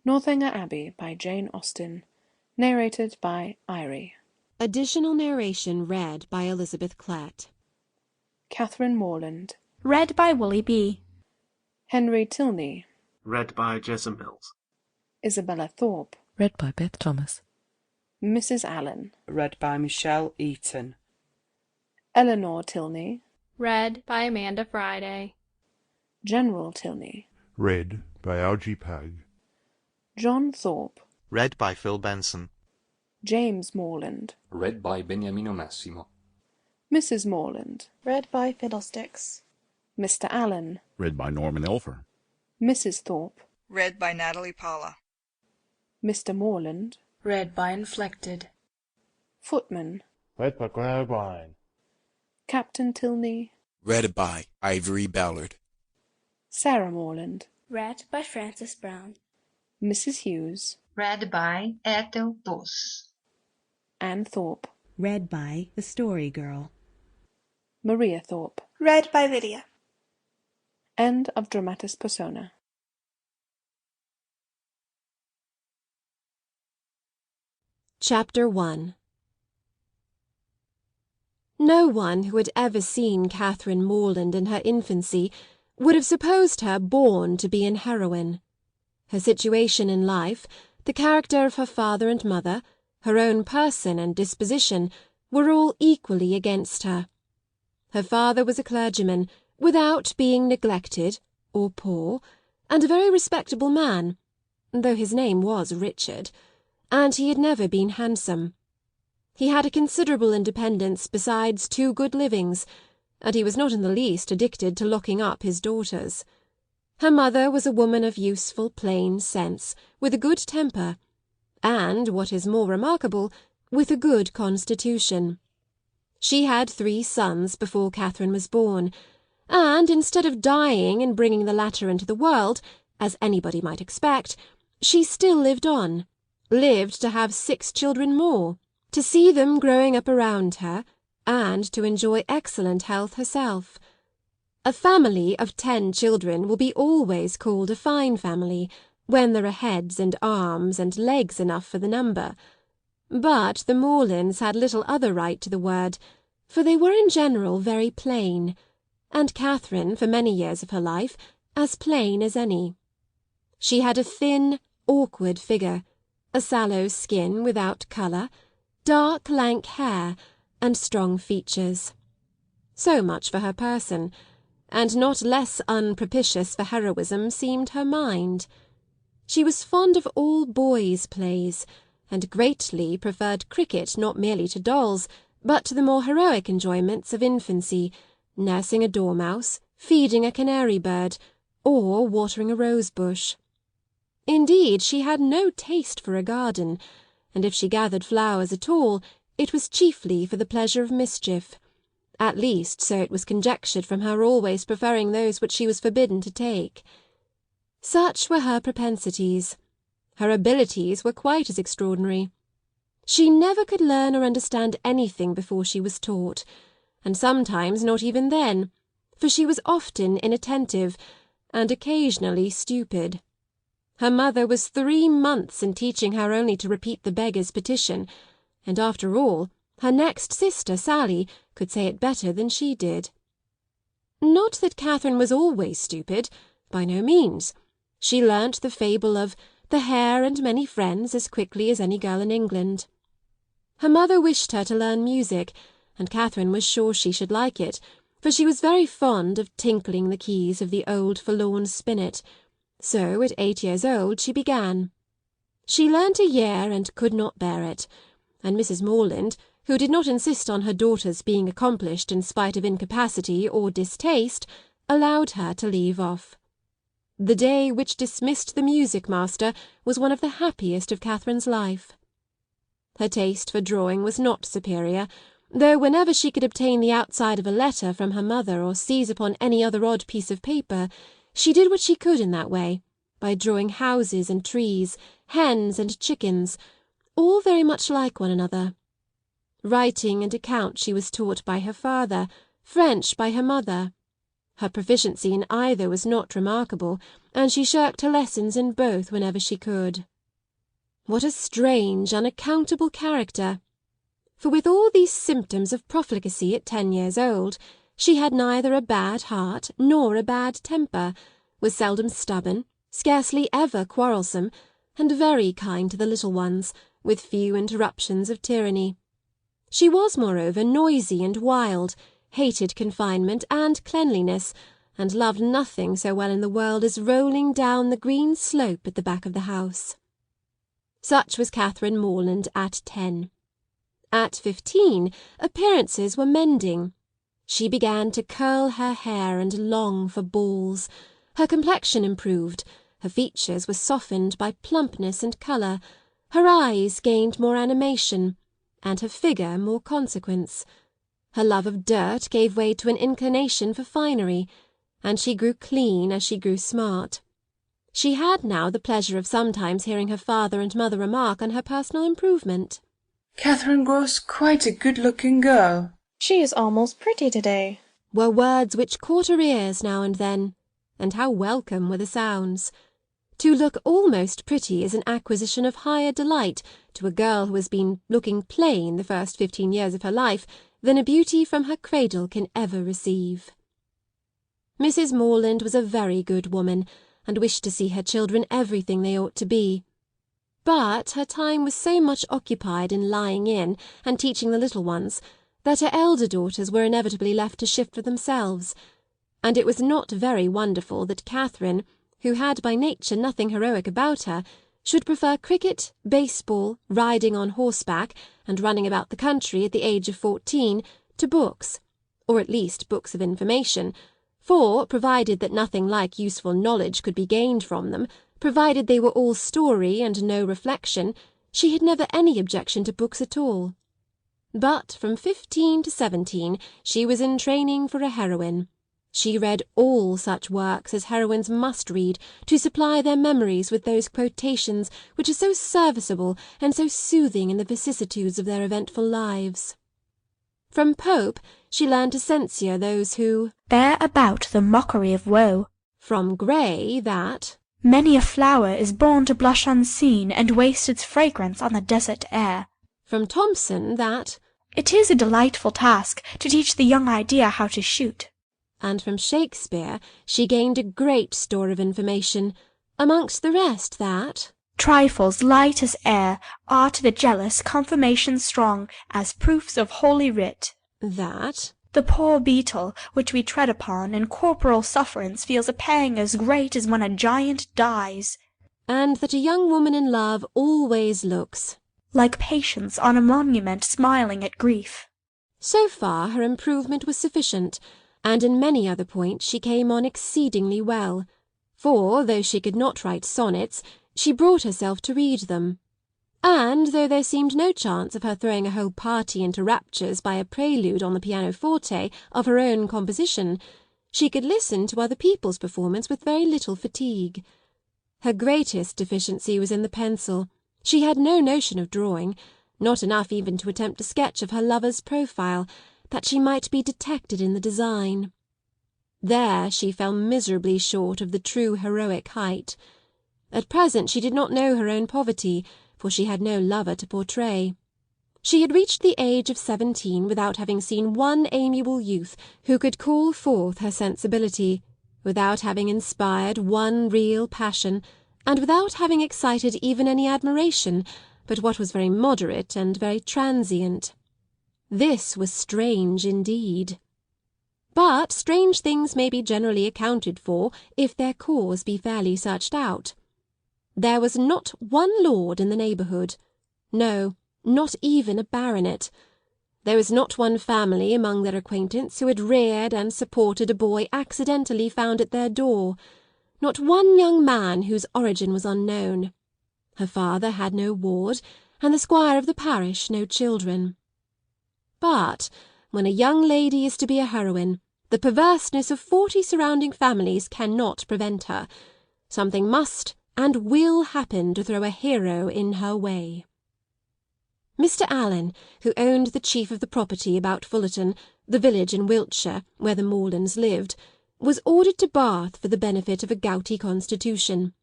Northanger Abbey by Jane Austen. Narrated by Irie. Additional narration read by Elizabeth Klett. Catherine Morland. Read by Willie B. Henry Tilney. Read by Jason Mills. Isabella Thorpe. Read by Beth Thomas. Mrs. Allen. Read by Michelle Eaton. Eleanor Tilney. Read by Amanda Friday. General Tilney. Read by Algie Pug. John Thorpe. Read by Phil Benson. James Morland. Read by Beniamino Massimo. Mrs. Morland. Read by Fiddlesticks. Mr. Allen. Read by Norman Elfer. Mrs. Thorpe. Read by Natalie Paula. Mr. Morland. Read by Inflected. Footman. Read by Graham O'Brien. Captain Tilney. Read by Ivory Ballard. Sarah Morland. Read by Frances Brown. Mrs. Hughes. Read by Ethel Buss. Anne Thorpe. Read by The Story Girl. Maria Thorpe. Read by Lydia. End of Dramatis Persona. Chapter 1. No one who had ever seen Catherine Morland in her infancy would have supposed her born to be an heroine. Her situation in life, the character of her father and mother, her own person and disposition, were all equally against her. Her father was a clergyman, without being neglected or poor, and a very respectable man, though his name was Richard, and he had never been handsome. He had a considerable independence besides 2 good livings, and he was not in the least addicted to locking up his daughters. Her mother was a woman of useful, plain sense, with a good temper, and, what is more remarkable, with a good constitution. She had 3 sons before Catherine was born, and, instead of dying and bringing the latter into the world, as anybody might expect, she still lived on, lived to have 6 children more, to see them growing up around her, and to enjoy excellent health herself. A family of 10 children will be always called a fine family, when there are heads and arms and legs enough for the number. But the Morelands had little other right to the word, for they were in general very plain, and Catherine, for many years of her life, as plain as any. She had a thin, awkward figure, a sallow skin without colour, dark lank hair, and strong features. So much for her person, and not less unpropitious for heroism seemed her mind. She was fond of all boys' plays, and greatly preferred cricket not merely to dolls, but to the more heroic enjoyments of infancy, nursing a dormouse, feeding a canary bird, or watering a rose-bush. Indeed, she had no taste for a garden, and if she gathered flowers at all, it was chiefly for the pleasure of mischief. At least, so it was conjectured from her always preferring those which she was forbidden to take. Such were her propensities. Her abilities were quite as extraordinary. She never could learn or understand anything before she was taught, and sometimes not even then, for she was often inattentive, and occasionally stupid. Her mother was 3 months in teaching her only to repeat the beggar's petition, and after all, her next sister, Sally, could say it better than she did. Not that Catherine was always stupid, by no means. She learnt the fable of the Hare and Many Friends as quickly as any girl in England. Her mother wished her to learn music, and Catherine was sure she should like it, for she was very fond of tinkling the keys of the old forlorn spinet. So at 8 years old she began. She learnt a year and could not bear it, and Mrs. Morland, who did not insist on her daughter's being accomplished in spite of incapacity or distaste, allowed her to leave off. The day which dismissed the music-master was one of the happiest of Catherine's life. Her taste for drawing was not superior, though whenever she could obtain the outside of a letter from her mother or seize upon any other odd piece of paper, she did what she could in that way, by drawing houses and trees, hens and chickens, all very much like one another. Writing and account she was taught by her father, French by her mother. Her proficiency in either was not remarkable, and she shirked her lessons in both whenever she could. What a strange, unaccountable character! For with all these symptoms of profligacy at 10 years old, she had neither a bad heart nor a bad temper, was seldom stubborn, scarcely ever quarrelsome, and very kind to the little ones, with few interruptions of tyranny. She was, moreover, noisy and wild, hated confinement and cleanliness, and loved nothing so well in the world as rolling down the green slope at the back of the house. Such was Catherine Morland at 10. At 15, appearances were mending. She began to curl her hair and long for balls. Her complexion improved, her features were softened by plumpness and colour, her eyes gained more animation, and her figure more consequence. Her love of dirt gave way to an inclination for finery, and she grew clean as she grew smart. She had now the pleasure of sometimes hearing her father and mother remark on her personal improvement. "Catherine grows quite a good-looking girl." "She is almost pretty today," were words which caught her ears now and then, and how welcome were the sounds. To look almost pretty is an acquisition of higher delight to a girl who has been looking plain the first 15 years of her life than a beauty from her cradle can ever receive. Mrs. Morland was a very good woman, and wished to see her children everything they ought to be. But her time was so much occupied in lying in and teaching the little ones that her elder daughters were inevitably left to shift for themselves, and it was not very wonderful that Catherine, who had by nature nothing heroic about her, should prefer cricket, baseball, riding on horseback, and running about the country at the age of 14 to books, or at least books of information, for, provided that nothing like useful knowledge could be gained from them, provided they were all story and no reflection, she had never any objection to books at all. But from 15 to 17 she was in training for a heroine. She read all such works as heroines must read to supply their memories with those quotations which are so serviceable and so soothing in the vicissitudes of their eventful lives. From Pope she learned to censure those who bear about the mockery of woe. From Gray that many a flower is born to blush unseen and waste its fragrance on the desert air. From Thomson that it is a delightful task to teach the young idea how to shoot. And from Shakespeare she gained a great store of information, amongst the rest that trifles light as air are to the jealous confirmation strong as proofs of holy writ. That the poor beetle which we tread upon in corporal sufferance feels a pang as great as when a giant dies. And that a young woman in love always looks like Patience on a monument smiling at grief. So far her improvement was sufficient, and in many other points she came on exceedingly well, for, though she could not write sonnets, she brought herself to read them. And though there seemed no chance of her throwing a whole party into raptures by a prelude on the pianoforte of her own composition, she could listen to other people's performance with very little fatigue. Her greatest deficiency was in the pencil. She had no notion of drawing, not enough even to attempt a sketch of her lover's profile, that she might be detected in the design. There she fell miserably short of the true heroic height. At present she did not know her own poverty, for she had no lover to portray. She had reached the age of 17 without having seen one amiable youth who could call forth her sensibility, without having inspired one real passion, and without having excited even any admiration, but what was very moderate and very transient. This was strange indeed. But strange things may be generally accounted for if their cause be fairly searched out. There was not one lord in the neighbourhood, no, not even a baronet. There was not one family among their acquaintance who had reared and supported a boy accidentally found at their door, not one young man whose origin was unknown. Her father had no ward, and the squire of the parish no children. But when a young lady is to be a heroine, the perverseness of 40 surrounding families cannot prevent her. Something must and will happen to throw a hero in her way. Mr. Allen, who owned the chief of the property about Fullerton, the village in Wiltshire, where the Morelands lived, was ordered to Bath for the benefit of a gouty constitution,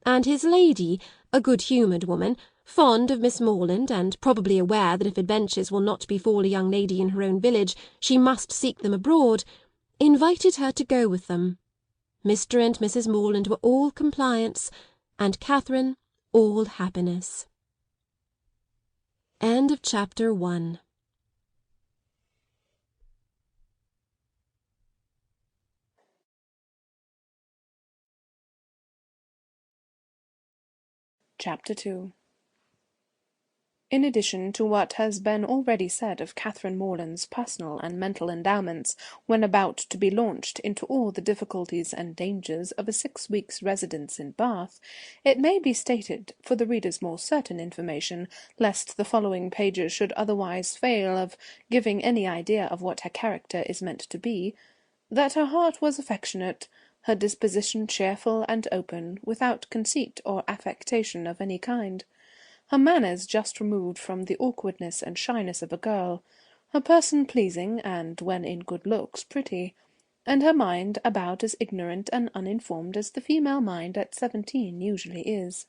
and his lady, a good-humoured woman, fond of Miss Morland, and probably aware that if adventures will not befall a young lady in her own village, she must seek them abroad, invited her to go with them. Mr. and Mrs. Morland were all compliance, and Catherine all happiness. End of Chapter 1. Chapter 2. In addition to what has been already said of Catherine Morland's personal and mental endowments when about to be launched into all the difficulties and dangers of a 6 weeks' residence in Bath, it may be stated, for the reader's more certain information, lest the following pages should otherwise fail of giving any idea of what her character is meant to be, that her heart was affectionate, her disposition cheerful and open, without conceit or affectation of any kind. Her manners just removed from the awkwardness and shyness of a girl, her person pleasing, and, when in good looks, pretty, and her mind about as ignorant and uninformed as the female mind at 17 usually is.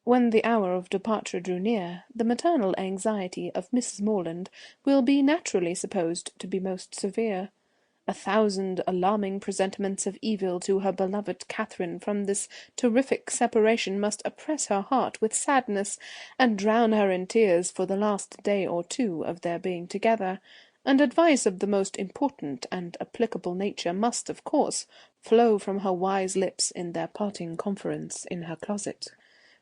When the hour of departure drew near, the maternal anxiety of Mrs. Morland will be naturally supposed to be most severe. 1,000 alarming presentiments of evil to her beloved Catherine from this terrific separation must oppress her heart with sadness, and drown her in tears for the last day or two of their being together, and advice of the most important and applicable nature must, of course, flow from her wise lips in their parting conference in her closet.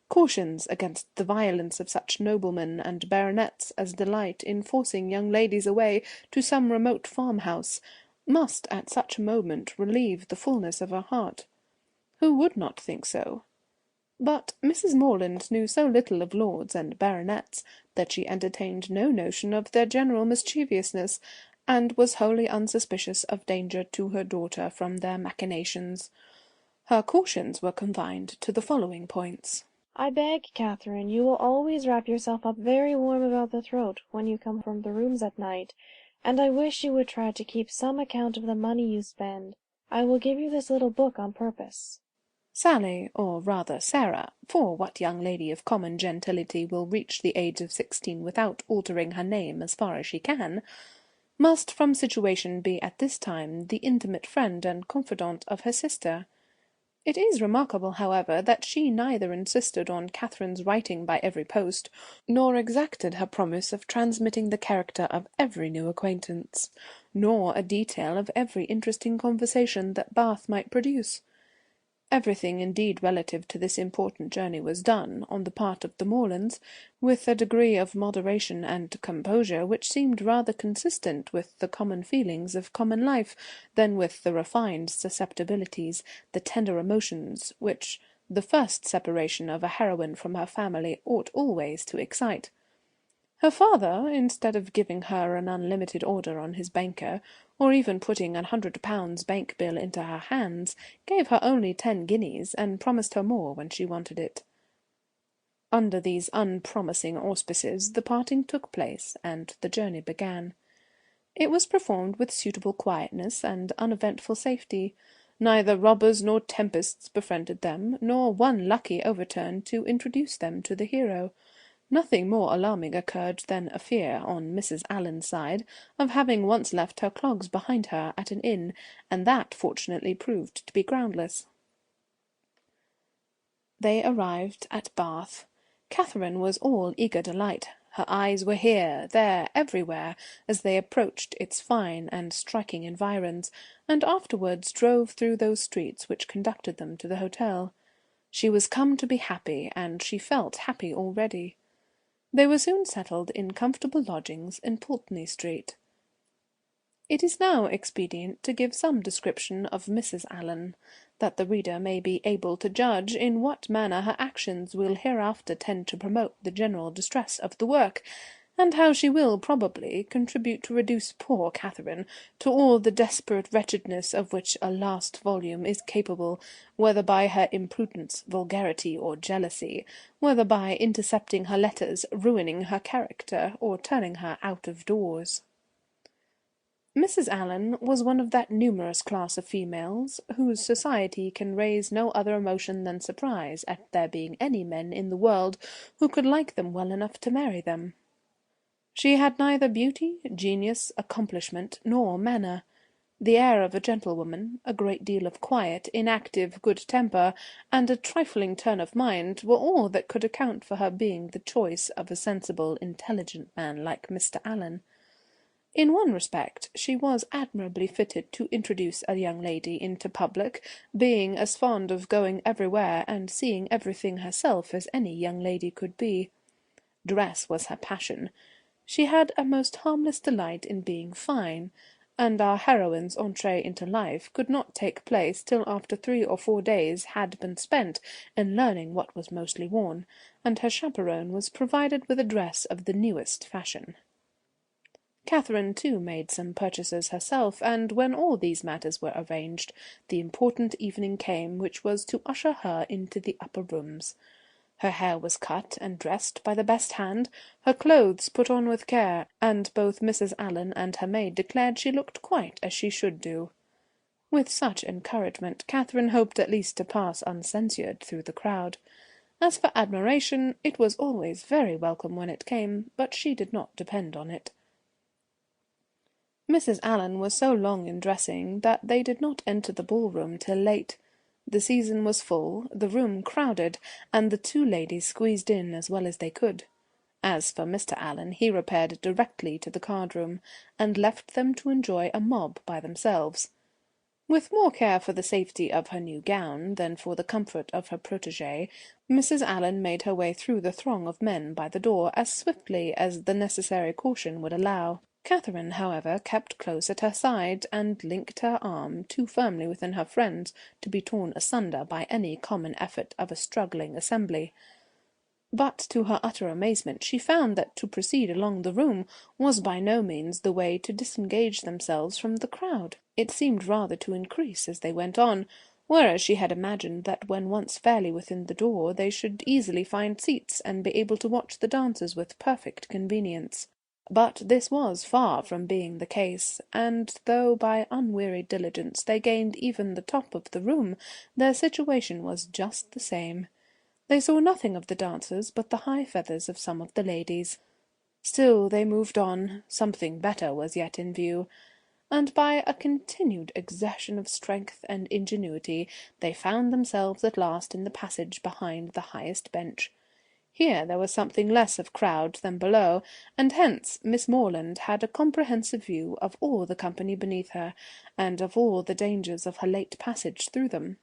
Cautions against the violence of such noblemen and baronets as delight in forcing young ladies away to some remote farmhouse must at such a moment relieve the fullness of her heart. Who would not think so? But Mrs. Morland knew so little of lords and baronets that she entertained no notion of their general mischievousness, and was wholly unsuspicious of danger to her daughter from their machinations. Her cautions were confined to the following points. I beg, Catherine, you will always wrap yourself up very warm about the throat when you come from the rooms at night, and I wish you would try to keep some account of the money you spend. I will give you this little book on purpose. Sally, or rather Sarah, for what young lady of common gentility will reach the age of 16 without altering her name as far as she can, must from situation be at this time the intimate friend and confidante of her sister. It is remarkable, however, that she neither insisted on Catherine's writing by every post, nor exacted her promise of transmitting the character of every new acquaintance, nor a detail of every interesting conversation that Bath might produce. Everything indeed relative to this important journey was done, on the part of the Morelands, with a degree of moderation and composure which seemed rather consistent with the common feelings of common life than with the refined susceptibilities, the tender emotions, which the first separation of a heroine from her family ought always to excite. Her father, instead of giving her an unlimited order on his banker, or even putting £100 bank bill into her hands, gave her only 10 guineas, and promised her more when she wanted it. Under these unpromising auspices the parting took place, and the journey began. It was performed with suitable quietness and uneventful safety. Neither robbers nor tempests befriended them, nor one lucky overturn to introduce them to the hero. Nothing more alarming occurred than a fear, on Mrs. Allen's side, of having once left her clogs behind her at an inn, and that fortunately proved to be groundless. They arrived at Bath. Catherine was all eager delight. Her eyes were here, there, everywhere, as they approached its fine and striking environs, and afterwards drove through those streets which conducted them to the hotel. She was come to be happy, and she felt happy already. They were soon settled in comfortable lodgings in Pulteney Street. It is now expedient to give some description of Mrs. Allen, that the reader may be able to judge in what manner her actions will hereafter tend to promote the general distress of the work, and how she will probably contribute to reduce poor Catherine to all the desperate wretchedness of which a last volume is capable, whether by her imprudence, vulgarity, or jealousy, whether by intercepting her letters, ruining her character, or turning her out of doors. Mrs. Allen was one of that numerous class of females whose society can raise no other emotion than surprise at there being any men in the world who could like them well enough to marry them. She had neither beauty, genius, accomplishment, nor manner. The air of a gentlewoman, a great deal of quiet, inactive good temper, and a trifling turn of mind were all that could account for her being the choice of a sensible, intelligent man like Mr. Allen. In one respect she was admirably fitted to introduce a young lady into public, being as fond of going everywhere and seeing everything herself as any young lady could be. Dress was her passion. She had a most harmless delight in being fine, and our heroine's entrée into life could not take place till after 3 or 4 days had been spent in learning what was mostly worn, and her chaperone was provided with a dress of the newest fashion. Catherine, too, made some purchases herself, and when all these matters were arranged, the important evening came which was to usher her into the upper rooms. Her hair was cut and dressed by the best hand, her clothes put on with care, and both Mrs. Allen and her maid declared she looked quite as she should do. With such encouragement, Catherine hoped at least to pass uncensured through the crowd. As for admiration, it was always very welcome when it came, but she did not depend on it. Mrs. Allen was so long in dressing that they did not enter the ballroom till late. The season was full, the room crowded, and the two ladies squeezed in as well as they could. As for Mr. Allen, he repaired directly to the card-room, and left them to enjoy a mob by themselves. With more care for the safety of her new gown than for the comfort of her protégée, Mrs. Allen made her way through the throng of men by the door as swiftly as the necessary caution would allow. Catherine, however, kept close at her side, and linked her arm too firmly within her friend's to be torn asunder by any common effort of a struggling assembly. But to her utter amazement she found that to proceed along the room was by no means the way to disengage themselves from the crowd. It seemed rather to increase as they went on, whereas she had imagined that when once fairly within the door they should easily find seats and be able to watch the dancers with perfect convenience. But this was far from being the case, and though by unwearied diligence they gained even the top of the room, their situation was just the same. They saw nothing of the dancers but the high feathers of some of the ladies. Still they moved on, something better was yet in view, and by a continued exertion of strength and ingenuity they found themselves at last in the passage behind the highest bench. Here there was something less of crowd than below, and hence Miss Moreland had a comprehensive view of all the company beneath her, and of all the dangers of her late passage through them.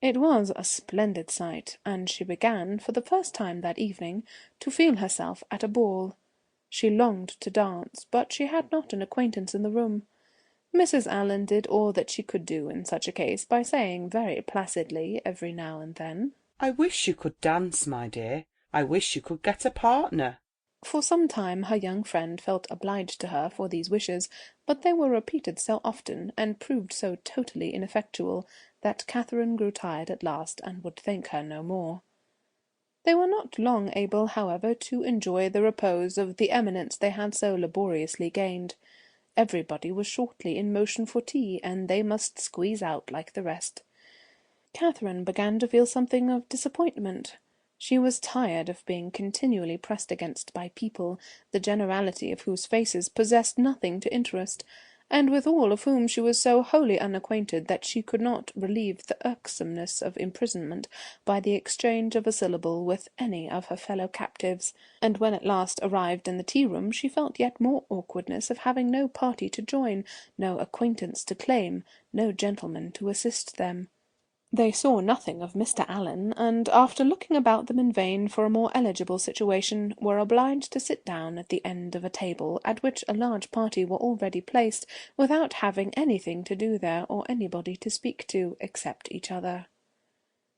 It was a splendid sight, and she began, for the first time that evening, to feel herself at a ball. She longed to dance, but she had not an acquaintance in the room. Mrs. Allen did all that she could do in such a case by saying very placidly every now and then, "I wish you could dance, my dear. I wish you could get a partner." For some time her young friend felt obliged to her for these wishes, but they were repeated so often, and proved so totally ineffectual, that Catherine grew tired at last, and would thank her no more. They were not long able, however, to enjoy the repose of the eminence they had so laboriously gained. Everybody was shortly in motion for tea, and they must squeeze out like the rest. Catherine began to feel something of disappointment. She was tired of being continually pressed against by people, the generality of whose faces possessed nothing to interest, and with all of whom she was so wholly unacquainted that she could not relieve the irksomeness of imprisonment by the exchange of a syllable with any of her fellow captives, and when at last arrived in the tea-room she felt yet more awkwardness of having no party to join, no acquaintance to claim, no gentleman to assist them. They saw nothing of Mr. Allen, and after looking about them in vain for a more eligible situation, were obliged to sit down at the end of a table at which a large party were already placed, without having anything to do there, or anybody to speak to, except each other.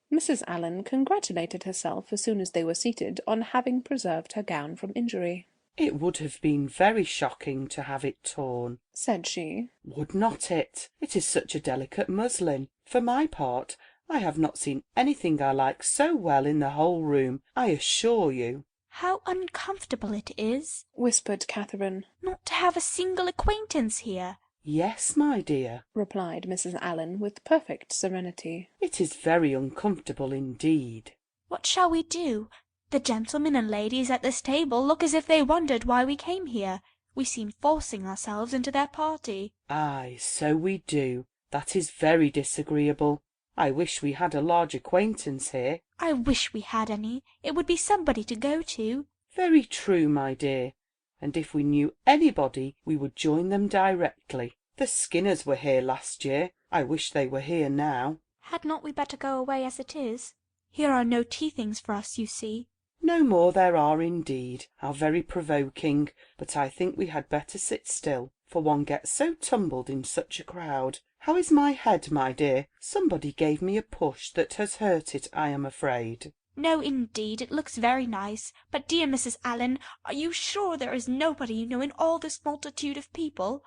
Mrs. Allen congratulated herself, as soon as they were seated, on having preserved her gown from injury. "It would have been very shocking to have it torn," said she. "Would not it? It is such a delicate muslin. For my part, I have not seen anything I like so well in the whole room, I assure you." "How uncomfortable it is," whispered Catherine, "not to have a single acquaintance here. "Yes, my dear," replied Mrs. Allen with perfect serenity. "it is very uncomfortable indeed." What shall we do? The gentlemen and ladies at this table look as if they wondered why we came here. We seem forcing ourselves into their party. "Aye, so we do. That is very disagreeable. I wish we had a large acquaintance here." I wish we had any. It would be somebody to go to. "Very true, my dear. And if we knew anybody, we would join them directly. The Skinners were here last year. I wish they were here now." Had not we better go away as it is? Here are no tea things for us, you see. "No more there are indeed. How very provoking. But I think we had better sit still, for one gets so tumbled in such a crowd. How is my head, my dear? Somebody gave me a push that has hurt it, I am afraid." No, indeed, it looks very nice. But, dear Mrs. Allen, are you sure there is nobody you know in all this multitude of people?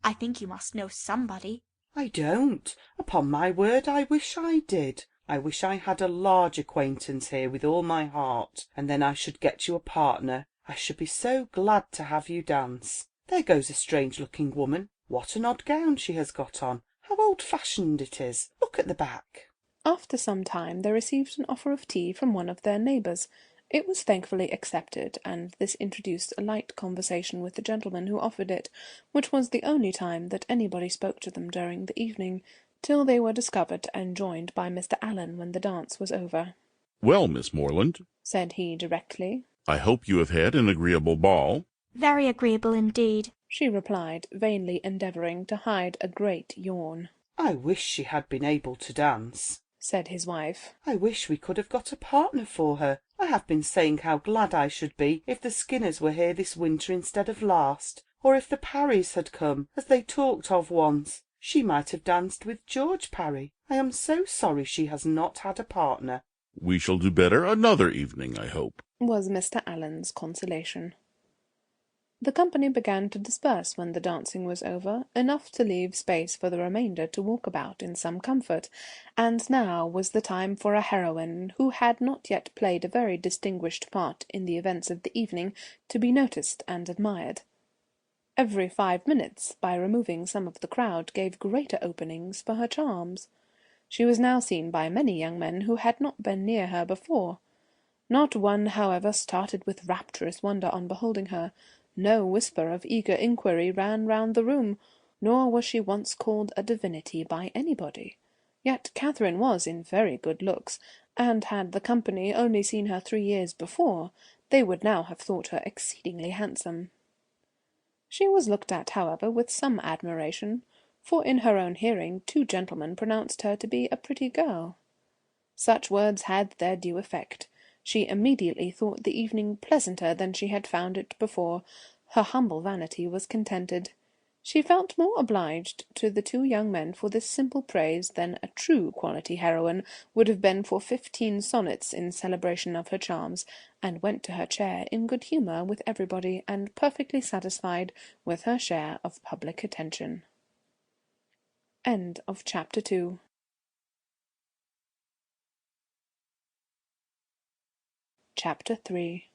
I think you must know somebody. "I don't. Upon my word, I wish I did. I wish I had a large acquaintance here with all my heart, and then I should get you a partner. I should be so glad to have you dance. There goes a strange-looking woman. What an odd gown she has got on. How old-fashioned it is. Look at the back." After some time they received an offer of tea from one of their neighbours. It was thankfully accepted, and this introduced a light conversation with the gentleman who offered it, which was the only time that anybody spoke to them during the evening, till they were discovered and joined by Mr. Allen when the dance was over. "Well, Miss Morland," said he directly, "I hope you have had an agreeable ball." Very agreeable indeed, she replied, vainly endeavouring to hide a great yawn. "I wish she had been able to dance," said his wife. "I wish we could have got a partner for her. I have been saying how glad I should be if the Skinners were here this winter instead of last, or if the Parrys had come, as they talked of once. She might have danced with George Parry. I am so sorry she has not had a partner." "We shall do better another evening, I hope," was Mr. Allen's consolation. The company began to disperse when the dancing was over, enough to leave space for the remainder to walk about in some comfort, and now was the time for a heroine who had not yet played a very distinguished part in the events of the evening to be noticed and admired. Every 5 minutes, by removing some of the crowd, gave greater openings for her charms. She was now seen by many young men who had not been near her before. Not one, however, started with rapturous wonder on beholding her. No whisper of eager inquiry ran round the room, nor was she once called a divinity by anybody. Yet Catherine was in very good looks, and had the company only seen her 3 years before, they would now have thought her exceedingly handsome. She was looked at, however, with some admiration, for in her own hearing 2 gentlemen pronounced her to be a pretty girl. Such words had their due effect. She immediately thought the evening pleasanter than she had found it before. Her humble vanity was contented. She felt more obliged to the 2 young men for this simple praise than a true quality heroine would have been for 15 sonnets in celebration of her charms, and went to her chair in good humour with everybody, and perfectly satisfied with her share of public attention. End of chapter 2. Chapter 3.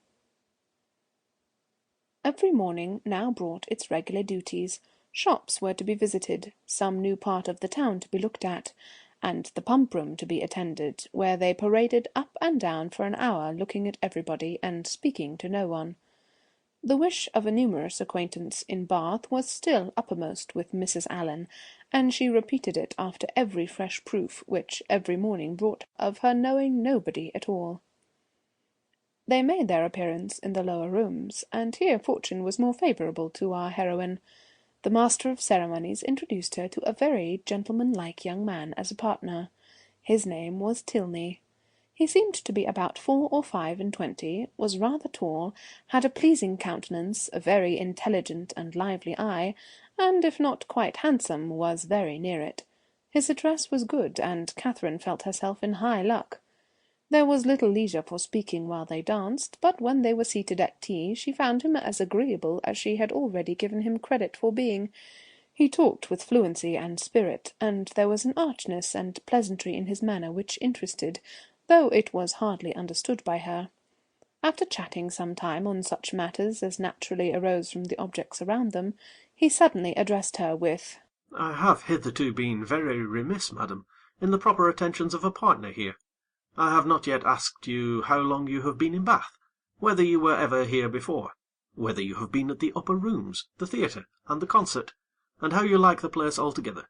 Every morning now brought its regular duties. Shops were to be visited, some new part of the town to be looked at, and the pump-room to be attended, where they paraded up and down for an hour, looking at everybody and speaking to no one. The wish of a numerous acquaintance in Bath was still uppermost with Mrs. Allen, and she repeated it after every fresh proof which every morning brought of her knowing nobody at all. They made their appearance in the lower rooms, and here fortune was more favourable to our heroine. The master of ceremonies introduced her to a very gentlemanlike young man as a partner. His name was Tilney. He seemed to be about 4 or 5 and 20, was rather tall, had a pleasing countenance, a very intelligent and lively eye, and if not quite handsome, was very near it. His address was good, and Catherine felt herself in high luck. There was little leisure for speaking while they danced, but when they were seated at tea she found him as agreeable as she had already given him credit for being. He talked with fluency and spirit, and there was an archness and pleasantry in his manner which interested, though it was hardly understood by her. After chatting some time on such matters as naturally arose from the objects around them, he suddenly addressed her with I have hitherto been very remiss, madam, in the proper attentions of a partner here. I have not yet asked you how long you have been in Bath, whether you were ever here before, whether you have been at the upper rooms, the theatre, and the concert, and how you like the place altogether.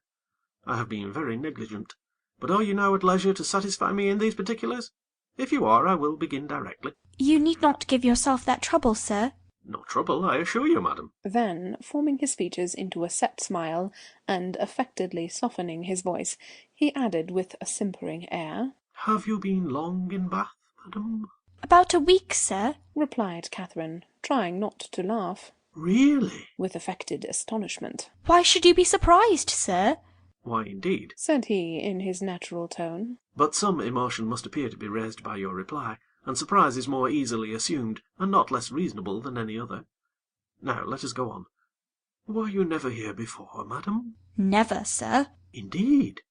I have been very negligent, but are you now at leisure to satisfy me in these particulars? If you are, I will begin directly. You need not give yourself that trouble, sir. No trouble, I assure you, madam. Then, forming his features into a set smile, and affectedly softening his voice, he added with a simpering air, Have you been long in Bath, madam? About a week, sir, replied Catherine, trying not to laugh. Really? With affected astonishment. Why should you be surprised, sir? Why, indeed, said he in his natural tone. But some emotion must appear to be raised by your reply, and surprise is more easily assumed, and not less reasonable than any other. Now let us go on. Were you never here before, madam? Never, sir. Indeed?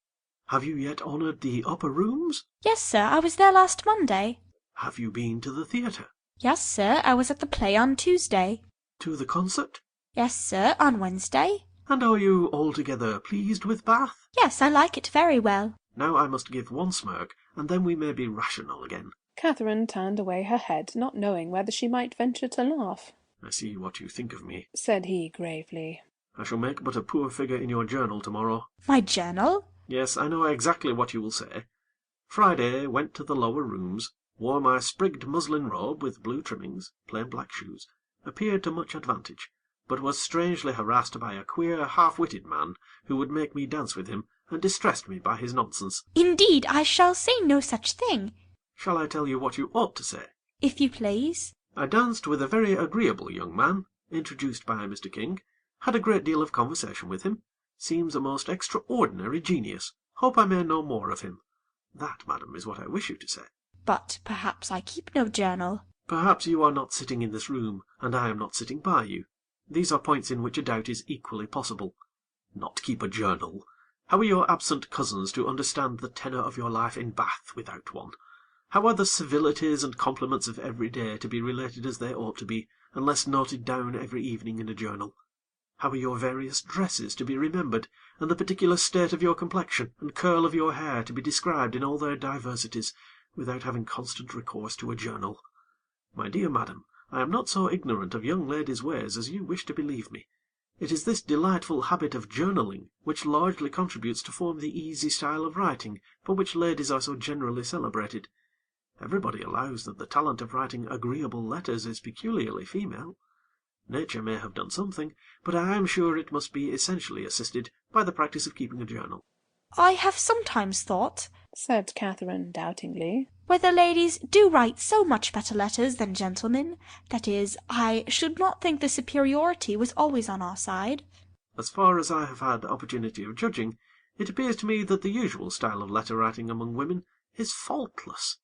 Have you yet honoured the upper rooms? Yes, sir, I was there last Monday. Have you been to the theatre? Yes, sir, I was at the play on Tuesday. To the concert? Yes, sir, on Wednesday. And are you altogether pleased with Bath? Yes, I like it very well. Now I must give one smirk, and then we may be rational again. Catherine turned away her head, not knowing whether she might venture to laugh. I see what you think of me, said he gravely. I shall make but a poor figure in your journal tomorrow. My journal? Yes, I know exactly what you will say. Friday went to the lower rooms, wore my sprigged muslin robe with blue trimmings, plain black shoes, appeared to much advantage, but was strangely harassed by a queer, half-witted man, who would make me dance with him, and distressed me by his nonsense. Indeed, I shall say no such thing. Shall I tell you what you ought to say? If you please. I danced with a very agreeable young man, introduced by Mr. King, had a great deal of conversation with him, seems a most extraordinary genius, hope I may know more of him. That, madam, is what I wish you to say. But perhaps I keep no journal. Perhaps you are not sitting in this room, and I am not sitting by you. These are points in which a doubt is equally possible. Not keep a journal! How are your absent cousins to understand the tenor of your life in Bath without one? How are the civilities and compliments of every day to be related as they ought to be, unless noted down every evening in a journal? How are your various dresses to be remembered, and the particular state of your complexion and curl of your hair to be described in all their diversities, without having constant recourse to a journal? My dear madam, I am not so ignorant of young ladies' ways as you wish to believe me. It is this delightful habit of journaling which largely contributes to form the easy style of writing for which ladies are so generally celebrated. Everybody allows that the talent of writing agreeable letters is peculiarly female. Nature may have done something, but I am sure it must be essentially assisted by the practice of keeping a journal. I have sometimes thought, said Catherine doubtingly, whether ladies do write so much better letters than gentlemen. That is, I should not think the superiority was always on our side. As far as I have had opportunity of judging, it appears to me that the usual style of letter-writing among women is faultless,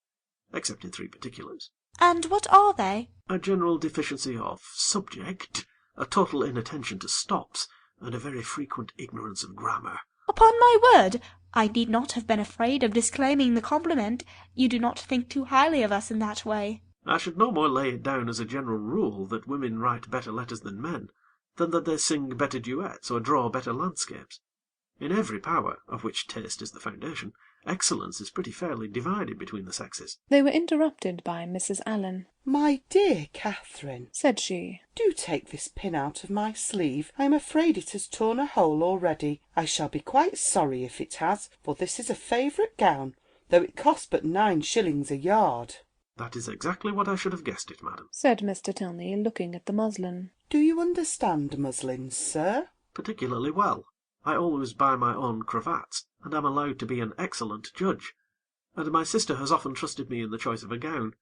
except in 3 particulars. And what are they? A general deficiency of subject, a total inattention to stops, and a very frequent ignorance of grammar. Upon my word, I need not have been afraid of disclaiming the compliment. You do not think too highly of us in that way. I should no more lay it down as a general rule that women write better letters than men, than that they sing better duets or draw better landscapes. In every power, of which taste is the foundation, excellence is pretty fairly divided between the sexes. They were interrupted by Mrs. Allen. My dear Catherine, said she, do take this pin out of my sleeve. I am afraid it has torn a hole already. I shall be quite sorry if it has, for this is a favourite gown, though it cost but 9 shillings a yard. That is exactly what I should have guessed it, madam, said Mr. Tilney, looking at the muslin. Do you understand muslins, sir? Particularly well. I always buy my own cravats, and am allowed to be an excellent judge, and my sister has often trusted me in the choice of a gown.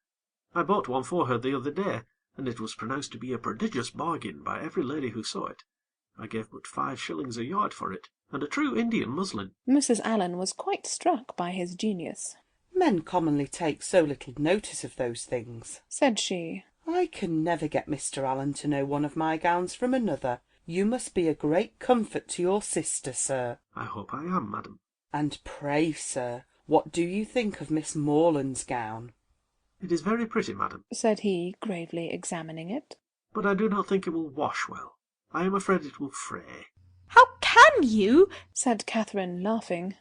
I bought one for her the other day, and it was pronounced to be a prodigious bargain by every lady who saw it. I gave but 5 shillings a yard for it, and a true Indian muslin. Mrs. Allen was quite struck by his genius. Men commonly take so little notice of those things, said she. I can never get Mr. Allen to know one of my gowns from another. You must be a great comfort to your sister, sir. I hope I am, madam. And pray, sir, what do you think of Miss Moreland's gown? It is very pretty, madam, said he, gravely examining it. But I do not think it will wash well. I am afraid it will fray. How can you, said Catherine, laughing,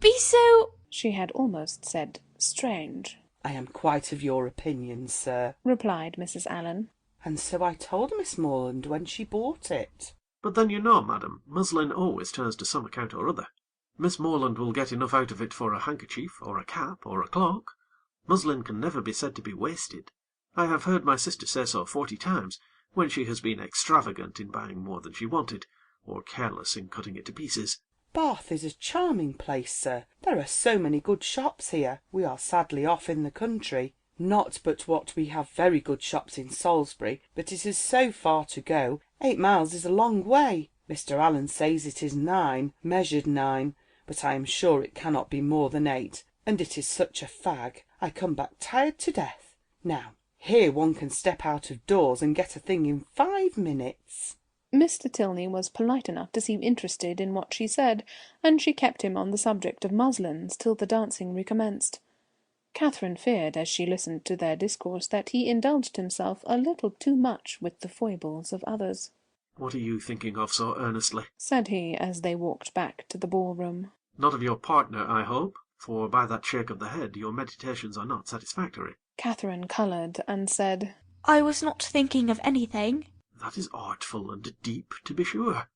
be so—" she had almost said strange. "I am quite of your opinion, sir," replied Mrs. Allen. "and so I told Miss Morland when she bought it." "But then you know, madam, muslin always turns to some account or other. Miss Morland will get enough out of it for a handkerchief, or a cap, or a cloak. Muslin can never be said to be wasted. I have heard my sister say so 40 times, when she has been extravagant in buying more than she wanted, or careless in cutting it to pieces." "Bath is a charming place, sir. There are so many good shops here. We are sadly off in the country. Not but what we have very good shops in Salisbury, but it is so far to go. 8 miles is a long way. Mr. Allen says it is 9, measured 9, but I am sure it cannot be more than 8, and it is such a fag. I come back tired to death. Now, here one can step out of doors and get a thing in 5 minutes. Mr. Tilney was polite enough to seem interested in what she said, and she kept him on the subject of muslins till the dancing recommenced. Catherine feared, as she listened to their discourse, that he indulged himself a little too much with the foibles of others. "What are you thinking of so earnestly?" said he, as they walked back to the ballroom. "Not of your partner, I hope, for by that shake of the head your meditations are not satisfactory." Catherine coloured, and said, "I was not thinking of anything." "That is artful and deep, to be sure.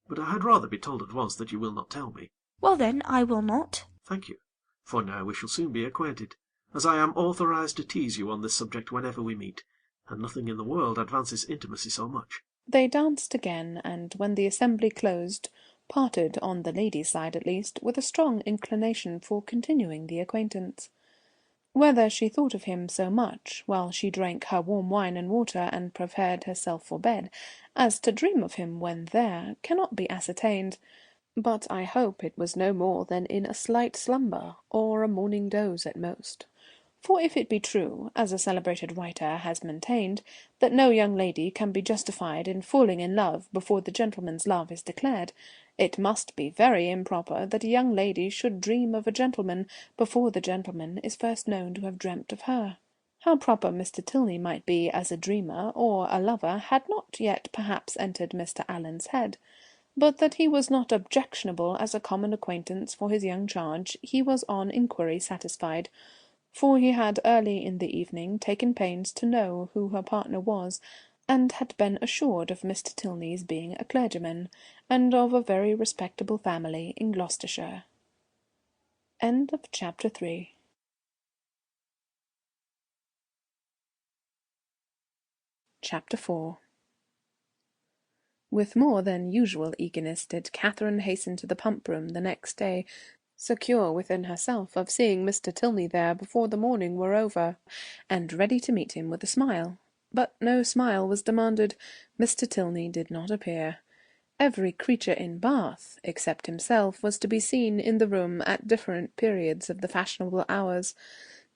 But I had rather be told at once that you will not tell me." "Well, then, I will not." "Thank you, for now we shall soon be acquainted, as I am authorized to tease you on this subject whenever we meet, and nothing in the world advances intimacy so much." They danced again, and when the assembly closed, parted, on the ladies' side at least, with a strong inclination for continuing the acquaintance. Whether she thought of him so much, while she drank her warm wine and water and prepared herself for bed, as to dream of him when there, cannot be ascertained, but I hope it was no more than in a slight slumber, or a morning doze at most. For if it be true, as a celebrated writer has maintained, that no young lady can be justified in falling in love before the gentleman's love is declared, it must be very improper that a young lady should dream of a gentleman before the gentleman is first known to have dreamt of her. How proper Mr. Tilney might be as a dreamer or a lover had not yet perhaps entered Mr. Allen's head, but that he was not objectionable as a common acquaintance for his young charge he was on inquiry satisfied, for he had early in the evening taken pains to know who her partner was, and had been assured of Mr. Tilney's being a clergyman, and of a very respectable family in Gloucestershire. End of chapter 3. Chapter 4. With more than usual eagerness did Catherine hasten to the pump room the next day, secure within herself of seeing Mr. Tilney there before the morning were over, and ready to meet him with a smile. But no smile was demanded. Mr. Tilney did not appear. Every creature in Bath, except himself, was to be seen in the room at different periods of the fashionable hours.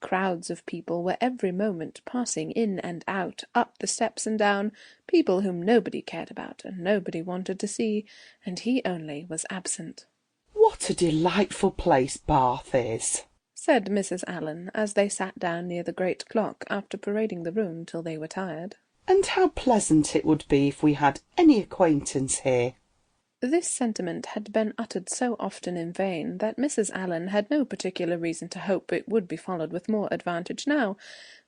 Crowds of people were every moment passing in and out, up the steps and down, people whom nobody cared about and nobody wanted to see, and he only was absent. "What a delightful place Bath is!" said Mrs. Allen, as they sat down near the great clock after parading the room till they were tired. "And how pleasant it would be if we had any acquaintance here." This sentiment had been uttered so often in vain that Mrs. Allen had no particular reason to hope it would be followed with more advantage now,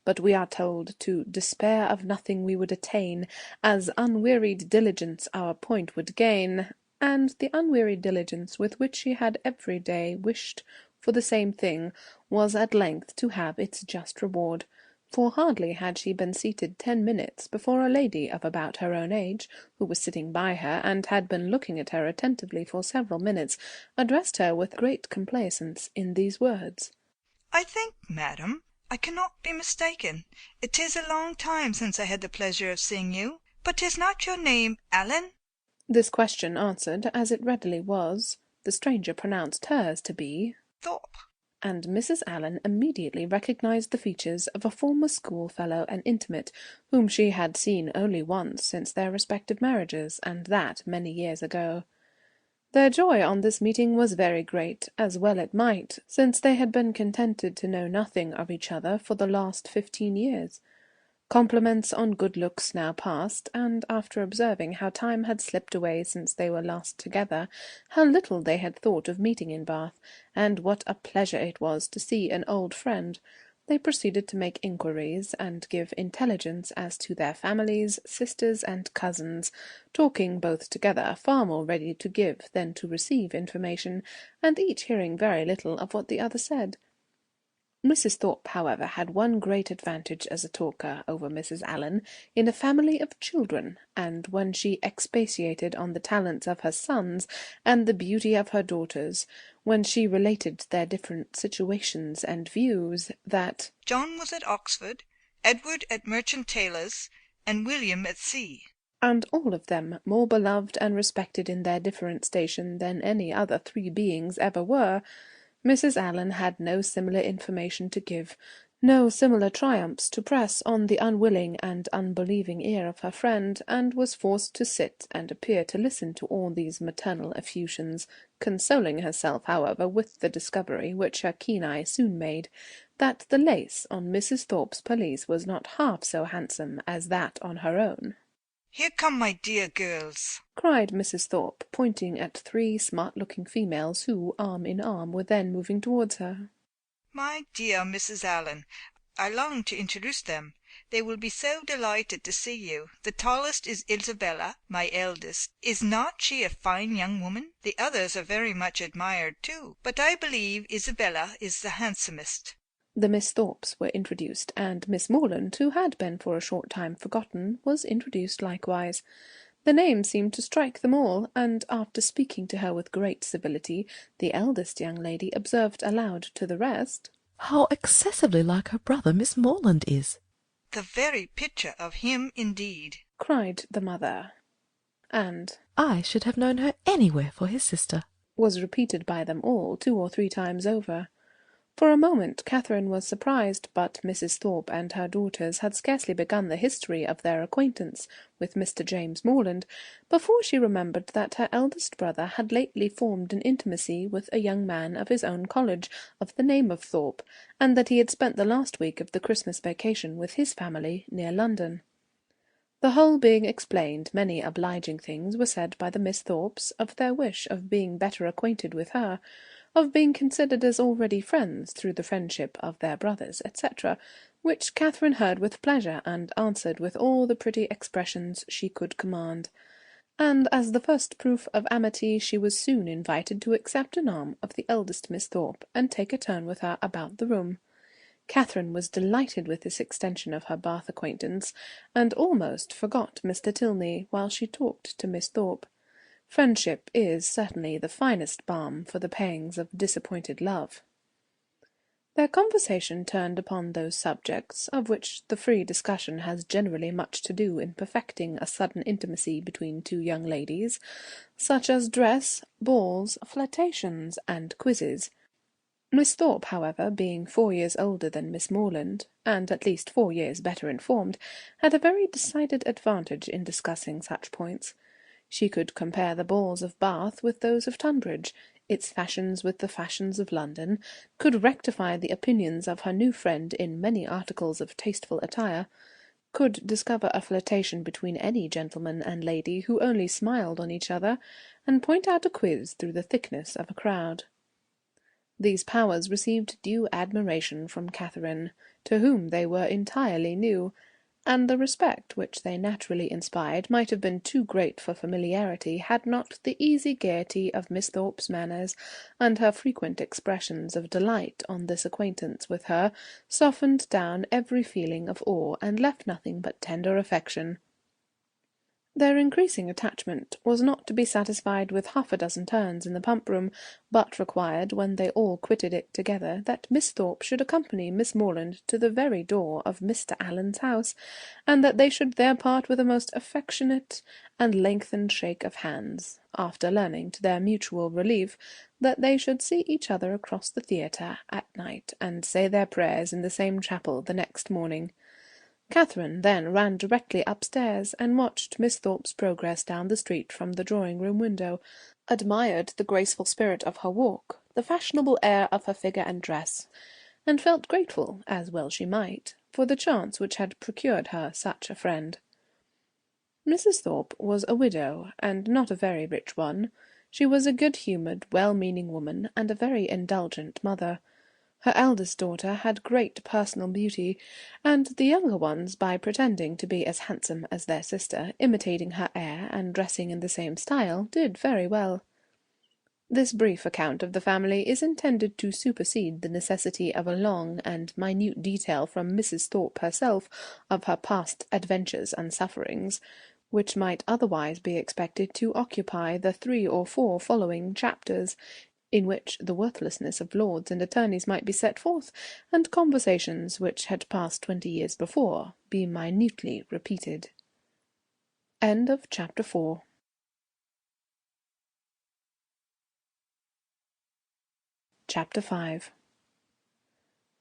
but we are told to despair of nothing we would attain, as unwearied diligence our point would gain, and the unwearied diligence with which she had every day wished for the same thing was at length to have its just reward, for hardly had she been seated 10 minutes before a lady of about her own age, who was sitting by her and had been looking at her attentively for several minutes, addressed her with great complaisance in these words: "I think, madam, I cannot be mistaken. It is a long time since I had the pleasure of seeing you, but is not your name Allen?" This question answered, as it readily was. The stranger pronounced hers to be Thorpe, and Mrs. Allen immediately recognised the features of a former schoolfellow and intimate, whom she had seen only once since their respective marriages, and that many years ago. Their joy on this meeting was very great, as well it might, since they had been contented to know nothing of each other for the last 15 years. Compliments on good looks now passed, and after observing how time had slipped away since they were last together, how little they had thought of meeting in Bath, and what a pleasure it was to see an old friend, they proceeded to make inquiries and give intelligence as to their families, sisters, and cousins, talking both together, far more ready to give than to receive information, and each hearing very little of what the other said. Mrs. Thorpe, however, had one great advantage as a talker over Mrs. Allen in a family of children, and when she expatiated on the talents of her sons and the beauty of her daughters, when she related their different situations and views, that John was at Oxford, Edward at Merchant Taylor's, and William at sea, and all of them more beloved and respected in their different station than any other three beings ever were, Mrs. Allen had no similar information to give, no similar triumphs to press on the unwilling and unbelieving ear of her friend, and was forced to sit and appear to listen to all these maternal effusions, consoling herself, however, with the discovery, which her keen eye soon made, that the lace on Mrs. Thorpe's pelisse was not half so handsome as that on her own. "Here come my dear girls," cried Mrs. Thorpe, pointing at three smart-looking females who, arm in arm, were then moving towards her. "My dear Mrs. Allen, I long to introduce them. They will be so delighted to see you. The tallest is Isabella, my eldest. Is not she a fine young woman? The others are very much admired too, but I believe Isabella is the handsomest." The Miss Thorpes were introduced, and Miss Moreland, who had been for a short time forgotten, was introduced likewise. The name seemed to strike them all, and after speaking to her with great civility, the eldest young lady observed aloud to the rest, "How excessively like her brother Miss Moreland is." "The very picture of him indeed," cried the mother, and "I should have known her anywhere for his sister," was repeated by them all 2 or 3 times over. For a moment Catherine was surprised, but Mrs. Thorpe and her daughters had scarcely begun the history of their acquaintance with Mr. James Morland before she remembered that her eldest brother had lately formed an intimacy with a young man of his own college of the name of Thorpe, and that he had spent the last week of the Christmas vacation with his family near London. The whole being explained, many obliging things were said by the Miss Thorpes of their wish of being better acquainted with her, of being considered as already friends through the friendship of their brothers, etc., which Catherine heard with pleasure and answered with all the pretty expressions she could command. And as the first proof of amity she was soon invited to accept an arm of the eldest Miss Thorpe and take a turn with her about the room. Catherine was delighted with this extension of her Bath acquaintance, and almost forgot Mr. Tilney while she talked to Miss Thorpe. Friendship is certainly the finest balm for the pangs of disappointed love. Their conversation turned upon those subjects of which the free discussion has generally much to do in perfecting a sudden intimacy between two young ladies, such as dress, balls, flirtations, and quizzes. Miss Thorpe, however, being 4 years older than Miss Moreland, and at least 4 years better informed, had a very decided advantage in discussing such points. She could compare the balls of Bath with those of Tunbridge, its fashions with the fashions of London, could rectify the opinions of her new friend in many articles of tasteful attire, could discover a flirtation between any gentleman and lady who only smiled on each other, and point out a quiz through the thickness of a crowd. These powers received due admiration from Catherine, to whom they were entirely new, and the respect which they naturally inspired might have been too great for familiarity had not the easy gaiety of Miss Thorpe's manners, and her frequent expressions of delight on this acquaintance with her, softened down every feeling of awe, and left nothing but tender affection. Their increasing attachment was not to be satisfied with half a dozen turns in the pump-room, but required, when they all quitted it together, that Miss Thorpe should accompany Miss Moreland to the very door of Mr. Allen's house, and that they should there part with a most affectionate and lengthened shake of hands, after learning, to their mutual relief, that they should see each other across the theatre at night, and say their prayers in the same chapel the next morning. Catherine then ran directly upstairs and watched Miss Thorpe's progress down the street from the drawing-room window, admired the graceful spirit of her walk, the fashionable air of her figure and dress, and felt grateful, as well she might, for the chance which had procured her such a friend. Mrs. Thorpe was a widow, and not a very rich one. She was a good-humoured, well-meaning woman, and a very indulgent mother. Her eldest daughter had great personal beauty, and the younger ones, by pretending to be as handsome as their sister, imitating her air, and dressing in the same style, did very well. This brief account of the family is intended to supersede the necessity of a long and minute detail from Mrs. Thorpe herself of her past adventures and sufferings, which might otherwise be expected to occupy the 3 or 4 following chapters, in which the worthlessness of lords and attorneys might be set forth, and conversations which had passed 20 years before be minutely repeated. End of chapter 4. Chapter 5.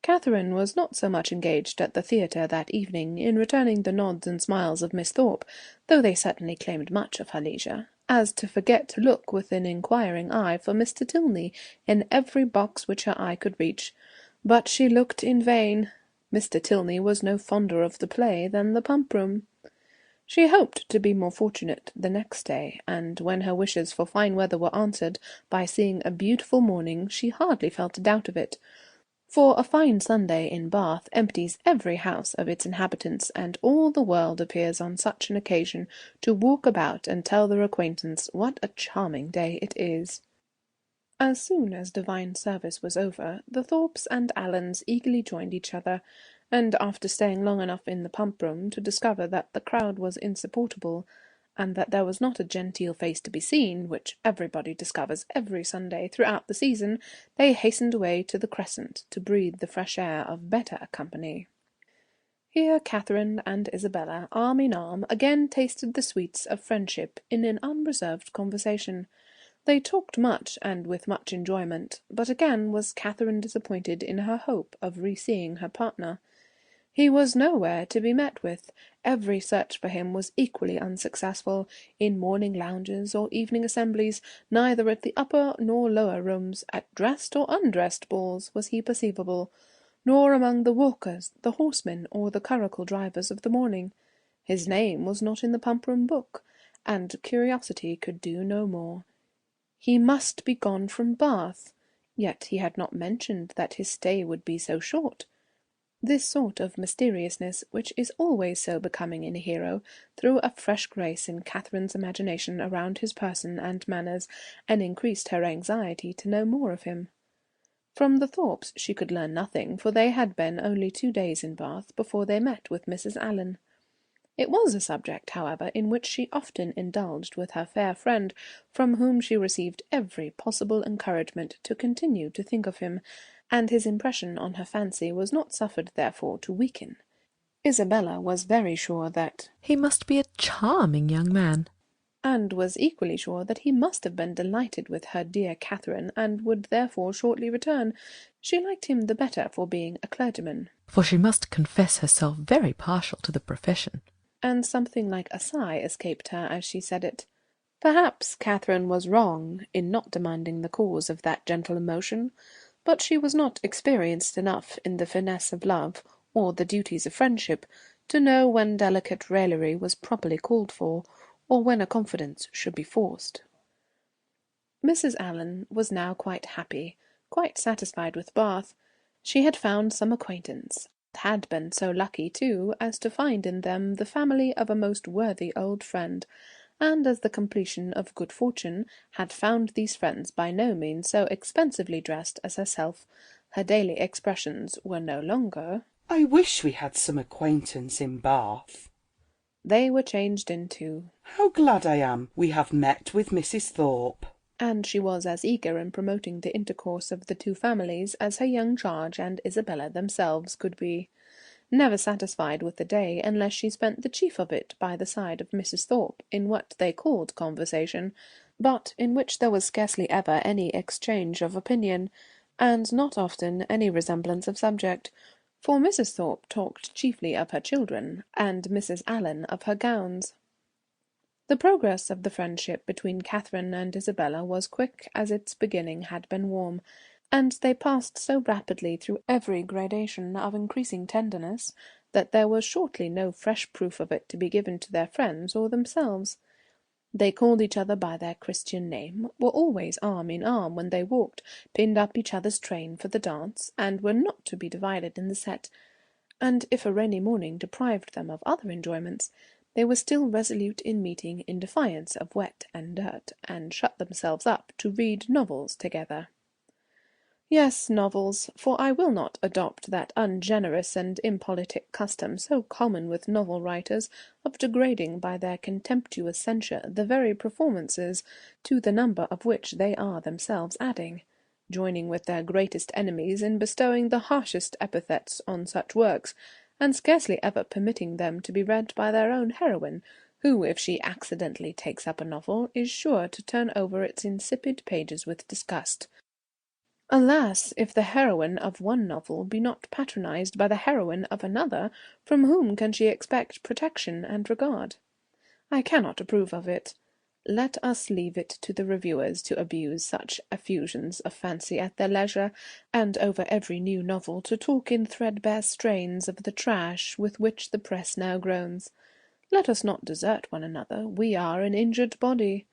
Catherine was not so much engaged at the theatre that evening in returning the nods and smiles of Miss Thorpe, though they certainly claimed much of her leisure, as to forget to look with an inquiring eye for Mr. Tilney in every box which her eye could reach. But she looked in vain. Mr. Tilney was no fonder of the play than the pump-room. She hoped to be more fortunate the next day, and when her wishes for fine weather were answered by seeing a beautiful morning, she hardly felt a doubt of it. For a fine Sunday in Bath empties every house of its inhabitants, and all the world appears on such an occasion to walk about and tell their acquaintance what a charming day it is. As soon as divine service was over, the Thorpes and Allens eagerly joined each other, and after staying long enough in the pump-room to discover that the crowd was insupportable, and that there was not a genteel face to be seen, which everybody discovers every Sunday throughout the season, they hastened away to the Crescent to breathe the fresh air of better company. Here Catherine and Isabella, arm in arm, again tasted the sweets of friendship in an unreserved conversation. They talked much, and with much enjoyment, but again was Catherine disappointed in her hope of re-seeing her partner. He was nowhere to be met with. Every search for him was equally unsuccessful. In morning lounges or evening assemblies, neither at the upper nor lower rooms, at dressed or undressed balls, was he perceivable, nor among the walkers, the horsemen, or the curricle drivers of the morning. His name was not in the pump-room book, and curiosity could do no more. He must be gone from Bath, yet he had not mentioned that his stay would be so short. This sort of mysteriousness, which is always so becoming in a hero, threw a fresh grace in Catherine's imagination around his person and manners, and increased her anxiety to know more of him. From the Thorpes she could learn nothing, for they had been only 2 days in Bath before they met with Mrs. Allen. It was a subject, however, in which she often indulged with her fair friend, from whom she received every possible encouragement to continue to think of him, and his impression on her fancy was not suffered therefore to weaken. Isabella was very sure that he must be a charming young man, and was equally sure that he must have been delighted with her dear Catherine, and would therefore shortly return. She liked him the better for being a clergyman, for she must confess herself very partial to the profession. And something like a sigh escaped her as she said it. Perhaps Catherine was wrong in not demanding the cause of that gentle emotion, but she was not experienced enough in the finesse of love, or the duties of friendship, to know when delicate raillery was properly called for, or when a confidence should be forced. Mrs. Allen was now quite happy, quite satisfied with Bath. She had found some acquaintance, had been so lucky, too, as to find in them the family of a most worthy old friend, and as the completion of good fortune, had found these friends by no means so expensively dressed as herself. Her daily expressions were no longer, "I wish we had some acquaintance in Bath." They were changed into, "How glad I am we have met with Mrs. Thorpe." And she was as eager in promoting the intercourse of the two families as her young charge and Isabella themselves could be, never satisfied with the day unless she spent the chief of it by the side of Mrs. Thorpe in what they called conversation, but in which there was scarcely ever any exchange of opinion, and not often any resemblance of subject, for Mrs. Thorpe talked chiefly of her children, and Mrs. Allen of her gowns. The progress of the friendship between Catherine and Isabella was quick as its beginning had been warm, and they passed so rapidly through every gradation of increasing tenderness that there was shortly no fresh proof of it to be given to their friends or themselves. They called each other by their Christian name, were always arm in arm when they walked, pinned up each other's train for the dance, and were not to be divided in the set, and if a rainy morning deprived them of other enjoyments, they were still resolute in meeting in defiance of wet and dirt, and shut themselves up to read novels together. Yes, novels, for I will not adopt that ungenerous and impolitic custom so common with novel writers of degrading by their contemptuous censure the very performances, to the number of which they are themselves adding, joining with their greatest enemies in bestowing the harshest epithets on such works, and scarcely ever permitting them to be read by their own heroine, who, if she accidentally takes up a novel, is sure to turn over its insipid pages with disgust. Alas, if the heroine of one novel be not patronised by the heroine of another, from whom can she expect protection and regard? I cannot approve of it. Let us leave it to the reviewers to abuse such effusions of fancy at their leisure, and over every new novel to talk in threadbare strains of the trash with which the press now groans. Let us not desert one another, we are an injured body.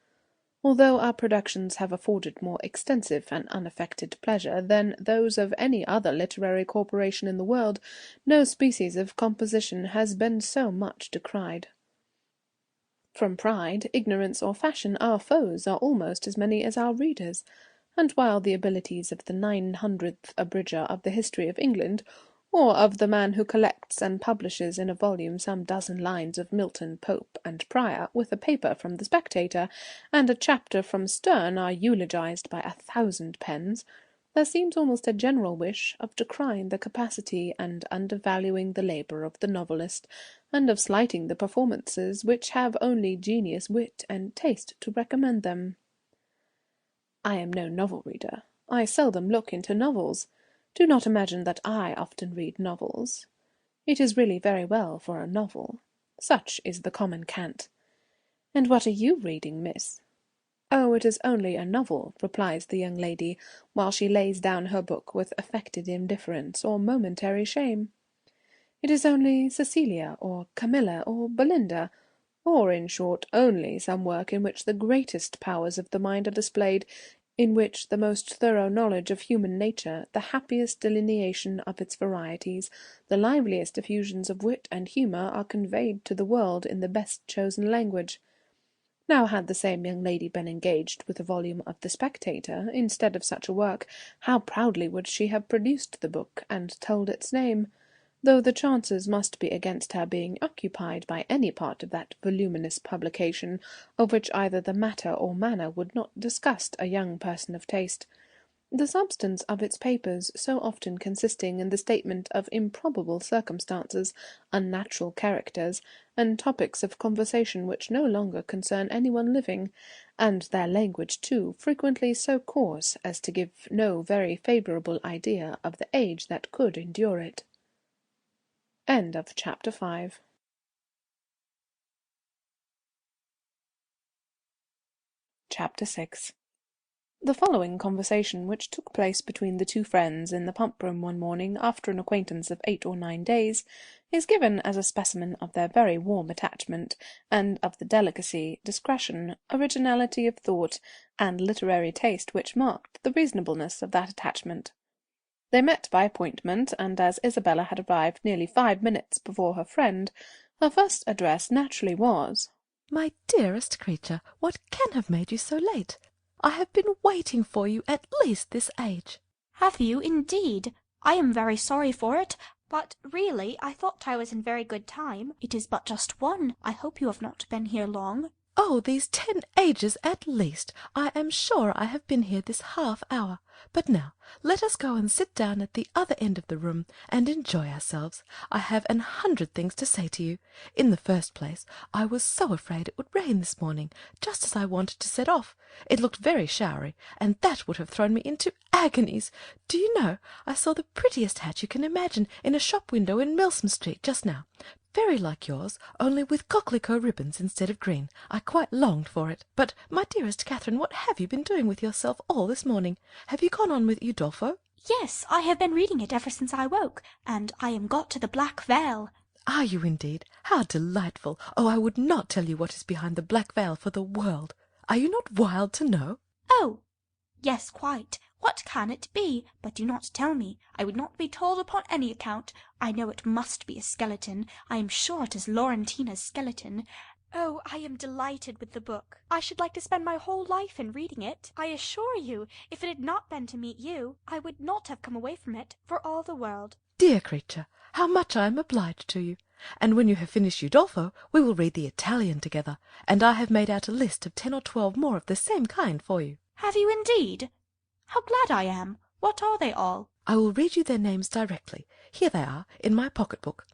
Although our productions have afforded more extensive and unaffected pleasure than those of any other literary corporation in the world, no species of composition has been so much decried. From pride, ignorance, or fashion, our foes are almost as many as our readers, and while the abilities of the 900th abridger of the history of England, or of the man who collects and publishes in a volume some dozen lines of Milton, Pope, and Prior, with a paper from the Spectator, and a chapter from Sterne, are eulogized by 1,000 pens, there seems almost a general wish of decrying the capacity and undervaluing the labour of the novelist, and of slighting the performances which have only genius, wit, and taste to recommend them. I am no novel reader. I seldom look into novels. Do not imagine that I often read novels. It is really very well for a novel. Such is the common cant. And what are you reading, miss? Oh, it is only a novel, replies the young lady, while she lays down her book with affected indifference or momentary shame. It is only Cecilia, or Camilla, or Belinda, or, in short, only some work in which the greatest powers of the mind are displayed, in which the most thorough knowledge of human nature, the happiest delineation of its varieties, the liveliest effusions of wit and humour are conveyed to the world in the best chosen language. Now, had the same young lady been engaged with a volume of The Spectator, instead of such a work, how proudly would she have produced the book, and told its name, though the chances must be against her being occupied by any part of that voluminous publication, of which either the matter or manner would not disgust a young person of taste. The substance of its papers so often consisting in the statement of improbable circumstances, unnatural characters, and topics of conversation which no longer concern anyone living, and their language too frequently so coarse as to give no very favourable idea of the age that could endure it. End of chapter 5. Chapter 6. The following conversation, which took place between the two friends in the pump room one morning after an acquaintance of 8 or 9 days, is given as a specimen of their very warm attachment, and of the delicacy, discretion, originality of thought, and literary taste which marked the reasonableness of that attachment. They met by appointment, and as Isabella had arrived nearly 5 minutes before her friend, her first address naturally was, "My dearest creature, what can have made you so late? I have been waiting for you at least this age." Have you, indeed? I am very sorry for it, but really I thought I was in very good time. It is but just 1. I hope you have not been here long. "Oh, these 10 ages at least. I am sure I have been here this half hour. But now let us go and sit down at the other end of the room and enjoy ourselves. I have 100 things to say to you. In the first place, I was so afraid it would rain this morning, just as I wanted to set off. It looked very showery, and that would have thrown me into agonies. Do you know, I saw the prettiest hat you can imagine in a shop window in Milsom Street just now. Very like yours, only with coquelicot ribbons instead of green. I quite longed for it. But, my dearest Catherine, what have you been doing with yourself all this morning? Have you you gone on with Udolpho? Yes, I have been reading it ever since I woke, and I am got to the Black Veil. Are you indeed? How delightful! Oh, I would not tell you what is behind the Black Veil for the world. Are you not wild to know? Oh, yes, quite. What can it be? But do not tell me. I would not be told upon any account. I know it must be a skeleton. I am sure it is Laurentina's skeleton. Oh, I am delighted with the book. I should like to spend my whole life in reading it. I assure you, if it had not been to meet you, I would not have come away from it for all the world. Dear creature, how much I am obliged to you. And when you have finished Udolpho, we will read the Italian together, and I have made out a list of 10 or 12 more of the same kind for you. Have you indeed? How glad I am! What are they all? I will read you their names directly. Here they are, in my pocket-book.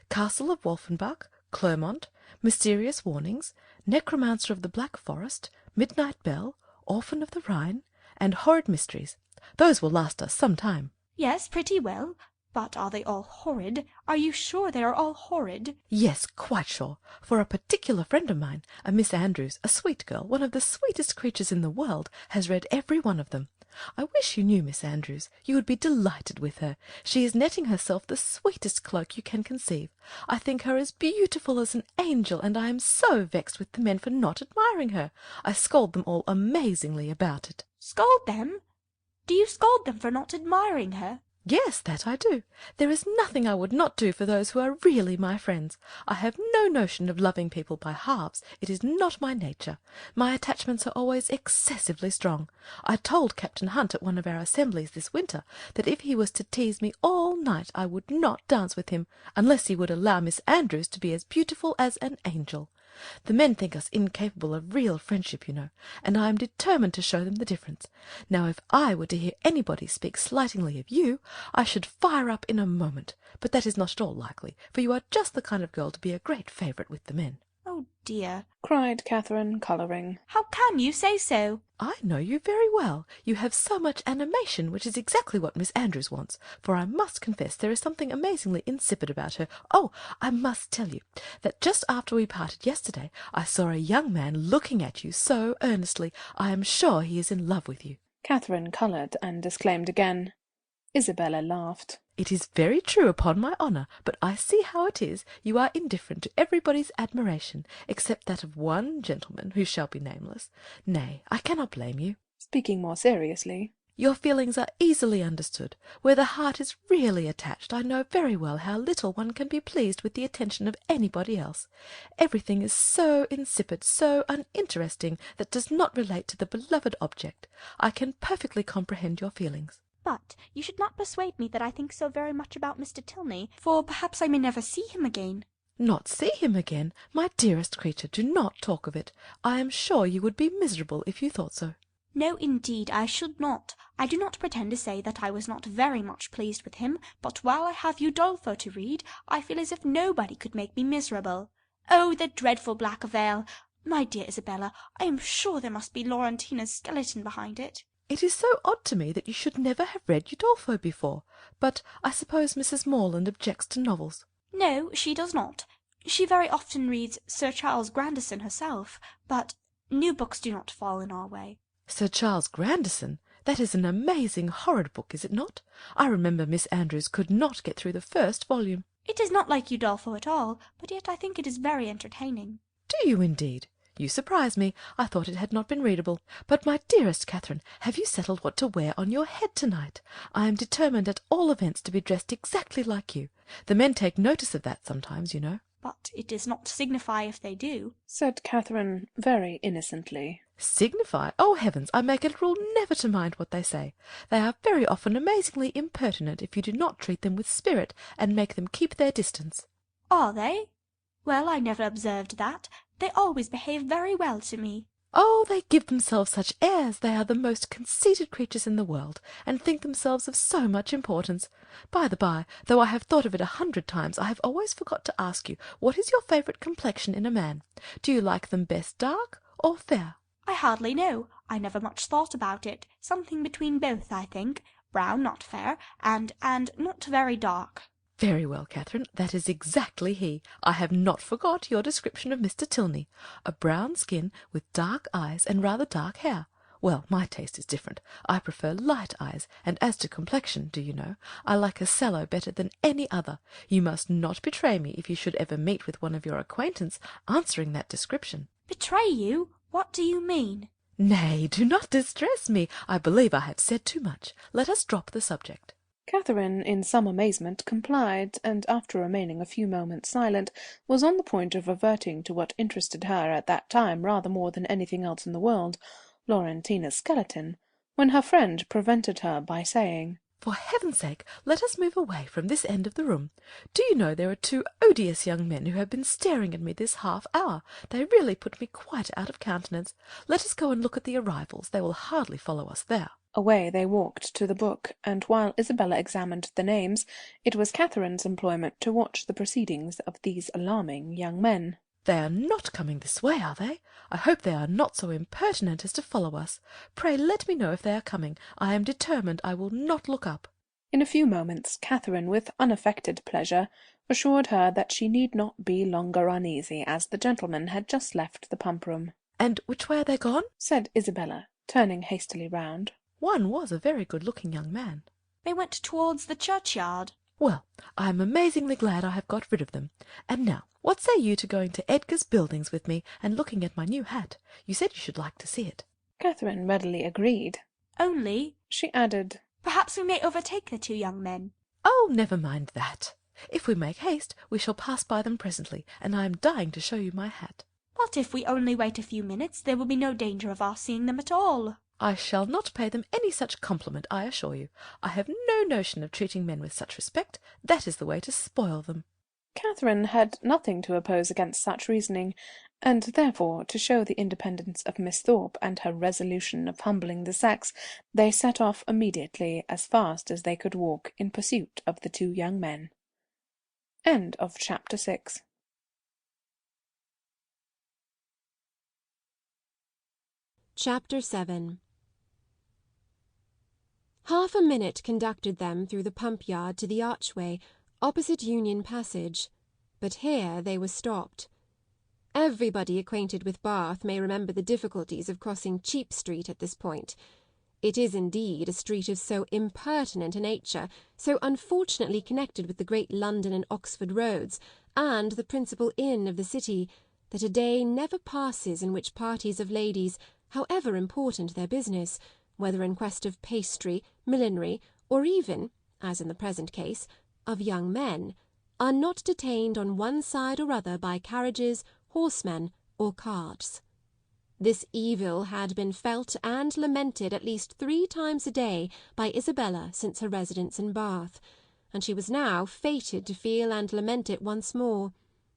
Castle of Wolfenbach, Clermont, Mysterious Warnings, Necromancer of the Black Forest, Midnight Bell, Orphan of the Rhine, and Horrid Mysteries. Those will last us some time. Yes, pretty well. But are they all horrid? Are you sure they are all horrid? Yes, quite sure. For a particular friend of mine, a Miss Andrews, a sweet girl, one of the sweetest creatures in the world, has read every one of them. I wish you knew Miss Andrews. You would be delighted with her. She is netting herself the sweetest cloak you can conceive. I think her as beautiful as an angel, and I am so vexed with the men for not admiring her. I scold them all amazingly about it. Scold them? Do you scold them for not admiring her? Yes, that I do. There is nothing I would not do for those who are really my friends. I have no notion of loving people by halves. It is not my nature. My attachments are always excessively strong. I told Captain Hunt at one of our assemblies this winter that if he was to tease me all night I would not dance with him, unless he would allow Miss Andrews to be as beautiful as an angel. The men think us incapable of real friendship, you know, and I am determined to show them the difference. Now, if I were to hear anybody speak slightingly of you, I should fire up in a moment, but that is not at all likely, for you are just the kind of girl to be a great favourite with the men. Oh dear, cried Catherine, colouring. How can you say so? I know you very well. You have so much animation, which is exactly what Miss Andrews wants, for I must confess there is something amazingly insipid about her. Oh, I must tell you that just after we parted yesterday, I saw a young man looking at you so earnestly. I am sure he is in love with you. Catherine coloured and disclaimed again. Isabella laughed. It is very true, upon my honour, but I see how it is. You are indifferent to everybody's admiration, except that of one gentleman, who shall be nameless. Nay, I cannot blame you. Speaking more seriously, your feelings are easily understood. Where the heart is really attached, I know very well how little one can be pleased with the attention of anybody else. Everything is so insipid, so uninteresting, that does not relate to the beloved object. I can perfectly comprehend your feelings. But you should not persuade me that I think so very much about Mr. Tilney, for perhaps I may never see him again. Not see him again? My dearest creature, do not talk of it. I am sure you would be miserable if you thought so. No, indeed, I should not. I do not pretend to say that I was not very much pleased with him, but while I have Udolpho to read, I feel as if nobody could make me miserable. Oh, the dreadful Black Veil! My dear Isabella, I am sure there must be Laurentina's skeleton behind it. It is so odd to me that you should never have read Udolpho before, but I suppose Mrs. Morland objects to novels. No, she does not. She very often reads Sir Charles Grandison herself, but new books do not fall in our way. Sir Charles Grandison? That is an amazing, horrid book, is it not? I remember Miss Andrews could not get through the first volume. It is not like Udolpho at all, but yet I think it is very entertaining. Do you indeed? You surprise me. I thought it had not been readable. But, my dearest Catherine, have you settled what to wear on your head tonight? I am determined at all events to be dressed exactly like you. The men take notice of that sometimes, you know. But it does not signify if they do, said Catherine very innocently. Signify? Oh, heavens, I make it a rule never to mind what they say. They are very often amazingly impertinent if you do not treat them with spirit and make them keep their distance. Are they? Well, I never observed that. They always behave very well to me. Oh, they give themselves such airs. They are the most conceited creatures in the world, and think themselves of so much importance. By the by, though I have thought of it 100 times, I have always forgot to ask you, what is your favourite complexion in a man? Do you like them best dark or fair? I hardly know. I never much thought about it. Something between both, I think. Brown, not fair, and not very dark. Very well, Catherine, that is exactly he. I have not forgot your description of Mr. Tilney. A brown skin with dark eyes and rather dark hair. Well, my taste is different. I prefer light eyes, and as to complexion, do you know, I like a sallow better than any other. You must not betray me if you should ever meet with one of your acquaintance answering that description. Betray you? What do you mean? Nay, do not distress me. I believe I have said too much. Let us drop the subject. Catherine, in some amazement, complied, and after remaining a few moments silent, was on the point of reverting to what interested her at that time rather more than anything else in the world, Laurentina's skeleton, when her friend prevented her by saying, For heaven's sake, let us move away from this end of the room. Do you know there are two odious young men who have been staring at me this half-hour? They really put me quite out of countenance. Let us go and look at the arrivals. They will hardly follow us there. Away they walked to the book, and while Isabella examined the names, it was Catherine's employment to watch the proceedings of these alarming young men. They are not coming this way, are they? I hope they are not so impertinent as to follow us. Pray let me know if they are coming. I am determined I will not look up. In a few moments, Catherine, with unaffected pleasure, assured her that she need not be longer uneasy, as the gentlemen had just left the pump-room. And which way are they gone? Said Isabella, turning hastily round. One was a very good-looking young man. They went towards the churchyard. Well, I am amazingly glad I have got rid of them. And now, what say you to going to Edgar's Buildings with me and looking at my new hat? You said you should like to see it. Catherine readily agreed. Only, she added, perhaps we may overtake the two young men. Oh, never mind that. If we make haste, we shall pass by them presently, and I am dying to show you my hat. But if we only wait a few minutes, there will be no danger of our seeing them at all. I shall not pay them any such compliment, I assure you. I have no notion of treating men with such respect. That is the way to spoil them. Catherine had nothing to oppose against such reasoning, and therefore, to show the independence of Miss Thorpe and her resolution of humbling the sex, they set off immediately as fast as they could walk in pursuit of the two young men. End of chapter 6. Chapter 7. Half a minute conducted them through the pump-yard to the archway, opposite Union Passage, but here they were stopped. Everybody acquainted with Bath may remember the difficulties of crossing Cheap Street at this point. It is indeed a street of so impertinent a nature, so unfortunately connected with the great London and Oxford roads, and the principal inn of the city, that a day never passes in which parties of ladies, however important their business, whether in quest of pastry, millinery, or even, as in the present case, of young men, are not detained on one side or other by carriages, horsemen, or carts. This evil had been felt and lamented at least 3 times a day by Isabella since her residence in Bath, and she was now fated to feel and lament it once more,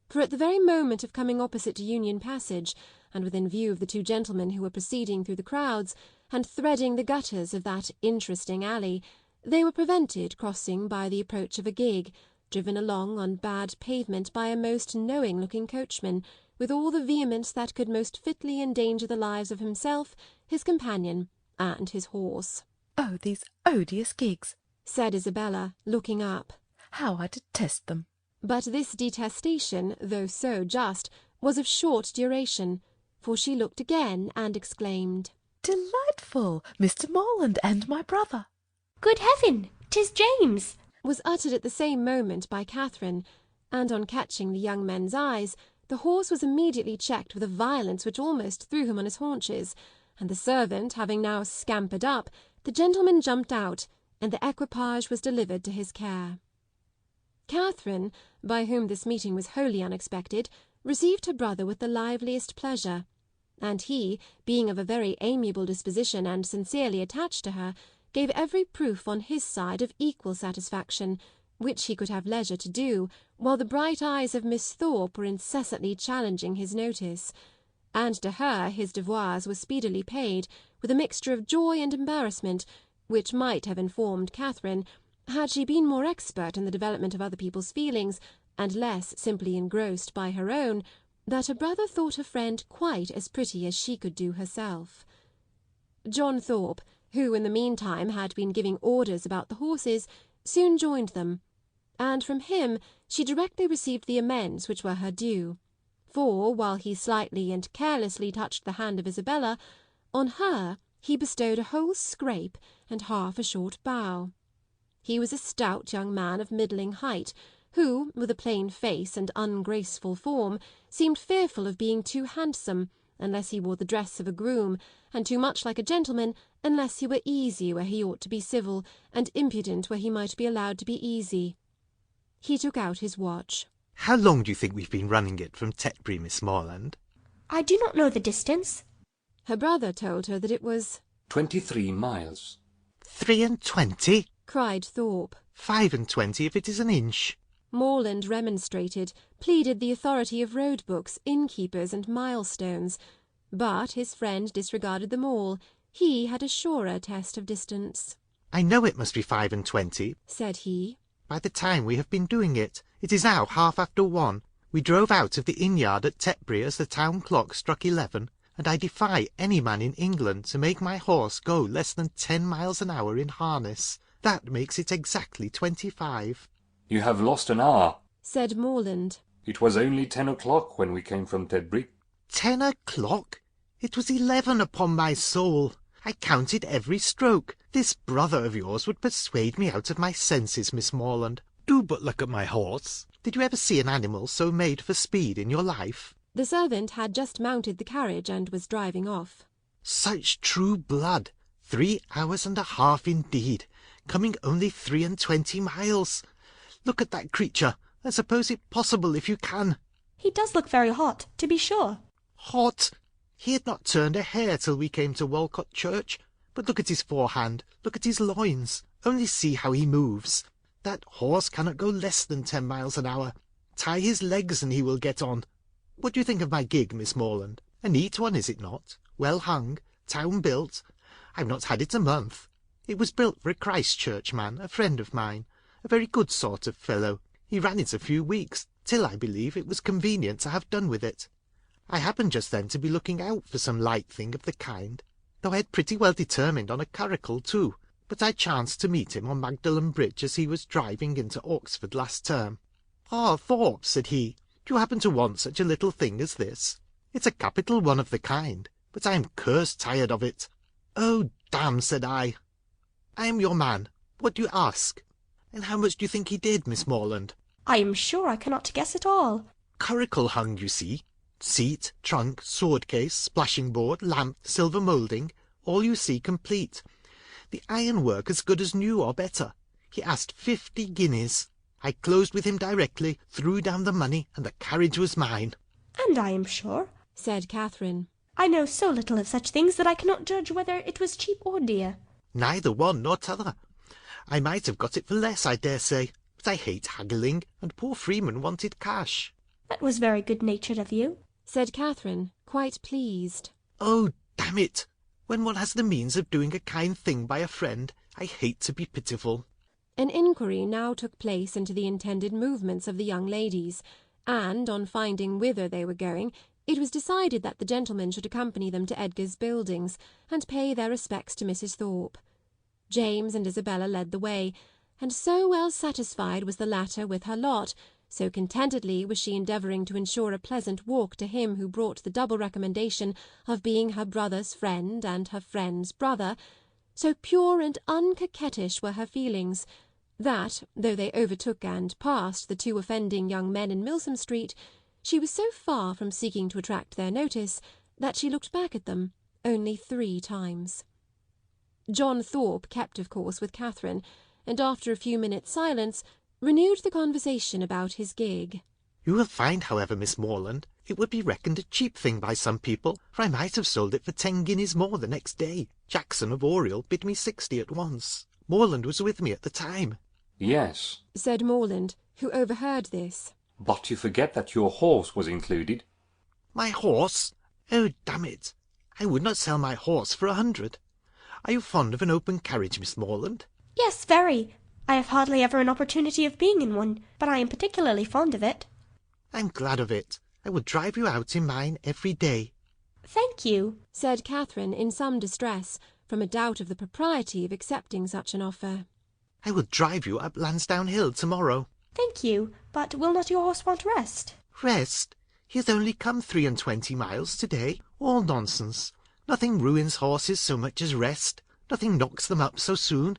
for at the very moment of coming opposite to Union Passage, and within view of the two gentlemen who were proceeding through the crowds, and threading the gutters of that interesting alley, they were prevented crossing by the approach of a gig, driven along on bad pavement by a most knowing-looking coachman, with all the vehemence that could most fitly endanger the lives of himself, his companion, and his horse. Oh, these odious gigs, said Isabella, looking up. How I detest them. But this detestation, though so just, was of short duration, for she looked again and exclaimed, Delightful! Mr. Moreland and my brother! Good heaven! 'Tis James! Was uttered at the same moment by Catherine, and on catching the young men's eyes, the horse was immediately checked with a violence which almost threw him on his haunches, and the servant having now scampered up, the gentleman jumped out, and the equipage was delivered to his care. Catherine, by whom this meeting was wholly unexpected, received her brother with the liveliest pleasure, and he, being of a very amiable disposition and sincerely attached to her, gave every proof on his side of equal satisfaction, which he could have leisure to do, while the bright eyes of Miss Thorpe were incessantly challenging his notice, and to her his devoirs were speedily paid, with a mixture of joy and embarrassment, which might have informed Catherine, had she been more expert in the development of other people's feelings, and less simply engrossed by her own, that her brother thought her friend quite as pretty as she could do herself. John Thorpe, who in the meantime had been giving orders about the horses, soon joined them, and from him she directly received the amends which were her due, for, while he slightly and carelessly touched the hand of Isabella, on her he bestowed a whole scrape and half a short bow. He was a stout young man of middling height, who, with a plain face and ungraceful form, seemed fearful of being too handsome unless he wore the dress of a groom, and too much like a gentleman unless he were easy where he ought to be civil, and impudent where he might be allowed to be easy. He took out his watch. How long do you think we've been running it from Tetbury, Miss Morland? I do not know the distance. Her brother told her that it was 23 miles. 23? cried Thorpe. 25 if it is an inch. Morland remonstrated, pleaded the authority of road books, innkeepers, and milestones, but his friend disregarded them all. He had a surer test of distance. I know it must be 25, said he. By the time we have been doing it. It is now 1:30. We drove out of the inn-yard at Tetbury as the town clock struck 11, and I defy any man in England to make my horse go less than 10 miles an hour in harness. That makes it exactly 25. You have lost an hour, said Morland. It was only 10 o'clock when we came from Tetbury. 10 o'clock? It was 11, upon my soul. I counted every stroke. This brother of yours would persuade me out of my senses, Miss Morland. Do but look at my horse. Did you ever see an animal so made for speed in your life? The servant had just mounted the carriage and was driving off. Such true blood. 3 hours and a half indeed, coming only 23 miles. Look at that creature, and suppose it possible if you can. He does look very hot, to be sure. Hot? He had not turned a hair till we came to Walcot Church. But look at his forehand, look at his loins. Only see how he moves. That horse cannot go less than 10 miles an hour. Tie his legs and he will get on. What do you think of my gig, Miss Morland? A neat one, is it not? Well hung, town built. I've not had it a month. It was built for a Christchurch man, a friend of mine, a very good sort of fellow. He ran it a few weeks, till I believe it was convenient to have done with it. I happened just then to be looking out for some light thing of the kind, though I had pretty well determined on a curricle too. But I chanced to meet him on Magdalen Bridge as he was driving into Oxford last term. "Ah, Thorpe," said he, "do you happen to want such a little thing as this? It's a capital one of the kind, but I am cursed tired of it." "Oh, damn," said I. "I am your man. What do you ask? And how much do you think he did, Miss Morland?" I am sure I cannot guess at all. "Curricle hung, you see. Seat, trunk, sword-case, splashing-board, lamp, silver moulding, all you see complete. The ironwork as good as new or better. He asked 50 guineas. I closed with him directly, threw down the money, and the carriage was mine." And I am sure, said Catherine, I know so little of such things that I cannot judge whether it was cheap or dear. "Neither one nor t'other. I might have got it for less, I dare say, but I hate haggling, and poor Freeman wanted cash." That was very good-natured of you, said Catherine, quite pleased. "Oh, damn it! When one has the means of doing a kind thing by a friend, I hate to be pitiful." An inquiry now took place into the intended movements of the young ladies, and, on finding whither they were going, it was decided that the gentlemen should accompany them to Edgar's Buildings, and pay their respects to Mrs. Thorpe. James and Isabella led the way, and so well satisfied was the latter with her lot, so contentedly was she endeavouring to ensure a pleasant walk to him who brought the double recommendation of being her brother's friend and her friend's brother, so pure and uncoquettish were her feelings, that, though they overtook and passed the 2 offending young men in Milsom Street, she was so far from seeking to attract their notice that she looked back at them only 3 times. John Thorpe kept, of course, with Catherine, and after a few minutes' silence renewed the conversation about his gig. "You will find, however, Miss Morland, it would be reckoned a cheap thing by some people, for I might have sold it for 10 guineas more the next day. Jackson of Oriel bid me 60 at once. Morland was with me at the time." Yes, said Morland, who overheard this. but you forget that your horse was included. "My horse? Oh, damn it! I would not sell my horse for 100. Are you fond of an open carriage, Miss Morland?" Yes, very. I have hardly ever an opportunity of being in one, but I am particularly fond of it. "I'm glad of it. I will drive you out in mine every day." Thank you, said Catherine in some distress, from a doubt of the propriety of accepting such an offer. "I will drive you up Lansdowne Hill tomorrow." Thank you, but will not your horse want rest? "Rest? He hath only come 23 miles to-day. All nonsense. Nothing ruins horses so much as rest. Nothing knocks them up so soon.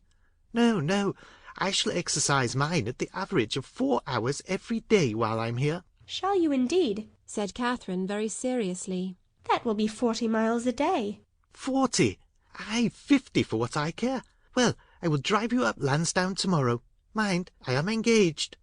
No, no, I shall exercise mine at the average of 4 hours every day while I'm here. Shall you indeed? Said Catherine very seriously. That will be 40 miles a day. 40? Aye, 50 for what I care. Well, I will drive you up Lansdowne tomorrow. Mind, I am engaged.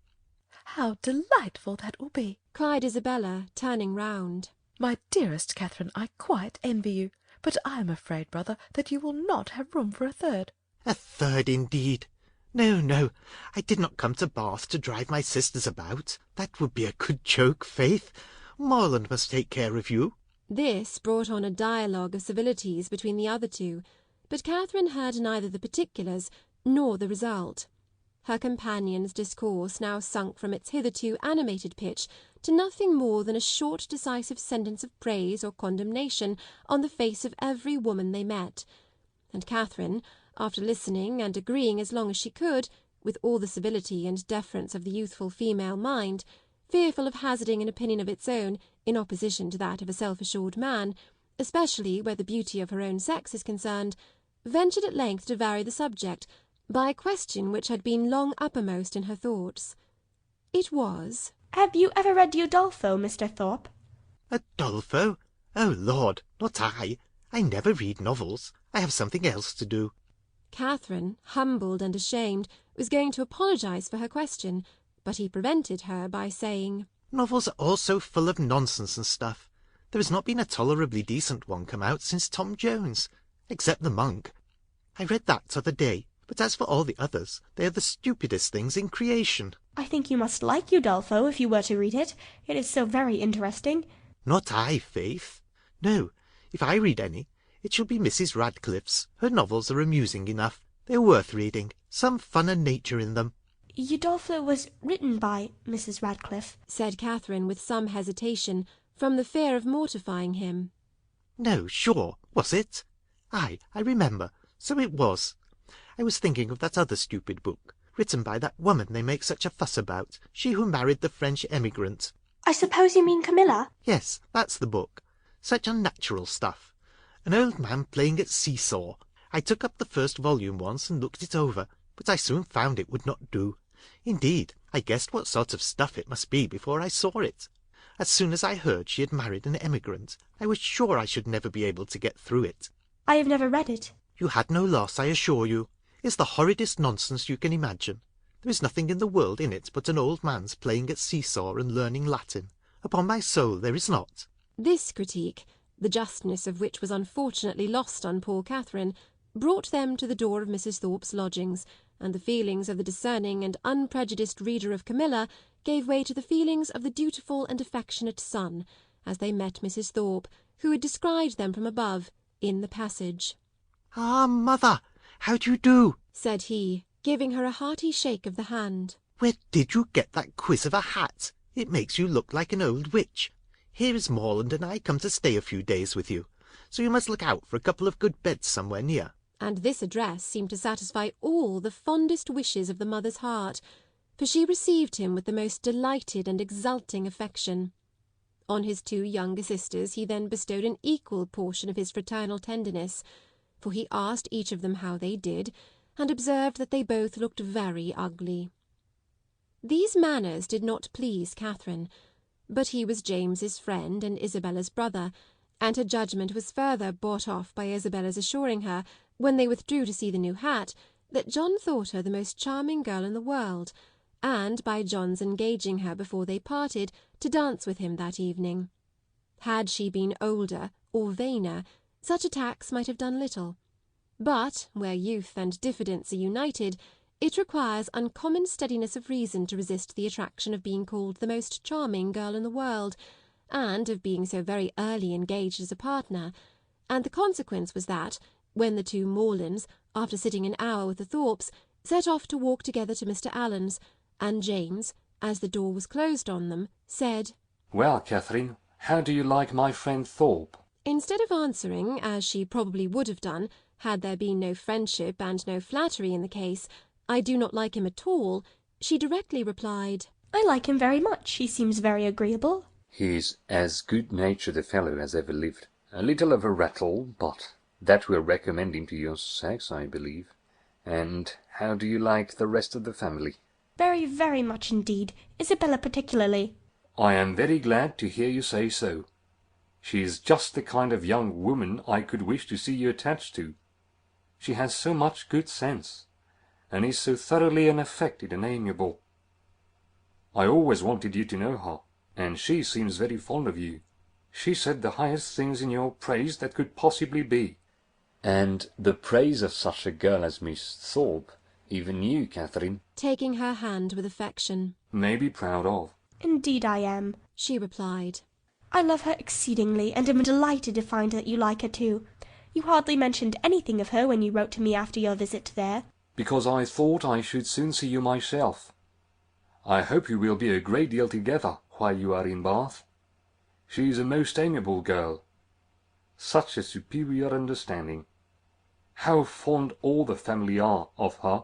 How delightful that will be! Cried Isabella, turning round. My dearest Catherine, I quite envy you, but I am afraid, brother, that you will not have room for a third. A third indeed. No, no, I did not come to Bath to drive my sisters about. That would be a good joke, faith. Morland must take care of you. This brought on a dialogue of civilities between the other two, but Catherine heard neither the particulars nor the result. Her companion's discourse now sunk from its hitherto animated pitch to nothing more than a short decisive sentence of praise or condemnation on the face of every woman they met, and Catherine, after listening and agreeing as long as she could, with all the civility and deference of the youthful female mind, fearful of hazarding an opinion of its own in opposition to that of a self-assured man, especially where the beauty of her own sex is concerned, ventured at length to vary the subject by a question which had been long uppermost in her thoughts. It was, Have you ever read Udolpho, Mr. Thorpe? Udolpho? Oh, Lord, not I. I never read novels. I have something else to do. Catherine, humbled and ashamed, was going to apologise for her question, but he prevented her by saying, Novels are all so full of nonsense and stuff. There has not been a tolerably decent one come out since Tom Jones, except The Monk. I read that t'other day, but as for all the others, they are the stupidest things in creation. I think you must like Udolpho if you were to read it. It is so very interesting. Not I, Faith. No, if I read any, it shall be Mrs. Radcliffe's. Her novels are amusing enough. They are worth reading. Some fun and nature in them. Udolpho was written by Mrs. Radcliffe, said Catherine with some hesitation, from the fear of mortifying him. No, sure, was it? Aye, I remember. So it was. I was thinking of that other stupid book, written by that woman they make such a fuss about, she who married the French emigrant. I suppose you mean Camilla? Yes, that's the book. Such unnatural stuff. An old man playing at seesaw. I took up the first volume once and looked it over, but I soon found it would not do. Indeed, I guessed what sort of stuff it must be before I saw it. As soon as I heard she had married an emigrant, I was sure I should never be able to get through it. I have never read it. You had no loss, I assure you. It's the horridest nonsense you can imagine. There is nothing in the world in it but an old man's playing at seesaw and learning Latin. Upon my soul, there is not. This critique, the justness of which was unfortunately lost on poor Catherine, brought them to the door of Mrs. Thorpe's lodgings, and the feelings of the discerning and unprejudiced reader of Camilla gave way to the feelings of the dutiful and affectionate son, as they met Mrs. Thorpe, who had descried them from above, in the passage. Ah, mother, how do you do? Said he, giving her a hearty shake of the hand. Where did you get that quiz of a hat? It makes you look like an old witch. Here is Morland and I come to stay a few days with you, so you must look out for a couple of good beds somewhere near. And this address seemed to satisfy all the fondest wishes of the mother's heart, for she received him with the most delighted and exulting affection. On his two younger sisters he then bestowed an equal portion of his fraternal tenderness, for he asked each of them how they did, and observed that they both looked very ugly. These manners did not please Catherine, but he was James's friend and Isabella's brother, and her judgment was further bought off by Isabella's assuring her, when they withdrew to see the new hat, that John thought her the most charming girl in the world, and by John's engaging her before they parted to dance with him that evening. Had she been older or vainer, such attacks might have done little. But where youth and diffidence are united, it requires uncommon steadiness of reason to resist the attraction of being called the most charming girl in the world, and of being so very early engaged as a partner, and the consequence was that, when the two Morelands, after sitting an hour with the Thorpes, set off to walk together to Mr. Allen's, and James, as the door was closed on them, said, Well, Catherine, how do you like my friend Thorpe? Instead of answering, as she probably would have done, had there been no friendship and no flattery in the case, I do not like him at all, she directly replied, I like him very much. He seems very agreeable. He is as good-natured a fellow as ever lived, A little of a rattle, but that we're recommending to your sex, I believe. And how do you like the rest of the family? Very, very much indeed. Isabella particularly. I am very glad to hear you say so. She is just the kind of young woman I could wish to see you attached to. She has so much good sense, and is so thoroughly unaffected and amiable. I always wanted you to know her, and she seems very fond of you. She said the highest things in your praise that could possibly be. And the praise of such a girl as Miss Thorpe, even you, Catherine, taking her hand with affection, may be proud of. Indeed I am, she replied. I love her exceedingly, and am delighted to find that you like her too. You hardly mentioned anything of her when you wrote to me after your visit there. Because I thought I should soon see you myself. I hope you will be a great deal together while you are in Bath. She is a most amiable girl. Such a superior understanding. How fond all the family are of her.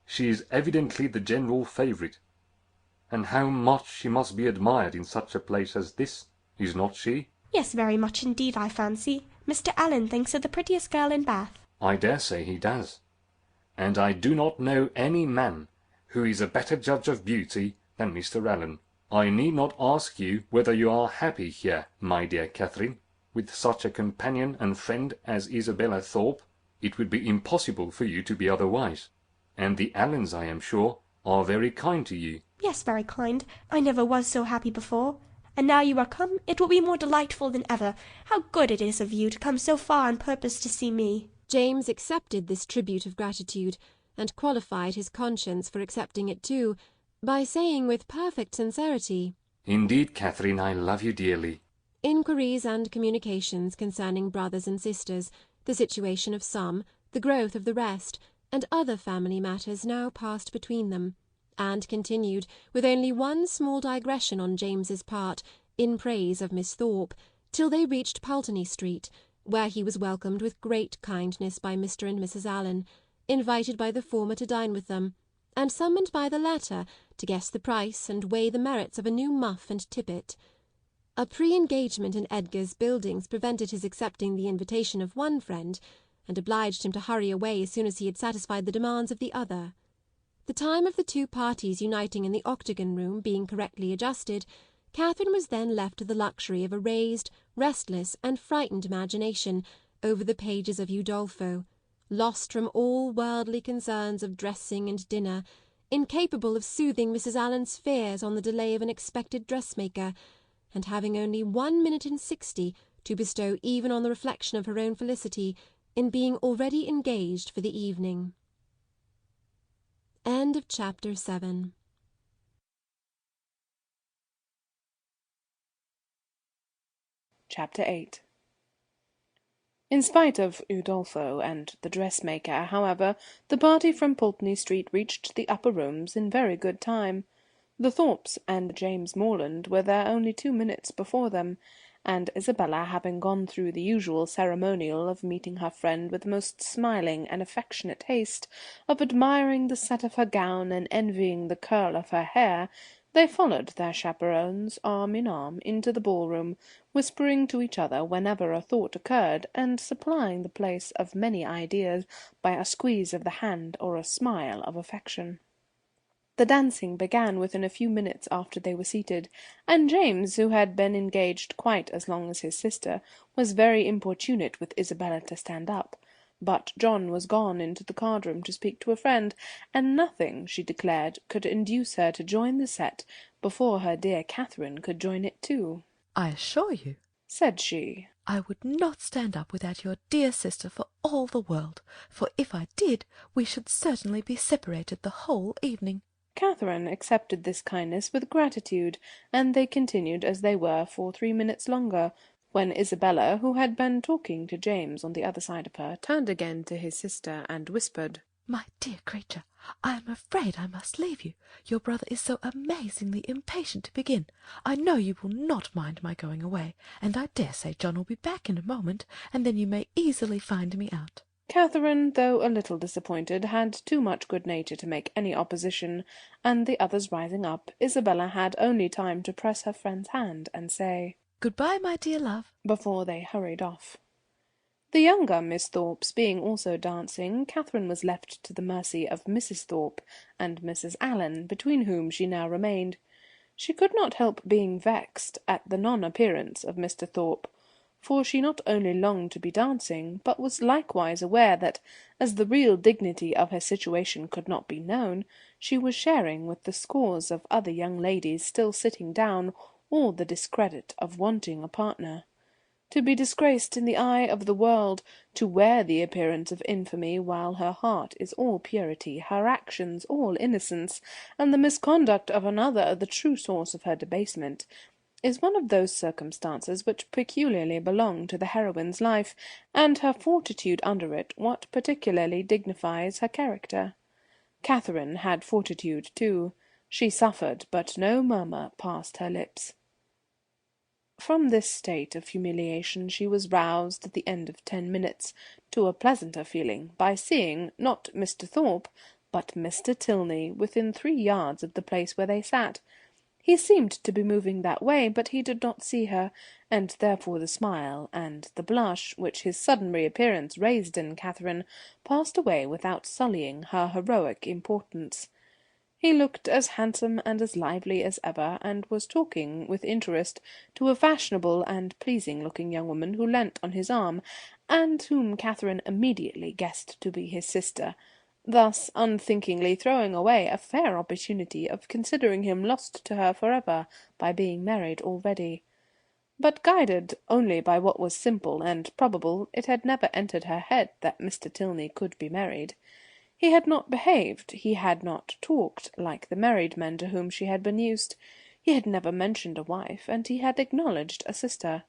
She is evidently the general favourite. And how much she must be admired in such a place as this, is not she? Yes, very much indeed, I fancy. Mr. Allen thinks her the prettiest girl in Bath. I dare say he does. And I do not know any man who is a better judge of beauty than Mr. Allen. I need not ask you whether you are happy here, my dear Catherine, with such a companion and friend as Isabella Thorpe. It would be impossible for you to be otherwise. And the Allens, I am sure, are very kind to you. Yes, very kind. I never was so happy before. And now you are come, it will be more delightful than ever. How good it is of you to come so far on purpose to see me. James accepted this tribute of gratitude, and qualified his conscience for accepting it too, by saying with perfect sincerity, Indeed, Catherine, I love you dearly. Inquiries and communications concerning brothers and sisters, the situation of some, the growth of the rest, and other family matters now passed between them, and continued, with only one small digression on James's part, in praise of Miss Thorpe, till they reached Pulteney Street, where he was welcomed with great kindness by Mr. and Mrs. Allen, invited by the former to dine with them, and summoned by the latter to guess the price and weigh the merits of a new muff and tippet. A pre-engagement in Edgar's buildings prevented his accepting the invitation of one friend, and obliged him to hurry away as soon as he had satisfied the demands of the other. The time of the two parties uniting in the octagon room being correctly adjusted, Catherine was then left to the luxury of a raised, restless, and frightened imagination over the pages of Udolpho, lost from all worldly concerns of dressing and dinner, incapable of soothing Mrs. Allen's fears on the delay of an expected dressmaker, and having only 1 minute in 60 to bestow even on the reflection of her own felicity in being already engaged for the evening. End of chapter 7. Chapter 8. In spite of Udolpho and the dressmaker, however, the party from Pulteney Street reached the upper rooms in very good time. The Thorpes and James Morland were there only 2 minutes before them, and Isabella, having gone through the usual ceremonial of meeting her friend with the most smiling and affectionate haste, of admiring the set of her gown and envying the curl of her hair, they followed their chaperons, arm in arm, into the ballroom, whispering to each other whenever a thought occurred, and supplying the place of many ideas by a squeeze of the hand or a smile of affection. The dancing began within a few minutes after they were seated, and James, who had been engaged quite as long as his sister, was very importunate with Isabella to stand up. But John was gone into the card-room to speak to a friend, and nothing, she declared, could induce her to join the set before her dear Catherine could join it too. I assure you, said she, I would not stand up without your dear sister for all the world, for if I did, we should certainly be separated the whole evening. Catherine accepted this kindness with gratitude, and they continued as they were for 3 minutes longer, when Isabella, who had been talking to James on the other side of her, turned again to his sister and whispered, My dear creature, I am afraid I must leave you. Your brother is so amazingly impatient to begin. I know you will not mind my going away, and I dare say John will be back in a moment, and then you may easily find me out. Catherine, though a little disappointed, had too much good nature to make any opposition, and the others rising up, Isabella had only time to press her friend's hand and say, Good-bye, my dear love," before they hurried off. The younger Miss Thorpes being also dancing, Catherine was left to the mercy of Mrs. Thorpe and Mrs. Allen, between whom she now remained. She could not help being vexed at the non-appearance of Mr. Thorpe, for she not only longed to be dancing, but was likewise aware that, as the real dignity of her situation could not be known, she was sharing with the scores of other young ladies still sitting down all the discredit of wanting a partner. To be disgraced in the eye of the world, to wear the appearance of infamy while her heart is all purity, her actions all innocence, and the misconduct of another the true source of her debasement, is one of those circumstances which peculiarly belong to the heroine's life, and her fortitude under it what particularly dignifies her character. Catherine had fortitude too. She suffered, but no murmur passed her lips. From this state of humiliation she was roused at the end of 10 minutes to a pleasanter feeling by seeing, not Mr. Thorpe, but Mr. Tilney within 3 yards of the place where they sat. He seemed to be moving that way, but he did not see her, and therefore the smile and the blush which his sudden reappearance raised in Catherine passed away without sullying her heroic importance. He looked as handsome and as lively as ever, and was talking with interest to a fashionable and pleasing-looking young woman who leant on his arm, and whom Catherine immediately guessed to be his sister, thus unthinkingly throwing away a fair opportunity of considering him lost to her for ever by being married already. But guided only by what was simple and probable, it had never entered her head that Mr. Tilney could be married. He had not behaved, he had not talked, like the married men to whom she had been used. He had never mentioned a wife, and he had acknowledged a sister.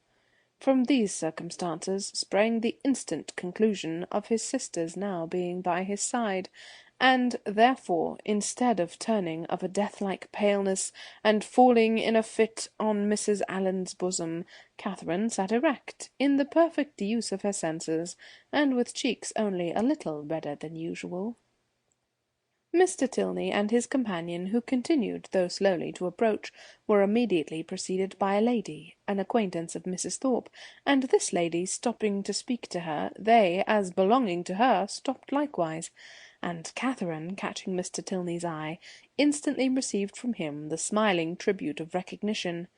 From these circumstances sprang the instant conclusion of his sister's now being by his side, and therefore, instead of turning of a death-like paleness and falling in a fit on Mrs. Allen's bosom, Catherine sat erect, in the perfect use of her senses, and with cheeks only a little redder than usual. Mr. Tilney and his companion, who continued, though slowly, to approach, were immediately preceded by a lady, an acquaintance of Mrs. Thorpe, and this lady stopping to speak to her, they, as belonging to her, stopped likewise, and Catherine, catching Mr. Tilney's eye, instantly received from him the smiling tribute of recognition.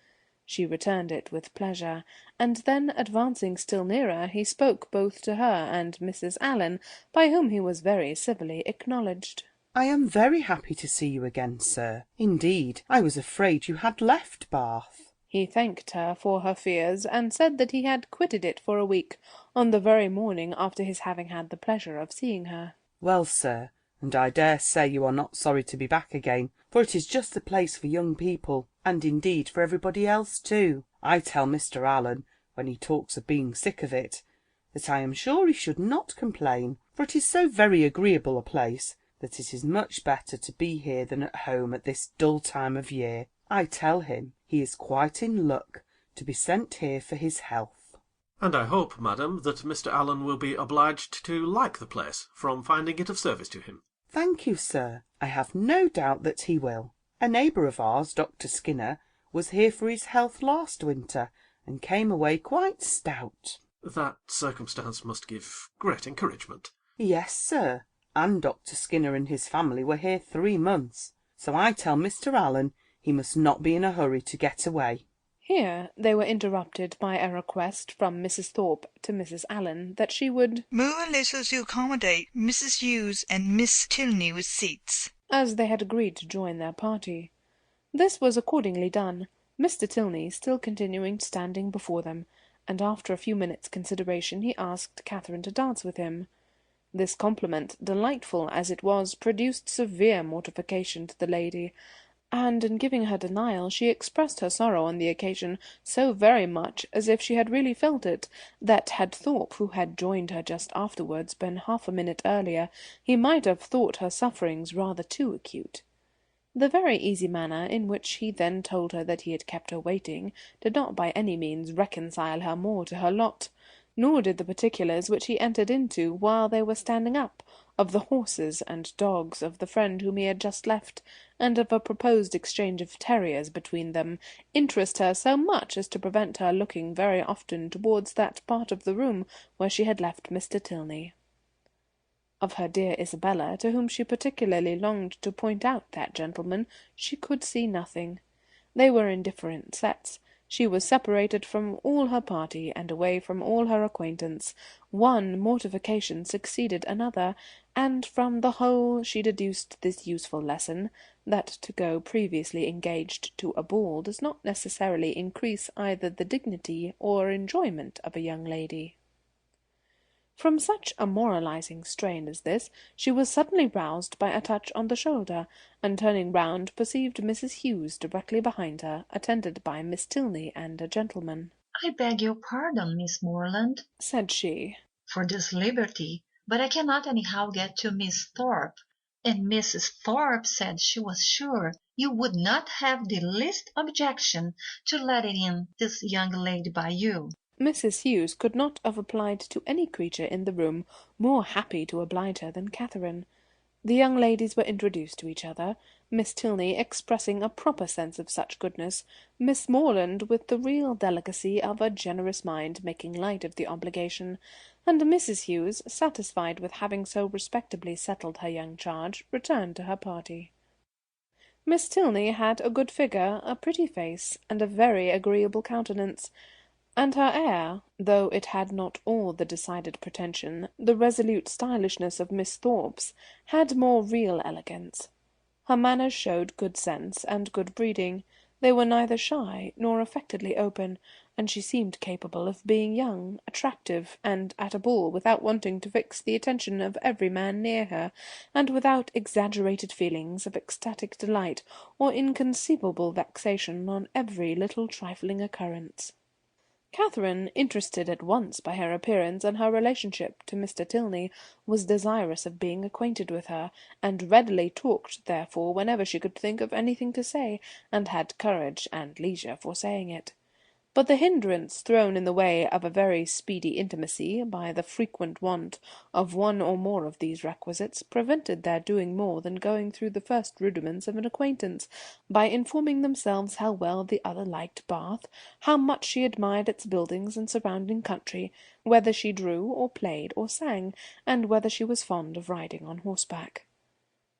She returned it with pleasure, and then advancing still nearer, he spoke both to her and Mrs. Allen, by whom he was very civilly acknowledged. "I am very happy to see you again, sir. Indeed, I was afraid you had left Bath." He thanked her for her fears, and said that he had quitted it for a week, on the very morning after his having had the pleasure of seeing her. "Well, sir, and I dare say you are not sorry to be back again, for it is just the place for young people, and indeed for everybody else too. I tell Mr. Allen, when he talks of being sick of it, that I am sure he should not complain, for it is so very agreeable a place, that it is much better to be here than at home at this dull time of year. I tell him he is quite in luck to be sent here for his health." "And I hope, madam, that Mr. Allen will be obliged to like the place, from finding it of service to him." "Thank you, sir. I have no doubt that he will. A neighbour of ours, Dr. Skinner, was here for his health last winter, and came away quite stout." "That circumstance must give great encouragement." "Yes, sir, and Dr. Skinner and his family were here 3 months, so I tell Mr. Allen he must not be in a hurry to get away." Here they were interrupted by a request from Mrs. Thorpe to Mrs. Allen that she would "move a little to accommodate Mrs. Hughes and Miss Tilney with seats," as they had agreed to join their party. This was accordingly done, Mr. Tilney still continuing standing before them, and after a few minutes' consideration he asked Catherine to dance with him. This compliment, delightful as it was, produced severe mortification to the lady, and in giving her denial she expressed her sorrow on the occasion so very much as if she had really felt it, that had Thorpe, who had joined her just afterwards, been half a minute earlier, he might have thought her sufferings rather too acute. The very easy manner in which he then told her that he had kept her waiting did not by any means reconcile her more to her lot, nor did the particulars which he entered into while they were standing up, of the horses and dogs of the friend whom he had just left, and of a proposed exchange of terriers between them, interest her so much as to prevent her looking very often towards that part of the room where she had left Mr. Tilney. Of her dear Isabella, to whom she particularly longed to point out that gentleman, she could see nothing. They were in different sets. She was separated from all her party, and away from all her acquaintance. One mortification succeeded another, and from the whole she deduced this useful lesson, that to go previously engaged to a ball does not necessarily increase either the dignity or enjoyment of a young lady. From such a moralizing strain as this, she was suddenly roused by a touch on the shoulder, and turning round perceived Mrs. Hughes directly behind her, attended by Miss Tilney and a gentleman. "I beg your pardon, Miss Moreland," said she, "for this liberty, but I cannot anyhow get to Miss Thorpe, and Mrs. Thorpe said she was sure you would not have the least objection to letting in this young lady by you." Mrs. Hughes could not have applied to any creature in the room more happy to oblige her than Catherine. The young ladies were introduced to each other, Miss Tilney expressing a proper sense of such goodness, Miss Moreland with the real delicacy of a generous mind making light of the obligation, and Mrs. Hughes, satisfied with having so respectably settled her young charge, returned to her party. Miss Tilney had a good figure, a pretty face, and a very agreeable countenance, and her air, though it had not all the decided pretension, the resolute stylishness of Miss Thorpe's, had more real elegance. Her manners showed good sense and good breeding. They were neither shy nor affectedly open, and she seemed capable of being young, attractive, and at a ball without wanting to fix the attention of every man near her, and without exaggerated feelings of ecstatic delight or inconceivable vexation on every little trifling occurrence. Catherine, interested at once by her appearance and her relationship to Mr. Tilney, was desirous of being acquainted with her, and readily talked therefore whenever she could think of anything to say, and had courage and leisure for saying it. But the hindrance thrown in the way of a very speedy intimacy by the frequent want of one or more of these requisites prevented their doing more than going through the first rudiments of an acquaintance, by informing themselves how well the other liked Bath, how much she admired its buildings and surrounding country, whether she drew or played or sang, and whether she was fond of riding on horseback.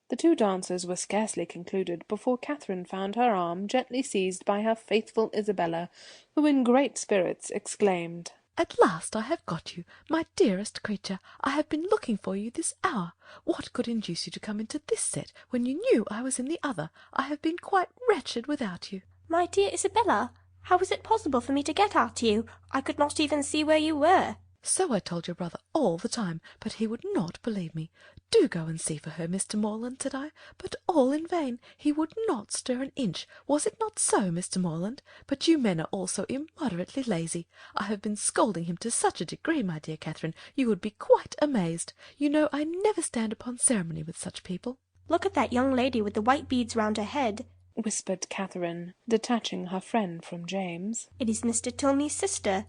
The two dances were scarcely concluded before Catherine found her arm gently seized by her faithful Isabella, who in great spirits exclaimed, "At last I have got you, my dearest creature. I have been looking for you this hour. What could induce you to come into this set when you knew I was in the other? I have been quite wretched without you." My dear Isabella, how was it possible for me to get at you? I could not even see where you were. So I told your brother all the time, but he would not believe me. "Do go and see for her, Mr. Moreland," said I, but all in vain. He would not stir an inch. Was it not so, Mr. Moreland? But you men are all so immoderately lazy. I have been scolding him to such a degree, my dear Catherine, you would be quite amazed. You know I never stand upon ceremony with such people. Look at that young lady with the white beads round her head, whispered Catherine, detaching her friend from James. It is Mr. Tilney's sister.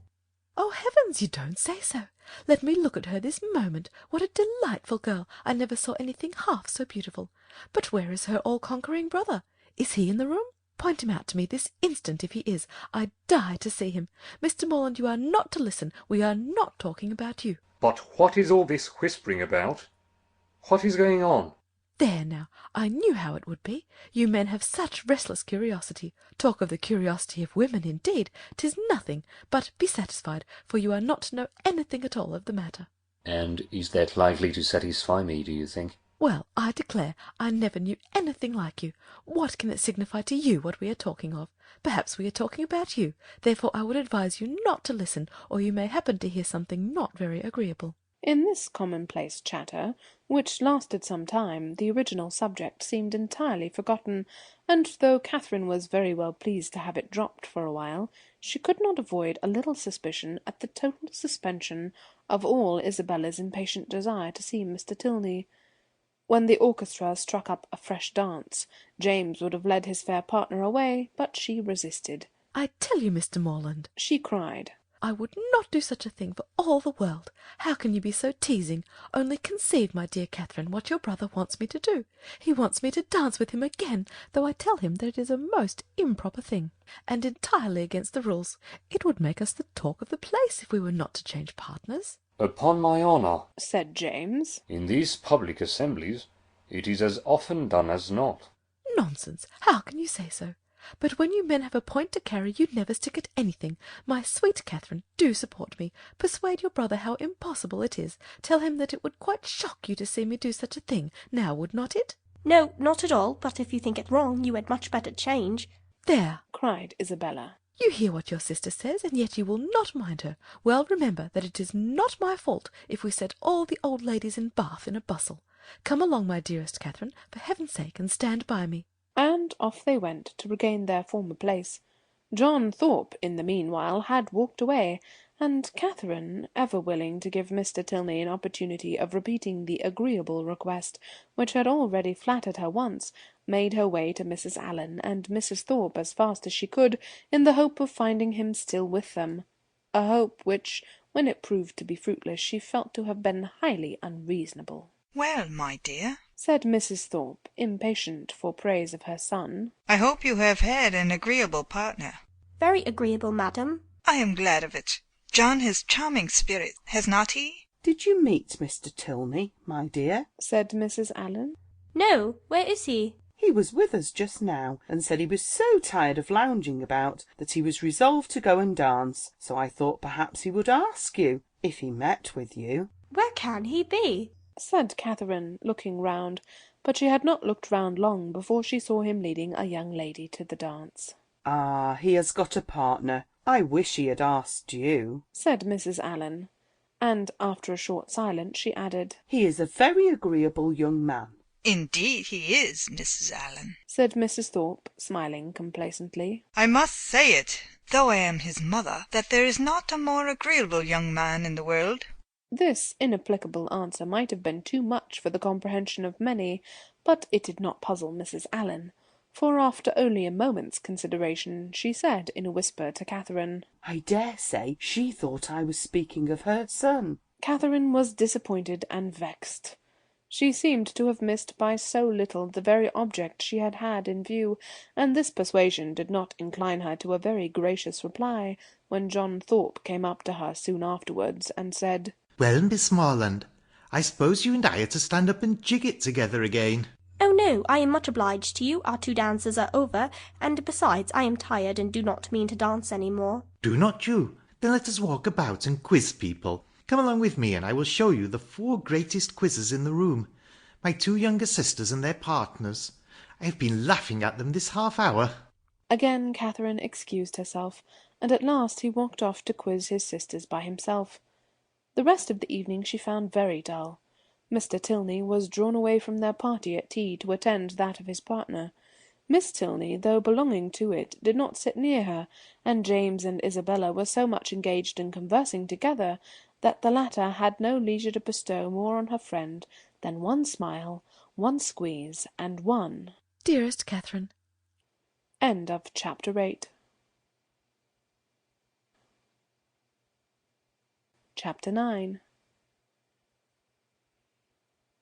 Oh, heavens, you don't say so. Let me look at her this moment. What a delightful girl! I never saw anything half so beautiful. But where is her all-conquering brother? Is he in the room? Point him out to me this instant if he is. I die to see him. Mr. Morland, you are not to listen. We are not talking about you. But what is all this whispering about? What is going on? There now, I knew how it would be. You men have such restless curiosity. Talk of the curiosity of women, indeed! 'Tis nothing, but be satisfied, for you are not to know anything at all of the matter. And is that likely to satisfy me, do you think? Well, I declare, I never knew anything like you. What can it signify to you what we are talking of? Perhaps we are talking about you. Therefore I would advise you not to listen, or you may happen to hear something not very agreeable. In this commonplace chatter, which lasted some time, the original subject seemed entirely forgotten, and though Catherine was very well pleased to have it dropped for a while, she could not avoid a little suspicion at the total suspension of all Isabella's impatient desire to see Mr. Tilney. When the orchestra struck up a fresh dance, James would have led his fair partner away, but she resisted. "I tell you, Mr. Morland," she cried, I would not do such a thing for all the world. How can you be so teasing? Only conceive, my dear Catherine, what your brother wants me to do. He wants me to dance with him again, though I tell him that it is a most improper thing, and entirely against the rules. It would make us the talk of the place if we were not to change partners." "Upon my honour," said James, "in these public assemblies it is as often done as not." "Nonsense! How can you say so? But when you men have a point to carry, you never stick at anything. My sweet Catherine, do support me. Persuade your brother how impossible it is. Tell him that it would quite shock you to see me do such a thing. Now, would not it?" "No, not at all. But if you think it wrong, you had much better change." "There!" cried Isabella. "You hear what your sister says, and yet you will not mind her. Well, remember that it is not my fault if we set all the old ladies in Bath in a bustle. Come along, my dearest Catherine, for heaven's sake, and stand by me." And off they went to regain their former place. John Thorpe, in the meanwhile, had walked away, and Catherine, ever willing to give Mr. Tilney an opportunity of repeating the agreeable request which had already flattered her once, made her way to Mrs. Allen and Mrs. Thorpe as fast as she could, in the hope of finding him still with them, a hope which, when it proved to be fruitless, she felt to have been highly unreasonable. "Well, my dear," said Mrs. Thorpe, impatient for praise of her son, "I hope you have had an agreeable partner." "Very agreeable, madam." "I am glad of it. John has charming spirit, has not he?" "Did you meet Mr. Tilney, my dear?" said Mrs. Allen. "No, where is he?" "He was with us just now, and said he was so tired of lounging about that he was resolved to go and dance, so I thought perhaps he would ask you, if he met with you." "Where can he be?" said Catherine, looking round, but she had not looked round long before she saw him leading a young lady to the dance. "Ah, he has got a partner. I wish he had asked you," said Mrs. Allen, and after a short silence she added, "He is a very agreeable young man." "Indeed he is, Mrs. Allen," said Mrs. Thorpe, smiling complacently. "I must say it, though I am his mother, that there is not a more agreeable young man in the world." This inapplicable answer might have been too much for the comprehension of many, but it did not puzzle Mrs. Allen, for after only a moment's consideration she said in a whisper to Catherine, "I dare say she thought I was speaking of her son." Catherine was disappointed and vexed. She seemed to have missed by so little the very object she had had in view, and this persuasion did not incline her to a very gracious reply, when John Thorpe came up to her soon afterwards and said, "Well, Miss Moreland, I suppose you and I are to stand up and jig it together again." "Oh no, I am much obliged to you. Our 2 dances are over, and besides I am tired and do not mean to dance any more." "Do not you? Then let us walk about and quiz people. Come along with me and I will show you the 4 greatest quizzes in the room. My 2 younger sisters and their partners. I have been laughing at them this half hour." Again Catherine excused herself, and at last he walked off to quiz his sisters by himself. The rest of the evening she found very dull. Mr. Tilney was drawn away from their party at tea to attend that of his partner. Miss Tilney, though belonging to it, did not sit near her, and James and Isabella were so much engaged in conversing together that the latter had no leisure to bestow more on her friend than one smile, one squeeze, and one "Dearest Catherine." End of Chapter 8. Chapter 9.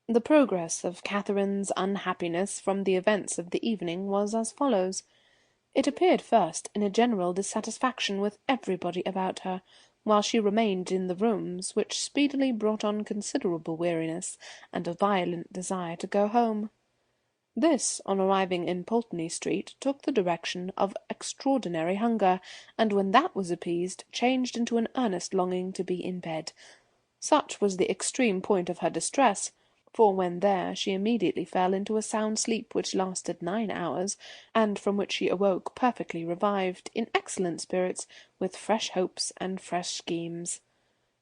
The progress of Catherine's unhappiness from the events of the evening was as follows. It appeared first in a general dissatisfaction with everybody about her, while she remained in the rooms, which speedily brought on considerable weariness and a violent desire to go home. This, on arriving in Pulteney Street, took the direction of extraordinary hunger, and when that was appeased, changed into an earnest longing to be in bed. Such was the extreme point of her distress, for when there she immediately fell into a sound sleep which lasted 9 hours, and from which she awoke perfectly revived, in excellent spirits, with fresh hopes and fresh schemes.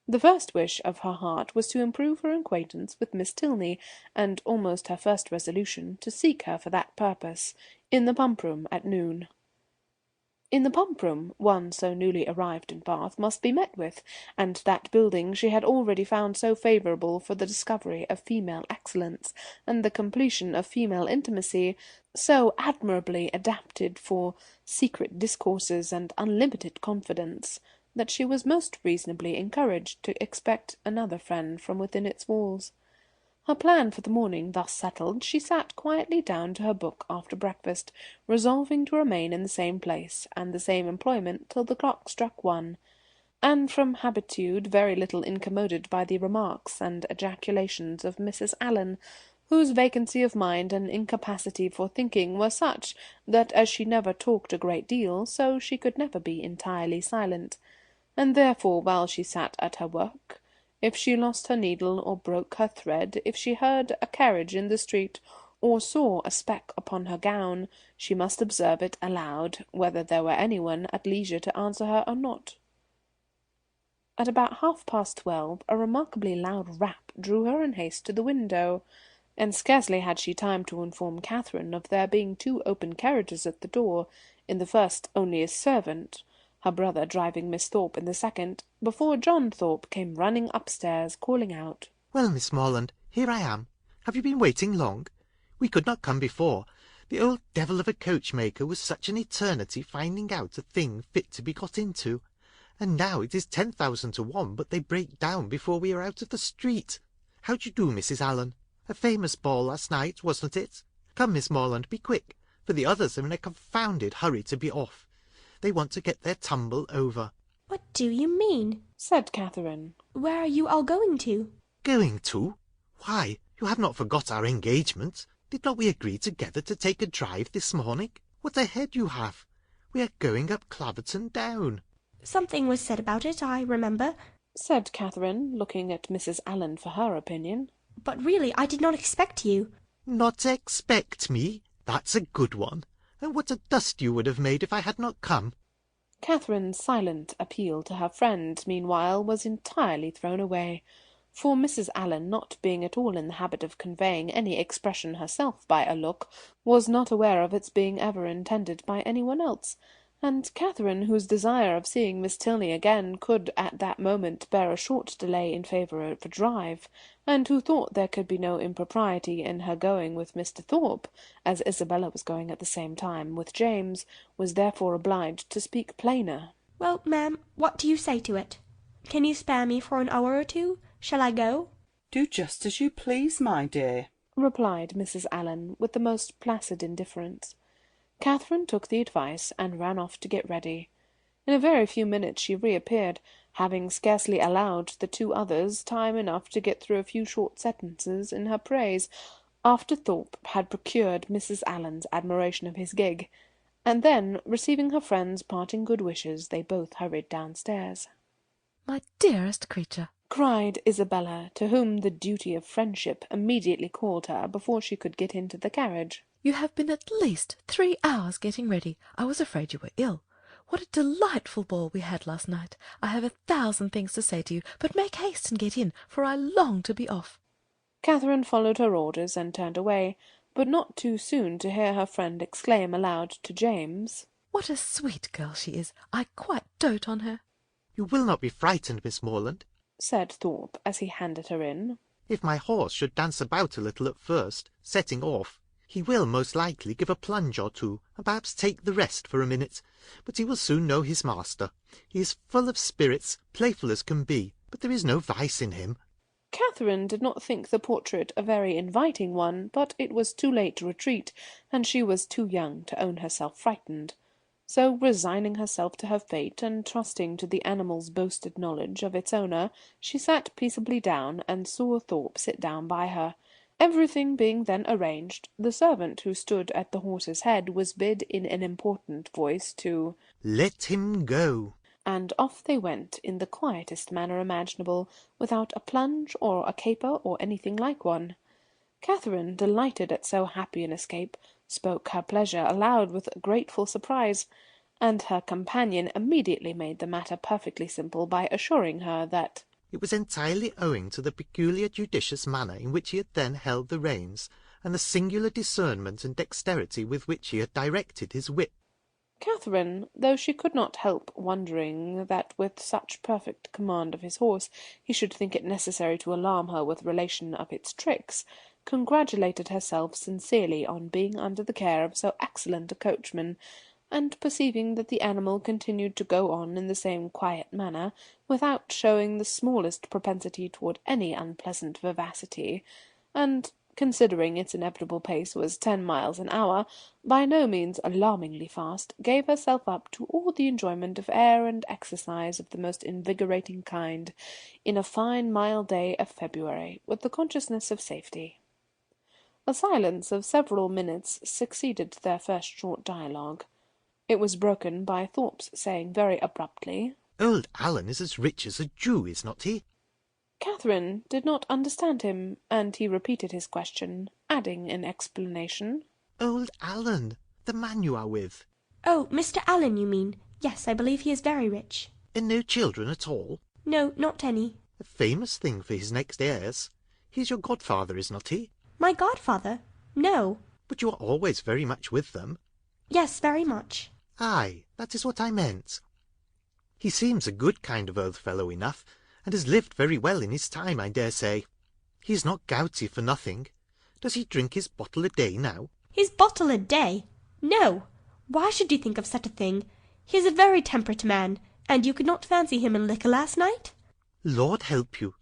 The first wish of her heart was to improve her acquaintance with Miss Tilney, and almost her first resolution to seek her for that purpose in the pump room at noon. In the pump room one so newly arrived in Bath must be met with, and that building she had already found so favourable for the discovery of female excellence, and the completion of female intimacy, so admirably adapted for secret discourses and unlimited confidence, that she was most reasonably encouraged to expect another friend from within its walls. Her plan for the morning thus settled, she sat quietly down to her book after breakfast, resolving to remain in the same place and the same employment till the clock struck 1, and from habitude very little incommoded by the remarks and ejaculations of Mrs. Allen, whose vacancy of mind and incapacity for thinking were such that as she never talked a great deal, so she could never be entirely silent, and therefore while she sat at her work, if she lost her needle or broke her thread, if she heard a carriage in the street, or saw a speck upon her gown, she must observe it aloud, whether there were anyone at leisure to answer her or not. At about 12:30, a remarkably loud rap drew her in haste to the window, and scarcely had she time to inform Catherine of there being 2 open carriages at the door, in the first only a servant, her brother driving Miss Thorpe in the second, before John Thorpe came running upstairs, calling out, "Well, Miss Morland, here I am. Have you been waiting long? We could not come before. The old devil of a coachmaker was such an eternity finding out a thing fit to be got into. And now it is 10,000 to 1 but they break down before we are out of the street. How do you do, Mrs. Allen? A famous ball last night, wasn't it? Come, Miss Morland, be quick, for the others are in a confounded hurry to be off. They want to get their tumble over." "What do you mean?" said Catherine. "Where are you all going to?" "Going to? Why, you have not forgot our engagement. Did not we agree together to take a drive this morning? What a head you have! We are going up Claverton Down." "Something was said about it, I remember," said Catherine, looking at Mrs. Allen for her opinion. "but really I did not expect you." "Not expect me? That's a good one. And what a dust you would have made if I had not come." Catherine's silent appeal to her friend, meanwhile, was entirely thrown away, for Mrs. Allen, not being at all in the habit of conveying any expression herself by a look, was not aware of its being ever intended by anyone else, and Catherine, whose desire of seeing Miss Tilney again could at that moment bear a short delay in favour of a drive, and who thought there could be no impropriety in her going with Mr. Thorpe, as Isabella was going at the same time with James, was therefore obliged to speak plainer. "Well, ma'am, what do you say to it? Can you spare me for an hour or 2? Shall I go?" "Do just as you please, my dear," replied Mrs. Allen, with the most placid indifference. Catherine took the advice, and ran off to get ready. In a very few minutes she reappeared, having scarcely allowed the 2 others time enough to get through a few short sentences in her praise, after Thorpe had procured Mrs. Allen's admiration of his gig, and then, receiving her friend's parting good wishes, they both hurried downstairs. "My dearest creature," cried Isabella, to whom the duty of friendship immediately called her before she could get into the carriage, "you have been at least 3 hours getting ready. I was afraid you were ill. What a delightful ball we had last night. I have 1,000 things to say to you, but make haste and get in, for I long to be off." Catherine followed her orders and turned away, but not too soon to hear her friend exclaim aloud to James, "What a sweet girl she is! I quite dote on her." "You will not be frightened, Miss Morland," said Thorpe, as he handed her in. "If my horse should dance about a little at first, setting off, he will most likely give a plunge or 2, and perhaps take the rest for a minute, but he will soon know his master. He is full of spirits, playful as can be, but there is no vice in him." Catherine did not think the portrait a very inviting one, but it was too late to retreat, and she was too young to own herself frightened. So, resigning herself to her fate, and trusting to the animal's boasted knowledge of its owner, she sat peaceably down, and saw Thorpe sit down by her. Everything being then arranged, the servant who stood at the horse's head was bid in an important voice to "Let him go," and off they went in the quietest manner imaginable, without a plunge or a caper or anything like one. Catherine, delighted at so happy an escape, spoke her pleasure aloud with grateful surprise, and her companion immediately made the matter perfectly simple by assuring her that it was entirely owing to the peculiar judicious manner in which he had then held the reins, and the singular discernment and dexterity with which he had directed his whip. Catherine, though she could not help wondering that with such perfect command of his horse he should think it necessary to alarm her with relation of its tricks, congratulated herself sincerely on being under the care of so excellent a coachman, and perceiving that the animal continued to go on in the same quiet manner, without showing the smallest propensity toward any unpleasant vivacity, and considering its inevitable pace was 10 miles an hour, by no means alarmingly fast, gave herself up to all the enjoyment of air and exercise of the most invigorating kind, in a fine mild day of February, with the consciousness of safety. A silence of several minutes succeeded their first short dialogue. It was broken by Thorpes saying very abruptly, "Old Alan is as rich as a Jew, is not he?" Catherine did not understand him, and he repeated his question, adding in explanation, "Old Alan, the man you are with." Oh, Mr. Allen, you mean? Yes, I believe he is very rich. "And no children at all?" No, not any. "A famous thing for his next heirs. He is your godfather, is not he?" My godfather? No. "But you are always very much with them." Yes, very much. "Aye, that is what I meant. He seems a good kind of old fellow enough, and has lived very well in his time, I dare say. He is not gouty for nothing. Does he drink his bottle a day now?" His bottle a day? No. Why should you think of such a thing? He is a very temperate man, and you could not fancy him in liquor last night? "Lord help you!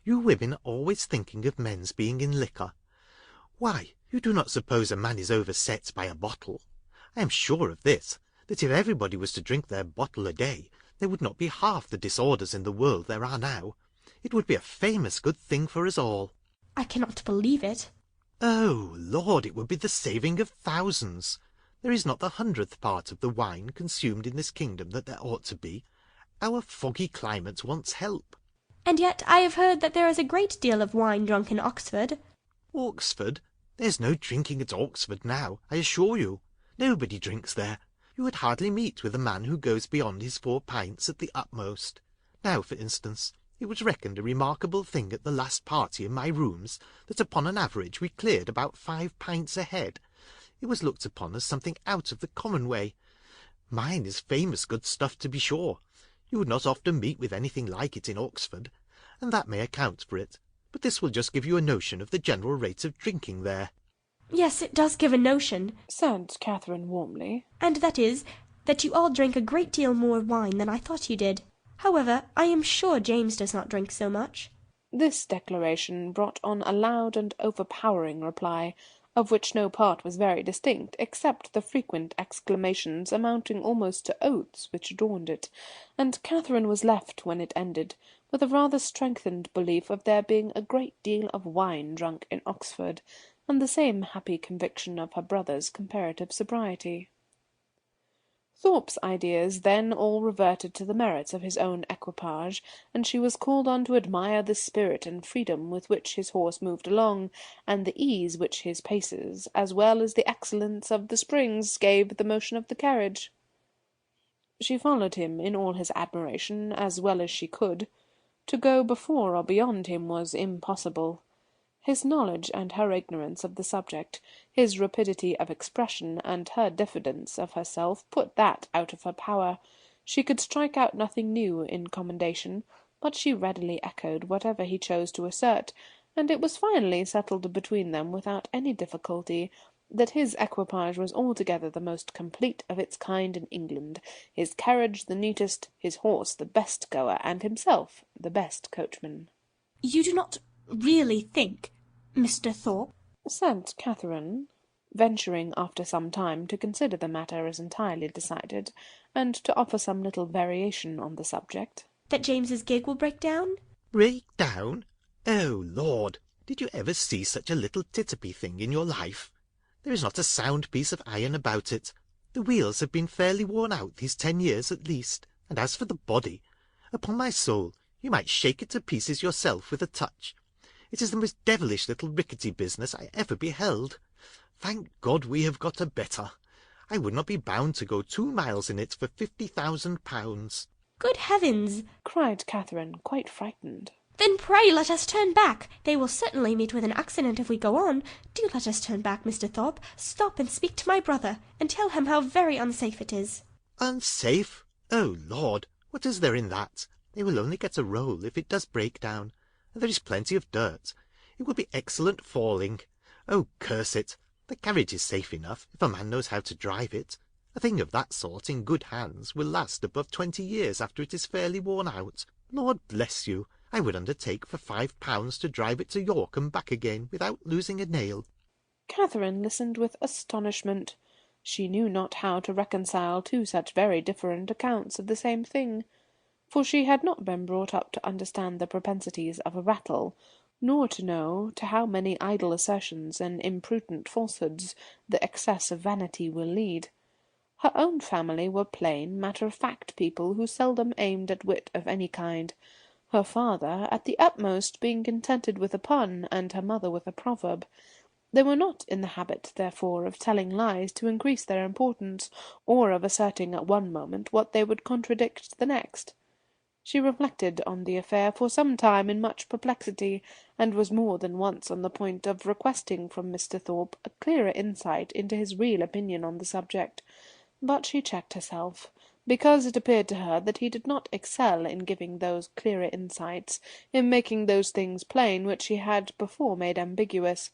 You women are always thinking of men's being in liquor. Why, you do not suppose a man is overset by a bottle? I am sure of this, that if everybody was to drink their bottle a day, there would not be half the disorders in the world there are now. It would be a famous good thing for us all." I cannot believe it. "Oh, Lord, it would be the saving of thousands. There is not the 100th part of the wine consumed in this kingdom that there ought to be. Our foggy climate wants help." And yet I have heard that there is a great deal of wine drunk in Oxford. "Oxford? There's no drinking at Oxford now, I assure you. Nobody drinks there. You would hardly meet with a man who goes beyond his 4 pints at the utmost. Now, for instance, it was reckoned a remarkable thing at the last party in my rooms that upon an average we cleared about 5 pints a head. It was looked upon as something out of the common way. Mine is famous good stuff, to be sure. You would not often meet with anything like it in Oxford, and that may account for it. But this will just give you a notion of the general rate of drinking there." Yes, it does give a notion, said Catherine warmly. And that is, that you all drink a great deal more wine than I thought you did. However, I am sure James does not drink so much. This declaration brought on a loud and overpowering reply, of which no part was very distinct, except the frequent exclamations amounting almost to oaths which adorned it, and Catherine was left, when it ended, with a rather strengthened belief of there being a great deal of wine drunk in Oxford, and the same happy conviction of her brother's comparative sobriety. Thorpe's ideas then all reverted to the merits of his own equipage, and she was called on to admire the spirit and freedom with which his horse moved along, and the ease which his paces, as well as the excellence of the springs, gave the motion of the carriage. She followed him in all his admiration as well as she could. To go before or beyond him was impossible. His knowledge and her ignorance of the subject, his rapidity of expression and her diffidence of herself put that out of her power. She could strike out nothing new in commendation, but she readily echoed whatever he chose to assert, and it was finally settled between them without any difficulty that his equipage was altogether the most complete of its kind in England, his carriage the neatest, his horse the best goer, and himself the best coachman. You do not really think, Mr. Thorpe, said Catherine, venturing after some time to consider the matter as entirely decided, and to offer some little variation on the subject, that James's gig will break down? "Break down? Oh, Lord! Did you ever see such a little titipy thing in your life? There is not a sound piece of iron about it. The wheels have been fairly worn out these 10 years at least, and as for the body, upon my soul, you might shake it to pieces yourself with a touch. It is the most devilish little rickety business I ever beheld. Thank God we have got a better. I would not be bound to go 2 miles in it for £50,000. Good heavens! cried Catherine, quite frightened. Then pray let us turn back. They will certainly meet with an accident if we go on. Do let us turn back, Mr. Thorpe. Stop and speak to my brother, and tell him how very unsafe it is. Unsafe? Oh, Lord, what is there in that? They will only get a roll if it does break down, and there is plenty of dirt. It will be excellent falling. Oh, curse it! The carriage is safe enough, if a man knows how to drive it. A thing of that sort in good hands will last above 20 years after it is fairly worn out. Lord bless you, I would undertake for £5 to drive it to York and back again without losing a nail. Catherine listened with astonishment. She knew not how to reconcile two such very different accounts of the same thing, for she had not been brought up to understand the propensities of a rattle, nor to know to how many idle assertions and imprudent falsehoods the excess of vanity will lead. Her own family were plain, matter-of-fact people who seldom aimed at wit of any kind, her father, at the utmost, being contented with a pun, and her mother with a proverb. They were not in the habit, therefore, of telling lies to increase their importance, or of asserting at one moment what they would contradict the next. She reflected on the affair for some time in much perplexity, and was more than once on the point of requesting from Mr. Thorpe a clearer insight into his real opinion on the subject, but she checked herself, because it appeared to her that he did not excel in giving those clearer insights, in making those things plain which he had before made ambiguous.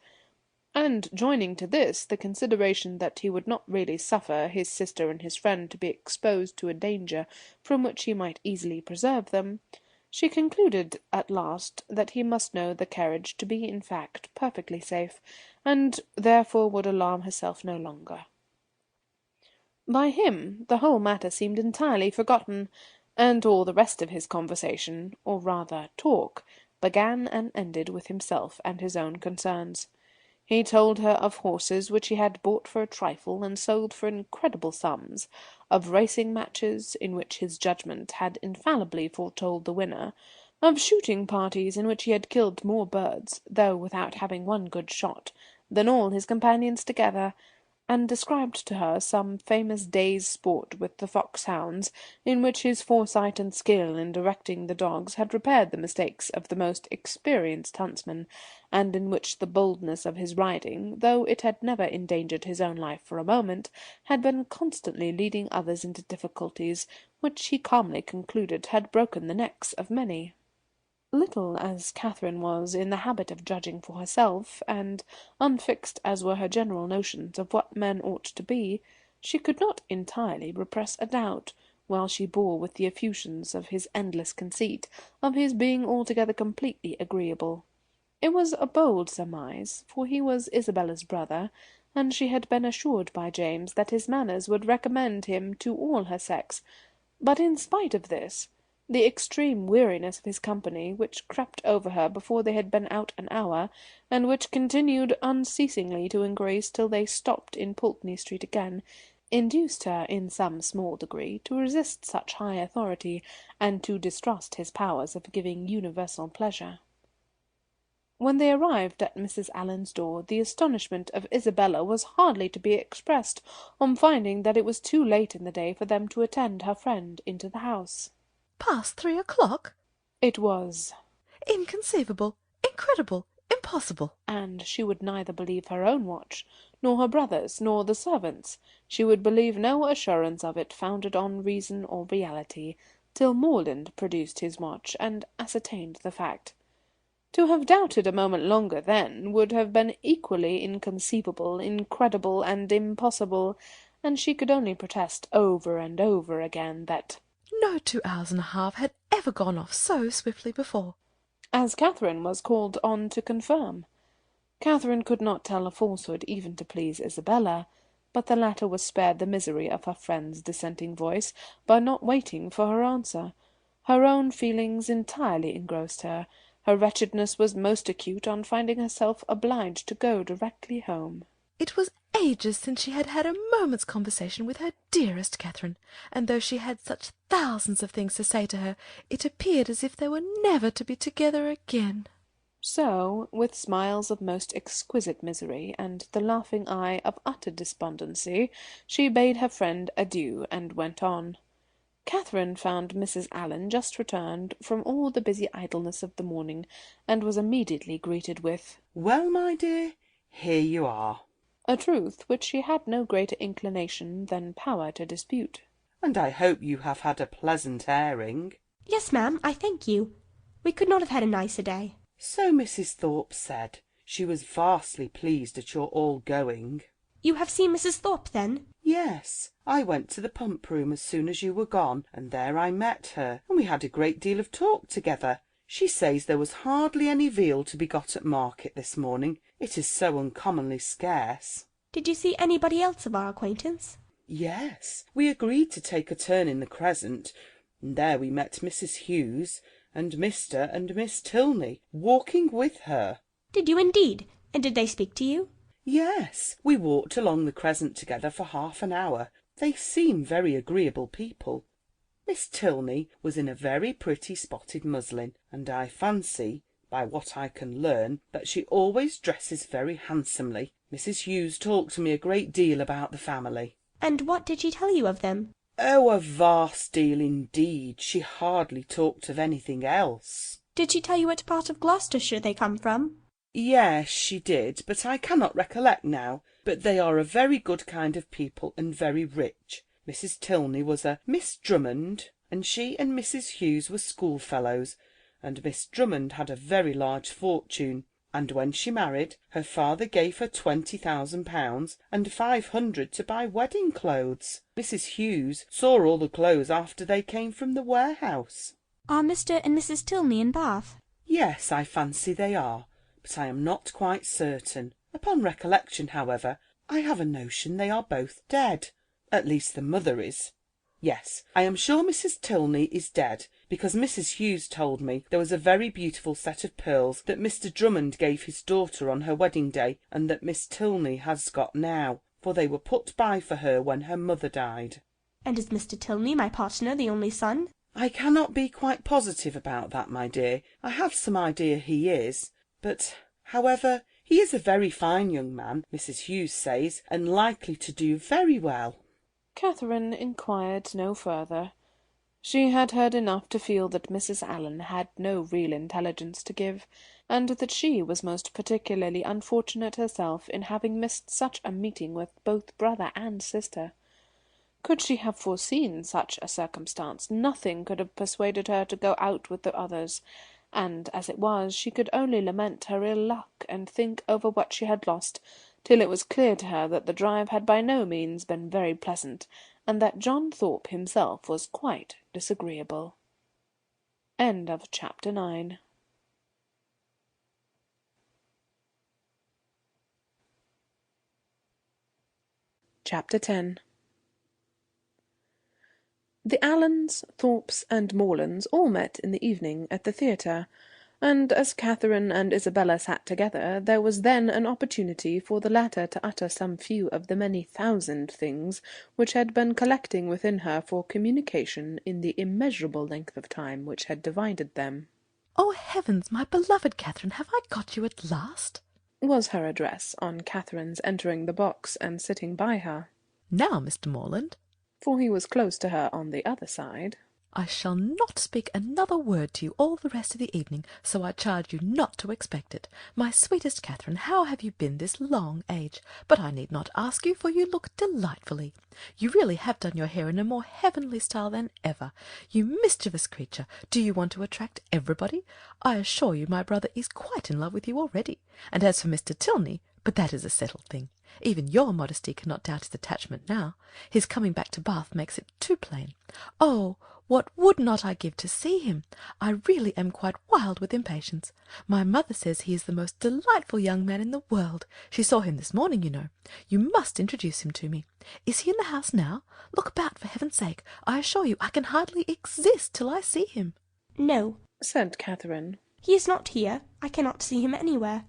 And joining to this the consideration that he would not really suffer his sister and his friend to be exposed to a danger from which he might easily preserve them, she concluded at last that he must know the carriage to be in fact perfectly safe, and therefore would alarm herself no longer. By him the whole matter seemed entirely forgotten, and all the rest of his conversation, or rather talk, began and ended with himself and his own concerns. He told her of horses which he had bought for a trifle and sold for incredible sums, of racing matches in which his judgment had infallibly foretold the winner, of shooting parties in which he had killed more birds, though without having one good shot, than all his companions together, and described to her some famous day's sport with the foxhounds, in which his foresight and skill in directing the dogs had repaired the mistakes of the most experienced huntsman, and in which the boldness of his riding, though it had never endangered his own life for a moment, had been constantly leading others into difficulties, which he calmly concluded had broken the necks of many. Little as Catherine was in the habit of judging for herself, and unfixed as were her general notions of what men ought to be, she could not entirely repress a doubt, while she bore with the effusions of his endless conceit, of his being altogether completely agreeable. It was a bold surmise, for he was Isabella's brother, and she had been assured by James that his manners would recommend him to all her sex, but in spite of this, the extreme weariness of his company, which crept over her before they had been out an hour, and which continued unceasingly to increase till they stopped in Pulteney Street again, induced her in some small degree to resist such high authority, and to distrust his powers of giving universal pleasure. When they arrived at Mrs. Allen's door, the astonishment of Isabella was hardly to be expressed on finding that it was too late in the day for them to attend her friend into the house. Past 3 o'clock? It was. Inconceivable, incredible, impossible. And she would neither believe her own watch, nor her brother's, nor the servants'. She would believe no assurance of it founded on reason or reality, till Morland produced his watch and ascertained the fact. To have doubted a moment longer then would have been equally inconceivable, incredible, and impossible, and she could only protest over and over again that no 2 hours and a half had ever gone off so swiftly before. As Catherine was called on to confirm. Catherine could not tell a falsehood even to please Isabella, but the latter was spared the misery of her friend's dissenting voice by not waiting for her answer. Her own feelings entirely engrossed her. Her wretchedness was most acute on finding herself obliged to go directly home. It was ages since she had had a moment's conversation with her dearest Catherine, and though she had such thousands of things to say to her, it appeared as if they were never to be together again. So, with smiles of most exquisite misery, and the laughing eye of utter despondency, she bade her friend adieu, and went on. Catherine found Mrs. Allen just returned from all the busy idleness of the morning, and was immediately greeted with, "Well, my dear, here you are." A truth which she had no greater inclination than power to dispute. "And I hope you have had a pleasant airing." "Yes, ma'am, I thank you. We could not have had a nicer day." "So Mrs. Thorpe said. She was vastly pleased at your all going." You have seen Mrs. Thorpe, then? Yes, I went to the pump room as soon as you were gone, and there I met her, and we had a great deal of talk together. She says there was hardly any veal to be got at market this morning. It is so uncommonly scarce. Did you see anybody else of our acquaintance? Yes, we agreed to take a turn in the Crescent, and there we met Mrs. Hughes and Mr. and Miss Tilney walking with her. Did you indeed? And did they speak to you? Yes, we walked along the Crescent together for half an hour. They seem very agreeable people. Miss Tilney was in a very pretty spotted muslin, and I fancy, by what I can learn, that she always dresses very handsomely. Mrs. Hughes talked to me a great deal about the family. And what did she tell you of them? Oh, a vast deal indeed. She hardly talked of anything else. Did she tell you what part of Gloucestershire they come from? Yes, she did, but I cannot recollect now. But they are a very good kind of people, and very rich. Mrs. Tilney was a Miss Drummond, and she and Mrs. Hughes were schoolfellows, and Miss Drummond had a very large fortune, and when she married, her father gave her £20,000 and 500 to buy wedding clothes. Mrs. Hughes saw all the clothes after they came from the warehouse. Are Mr. and Mrs. Tilney in Bath? Yes, I fancy they are, but I am not quite certain. Upon recollection, however, I have a notion they are both dead. At least the mother is. Yes, I am sure Mrs. Tilney is dead, because Mrs. Hughes told me there was a very beautiful set of pearls that Mr. Drummond gave his daughter on her wedding day, and that Miss Tilney has got now, for they were put by for her when her mother died. And is Mr. Tilney, my partner, the only son? I cannot be quite positive about that, my dear. I have some idea he is, but, however, he is a very fine young man, Mrs. Hughes says, and likely to do very well. Catherine inquired no further. She had heard enough to feel that Mrs. Allen had no real intelligence to give, and that she was most particularly unfortunate herself in having missed such a meeting with both brother and sister. Could she have foreseen such a circumstance, nothing could have persuaded her to go out with the others, and as it was, she could only lament her ill luck and think over what she had lost, till it was clear to her that the drive had by no means been very pleasant, and that John Thorpe himself was quite disagreeable. End of chapter 9. Chapter 10. The Allens, Thorpes, and Morelands all met in the evening at the theatre, and as Catherine and Isabella sat together, there was then an opportunity for the latter to utter some few of the many thousand things which had been collecting within her for communication in the immeasurable length of time which had divided them. "Oh, heavens, my beloved Catherine, have I got you at last?" was her address on Catherine's entering the box and sitting by her. "Now, Mr. Morland," for he was close to her on the other side, "I shall not speak another word to you all the rest of the evening, so I charge you not to expect it. My sweetest Catherine, how have you been this long age? But I need not ask you, for you look delightfully. You really have done your hair in a more heavenly style than ever. You mischievous creature, do you want to attract everybody? I assure you my brother is quite in love with you already. And as for Mr. Tilney, but that is a settled thing. Even your modesty cannot doubt his attachment now. His coming back to Bath makes it too plain. Oh, what would not I give to see him! I really am quite wild with impatience. My mother says he is the most delightful young man in the world. She saw him this morning, you know. You must introduce him to me. Is he in the house now? Look about, for heaven's sake. I assure you I can hardly exist till I see him." "No," said Catherine. "he is not here. I cannot see him anywhere."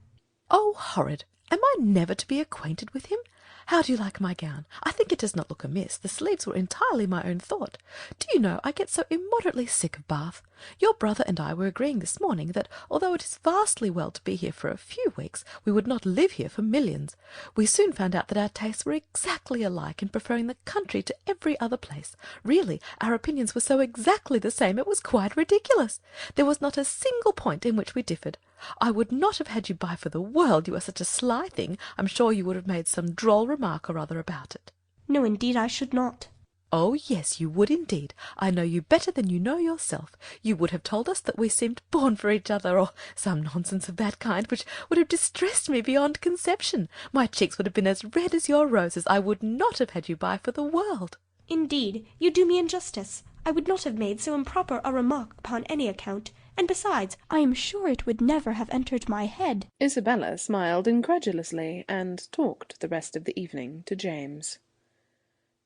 "Oh, horrid! Am I never to be acquainted with him? How do you like my gown? I think it does not look amiss. The sleeves were entirely my own thought. Do you know, I get so immoderately sick of Bath. Your brother and I were agreeing this morning that, although it is vastly well to be here for a few weeks, we would not live here for millions. We soon found out that our tastes were exactly alike in preferring the country to every other place. Really, our opinions were so exactly the same, it was quite ridiculous. There was not a single point in which we differed. I would not have had you by for the world. You are such a sly thing. I'm sure you would have made some droll remark or other about it." "No, indeed, I should not." Oh, yes, you would indeed. I know you better than you know yourself. You would have told us that we seemed born for each other, or some nonsense of that kind, which would have distressed me beyond conception. My cheeks would have been as red as your roses. I would not have had you by for the world. Indeed, you do me injustice. I would not have made so improper a remark upon any account, and besides, I am sure it would never have entered my head. Isabella smiled incredulously, and talked the rest of the evening to James.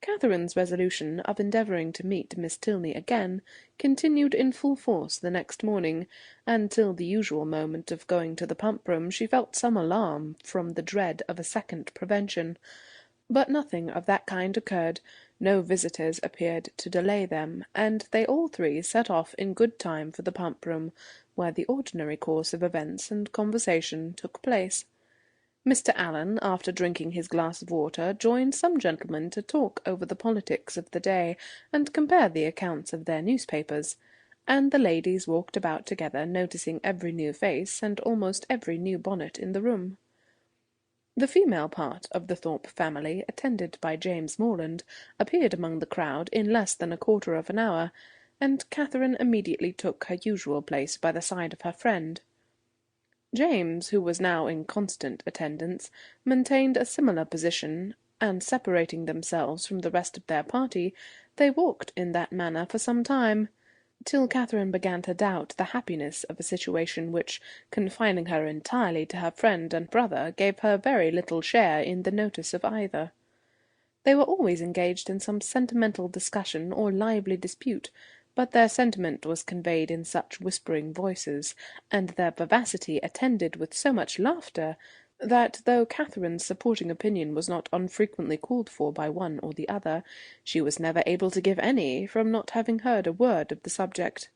Catherine's resolution of endeavouring to meet Miss Tilney again continued in full force the next morning, and till the usual moment of going to the pump-room she felt some alarm from the dread of a second prevention. But nothing of that kind occurred, no visitors appeared to delay them, and they all three set off in good time for the pump-room, where the ordinary course of events and conversation took place. Mr. Allen, after drinking his glass of water, joined some gentlemen to talk over the politics of the day, and compare the accounts of their newspapers, and the ladies walked about together, noticing every new face and almost every new bonnet in the room. The female part of the Thorpe family, attended by James Morland, appeared among the crowd in less than a quarter of an hour, and Catherine immediately took her usual place by the side of her friend. James, who was now in constant attendance, maintained a similar position, and separating themselves from the rest of their party, they walked in that manner for some time, till Catherine began to doubt the happiness of a situation which, confining her entirely to her friend and brother, gave her very little share in the notice of either. They were always engaged in some sentimental discussion or lively dispute, but their sentiment was conveyed in such whispering voices, and their vivacity attended with so much laughter, that though Catherine's supporting opinion was not unfrequently called for by one or the other, she was never able to give any, from not having heard a word of the subject.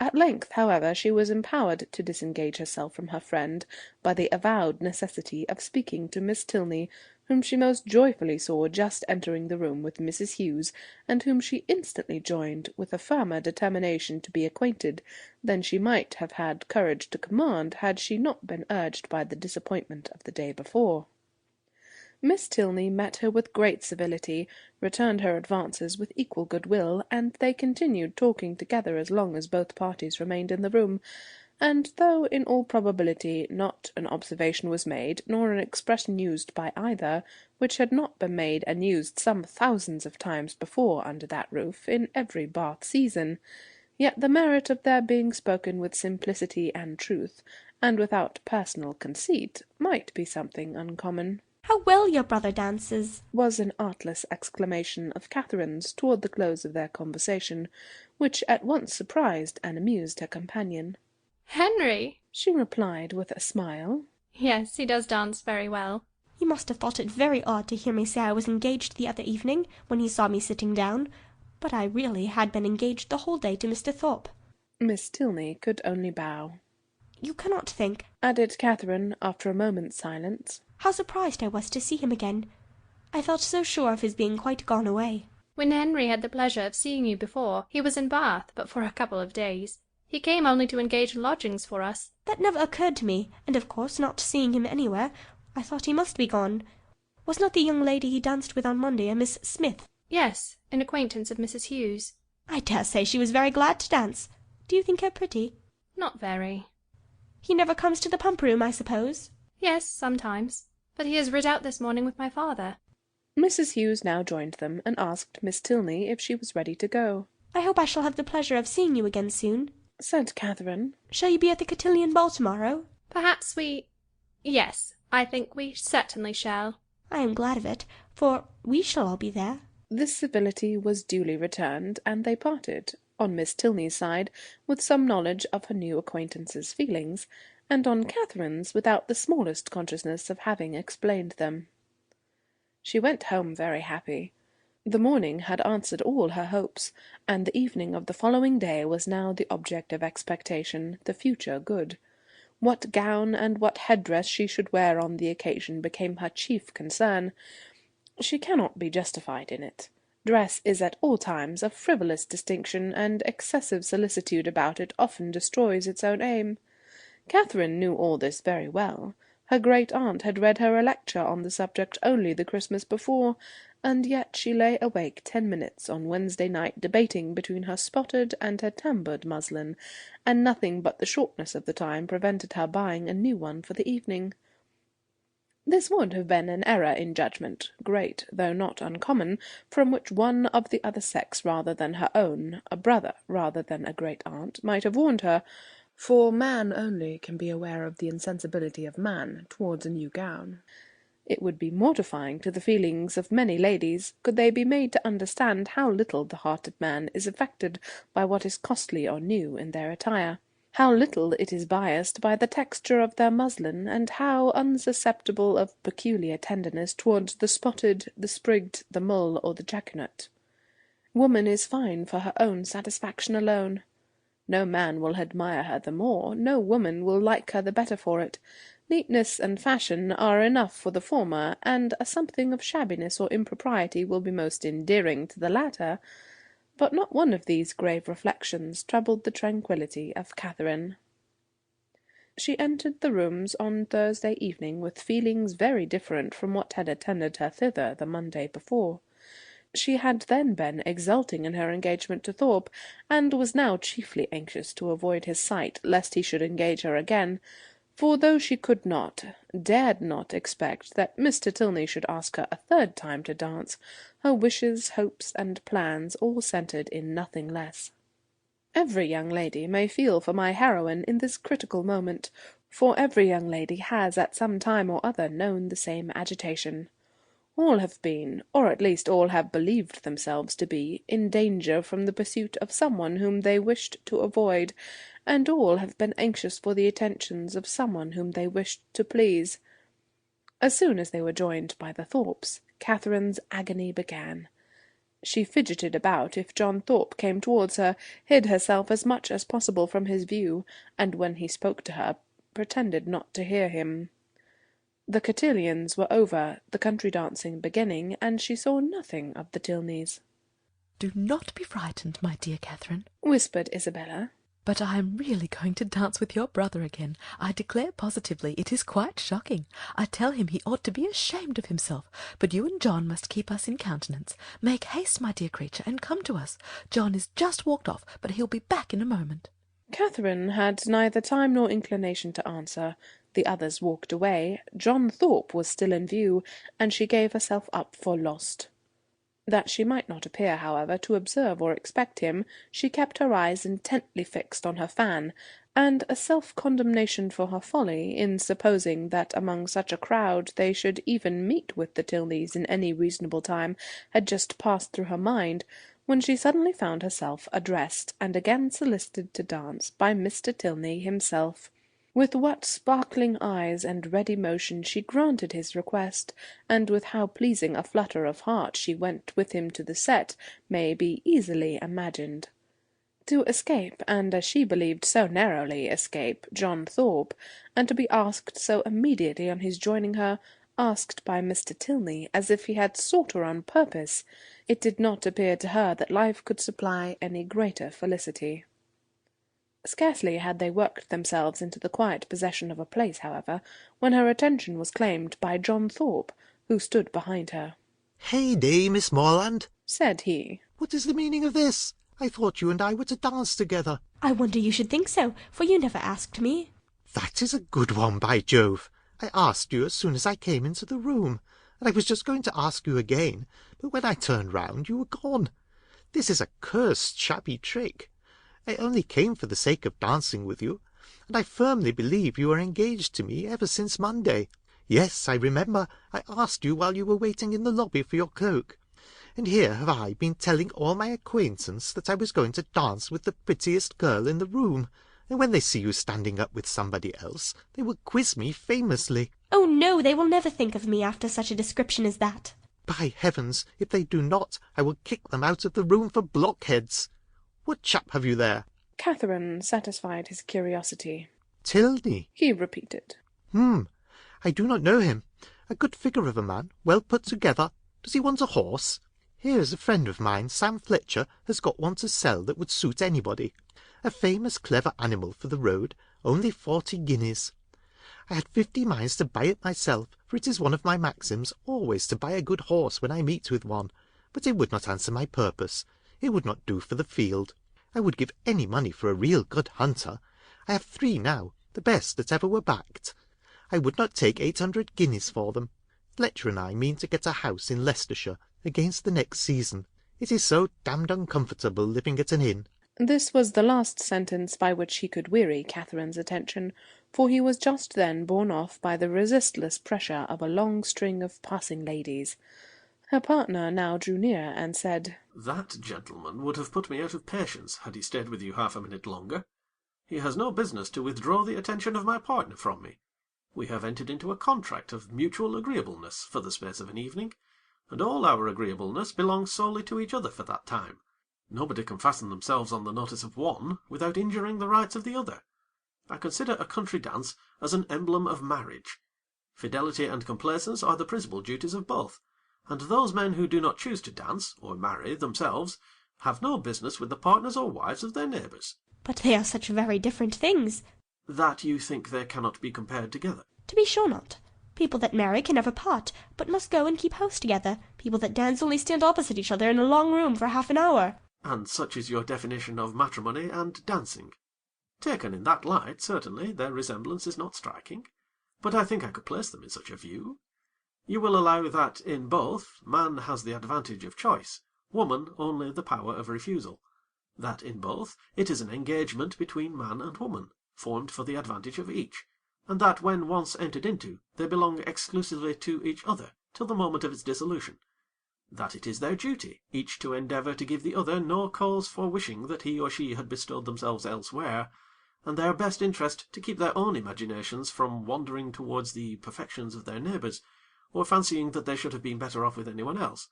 At length, however, she was empowered to disengage herself from her friend by the avowed necessity of speaking to Miss Tilney, whom she most joyfully saw just entering the room with Mrs. Hughes, and whom she instantly joined, with a firmer determination to be acquainted than she might have had courage to command had she not been urged by the disappointment of the day before. Miss Tilney met her with great civility, returned her advances with equal goodwill, and they continued talking together as long as both parties remained in the room, and though in all probability not an observation was made, nor an expression used by either, which had not been made and used some thousands of times before under that roof, in every Bath season, yet the merit of their being spoken with simplicity and truth, and without personal conceit, might be something uncommon. "How well your brother dances!" was an artless exclamation of Catherine's toward the close of their conversation, which at once surprised and amused her companion. "Henry!" she replied with a smile. "Yes, he does dance very well." "You must have thought it very odd to hear me say I was engaged the other evening, when he saw me sitting down, but I really had been engaged the whole day to Mr. Thorpe." Miss Tilney could only bow. "You cannot think," added Catherine, after a moment's silence, "how surprised I was to see him again. I felt so sure of his being quite gone away." "When Henry had the pleasure of seeing you before, he was in Bath, but for a couple of days. He came only to engage lodgings for us." "That never occurred to me, and of course, not seeing him anywhere, I thought he must be gone. Was not the young lady he danced with on Monday a Miss Smith?" "Yes, an acquaintance of Mrs. Hughes." "I dare say she was very glad to dance. Do you think her pretty?" "Not very." "He never comes to the pump-room, I suppose?" "Yes, sometimes. But he has rid out this morning with my father." Mrs. Hughes now joined them, and asked Miss Tilney if she was ready to go. "I hope I shall have the pleasure of seeing you again soon," said Catherine. "Shall you be at the cotillion ball to-morrow?" "Perhaps Yes, I think we certainly shall." "I am glad of it, for we shall all be there." This civility was duly returned, and they parted, on Miss Tilney's side, with some knowledge of her new acquaintance's feelings, and on Catherine's without the smallest consciousness of having explained them. She went home very happy. The morning had answered all her hopes, and the evening of the following day was now the object of expectation, the future good. What gown and what headdress she should wear on the occasion became her chief concern. She cannot be justified in it. Dress is at all times a frivolous distinction, and excessive solicitude about it often destroys its own aim. Catherine knew all this very well. Her great aunt had read her a lecture on the subject only the Christmas before, and yet she lay awake 10 minutes on Wednesday night debating between her spotted and her tambored muslin, and nothing but the shortness of the time prevented her buying a new one for the evening. This would have been an error in judgment, great, though not uncommon, from which one of the other sex rather than her own, a brother rather than a great-aunt, might have warned her, for man only can be aware of the insensibility of man towards a new gown. It would be mortifying to the feelings of many ladies could they be made to understand how little the heart of man is affected by what is costly or new in their attire, how little it is biassed by the texture of their muslin, and how unsusceptible of peculiar tenderness towards the spotted, the sprigged, the mull, or the jaconet. Woman is fine for her own satisfaction alone. No man will admire her the more, no woman will like her the better for it. Neatness and fashion are enough for the former, and a something of shabbiness or impropriety will be most endearing to the latter. But not one of these grave reflections troubled the tranquillity of Catherine. She entered the rooms on Thursday evening with feelings very different from what had attended her thither the Monday before. She had then been exulting in her engagement to Thorpe, and was now chiefly anxious to avoid his sight, lest he should engage her again, for though she could not, dared not expect that Mr. Tilney should ask her a third time to dance, her wishes, hopes, and plans all centred in nothing less. Every young lady may feel for my heroine in this critical moment, for every young lady has at some time or other known the same agitation. All have been, or at least all have believed themselves to be, in danger from the pursuit of someone whom they wished to avoid, and all have been anxious for the attentions of someone whom they wished to please. As soon as they were joined by the Thorpes, Catherine's agony began. She fidgeted about if John Thorpe came towards her, hid herself as much as possible from his view, and when he spoke to her, pretended not to hear him. The cotillions were over, the country dancing beginning, and she saw nothing of the Tilneys. "Do not be frightened, my dear Catherine," whispered Isabella. "But I am really going to dance with your brother again. I declare positively it is quite shocking. I tell him he ought to be ashamed of himself, but you and John must keep us in countenance. Make haste, my dear creature, and come to us. John is just walked off, but he'll be back in a moment." Catherine had neither time nor inclination to answer. The others walked away. John Thorpe was still in view, and she gave herself up for lost. That she might not appear, however, to observe or expect him, she kept her eyes intently fixed on her fan, and a self-condemnation for her folly in supposing that among such a crowd they should even meet with the Tilneys in any reasonable time had just passed through her mind, when she suddenly found herself addressed, and again solicited to dance, by Mr. Tilney himself. With what sparkling eyes and ready motion she granted his request, and with how pleasing a flutter of heart she went with him to the set, may be easily imagined. To escape, and as she believed so narrowly escape, John Thorpe, and to be asked so immediately on his joining her, asked by Mr. Tilney as if he had sought her on purpose, it did not appear to her that life could supply any greater felicity. Scarcely had they worked themselves into the quiet possession of a place, however, when her attention was claimed by John Thorpe, who stood behind her. "Heyday, Miss Moreland," said he. "What is the meaning of this? I thought you and I were to dance together." "I wonder you should think so, for you never asked me." "That is a good one, by Jove! I asked you as soon as I came into the room, and I was just going to ask you again, but when I turned round you were gone. This is a cursed shabby trick. I only came for the sake of dancing with you, and I firmly believe you are engaged to me ever since Monday. Yes, I remember I asked you while you were waiting in the lobby for your cloak. And here have I been telling all my acquaintance that I was going to dance with the prettiest girl in the room, and when they see you standing up with somebody else, they will quiz me famously." "Oh no, they will never think of me after such a description as that." "By heavens, if they do not, I will kick them out of the room for blockheads. What chap have you there?" Catherine satisfied his curiosity. "Tilney," he repeated. I do not know him. A good figure of a man, well put together. Does he want a horse? Here is a friend of mine, Sam Fletcher, has got one to sell that would suit anybody. A famous clever animal for the road, only 40 guineas. I had 50 miles to buy it myself, for it is one of my maxims always to buy a good horse when I meet with one. But it would not answer my purpose. It would not do for the field. I would give any money for a real good hunter. I have 3 now, the best that ever were backed. I would not take 800 guineas for them. Fletcher and I mean to get a house in Leicestershire against the next season. It is so damned uncomfortable living at an inn. This was the last sentence by which he could weary Catherine's attention, for he was just then borne off by the resistless pressure of a long string of passing ladies. Her partner now drew near and said, "That gentleman would have put me out of patience had he stayed with you half a minute longer. He has no business to withdraw the attention of my partner from me. We have entered into a contract of mutual agreeableness for the space of an evening, and all our agreeableness belongs solely to each other for that time. Nobody can fasten themselves on the notice of one without injuring the rights of the other. I consider a country dance as an emblem of marriage. Fidelity and complaisance are the principal duties of both, and those men who do not choose to dance, or marry, themselves, have no business with the partners or wives of their neighbours." "But they are such very different things." "That you think they cannot be compared together?" "To be sure not. People that marry can never part, but must go and keep house together. People that dance only stand opposite each other in a long room for half an hour." "And such is your definition of matrimony and dancing. Taken in that light, certainly, their resemblance is not striking, but I think I could place them in such a view. You will allow that, in both, man has the advantage of choice, woman only the power of refusal; that, in both, it is an engagement between man and woman, formed for the advantage of each, and that, when once entered into, they belong exclusively to each other till the moment of its dissolution; that it is their duty, each to endeavour to give the other no cause for wishing that he or she had bestowed themselves elsewhere, and their best interest to keep their own imaginations from wandering towards the perfections of their neighbours, or fancying that they should have been better off with anyone else.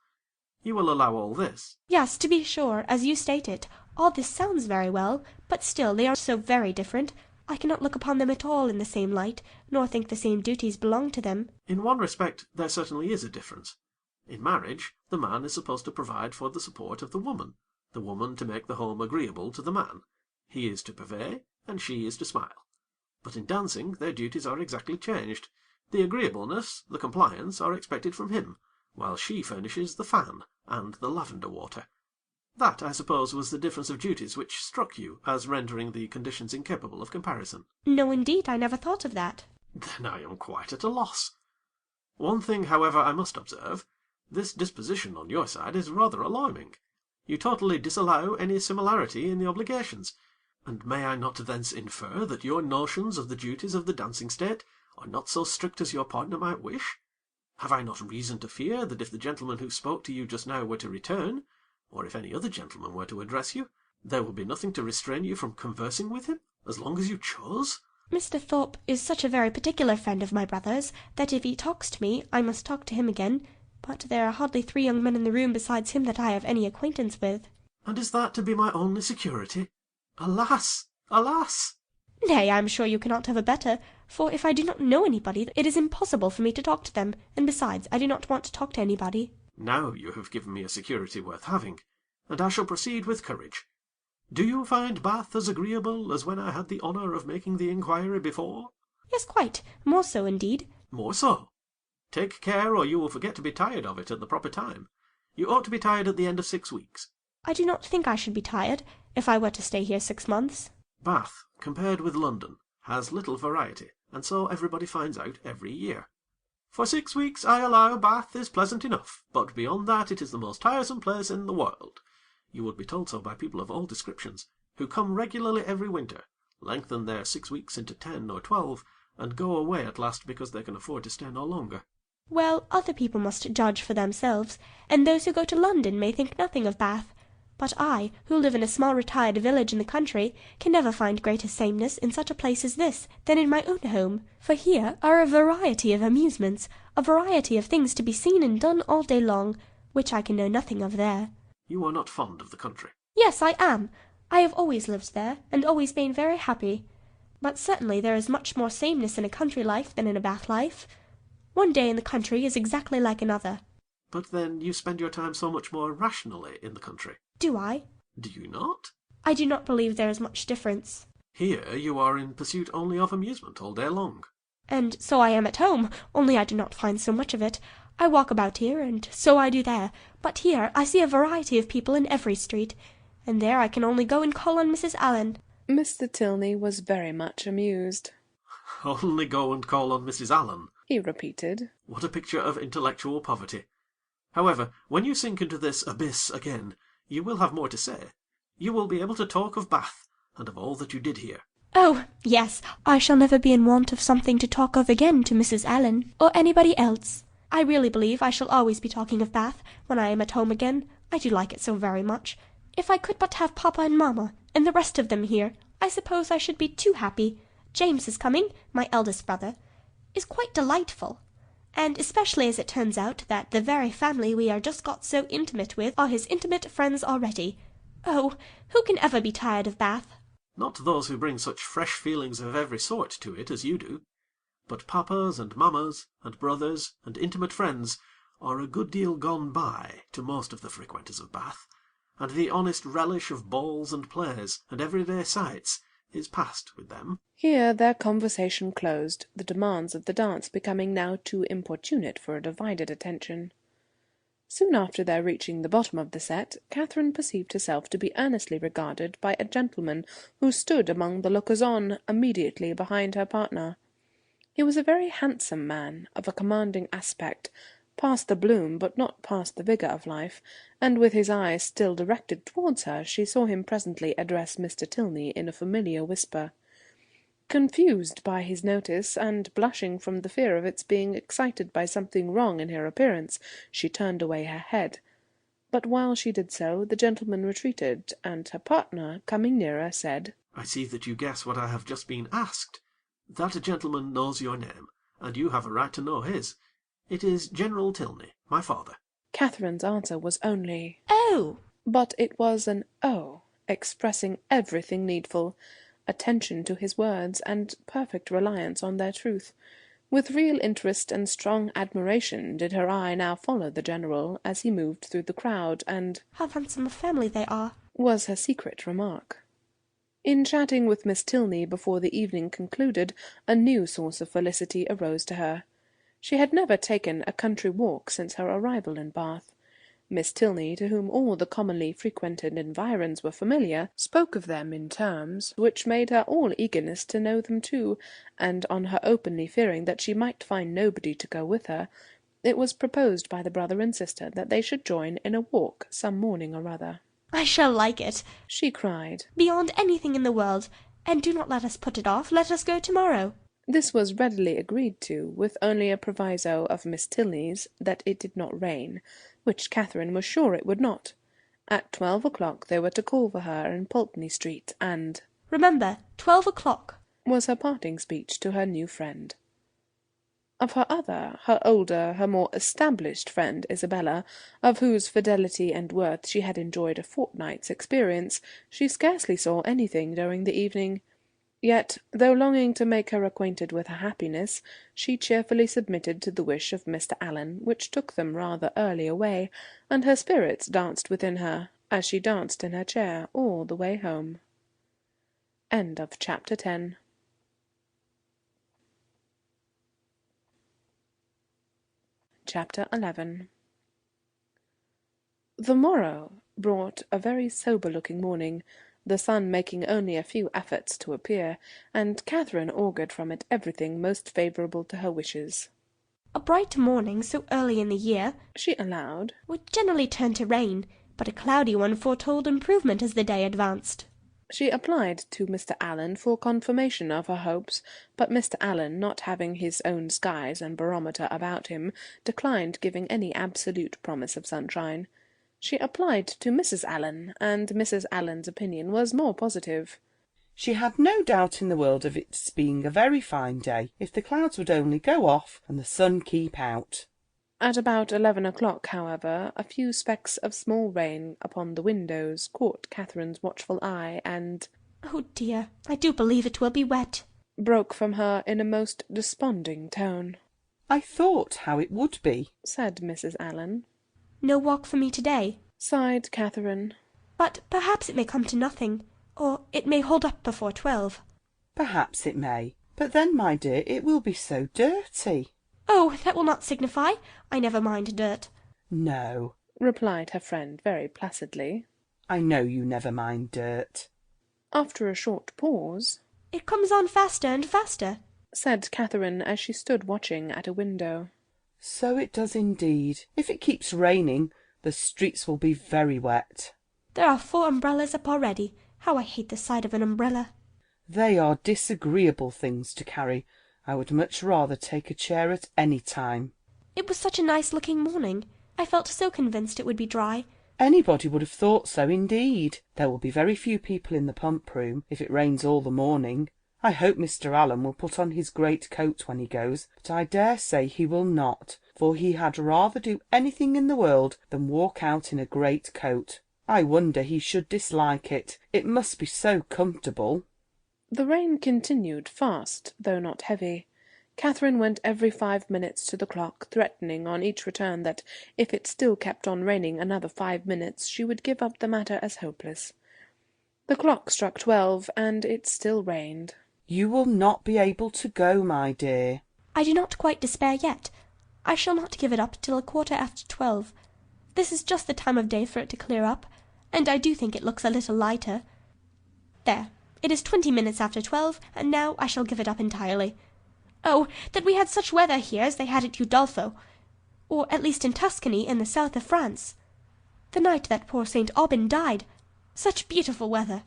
You will allow all this?" "Yes, to be sure, as you state it, all this sounds very well, but still they are so very different. I cannot look upon them at all in the same light, nor think the same duties belong to them." "In one respect there certainly is a difference. In marriage, the man is supposed to provide for the support of the woman to make the home agreeable to the man. He is to purvey, and she is to smile. But in dancing their duties are exactly changed. The agreeableness, the compliance, are expected from him, while she furnishes the fan and the lavender water. That, I suppose, was the difference of duties which struck you as rendering the conditions incapable of comparison." "No, indeed, I never thought of that." "Then I am quite at a loss. One thing, however, I must observe. This disposition on your side is rather alarming. You totally disallow any similarity in the obligations, and may I not thence infer that your notions of the duties of the dancing state are not so strict as your partner might wish? Have I not reason to fear that if the gentleman who spoke to you just now were to return, or if any other gentleman were to address you, there would be nothing to restrain you from conversing with him, as long as you chose?" "Mr. Thorpe is such a very particular friend of my brother's, that if he talks to me, I must talk to him again. But there are hardly 3 young men in the room besides him that I have any acquaintance with." "And is that to be my only security? Alas! Alas!" "Nay, I am sure you cannot have a better, for if I do not know anybody, it is impossible for me to talk to them, and besides, I do not want to talk to anybody." "Now you have given me a security worth having, and I shall proceed with courage. Do you find Bath as agreeable as when I had the honour of making the inquiry before?" "Yes, quite. More so, indeed." "More so? Take care, or you will forget to be tired of it at the proper time. You ought to be tired at the end of 6 weeks." "I do not think I should be tired, if I were to stay here 6 months." "Bath, compared with London, has little variety, and so everybody finds out every year. For 6 weeks, I allow, Bath is pleasant enough, but beyond that it is the most tiresome place in the world. You would be told so by people of all descriptions, who come regularly every winter, lengthen their 6 weeks into 10 or 12, and go away at last because they can afford to stay no longer." "Well, other people must judge for themselves, and those who go to London may think nothing of Bath. But I, who live in a small retired village in the country, can never find greater sameness in such a place as this than in my own home, for here are a variety of amusements, a variety of things to be seen and done all day long, which I can know nothing of there." "You are not fond of the country?" "Yes, I am. I have always lived there, and always been very happy. But certainly there is much more sameness in a country life than in a Bath life. One day in the country is exactly like another." "But then you spend your time so much more rationally in the country." "Do I?" "Do you not?" "I do not believe there is much difference." "Here you are in pursuit only of amusement all day long." and so I am at home, only I do not find so much of it. I walk about here, and so I do there, but here I see a variety of people in every street, and there I can only go and call on Mrs. Allen." Mr. Tilney was very much amused. "Only go and call on Mrs. Allen," he repeated. "What a picture of intellectual poverty! However, when you sink into this abyss again, you will have more to say. You will be able to talk of Bath, and of all that you did here." "Oh, yes, I shall never be in want of something to talk of again to Mrs. Allen, or anybody else. I really believe I shall always be talking of Bath when I am at home again. I do like it so very much. If I could but have papa and mamma, and the rest of them here, I suppose I should be too happy. James is coming, my eldest brother, is quite delightful, and especially as it turns out that the very family we are just got so intimate with are his intimate friends already. Oh, who can ever be tired of Bath?" "Not those who bring such fresh feelings of every sort to it as you do. But papas and mammas, and brothers, and intimate friends are a good deal gone by to most of the frequenters of Bath, and the honest relish of balls and plays, and everyday sights, is past with them." Here their conversation closed, the demands of the dance becoming now too importunate for a divided attention. Soon after their reaching the bottom of the set, Catherine perceived herself to be earnestly regarded by a gentleman who stood among the lookers-on immediately behind her partner. He was a very handsome man, of a commanding aspect, past the bloom but not past the vigour of life, and with his eyes still directed towards her, she saw him presently address Mr. Tilney in a familiar whisper. Confused by his notice, and blushing from the fear of its being excited by something wrong in her appearance, she turned away her head. But while she did so, the gentleman retreated, and her partner, coming nearer, said, "I see that you guess what I have just been asked. That gentleman knows your name, and you have a right to know his. It is General Tilney, my father." Catherine's answer was only "Oh!" But it was an "oh," expressing everything needful, attention to his words, and perfect reliance on their truth. With real interest and strong admiration did her eye now follow the General as he moved through the crowd, and "How handsome a family they are," was her secret remark. In chatting with Miss Tilney before the evening concluded, a new source of felicity arose to her. She had never taken a country walk since her arrival in Bath. Miss Tilney, to whom all the commonly frequented environs were familiar, spoke of them in terms which made her all eagerness to know them too, and on her openly fearing that she might find nobody to go with her, it was proposed by the brother and sister that they should join in a walk some morning or other. "I shall like it," she cried, "beyond anything in the world, and do not let us put it off. Let us go to-morrow." This was readily agreed to, with only a proviso of Miss Tilney's that it did not rain, which Catherine was sure it would not. At 12 o'clock they were to call for her in Pulteney Street, and "Remember, 12 o'clock," was her parting speech to her new friend. Of her other, her older, her more established friend, Isabella, of whose fidelity and worth she had enjoyed a fortnight's experience, she scarcely saw anything during the evening. Yet, though longing to make her acquainted with her happiness, she cheerfully submitted to the wish of Mr. Allen, which took them rather early away, and her spirits danced within her, as she danced in her chair all the way home. End of Chapter 10. Chapter 11. The morrow brought a very sober-looking morning, the sun making only a few efforts to appear, and Catherine augured from it everything most favourable to her wishes. "A bright morning so early in the year," she allowed, "would generally turn to rain, but a cloudy one foretold improvement as the day advanced." She applied to Mr. Allen for confirmation of her hopes, but Mr. Allen, not having his own skies and barometer about him, declined giving any absolute promise of sunshine. She applied to Mrs. Allen, and Mrs. Allen's opinion was more positive. She had no doubt in the world of its being a very fine day, if the clouds would only go off and the sun keep out. At about 11 o'clock, however, a few specks of small rain upon the windows caught Catherine's watchful eye, and "Oh dear, I do believe it will be wet," broke from her in a most desponding tone. "I thought how it would be," said Mrs. Allen. "No walk for me to-day," sighed Catherine. "But perhaps it may come to nothing, or it may hold up before 12. "Perhaps it may. But then, my dear, it will be so dirty. Oh, that will not signify. I never mind dirt. No, replied her friend very placidly. I know you never mind dirt. After a short pause, It comes on faster and faster, said Catherine as she stood watching at a window. So it does indeed. If it keeps raining, the streets will be very wet. There are 4 umbrellas up already. How I hate the sight of an umbrella. They are disagreeable things to carry. I would much rather take a chair at any time. It was such a nice-looking morning. I felt so convinced it would be dry. Anybody would have thought so, indeed. There will be very few people in the pump room if it rains all the morning. I hope Mr. Allen will put on his great coat when he goes, but I dare say he will not, for he had rather do anything in the world than walk out in a great coat. I wonder he should dislike it. It must be so comfortable. The rain continued fast, though not heavy. Catherine went every 5 minutes to the clock, threatening on each return that if it still kept on raining another 5 minutes she would give up the matter as hopeless. The clock struck 12, and it still rained. You will not be able to go, my dear. I do not quite despair yet. I shall not give it up till a quarter after 12. This is just the time of day for it to clear up, and I do think it looks a little lighter. There, it is 20 minutes after 12, and now I shall give it up entirely. Oh, that we had such weather here as they had at Udolpho, or at least in Tuscany in the south of France. The night that poor St. Aubin died. Such beautiful weather.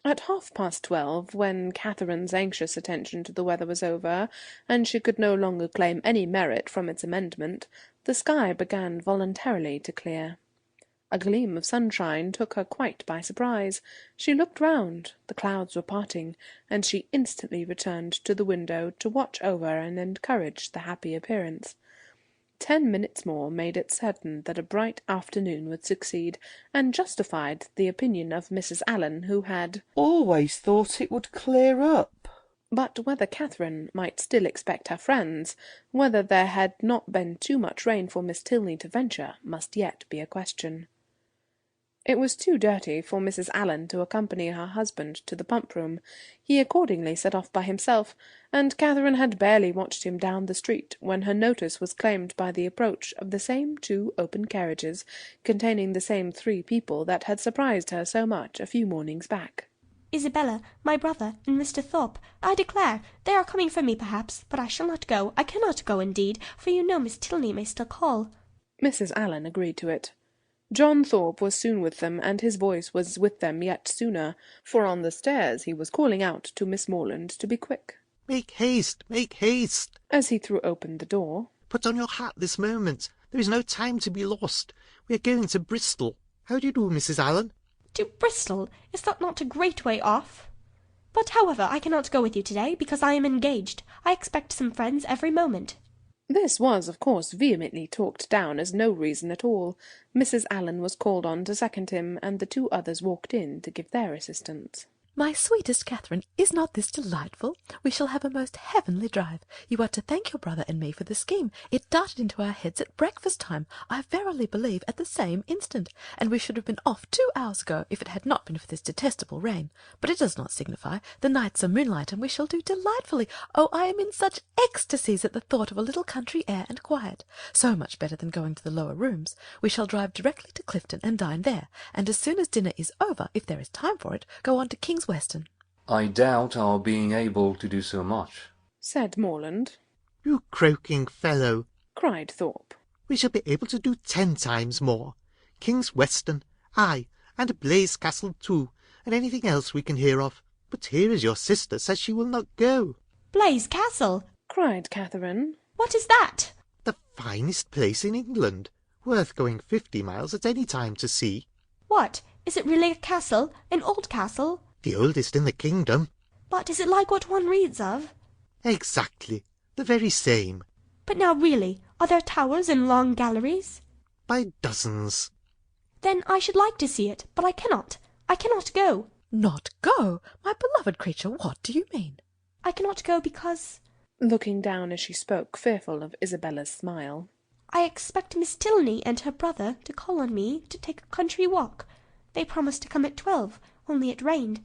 At 12:30, when Catherine's anxious attention to the weather was over, and she could no longer claim any merit from its amendment, the sky began voluntarily to clear. A gleam of sunshine took her quite by surprise. She looked round, the clouds were parting, and she instantly returned to the window to watch over and encourage the happy appearance. 10 minutes more made it certain that a bright afternoon would succeed, and justified the opinion of Mrs. Allen, who had always thought it would clear up. But whether Catherine might still expect her friends, whether there had not been too much rain for Miss Tilney to venture, must yet be a question. It was too dirty for Mrs. Allen to accompany her husband to the pump room. He accordingly set off by himself, and Catherine had barely watched him down the street when her notice was claimed by the approach of the same 2 open carriages, containing the same 3 people that had surprised her so much a few mornings back. Isabella, my brother, and Mr. Thorpe, I declare, they are coming for me perhaps, but I shall not go. I cannot go indeed, for you know Miss Tilney may still call. Mrs. Allen agreed to it. John Thorpe was soon with them, and his voice was with them yet sooner, for on the stairs he was calling out to Miss Moreland to be quick. Make haste, as he threw open the door. Put on your hat this moment. There is no time to be lost. We are going to Bristol. How do you do, Mrs. Allen? To Bristol? Is that not a great way off? But, however, I cannot go with you to-day, because I am engaged. I expect some friends every moment. This was, of course, vehemently talked down as no reason at all. Mrs. Allen was called on to second him, and the 2 others walked in to give their assistance. My sweetest Catherine, is not this delightful? We shall have a most heavenly drive. You are to thank your brother and me for the scheme. It darted into our heads at breakfast time, I verily believe, at the same instant, and we should have been off 2 hours ago if it had not been for this detestable rain. But it does not signify. The nights are moonlight, and we shall do delightfully. Oh, I am in such ecstasies at the thought of a little country air and quiet. So much better than going to the lower rooms. We shall drive directly to Clifton and dine there, and as soon as dinner is over, if there is time for it, go on to King's Weston. I doubt our being able to do so much, said Morland. You croaking fellow, cried Thorpe. We shall be able to do 10 times more. King's Weston, aye, and Blaise Castle too, and anything else we can hear of. But here is your sister says she will not go. Blaise Castle, cried Catherine. What is that? The finest place in England, worth going 50 miles at any time to see. What? Is it really a castle? An old castle? The oldest in the kingdom. But is it like what one reads of? Exactly, the very same. But now really, are there towers and long galleries? By dozens. Then I should like to see it, but I cannot. I cannot go. Not go? My beloved creature, what do you mean? I cannot go because... looking down as she spoke, fearful of Isabella's smile. I expect Miss Tilney and her brother to call on me to take a country walk. They promised to come at 12, only it rained.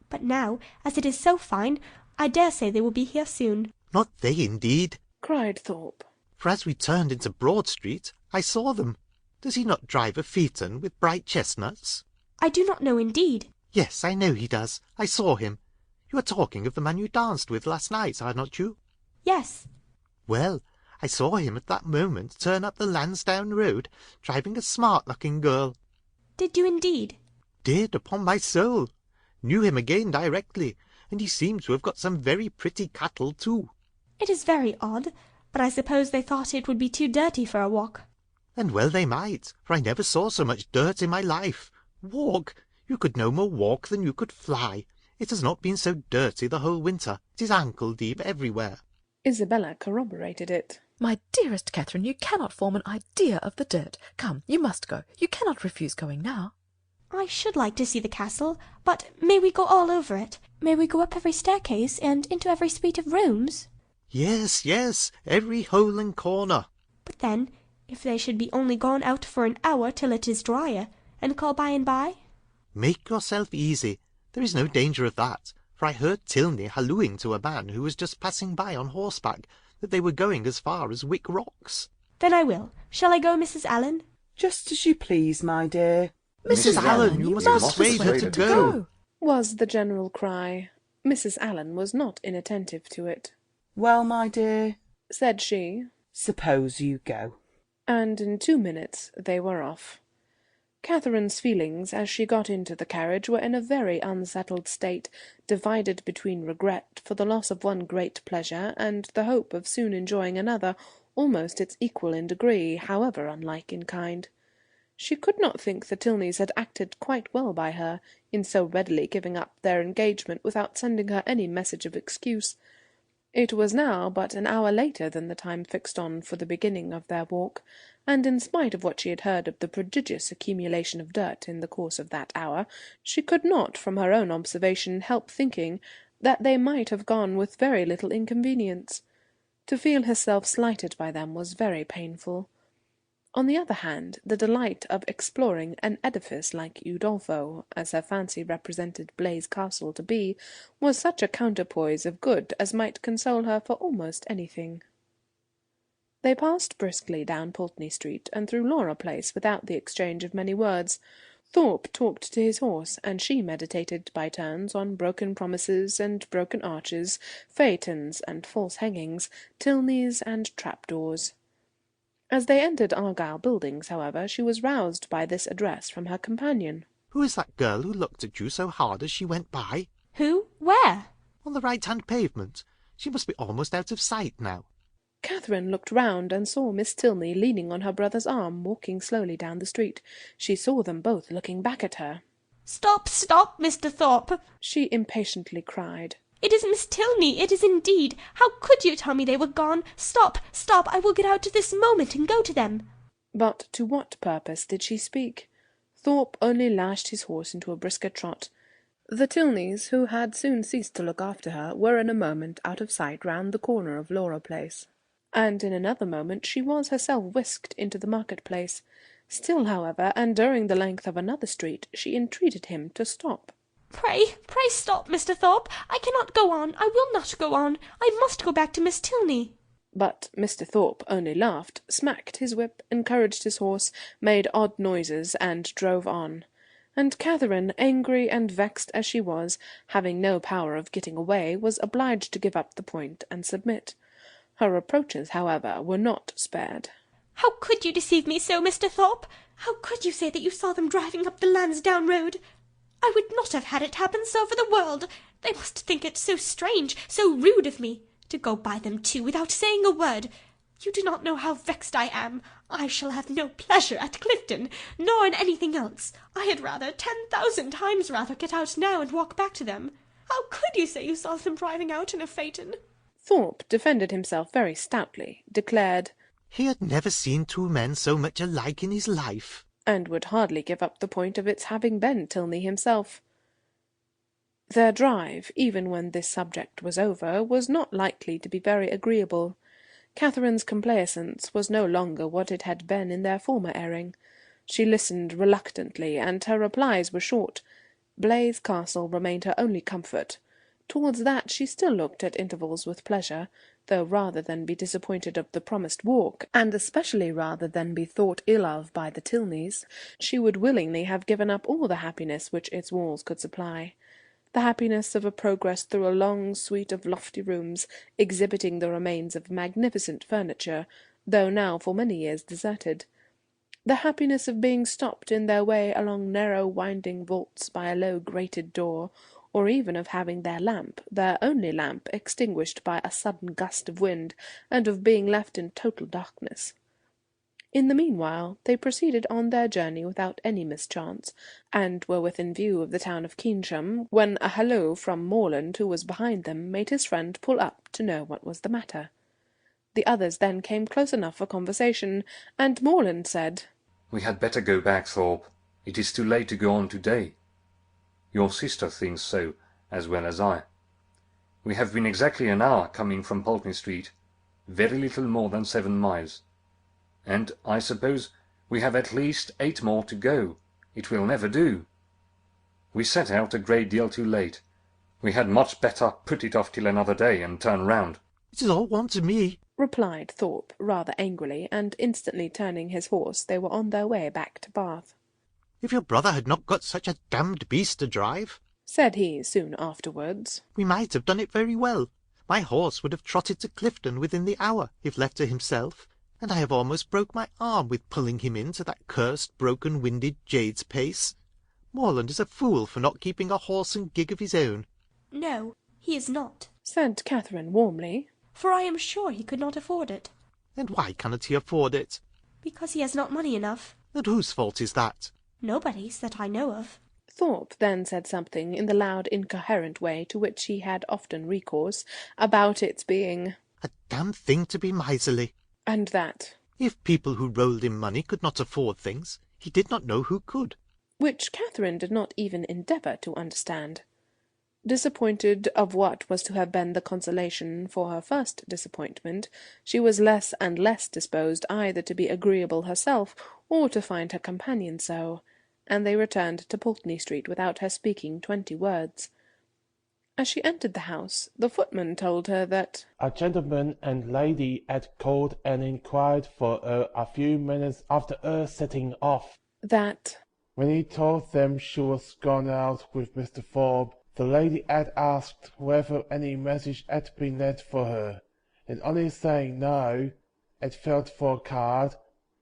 But now, as it is so fine, I dare say they will be here soon. Not they, indeed, cried Thorpe. For as we turned into Broad Street, I saw them. Does he not drive a phaeton with bright chestnuts? I do not know, indeed. Yes, I know he does. I saw him. You are talking of the man you danced with last night, are not you? Yes. Well, I saw him at that moment turn up the Lansdowne Road, driving a smart-looking girl. Did you indeed? Did, upon my soul. Knew him again directly, and he seemed to have got some very pretty cattle too. It is very odd, but I suppose they thought it would be too dirty for a walk. And well they might, for I never saw so much dirt in my life. Walk! You could no more walk than you could fly. It has not been so dirty the whole winter. It is ankle-deep everywhere. Isabella corroborated it. My dearest Catherine, you cannot form an idea of the dirt. Come, you must go. You cannot refuse going now. I should like to see the castle, but may we go all over it? May we go up every staircase and into every suite of rooms? Yes, yes, every hole and corner. But then, if they should be only gone out for an hour till it is drier, and call by and by? Make yourself easy. There is no danger of that, for I heard Tilney hallooing to a man who was just passing by on horseback that they were going as far as Wick Rocks. Then I will. Shall I go, Mrs. Allen? Just as you please, my dear. Mrs. Allen, you must persuade her to go, was the general cry. Mrs. Allen was not inattentive to it. Well, my dear, said she, suppose you go. And in 2 minutes they were off. Catherine's feelings as she got into the carriage were in a very unsettled state, divided between regret for the loss of one great pleasure and the hope of soon enjoying another, almost its equal in degree, however unlike in kind. She could not think the Tilneys had acted quite well by her, in so readily giving up their engagement without sending her any message of excuse. It was now but an hour later than the time fixed on for the beginning of their walk, and in spite of what she had heard of the prodigious accumulation of dirt in the course of that hour, she could not, from her own observation, help thinking that they might have gone with very little inconvenience. To feel herself slighted by them was very painful. On the other hand, the delight of exploring an edifice like Udolpho, as her fancy represented Blaise Castle to be, was such a counterpoise of good as might console her for almost anything. They passed briskly down Pulteney Street and through Laura Place without the exchange of many words. Thorpe talked to his horse, and she meditated by turns on broken promises and broken arches, phaetons and false hangings, Tilneys and trapdoors. As they entered Argyle Buildings, however, she was roused by this address from her companion. Who is that girl who looked at you so hard as she went by? Who? Where? On the right-hand pavement. She must be almost out of sight now. Catherine looked round and saw Miss Tilney leaning on her brother's arm, walking slowly down the street. She saw them both looking back at her. "Stop, stop, Mr. Thorpe!" she impatiently cried. "It is Miss Tilney, it is indeed. How could you tell me they were gone? Stop, stop, I will get out this moment and go to them." But to what purpose did she speak? Thorpe only lashed his horse into a brisker trot. The Tilneys, who had soon ceased to look after her, were in a moment out of sight round the corner of Laura Place, and in another moment she was herself whisked into the market-place. Still, however, and during the length of another street, she entreated him to stop. Pray stop, Mr. Thorpe. I cannot go on. I will not go on. I must go back to Miss Tilney." But Mr. Thorpe only laughed, smacked his whip, encouraged his horse, made odd noises, and drove on. And Catherine, angry and vexed as she was, having no power of getting away, was obliged to give up the point and submit. Her reproaches, however, were not spared. "How could you deceive me so, Mr. Thorpe? How could you say that you saw them driving up the Lansdowne Road? I would not have had it happen so for the world. They must think it so strange, so rude of me, to go by them too without saying a word. You do not know how vexed I am. I shall have no pleasure at Clifton, nor in anything else. I had rather, 10,000 times rather, get out now and walk back to them. How could you say you saw them driving out in a phaeton?" Thorpe defended himself very stoutly, declared he had never seen two men so much alike in his life, and would hardly give up the point of its having been Tilney himself. Their drive, even when this subject was over, was not likely to be very agreeable. Catherine's complaisance was no longer what it had been in their former airing. She listened reluctantly, and her replies were short. Blaise Castle remained her only comfort. Towards that she still looked at intervals with pleasure, though rather than be disappointed of the promised walk, and especially rather than be thought ill of by the Tilneys, she would willingly have given up all the happiness which its walls could supply. The happiness of a progress through a long suite of lofty rooms, exhibiting the remains of magnificent furniture, though now for many years deserted. The happiness of being stopped in their way along narrow winding vaults by a low grated door, or even of having their lamp, their only lamp, extinguished by a sudden gust of wind, and of being left in total darkness. In the meanwhile they proceeded on their journey without any mischance, and were within view of the town of Keynsham, when a halloo from Moreland, who was behind them, made his friend pull up to know what was the matter. The others then came close enough for conversation, and Moreland said, "We had better go back, Thorpe. It is too late to go on to-day. Your sister thinks so, as well as I. We have been exactly an hour coming from Pulteney Street, very little more than 7 miles. And I suppose we have at least 8 more to go. It will never do. We set out a great deal too late. We had much better put it off till another day and turn round." "It is all one to me," replied Thorpe, rather angrily, and instantly turning his horse they were on their way back to Bath. "If your brother had not got such a damned beast to drive," said he soon afterwards, "we might have done it very well. My horse would have trotted to Clifton within the hour, if left to himself, and I have almost broke my arm with pulling him into that cursed broken-winded jade's pace. Morland is a fool for not keeping a horse and gig of his own." "No, he is not," said Catherine warmly, "for I am sure he could not afford it." "And why cannot he afford it?" "Because he has not money enough." "And whose fault is that?" "Nobody's, that I know of." Thorpe then said something in the loud incoherent way to which he had often recourse, about its being "a damned thing to be miserly," and that if people who rolled in money could not afford things, he did not know who could, which Catherine did not even endeavour to understand. Disappointed of what was to have been the consolation for her first disappointment, she was less and less disposed either to be agreeable herself or to find her companion so, and they returned to Pulteney Street without her speaking 20 words. As she entered the house, the footman told her that a gentleman and lady had called and inquired for her a few minutes after her setting off. That when he told them she was gone out with Mr. Thorpe, the lady had asked whether any message had been left for her, and only saying no, had felt for a card,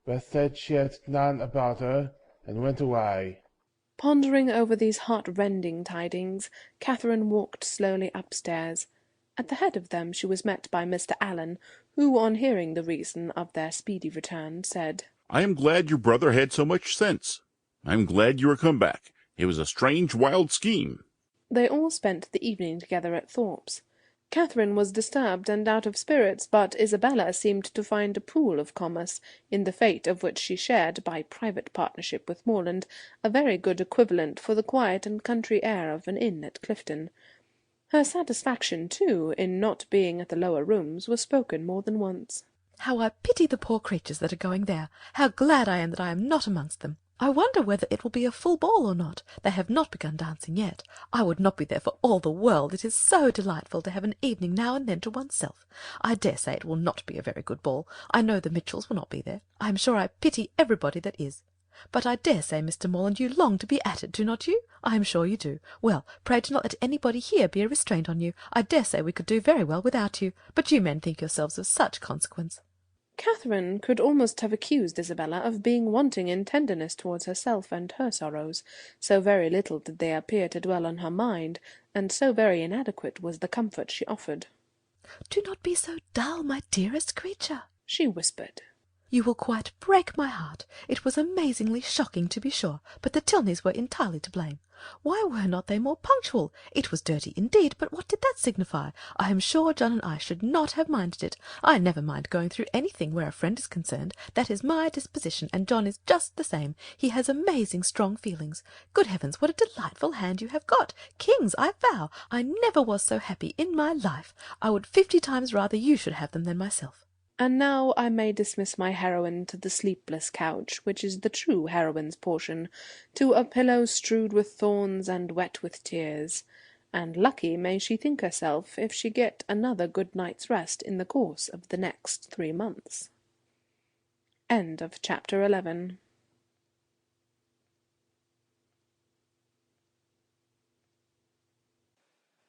but said she had none about her, and went away. Pondering over these heart-rending tidings, Catherine walked slowly upstairs. At the head of them she was met by Mr. Allen, who, on hearing the reason of their speedy return, said, "I am glad your brother had so much sense. I am glad you are come back. It was a strange, wild scheme." They all spent the evening together at Thorpes. Catherine was disturbed and out of spirits, but Isabella seemed to find a pool of commerce, in the fate of which she shared, by private partnership with Morland, a very good equivalent for the quiet and country air of an inn at Clifton. Her satisfaction, too, in not being at the lower rooms was spoken more than once. "How I pity the poor creatures that are going there! How glad I am that I am not amongst them! I wonder whether it will be a full ball or not. They have not begun dancing yet. I would not be there for all the world. It is so delightful to have an evening now and then to oneself. I dare say it will not be a very good ball. I know the Mitchells will not be there. I am sure I pity everybody that is. But I dare say, Mr. Morland, you long to be at it, do not you? I am sure you do. Well, pray do not let anybody here be a restraint on you. I dare say we could do very well without you, but you men think yourselves of such consequence." Catherine could almost have accused Isabella of being wanting in tenderness towards herself and her sorrows, so very little did they appear to dwell on her mind, and so very inadequate was the comfort she offered. "Do not be so dull, my dearest creature," she whispered. "You will quite break my heart. It was amazingly shocking, to be sure, but the Tilneys were entirely to blame. Why were not they more punctual? It was dirty indeed, but what did that signify? I am sure John and I should not have minded it. I never mind going through anything where a friend is concerned. That is my disposition, and John is just the same. He has amazing strong feelings. Good heavens, what a delightful hand you have got! Kings, I vow! I never was so happy in my life. I would 50 times rather you should have them than myself." And now I may dismiss my heroine to the sleepless couch, which is the true heroine's portion, to a pillow strewed with thorns and wet with tears, and lucky may she think herself if she get another good night's rest in the course of the next 3 months. End of chapter 11.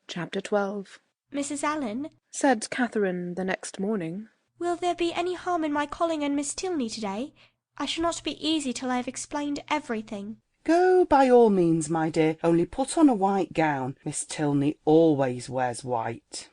Chapter 12. Mrs. Allen, said Catherine the next morning, will there be any harm in my calling on Miss Tilney to-day? I shall not be easy till I have explained everything. Go by all means, my dear, only put on a white gown. Miss Tilney always wears white.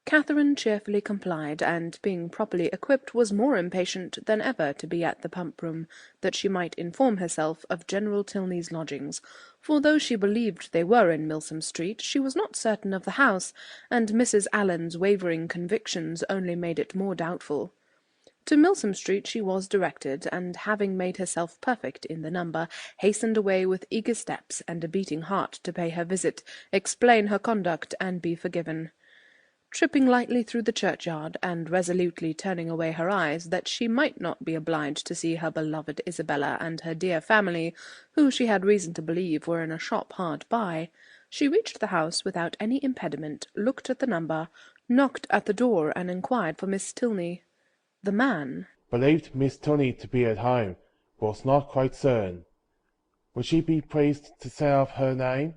Catherine cheerfully complied, and being properly equipped was more impatient than ever to be at the pump-room, that she might inform herself of General Tilney's lodgings, for though she believed they were in Milsom Street, she was not certain of the house, and Mrs. Allen's wavering convictions only made it more doubtful. To Milsom Street she was directed, and having made herself perfect in the number, hastened away with eager steps and a beating heart to pay her visit, explain her conduct, and be forgiven. Tripping lightly through the churchyard, and resolutely turning away her eyes, that she might not be obliged to see her beloved Isabella and her dear family, who she had reason to believe were in a shop hard by, she reached the house without any impediment, looked at the number, knocked at the door, and inquired for Miss Tilney. The man believed Miss Tilney to be at home, but was not quite certain. Would she be pleased to say off her name?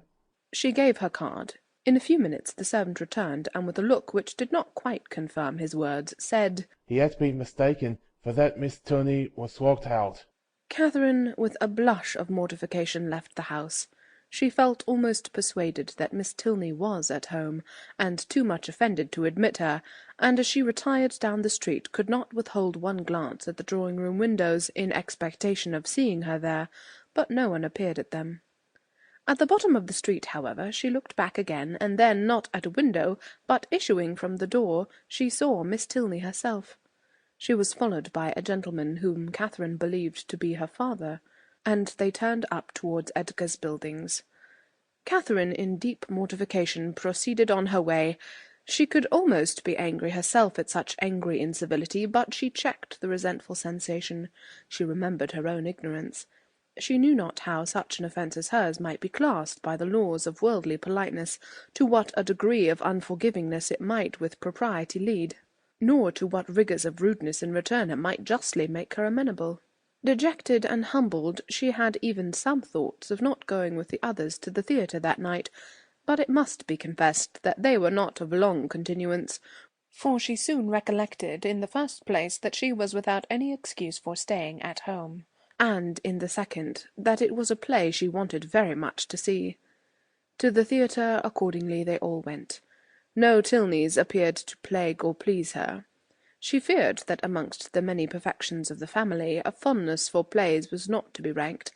She gave her card. In a few minutes the servant returned, and with a look which did not quite confirm his words, said, he had been mistaken, for that Miss Tilney was walked out. Catherine, with a blush of mortification, left the house. She felt almost persuaded that Miss Tilney was at home, and too much offended to admit her, and as she retired down the street could not withhold one glance at the drawing-room windows, in expectation of seeing her there, but no one appeared at them. At the bottom of the street, however, she looked back again, and then, not at a window, but issuing from the door, she saw Miss Tilney herself. She was followed by a gentleman whom Catherine believed to be her father, and they turned up towards Edgar's Buildings. Catherine, in deep mortification, proceeded on her way. She could almost be angry herself at such angry incivility, but she checked the resentful sensation. She remembered her own ignorance. She knew not how such an offence as hers might be classed by the laws of worldly politeness, to what a degree of unforgivingness it might with propriety lead, nor to what rigours of rudeness in return it might justly make her amenable. Dejected and humbled, she had even some thoughts of not going with the others to the theatre that night, but it must be confessed that they were not of long continuance, for she soon recollected, in the first place, that she was without any excuse for staying at home, and, in the second, that it was a play she wanted very much to see. To the theatre, accordingly, they all went. No Tilneys appeared to plague or please her. She feared that amongst the many perfections of the family a fondness for plays was not to be ranked,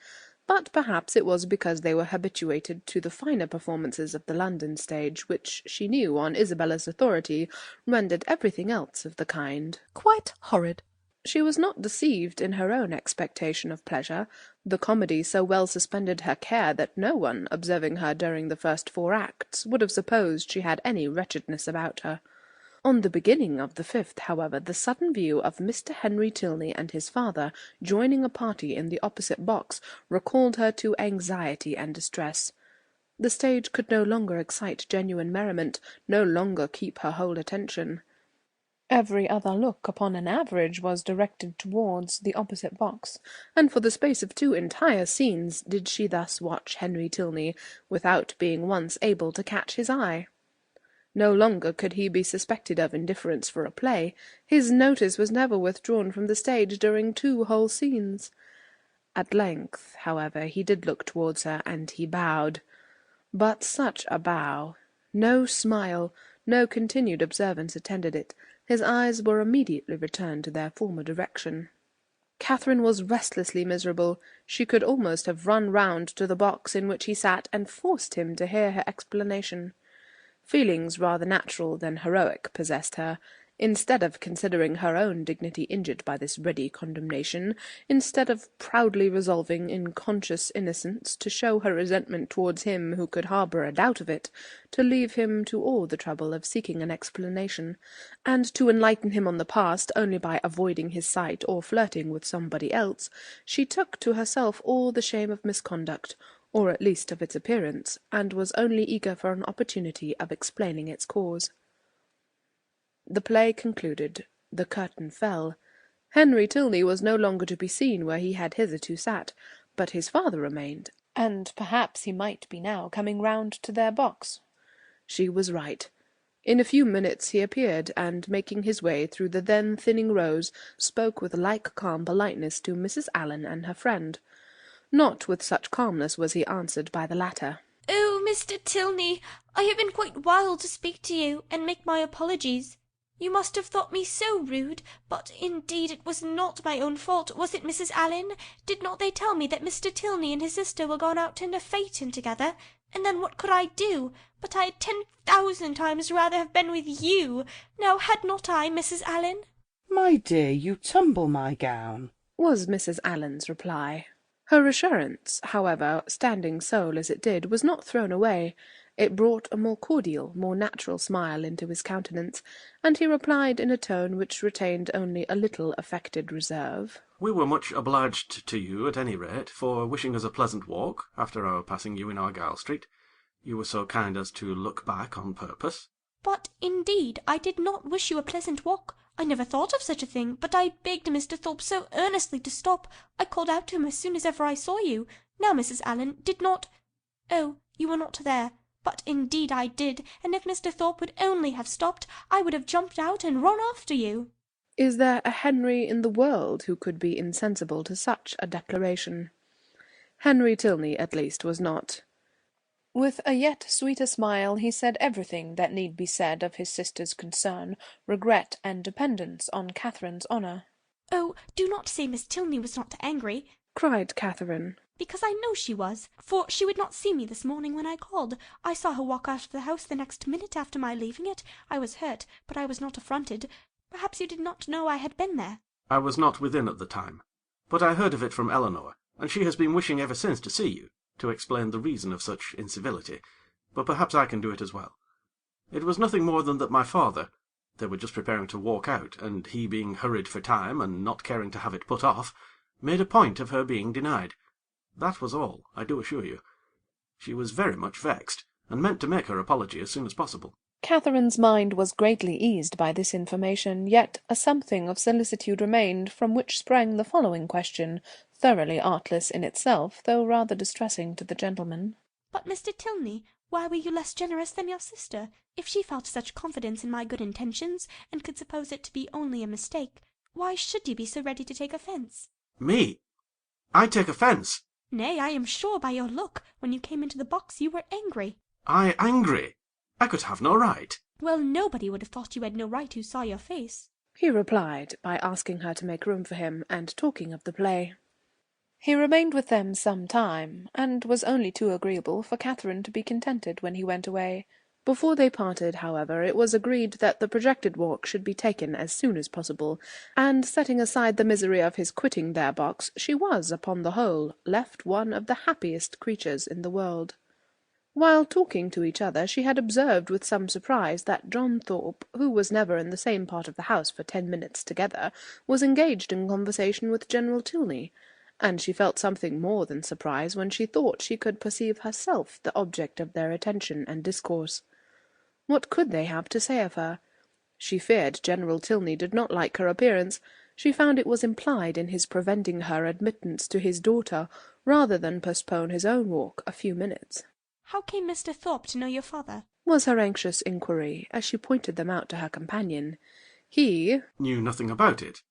but perhaps it was because they were habituated to the finer performances of the London stage, which she knew, on Isabella's authority, rendered everything else of the kind quite horrid. She was not deceived in her own expectation of pleasure. The comedy so well suspended her care that no one, observing her during the first 4 acts, would have supposed she had any wretchedness about her. On the beginning of the 5th, however, the sudden view of Mr. Henry Tilney and his father joining a party in the opposite box recalled her to anxiety and distress. The stage could no longer excite genuine merriment, no longer keep her whole attention. Every other look, upon an average, was directed towards the opposite box, and for the space of 2 entire scenes did she thus watch Henry Tilney, without being once able to catch his eye. No longer could he be suspected of indifference for a play. His notice was never withdrawn from the stage during 2 whole scenes. At length, however, he did look towards her, and he bowed. But such a bow! No smile, no continued observance attended it. His eyes were immediately returned to their former direction. Catherine was restlessly miserable. She could almost have run round to the box in which he sat, and forced him to hear her explanation. Feelings rather natural than heroic possessed her. Instead of considering her own dignity injured by this ready condemnation, instead of proudly resolving in conscious innocence to show her resentment towards him who could harbour a doubt of it, to leave him to all the trouble of seeking an explanation, and to enlighten him on the past only by avoiding his sight or flirting with somebody else, she took to herself all the shame of misconduct, or at least of its appearance, and was only eager for an opportunity of explaining its cause. The play concluded. The curtain fell. Henry Tilney was no longer to be seen where he had hitherto sat, but his father remained, and perhaps he might be now coming round to their box. She was right. In a few minutes he appeared, and, making his way through the then thinning rows, spoke with like calm politeness to Mrs. Allen and her friend. Not with such calmness was he answered by the latter. "Oh, Mr. Tilney, I have been quite wild to speak to you, and make my apologies. You must have thought me so rude, but indeed it was not my own fault, was it, Mrs. Allen? Did not they tell me that Mr. Tilney and his sister were gone out in a phaeton together? And then what could I do? But I had 10,000 times rather have been with you. Now had not I, Mrs. Allen?" "My dear, you tumble my gown," was Mrs. Allen's reply. Her assurance, however, standing sole as it did, was not thrown away. It brought a more cordial, more natural smile into his countenance, and he replied in a tone which retained only a little affected reserve. "We were much obliged to you, at any rate, for wishing us a pleasant walk, after our passing you in Argyle Street. You were so kind as to look back on purpose." "But indeed I did not wish you a pleasant walk. I never thought of such a thing, but I begged Mr. Thorpe so earnestly to stop. I called out to him as soon as ever I saw you. Now, Mrs. Allen, did not— Oh, you were not there. But indeed I did, and if Mr. Thorpe would only have stopped, I would have jumped out and run after you." Is there a Henry in the world who could be insensible to such a declaration? Henry Tilney, at least, was not. With a yet sweeter smile he said everything that need be said of his sister's concern, regret, and dependence on Catherine's honour. "Oh, do not say Miss Tilney was not angry," cried Catherine, "because I know she was, for she would not see me this morning when I called. I saw her walk out of the house the next minute after my leaving it. I was hurt, but I was not affronted. Perhaps you did not know I had been there." "I was not within at the time, but I heard of it from Eleanor, and she has been wishing ever since to see you, to explain the reason of such incivility, but perhaps I can do it as well. It was nothing more than that my father— they were just preparing to walk out, and he being hurried for time, and not caring to have it put off, made a point of her being denied. That was all, I do assure you. She was very much vexed, and meant to make her apology as soon as possible." Catherine's mind was greatly eased by this information, yet a something of solicitude remained, from which sprang the following question, thoroughly artless in itself, though rather distressing to the gentleman. "But, Mr. Tilney, why were you less generous than your sister? If she felt such confidence in my good intentions, and could suppose it to be only a mistake, why should you be so ready to take offence?" "Me? I take offence?" "Nay, I am sure by your look, when you came into the box, you were angry." "I angry? I could have no right." "Well, nobody would have thought you had no right who saw your face," he replied, by asking her to make room for him, and talking of the play. He remained with them some time, and was only too agreeable for Catherine to be contented when he went away. Before they parted, however, it was agreed that the projected walk should be taken as soon as possible, and, setting aside the misery of his quitting their box, she was, upon the whole, left one of the happiest creatures in the world. While talking to each other, she had observed with some surprise that John Thorpe, who was never in the same part of the house for 10 minutes together, was engaged in conversation with General Tilney, and she felt something more than surprise when she thought she could perceive herself the object of their attention and discourse. What could they have to say of her? She feared General Tilney did not like her appearance. She found it was implied in his preventing her admittance to his daughter, rather than postpone his own walk a few minutes. "How came Mr. Thorpe to know your father?" was her anxious inquiry, as she pointed them out to her companion. He knew nothing about it,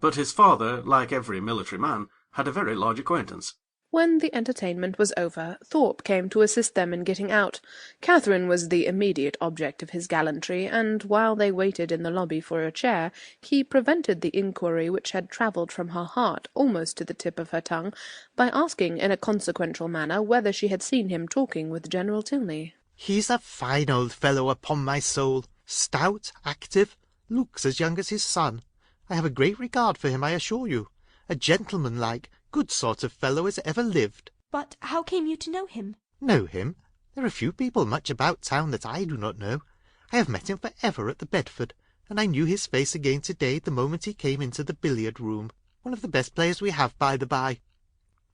but his father, like every military man, had a very large acquaintance. When the entertainment was over, Thorpe came to assist them in getting out. Catherine was the immediate object of his gallantry, and while they waited in the lobby for a chair, he prevented the inquiry which had travelled from her heart almost to the tip of her tongue, by asking in a consequential manner whether she had seen him talking with General Tilney. "He's a fine old fellow, upon my soul. Stout, active, looks as young as his son. I have a great regard for him, I assure you. A gentleman-like, good sort of fellow as ever lived." "But how came you to know him?" "Know him? There are few people much about town that I do not know. I have met him for ever at the Bedford, and I knew his face again to-day the moment he came into the billiard-room, one of the best players we have, by the by.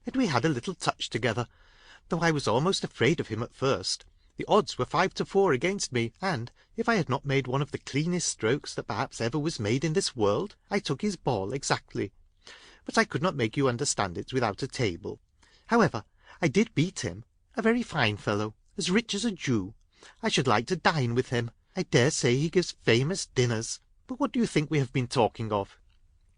And we had a little touch together, though I was almost afraid of him at first. The odds were 5-4 against me, and, if I had not made one of the cleanest strokes that perhaps ever was made in this world, I took his ball exactly. But I could not make you understand it without a table. However, I did beat him. A very fine fellow, as rich as a Jew. I should like to dine with him. I dare say he gives famous dinners. But what do you think we have been talking of?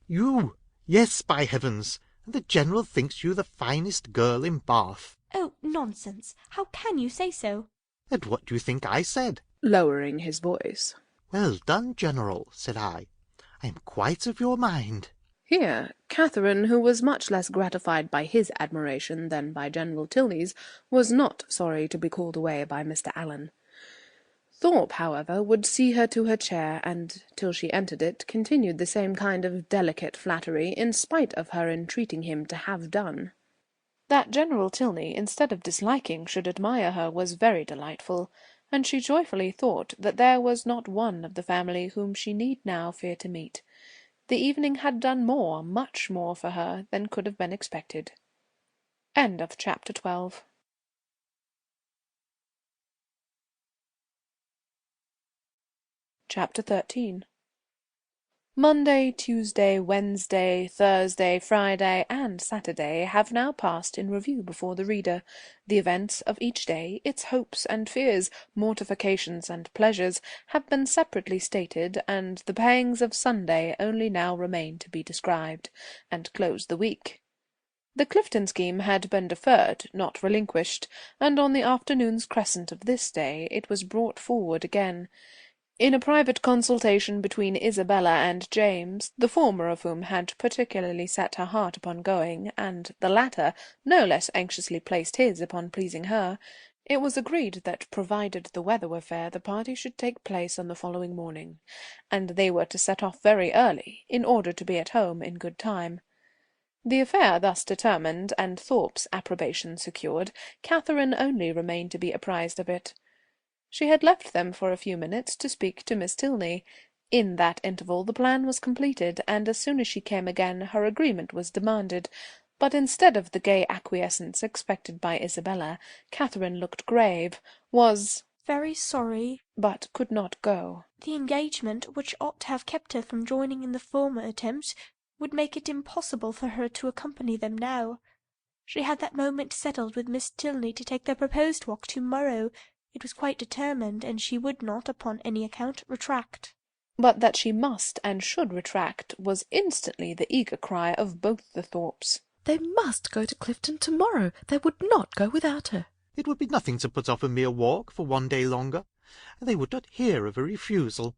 You! Yes, by heavens! And the General thinks you the finest girl in Bath. Oh, nonsense! How can you say so? And what do you think I said? Lowering his voice. Well done, General, said I. I am quite of your mind. Here, Catherine, who was much less gratified by his admiration than by General Tilney's, was not sorry to be called away by Mr. Allen. Thorpe, however, would see her to her chair, and, till she entered it, continued the same kind of delicate flattery, in spite of her entreating him to have done. That General Tilney, instead of disliking, should admire her, was very delightful, and she joyfully thought that there was not one of the family whom she need now fear to meet. The evening had done more, much more for her than could have been expected. End of chapter 12. Chapter 13. Monday, Tuesday, Wednesday, Thursday, Friday, and Saturday have now passed in review before the reader. The events of each day, its hopes and fears, mortifications and pleasures, have been separately stated, and the pangs of Sunday only now remain to be described, and close the week. The Clifton scheme had been deferred, not relinquished, and on the afternoon's crescent of this day it was brought forward again. In a private consultation between Isabella and James, the former of whom had particularly set her heart upon going, and the latter no less anxiously placed his upon pleasing her, it was agreed that, provided the weather were fair, the party should take place on the following morning, and they were to set off very early, in order to be at home in good time. The affair thus determined, and Thorpe's approbation secured, Catherine only remained to be apprised of it. She had left them for a few minutes to speak to Miss Tilney. In that interval the plan was completed, and as soon as she came again her agreement was demanded. But instead of the gay acquiescence expected by Isabella, Catherine looked grave, was very sorry, but could not go. The engagement, which ought to have kept her from joining in the former attempt, would make it impossible for her to accompany them now. She had that moment settled with Miss Tilney to take their proposed walk to-morrow. It was quite determined, and she would not, upon any account, retract. But that she must and should retract was instantly the eager cry of both the Thorpes. They must go to Clifton to-morrow. They would not go without her. It would be nothing to put off a mere walk for one day longer, and they would not hear of a refusal.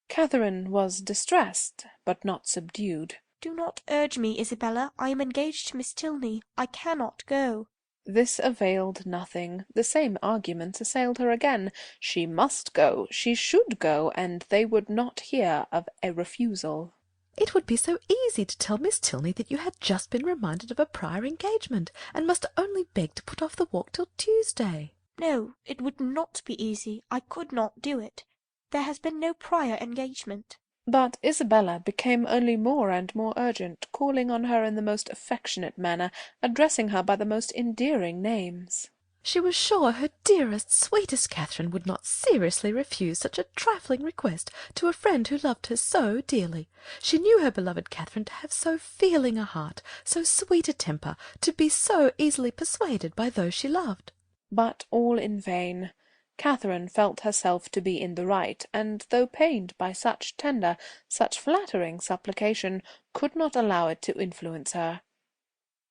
Catherine was distressed, but not subdued. Do not urge me, Isabella. I am engaged to Miss Tilney. I cannot go. This availed nothing. The same arguments assailed her again. She must go, she should go, and they would not hear of a refusal. It would be so easy to tell Miss Tilney that you had just been reminded of a prior engagement, and must only beg to put off the walk till Tuesday. No, it would not be easy. I could not do it. There has been no prior engagement. But Isabella became only more and more urgent, calling on her in the most affectionate manner, addressing her by the most endearing names. She was sure her dearest, sweetest Catherine would not seriously refuse such a trifling request to a friend who loved her so dearly. She knew her beloved Catherine to have so feeling a heart, so sweet a temper, to be so easily persuaded by those she loved. But all in vain. Catherine felt herself to be in the right, and though pained by such tender, such flattering supplication, could not allow it to influence her.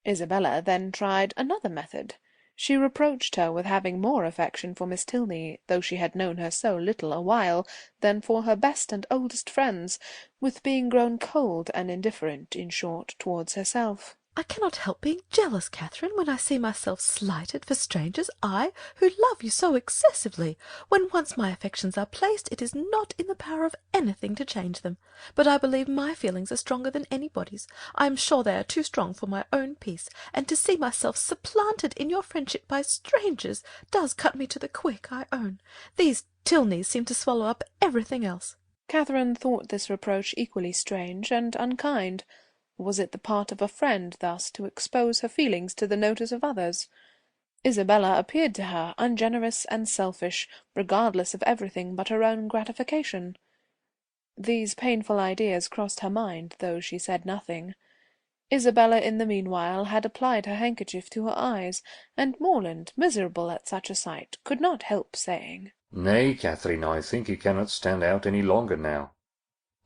Isabella then tried another method. She reproached her with having more affection for Miss Tilney, though she had known her so little a while, than for her best and oldest friends, with being grown cold and indifferent, in short, towards herself. I cannot help being jealous, Catherine, when I see myself slighted for strangers, I, who love you so excessively. When once my affections are placed, it is not in the power of anything to change them. But I believe my feelings are stronger than anybody's. I am sure they are too strong for my own peace, and to see myself supplanted in your friendship by strangers does cut me to the quick, I own. These Tilneys seem to swallow up everything else. Catherine thought this reproach equally strange and unkind. Was it the part of a friend thus to expose her feelings to the notice of others? Isabella appeared to her ungenerous and selfish, regardless of everything but her own gratification. These painful ideas crossed her mind, though she said nothing. Isabella in the meanwhile had applied her handkerchief to her eyes, and Morland, miserable at such a sight, could not help saying, "Nay, Catherine, I think you cannot stand out any longer now.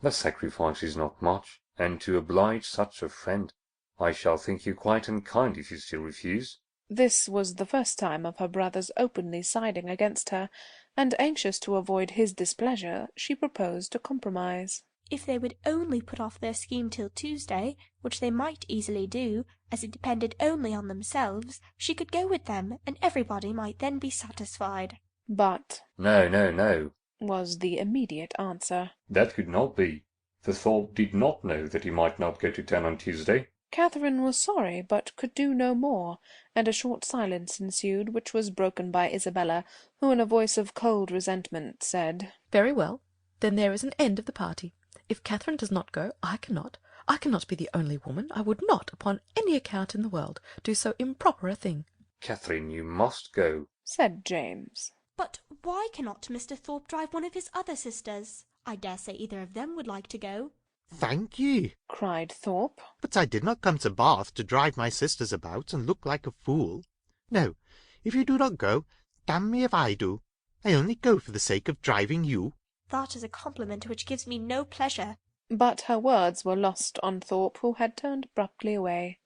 The sacrifice is not much, and to oblige such a friend, I shall think you quite unkind if you still refuse." This was the first time of her brother's openly siding against her, and anxious to avoid his displeasure, she proposed a compromise. If they would only put off their scheme till Tuesday, which they might easily do, as it depended only on themselves, she could go with them, and everybody might then be satisfied. But "No, no, no," was the immediate answer. "that could not be. The Thorpe did not know that he might not go to town on Tuesday." Catherine was sorry, but could do no more, and a short silence ensued, which was broken by Isabella, who in a voice of cold resentment said, "Very well, then there is an end of the party. If Catherine does not go, I cannot. I cannot be the only woman. I would not, upon any account in the world, do so improper a thing." "Catherine, you must go," said James. But why cannot Mr. Thorpe drive one of his other sisters? I dare say either of them would like to go. "Thank ye," cried Thorpe. "but I did not come to Bath to drive my sisters about and look like a fool. No, if you do not go, damn me if I do. I only go for the sake of driving you." That is a compliment which gives me no pleasure. But her words were lost on Thorpe, who had turned abruptly away.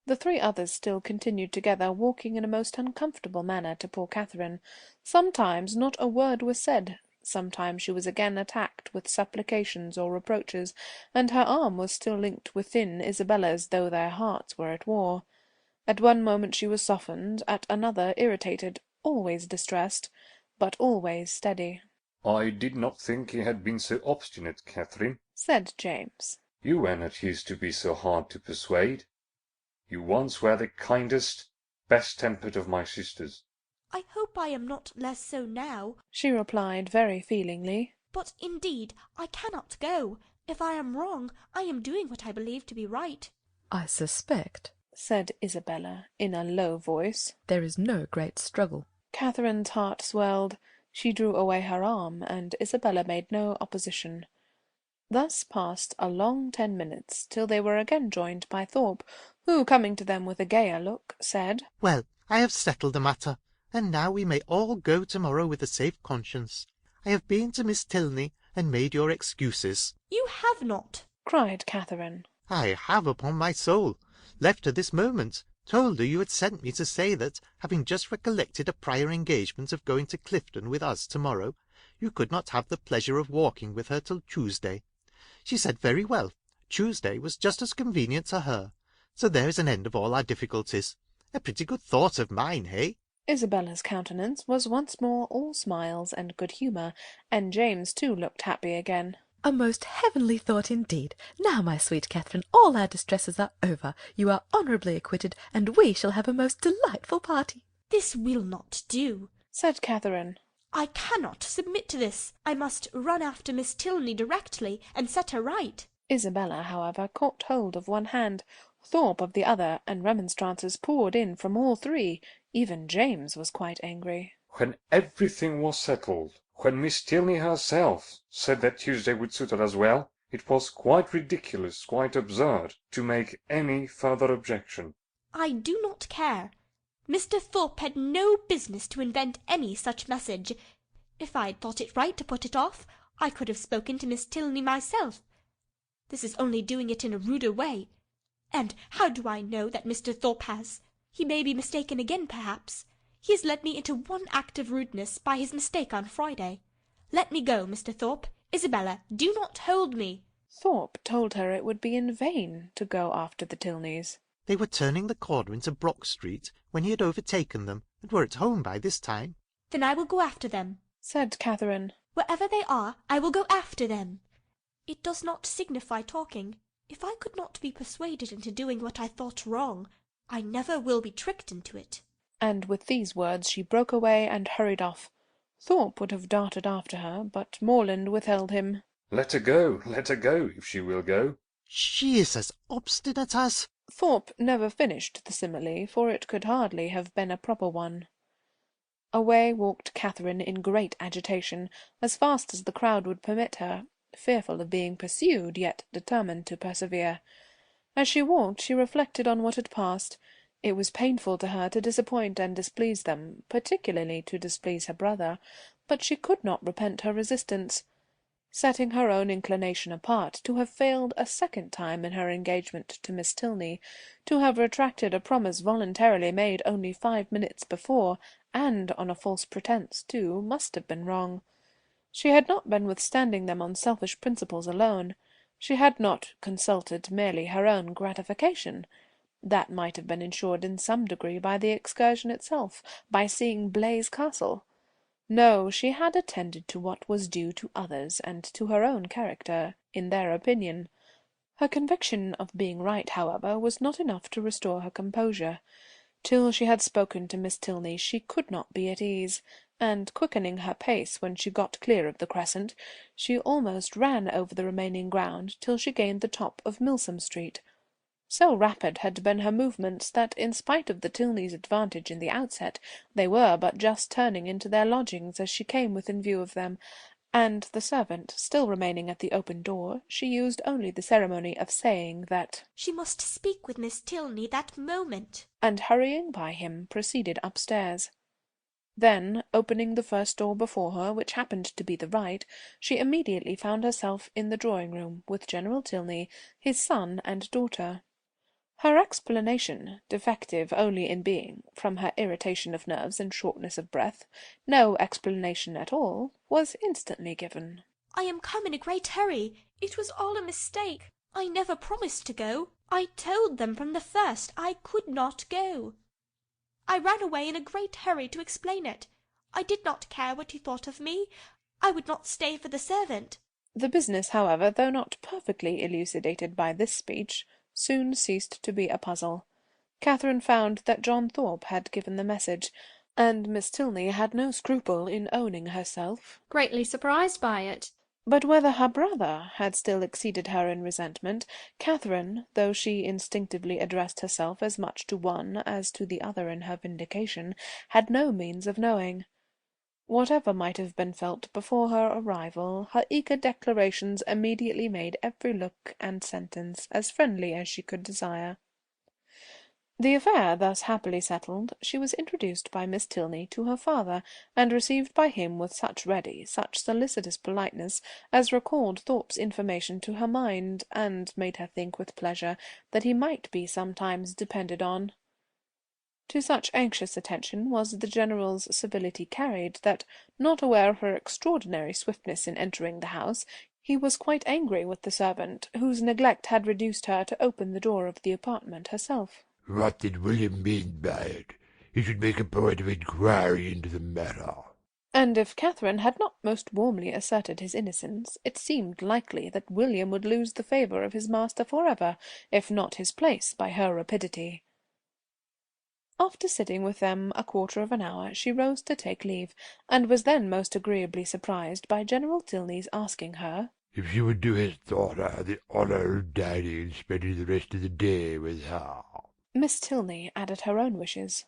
The three others still continued together, walking in a most uncomfortable manner to poor Catherine. Sometimes not a word was said, sometimes she was again attacked with supplications or reproaches, and her arm was still linked within Isabella's, though their hearts were at war. At one moment she was softened, at another irritated, always distressed, but always steady. "I did not think you had been so obstinate, Catherine," said James. "You were not used to be so hard to persuade. You once were the kindest, best-tempered of my sisters." I hope I am not less so now, she replied very feelingly. But indeed I cannot go. If I am wrong, I am doing what I believe to be right. "I suspect," said Isabella in a low voice, "there is no great struggle." Catherine's heart swelled. She drew away her arm, and Isabella made no opposition. Thus passed a long 10 minutes, till they were again joined by Thorpe, who, coming to them with a gayer look, said, "Well, I have settled the matter, and now we may all go to-morrow with a safe conscience. I have been to Miss Tilney and made your excuses." You have not, cried Catherine. "I have, upon my soul. Left her this moment. Told her you had sent me to say that, having just recollected a prior engagement of going to Clifton with us to-morrow, you could not have the pleasure of walking with her till Tuesday. She said very well. Tuesday was just as convenient to her. So there is an end of all our difficulties. A pretty good thought of mine, hey?" Isabella's countenance was once more all smiles and good humour, and James too looked happy again. "A most heavenly thought indeed. Now, my sweet Catherine, all our distresses are over. You are honourably acquitted, and we shall have a most delightful party." This will not do, said Catherine. I cannot submit to this. I must run after Miss Tilney directly, and set her right. Isabella, however, caught hold of one hand, Thorpe of the other, and remonstrances poured in from all three. Even James was quite angry. "When everything was settled, when Miss Tilney herself said that Tuesday would suit her as well, it was quite ridiculous, quite absurd, to make any further objection." I do not care. Mr. Thorpe had no business to invent any such message. If I had thought it right to put it off, I could have spoken to Miss Tilney myself. This is only doing it in a ruder way. And how do I know that Mr. Thorpe has? He may be mistaken again, perhaps. He has led me into one act of rudeness by his mistake on Friday. Let me go, Mr. Thorpe. Isabella, do not hold me. Thorpe told her it would be in vain to go after the Tilneys. They were turning the corner into Brock Street when he had overtaken them, and were at home by this time. Then I will go after them, said Catherine. Wherever they are, I will go after them. It does not signify talking. If I could not be persuaded into doing what I thought wrong, I never will be tricked into it. And with these words she broke away and hurried off. Thorpe would have darted after her, but Morland withheld him. Let her go, if she will go." "She is as obstinate as—" Thorpe never finished the simile, for it could hardly have been a proper one. Away walked Catherine in great agitation, as fast as the crowd would permit her, fearful of being pursued, yet determined to persevere. As she walked, she reflected on what had passed. It was painful to her to disappoint and displease them, particularly to displease her brother, but she could not repent her resistance. Setting her own inclination apart, to have failed a second time in her engagement to Miss Tilney, to have retracted a promise voluntarily made only 5 minutes before, and on a false pretence, too, must have been wrong. She had not been withstanding them on selfish principles alone. She had not consulted merely her own gratification. That might have been ensured in some degree by the excursion itself, by seeing Blaise Castle. No, she had attended to what was due to others, and to her own character, in their opinion. Her conviction of being right, however, was not enough to restore her composure. Till she had spoken to Miss Tilney she could not be at ease, and quickening her pace when she got clear of the crescent, she almost ran over the remaining ground till she gained the top of Milsom Street. So rapid had been her movements that, in spite of the Tilneys' advantage in the outset, they were but just turning into their lodgings as she came within view of them, and the servant still remaining at the open door, she used only the ceremony of saying that "She must speak with Miss Tilney that moment," and hurrying by him, proceeded upstairs. Then, opening the first door before her, which happened to be the right, she immediately found herself in the drawing-room, with General Tilney, his son and daughter. Her explanation, defective only in being, from her irritation of nerves and shortness of breath, no explanation at all, was instantly given. "I am come in a great hurry. It was all a mistake. I never promised to go. I told them from the first I could not go. I ran away in a great hurry to explain it. I did not care what you thought of me. I would not stay for the servant." The business, however, though not perfectly elucidated by this speech, soon ceased to be a puzzle. Catherine found that John Thorpe had given the message, and Miss Tilney had no scruple in owning herself greatly surprised by it. But whether her brother had still exceeded her in resentment, Catherine, though she instinctively addressed herself as much to one as to the other in her vindication, had no means of knowing. Whatever might have been felt before her arrival, her eager declarations immediately made every look and sentence as friendly as she could desire. The affair thus happily settled, she was introduced by Miss Tilney to her father, and received by him with such ready, such solicitous politeness, as recalled Thorpe's information to her mind, and made her think with pleasure that he might be sometimes depended on. To such anxious attention was the General's civility carried, that, not aware of her extraordinary swiftness in entering the house, he was quite angry with the servant, whose neglect had reduced her to open the door of the apartment herself. What did William mean by it? He should make a point of inquiry into the matter. And if Catherine had not most warmly asserted his innocence, it seemed likely that William would lose the favour of his master for ever, if not his place, by her rapidity. After sitting with them a quarter of an hour, she rose to take leave, and was then most agreeably surprised by General Tilney's asking her if she would do his daughter the honour of dining and spending the rest of the day with her. Miss Tilney added her own wishes.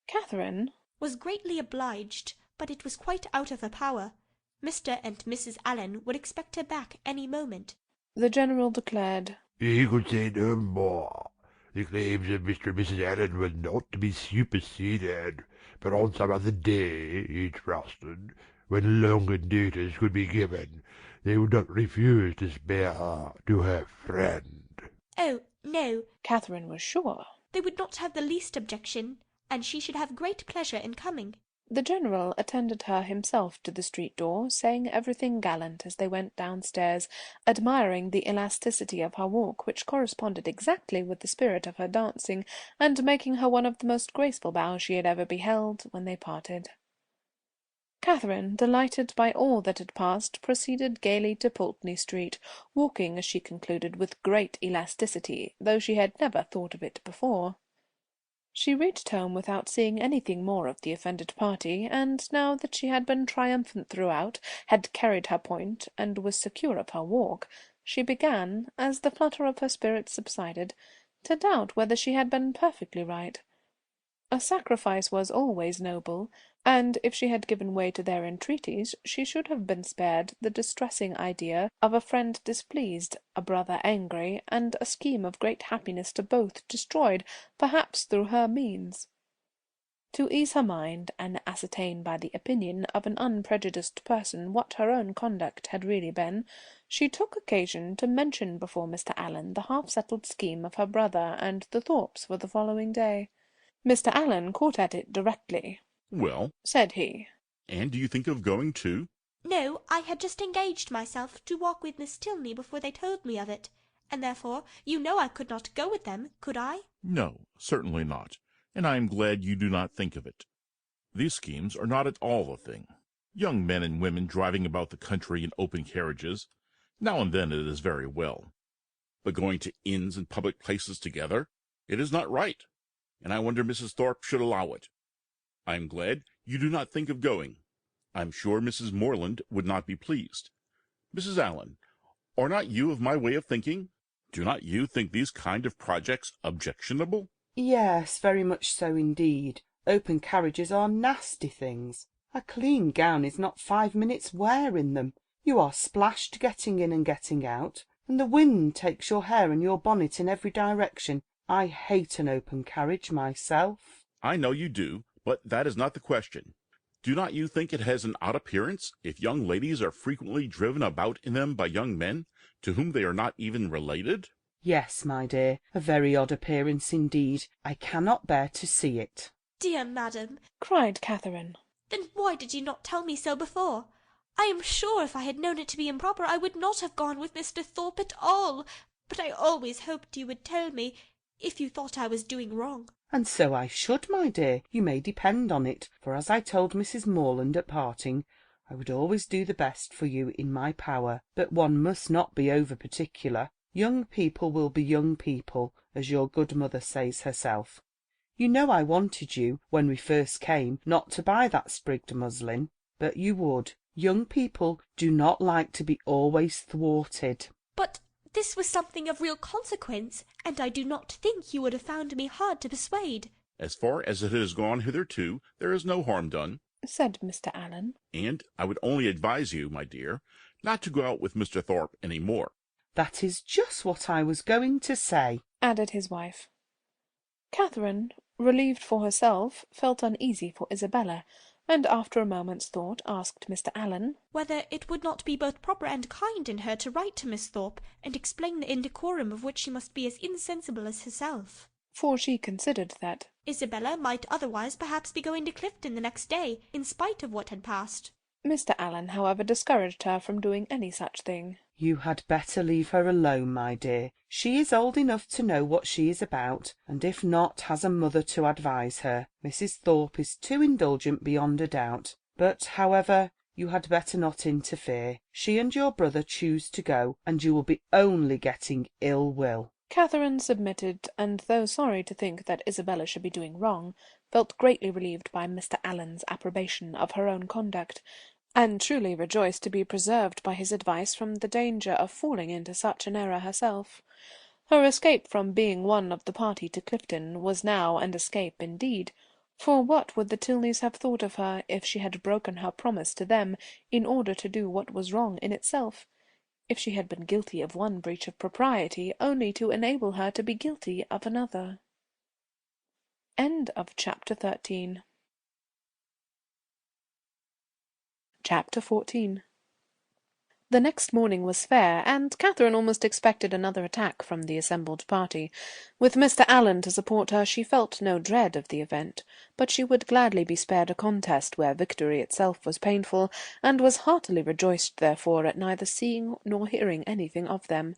Catherine was greatly obliged, but it was quite out of her power. Mr. and Mrs. Allen would expect her back any moment. The General declared he could say no more. The claims of Mr. and Mrs. Allen were not to be superseded, but on some other day, he trusted, when longer notice could be given, they would not refuse to spare her to her friend. Oh, no, Catherine was sure. They would not have the least objection, and she should have great pleasure in coming. The General attended her himself to the street door, saying everything gallant as they went downstairs, admiring the elasticity of her walk, which corresponded exactly with the spirit of her dancing, and making her one of the most graceful bows she had ever beheld, when they parted. Catherine, delighted by all that had passed, proceeded gaily to Pulteney Street, walking, as she concluded, with great elasticity, though she had never thought of it before. She reached home without seeing anything more of the offended party, and now that she had been triumphant throughout, had carried her point, and was secure of her walk, she began, as the flutter of her spirits subsided, to doubt whether she had been perfectly right. A sacrifice was always noble, and if she had given way to their entreaties, she should have been spared the distressing idea of a friend displeased, a brother angry, and a scheme of great happiness to both destroyed, perhaps through her means. To ease her mind, and ascertain by the opinion of an unprejudiced person what her own conduct had really been, she took occasion to mention before Mr. Allen the half-settled scheme of her brother and the Thorpes for the following day. Mr. Allen caught at it directly. "Well," said he, "and do you think of going too?" No, I had just engaged myself to walk with Miss Tilney before they told me of it, and therefore you know I could not go with them, could I? "No, certainly not, and I am glad you do not think of it. These schemes are not at all the thing. Young men and women driving about the country in open carriages, now and then it is very well. But going to inns and public places together, it is not right, and I wonder Mrs. Thorpe should allow it. I am glad you do not think of going. I am sure Mrs. Moreland would not be pleased. Mrs. Allen, are not you of my way of thinking? Do not you think these kind of projects objectionable?" Yes, very much so indeed. Open carriages are nasty things. A clean gown is not 5 minutes' wear in them. You are splashed getting in and getting out, and the wind takes your hair and your bonnet in every direction. I hate an open carriage myself. "I know you do, but that is not the question. Do not you think it has an odd appearance if young ladies are frequently driven about in them by young men, to whom they are not even related?" Yes, my dear, a very odd appearance indeed. I cannot bear to see it. Dear madam, cried Catherine, then why did you not tell me so before? I am sure if I had known it to be improper, I would not have gone with Mr. Thorpe at all. But I always hoped you would tell me, if you thought I was doing wrong. And so I should, my dear, you may depend on it, for as I told Mrs. Morland at parting, I would always do the best for you in my power, but one must not be over particular. Young people will be young people, as your good mother says herself. You know I wanted you, when we first came, not to buy that sprigged muslin, but you would. Young people do not like to be always thwarted. But this was something of real consequence, and I do not think you would have found me hard to persuade. "As far as it has gone hitherto, there is no harm done," said Mr. Allen. "and I would only advise you, my dear, not to go out with Mr. Thorpe any more." That is just what I was going to say, added his wife. Catherine, relieved for herself, felt uneasy for Isabella, and after a moment's thought asked Mr. Allen whether it would not be both proper and kind in her to write to Miss Thorpe and explain the indecorum of which she must be as insensible as herself. For she considered that Isabella might otherwise perhaps be going to Clifton the next day, in spite of what had passed. Mr. Allen, however, discouraged her from doing any such thing. You had better leave her alone, my dear. She is old enough to know what she is about, and if not, has a mother to advise her. Mrs. Thorpe is too indulgent beyond a doubt. But, however, you had better not interfere. She and your brother choose to go, and you will be only getting ill will. Catherine submitted, and though sorry to think that Isabella should be doing wrong, felt greatly relieved by Mr. Allen's approbation of her own conduct, and truly rejoiced to be preserved by his advice from the danger of falling into such an error herself. Her escape from being one of the party to Clifton was now an escape indeed, for what would the Tilneys have thought of her if she had broken her promise to them in order to do what was wrong in itself, if she had been guilty of one breach of propriety only to enable her to be guilty of another? End of chapter 13. Chapter 14. The next morning was fair, and Catherine almost expected another attack from the assembled party. With Mr. Allen to support her, she felt no dread of the event, but she would gladly be spared a contest where victory itself was painful, and was heartily rejoiced therefore at neither seeing nor hearing anything of them.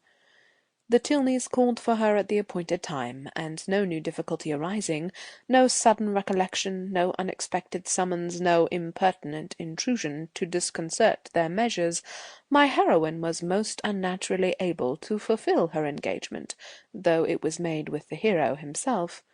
The Tilneys called for her at the appointed time, and no new difficulty arising, no sudden recollection, no unexpected summons, no impertinent intrusion to disconcert their measures, my heroine was most unnaturally able to fulfil her engagement, though it was made with the hero himself.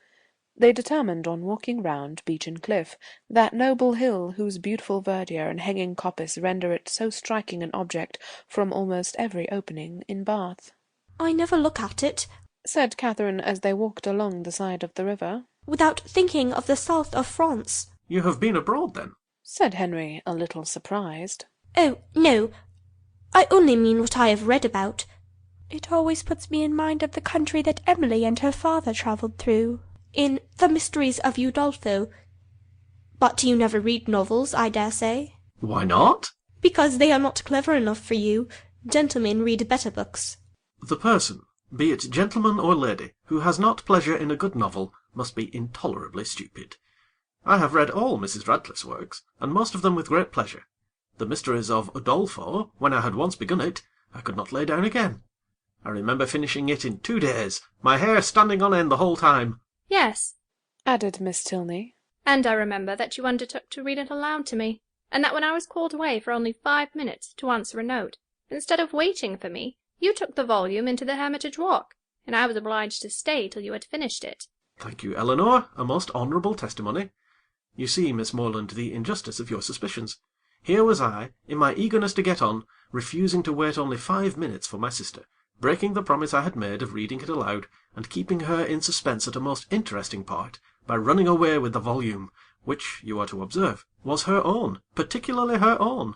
They determined on walking round Beechen Cliff, that noble hill whose beautiful verdure and hanging coppice render it so striking an object from almost every opening in Bath. I never look at it, said Catherine as they walked along the side of the river. Without thinking of the south of France. You have been abroad, then? Said Henry, a little surprised. Oh, no. I only mean what I have read about. It always puts me in mind of the country that Emily and her father travelled through, in the Mysteries of Udolpho. But you never read novels, I dare say? Why not? Because they are not clever enough for you. Gentlemen read better books. The person, be it gentleman or lady, who has not pleasure in a good novel, must be intolerably stupid. I have read all Mrs. Radcliffe's works, and most of them with great pleasure. The Mysteries of Udolpho, when I had once begun it, I could not lay down again. I remember finishing it in 2 days, my hair standing on end the whole time. Yes, added Miss Tilney. And I remember that you undertook to read it aloud to me, and that when I was called away for only 5 minutes to answer a note, instead of waiting for me, you took the volume into the Hermitage Walk, and I was obliged to stay till you had finished it. Thank you, Eleanor, a most honourable testimony. You see, Miss Morland, the injustice of your suspicions. Here was I, in my eagerness to get on, refusing to wait only 5 minutes for my sister, breaking the promise I had made of reading it aloud, and keeping her in suspense at a most interesting part, by running away with the volume, which, you are to observe, was her own, particularly her own.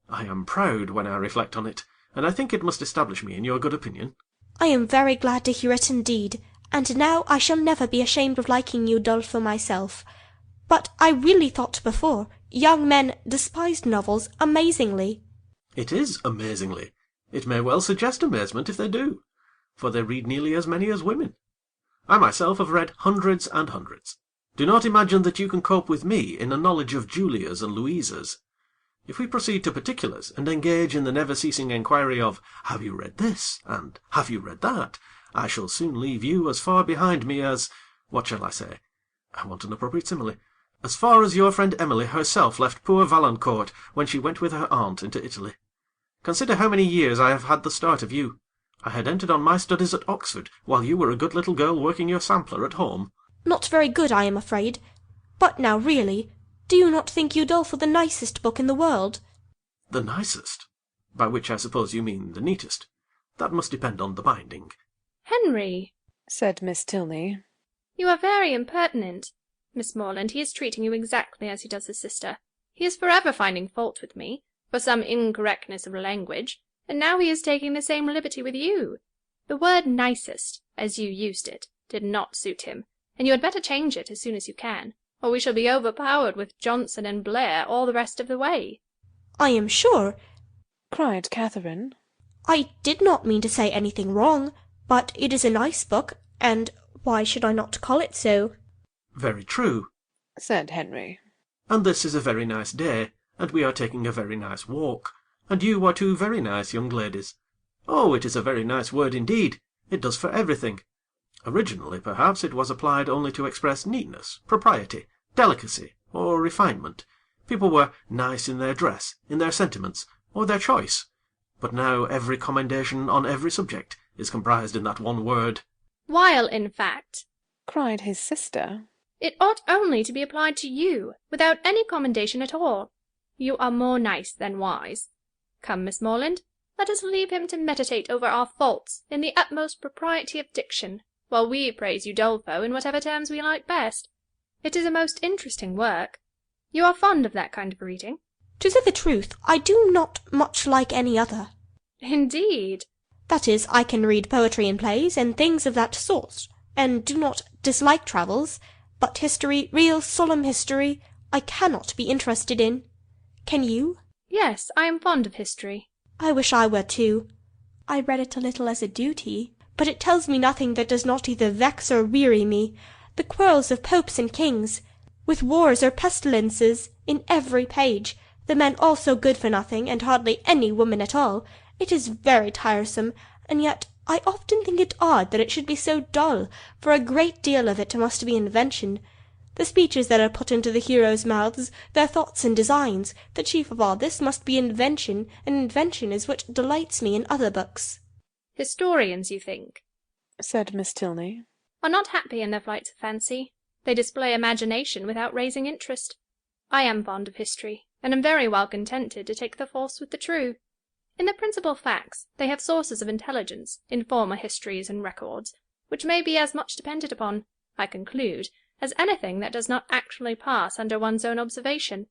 I am proud when I reflect on it, and I think it must establish me in your good opinion. I am very glad to hear it indeed, and now I shall never be ashamed of liking Udolpho myself. But I really thought before, young men despised novels amazingly. It is amazingly. It may well suggest amazement if they do, for they read nearly as many as women. I myself have read hundreds and hundreds. Do not imagine that you can cope with me in a knowledge of Julias and Louisas. If we proceed to particulars, and engage in the never-ceasing enquiry of, have you read this, and have you read that, I shall soon leave you as far behind me as, what shall I say? I want an appropriate simile. As far as your friend Emily herself left poor Valancourt when she went with her aunt into Italy. Consider how many years I have had the start of you. I had entered on my studies at Oxford, while you were a good little girl working your sampler at home. Not very good, I am afraid. But now, really, do you not think Udolpho the nicest book in the world? The nicest? By which I suppose you mean the neatest. That must depend on the binding. Henry, said Miss Tilney, you are very impertinent. Miss Morland, he is treating you exactly as he does his sister. He is forever finding fault with me, for some incorrectness of language, and now he is taking the same liberty with you. The word nicest, as you used it, did not suit him, and you had better change it as soon as you can, or we shall be overpowered with Johnson and Blair all the rest of the way. I am sure, cried Catherine, I did not mean to say anything wrong, but it is a nice book, and why should I not call it so? Very true, said Henry. And this is a very nice day, and we are taking a very nice walk, and you are 2 very nice young ladies. Oh, it is a very nice word indeed. It does for everything. Originally, perhaps, it was applied only to express neatness, propriety, delicacy, or refinement. People were nice in their dress, in their sentiments, or their choice. But now every commendation on every subject is comprised in that one word. While, in fact, cried his sister, it ought only to be applied to you, without any commendation at all. You are more nice than wise. Come, Miss Morland, let us leave him to meditate over our faults in the utmost propriety of diction, while we praise Udolpho in whatever terms we like best. It is a most interesting work. You are fond of that kind of reading? To say the truth, I do not much like any other. Indeed? That is, I can read poetry and plays, and things of that sort, and do not dislike travels, but history, real solemn history, I cannot be interested in. Can you? Yes, I am fond of history. I wish I were too. I read it a little as a duty, but it tells me nothing that does not either vex or weary me. The quarrels of popes and kings, with wars or pestilences, in every page, the men all so good for nothing, and hardly any women at all. It is very tiresome, and yet I often think it odd that it should be so dull, for a great deal of it must be invention. The speeches that are put into the heroes' mouths, their thoughts and designs, the chief of all this must be invention, and invention is what delights me in other books. Historians, you think, said Miss Tilney, are not happy in their flights of fancy. They display imagination without raising interest. I am fond of history, and am very well contented to take the false with the true. In the principal facts they have sources of intelligence, in former histories and records, which may be as much depended upon, I conclude, as anything that does not actually pass under one's own observation.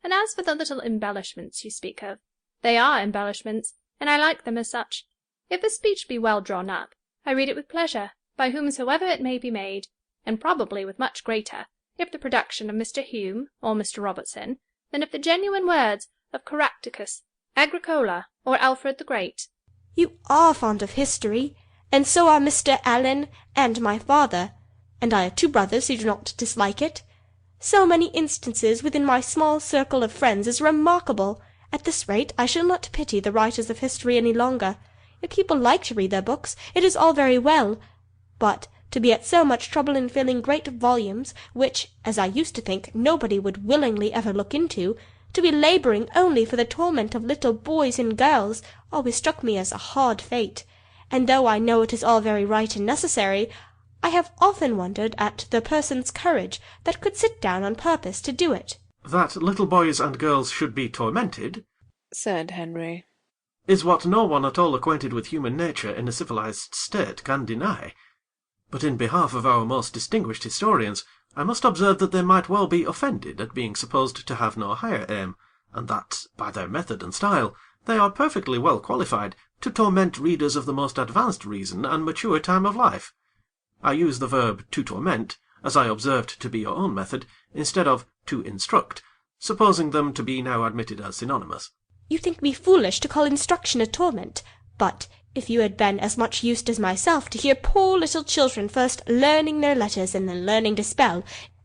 And as for the little embellishments you speak of, they are embellishments, and I like them as such. If a speech be well drawn up, I read it with pleasure, by whomsoever it may be made, and probably with much greater, if the production of Mr. Hume or Mr. Robertson, than if the genuine words of Caractacus, Agricola, or Alfred the Great. You are fond of history, and so are Mr. Allen and my father, and I have 2 brothers who do not dislike it. So many instances within my small circle of friends is remarkable. At this rate I shall not pity the writers of history any longer. If people like to read their books, it is all very well, but to be at so much trouble in filling great volumes, which, as I used to think, nobody would willingly ever look into, to be labouring only for the torment of little boys and girls, always struck me as a hard fate, and though I know it is all very right and necessary, I have often wondered at the person's courage that could sit down on purpose to do it. That little boys and girls should be tormented, said Henry, is what no one at all acquainted with human nature in a civilized state can deny. But in behalf of our most distinguished historians, I must observe that they might well be offended at being supposed to have no higher aim, and that, by their method and style, they are perfectly well qualified to torment readers of the most advanced reason and mature time of life. I use the verb to torment, as I observed to be your own method, instead of to instruct, supposing them to be now admitted as synonymous. You think me foolish to call instruction a torment, but if you had been as much used as myself to hear poor little children first learning their letters and then learning to spell,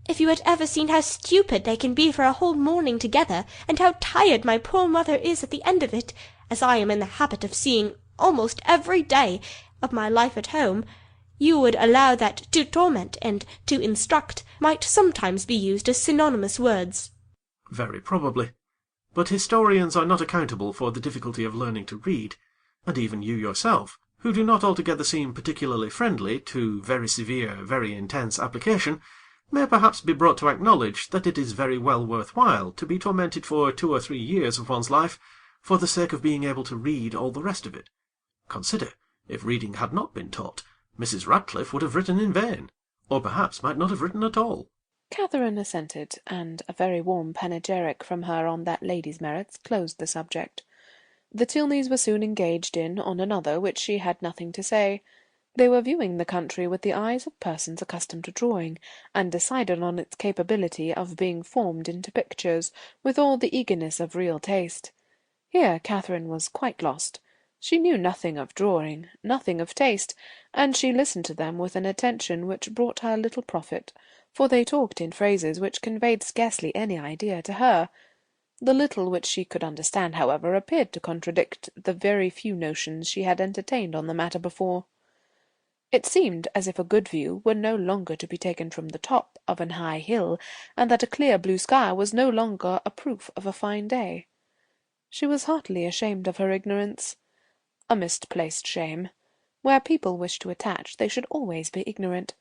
if you had ever seen how stupid they can be for a whole morning together, and how tired my poor mother is at the end of it, as I am in the habit of seeing almost every day of my life at home, you would allow that to torment and to instruct might sometimes be used as synonymous words. Very probably. But historians are not accountable for the difficulty of learning to read, and even you yourself, who do not altogether seem particularly friendly to very severe, very intense application, may perhaps be brought to acknowledge that it is very well worth while to be tormented for 2 or 3 years of one's life for the sake of being able to read all the rest of it. Consider, if reading had not been taught, Mrs. Radcliffe would have written in vain, or perhaps might not have written at all. Catherine assented, and a very warm panegyric from her on that lady's merits closed the subject. The Tilneys were soon engaged in on another which she had nothing to say. They were viewing the country with the eyes of persons accustomed to drawing, and decided on its capability of being formed into pictures with all the eagerness of real taste. Here Catherine was quite lost. She knew nothing of drawing, nothing of taste, and she listened to them with an attention which brought her little profit, for they talked in phrases which conveyed scarcely any idea to her. The little which she could understand, however, appeared to contradict the very few notions she had entertained on the matter before. It seemed as if a good view were no longer to be taken from the top of an high hill, and that a clear blue sky was no longer a proof of a fine day. She was heartily ashamed of her ignorance. A misplaced shame. Where people wish to attach, they should always be ignorant.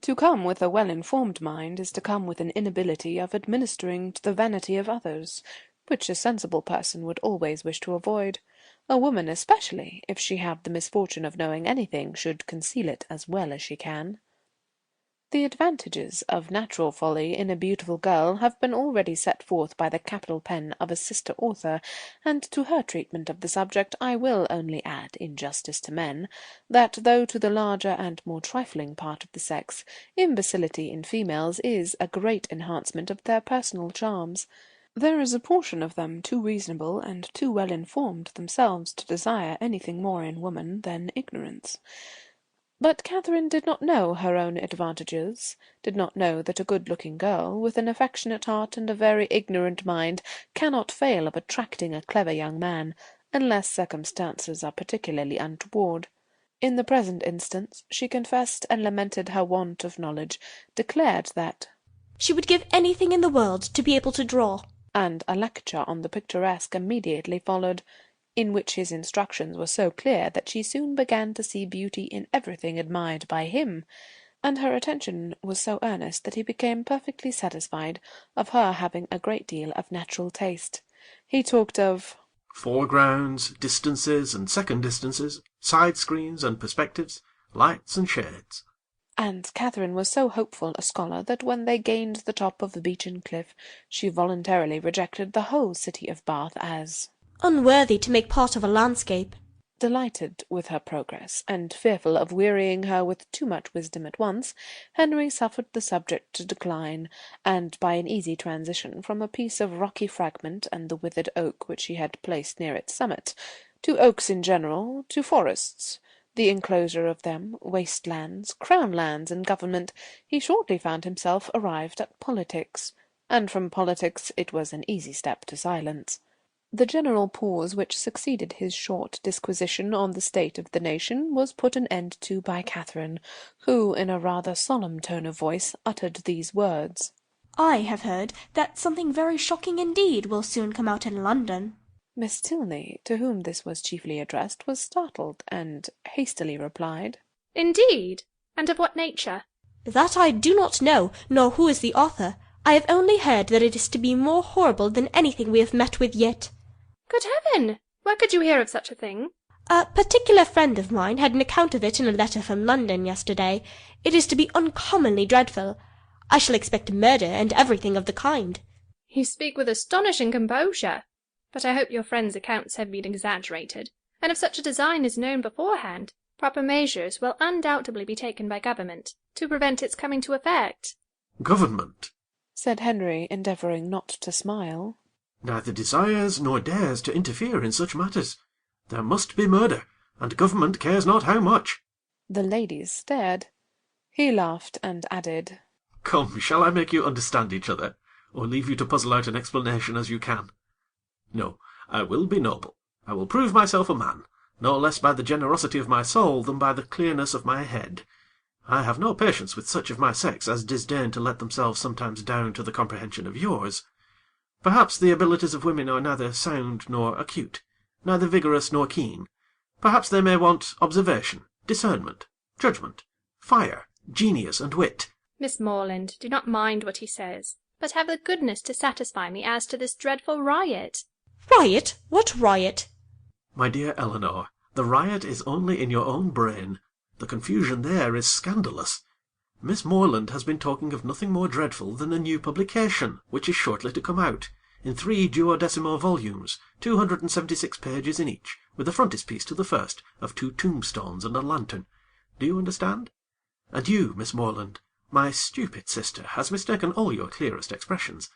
To come with a well-informed mind is to come with an inability of administering to the vanity of others, which a sensible person would always wish to avoid. A woman especially, if she have the misfortune of knowing anything, should conceal it as well as she can. The advantages of natural folly in a beautiful girl have been already set forth by the capital pen of a sister author, and to her treatment of the subject I will only add, in justice to men, that though to the larger and more trifling part of the sex, imbecility in females is a great enhancement of their personal charms, there is a portion of them too reasonable and too well informed themselves to desire anything more in woman than ignorance. But Catherine did not know her own advantages, did not know that a good-looking girl, with an affectionate heart and a very ignorant mind, cannot fail of attracting a clever young man, unless circumstances are particularly untoward. In the present instance, she confessed and lamented her want of knowledge, declared that she would give anything in the world to be able to draw, and a lecture on the picturesque immediately followed, in which his instructions were so clear that she soon began to see beauty in everything admired by him, and her attention was so earnest that he became perfectly satisfied of her having a great deal of natural taste. He talked of foregrounds, distances and second distances, side screens and perspectives, lights and shades. And Catherine was so hopeful a scholar that when they gained the top of the beechen cliff, she voluntarily rejected the whole city of Bath as unworthy to make part of a landscape. Delighted with her progress, and fearful of wearying her with too much wisdom at once, Henry suffered the subject to decline, and by an easy transition from a piece of rocky fragment and the withered oak which he had placed near its summit, to oaks in general, to forests, the enclosure of them, waste lands, crown lands, and government, he shortly found himself arrived at politics, and from politics it was an easy step to silence. The general pause which succeeded his short disquisition on the state of the nation was put an end to by Catherine, who, in a rather solemn tone of voice, uttered these words: "I have heard that something very shocking indeed will soon come out in London." Miss Tilney, to whom this was chiefly addressed, was startled, and hastily replied, "Indeed! And of what nature?" "That I do not know, nor who is the author. I have only heard that it is to be more horrible than anything we have met with yet." "Good heaven! Where could you hear of such a thing?" "A particular friend of mine had an account of it in a letter from London yesterday. It is to be uncommonly dreadful. I shall expect murder and everything of the kind." "You speak with astonishing composure. But I hope your friend's accounts have been exaggerated, and if such a design is known beforehand, proper measures will undoubtedly be taken by government to prevent its coming to effect." "Government," said Henry, endeavouring not to smile, "neither desires nor dares to interfere in such matters. There must be murder, and government cares not how much." The ladies stared. He laughed, and added, "Come, shall I make you understand each other, or leave you to puzzle out an explanation as you can? No, I will be noble. I will prove myself a man, no less by the generosity of my soul than by the clearness of my head. I have no patience with such of my sex as disdain to let themselves sometimes down to the comprehension of yours. Perhaps the abilities of women are neither sound nor acute, neither vigorous nor keen. Perhaps they may want observation, discernment, judgment, fire, genius, and wit." "Miss Moreland, do not mind what he says, but have the goodness to satisfy me as to this dreadful riot." "Riot? What riot?" "My dear Eleanor, the riot is only in your own brain. The confusion there is scandalous. Miss Moreland has been talking of nothing more dreadful than a new publication, which is shortly to come out, in 3 duodecimo volumes, 276 pages in each, with a frontispiece to the first, of 2 tombstones and a lantern. Do you understand? And you, Miss Moreland, my stupid sister, has mistaken all your clearest expressions.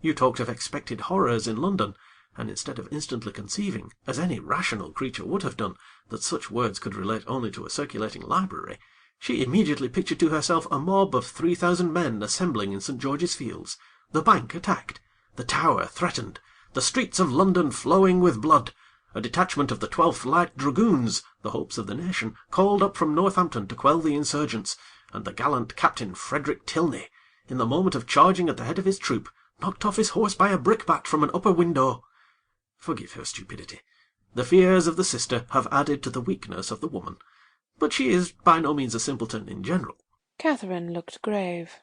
You talked of expected horrors in London, and instead of instantly conceiving, as any rational creature would have done, that such words could relate only to a circulating library, she immediately pictured to herself a mob of 3,000 men assembling in St. George's Fields, the Bank attacked, the Tower threatened, the streets of London flowing with blood, a detachment of the 12th Light Dragoons, the hopes of the nation, called up from Northampton to quell the insurgents, and the gallant Captain Frederick Tilney, in the moment of charging at the head of his troop, knocked off his horse by a brickbat from an upper window. Forgive her stupidity. The fears of the sister have added to the weakness of the woman, but she is by no means a simpleton in general." Catherine looked grave.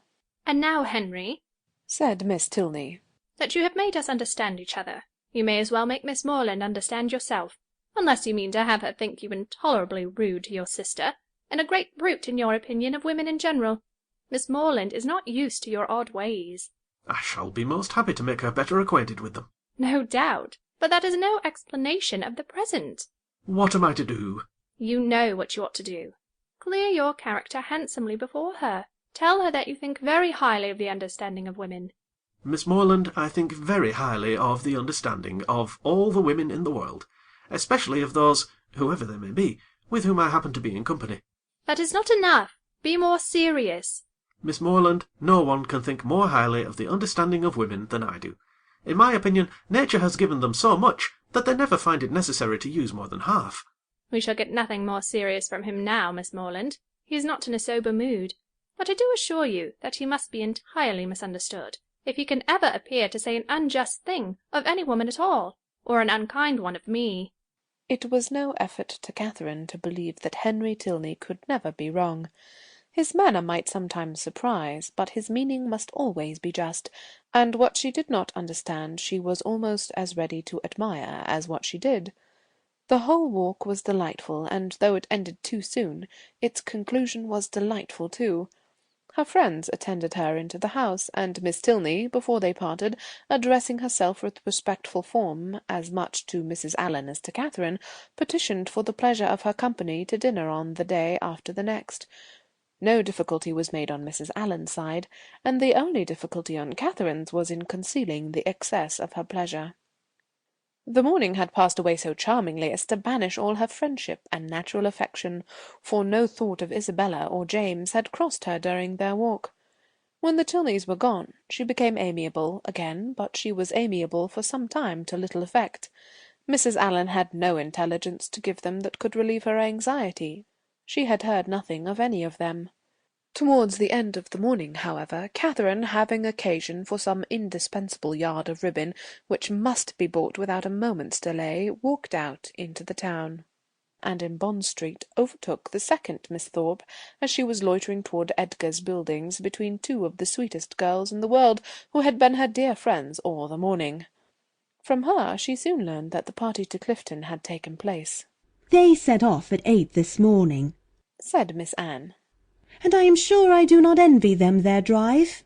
"And now, Henry," said Miss Tilney, "that you have made us understand each other, you may as well make Miss Moreland understand yourself, unless you mean to have her think you intolerably rude to your sister, and a great brute in your opinion of women in general. Miss Moreland is not used to your odd ways." "I shall be most happy to make her better acquainted with them." "No doubt, but that is no explanation of the present." "What am I to do?" "You know what you ought to do. Clear your character handsomely before her. Tell her that you think very highly of the understanding of women." "Miss Moreland, I think very highly of the understanding of all the women in the world, especially of those, whoever they may be, with whom I happen to be in company." "That is not enough. Be more serious." "Miss Moreland, no one can think more highly of the understanding of women than I do. In my opinion, nature has given them so much that they never find it necessary to use more than half." "We shall get nothing more serious from him now, Miss Moreland. He is not in a sober mood. But I do assure you that he must be entirely misunderstood, if he can ever appear to say an unjust thing of any woman at all, or an unkind one of me." It was no effort to Catherine to believe that Henry Tilney could never be wrong. His manner might sometimes surprise, but his meaning must always be just, and what she did not understand she was almost as ready to admire as what she did. The whole walk was delightful, and though it ended too soon, its conclusion was delightful too. Her friends attended her into the house, and Miss Tilney, before they parted, addressing herself with respectful form, as much to Mrs. Allen as to Catherine, petitioned for the pleasure of her company to dinner on the day after the next. No difficulty was made on Mrs. Allen's side, and the only difficulty on Catherine's was in concealing the excess of her pleasure. The morning had passed away so charmingly as to banish all her friendship and natural affection, for no thought of Isabella or James had crossed her during their walk. When the Tilneys were gone, she became amiable again, but she was amiable for some time to little effect. Mrs. Allen had no intelligence to give them that could relieve her anxiety. She had heard nothing of any of them. Towards the end of the morning, however, Catherine, having occasion for some indispensable yard of ribbon which must be bought without a moment's delay, walked out into the town, and in Bond Street overtook the second Miss Thorpe as she was loitering toward Edgar's Buildings between two of the sweetest girls in the world, who had been her dear friends all the morning. From her she soon learned that the party to Clifton had taken place. "They set off at 8 this morning," said Miss Anne, "and I am sure I do not envy them their drive.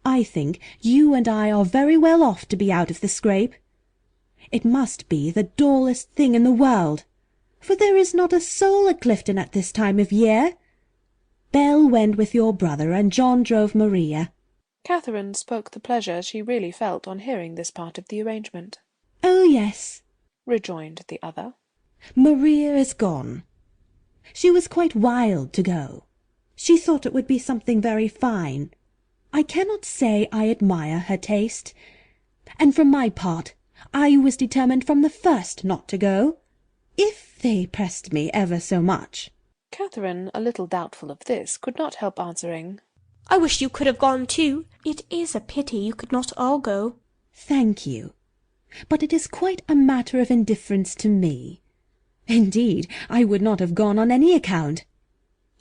I think you and I are very well off to be out of the scrape. It must be the dullest thing in the world, for there is not a soul at Clifton at this time of year. Bell went with your brother, and John drove Maria." Catherine spoke the pleasure she really felt on hearing this part of the arrangement. "Oh, yes," rejoined the other. "Maria is gone. She was quite wild to go. She thought it would be something very fine. I cannot say I admire her taste, and for my part I was determined from the first not to go, if they pressed me ever so much." Catherine, a little doubtful of this, could not help answering, "I wish you could have gone too. It is a pity you could not all go." "Thank you, but it is quite a matter of indifference to me. Indeed, I would not have gone on any account.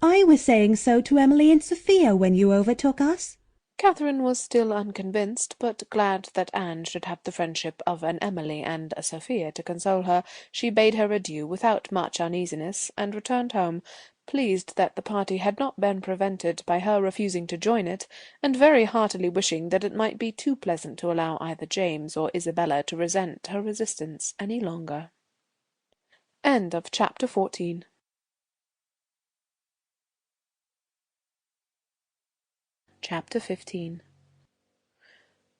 I was saying so to Emily and Sophia when you overtook us." Catherine was still unconvinced, but glad that Anne should have the friendship of an Emily and a Sophia to console her. She bade her adieu without much uneasiness, and returned home, pleased that the party had not been prevented by her refusing to join it, and very heartily wishing that it might be too pleasant to allow either James or Isabella to resent her resistance any longer. End of chapter 14. Chapter 15.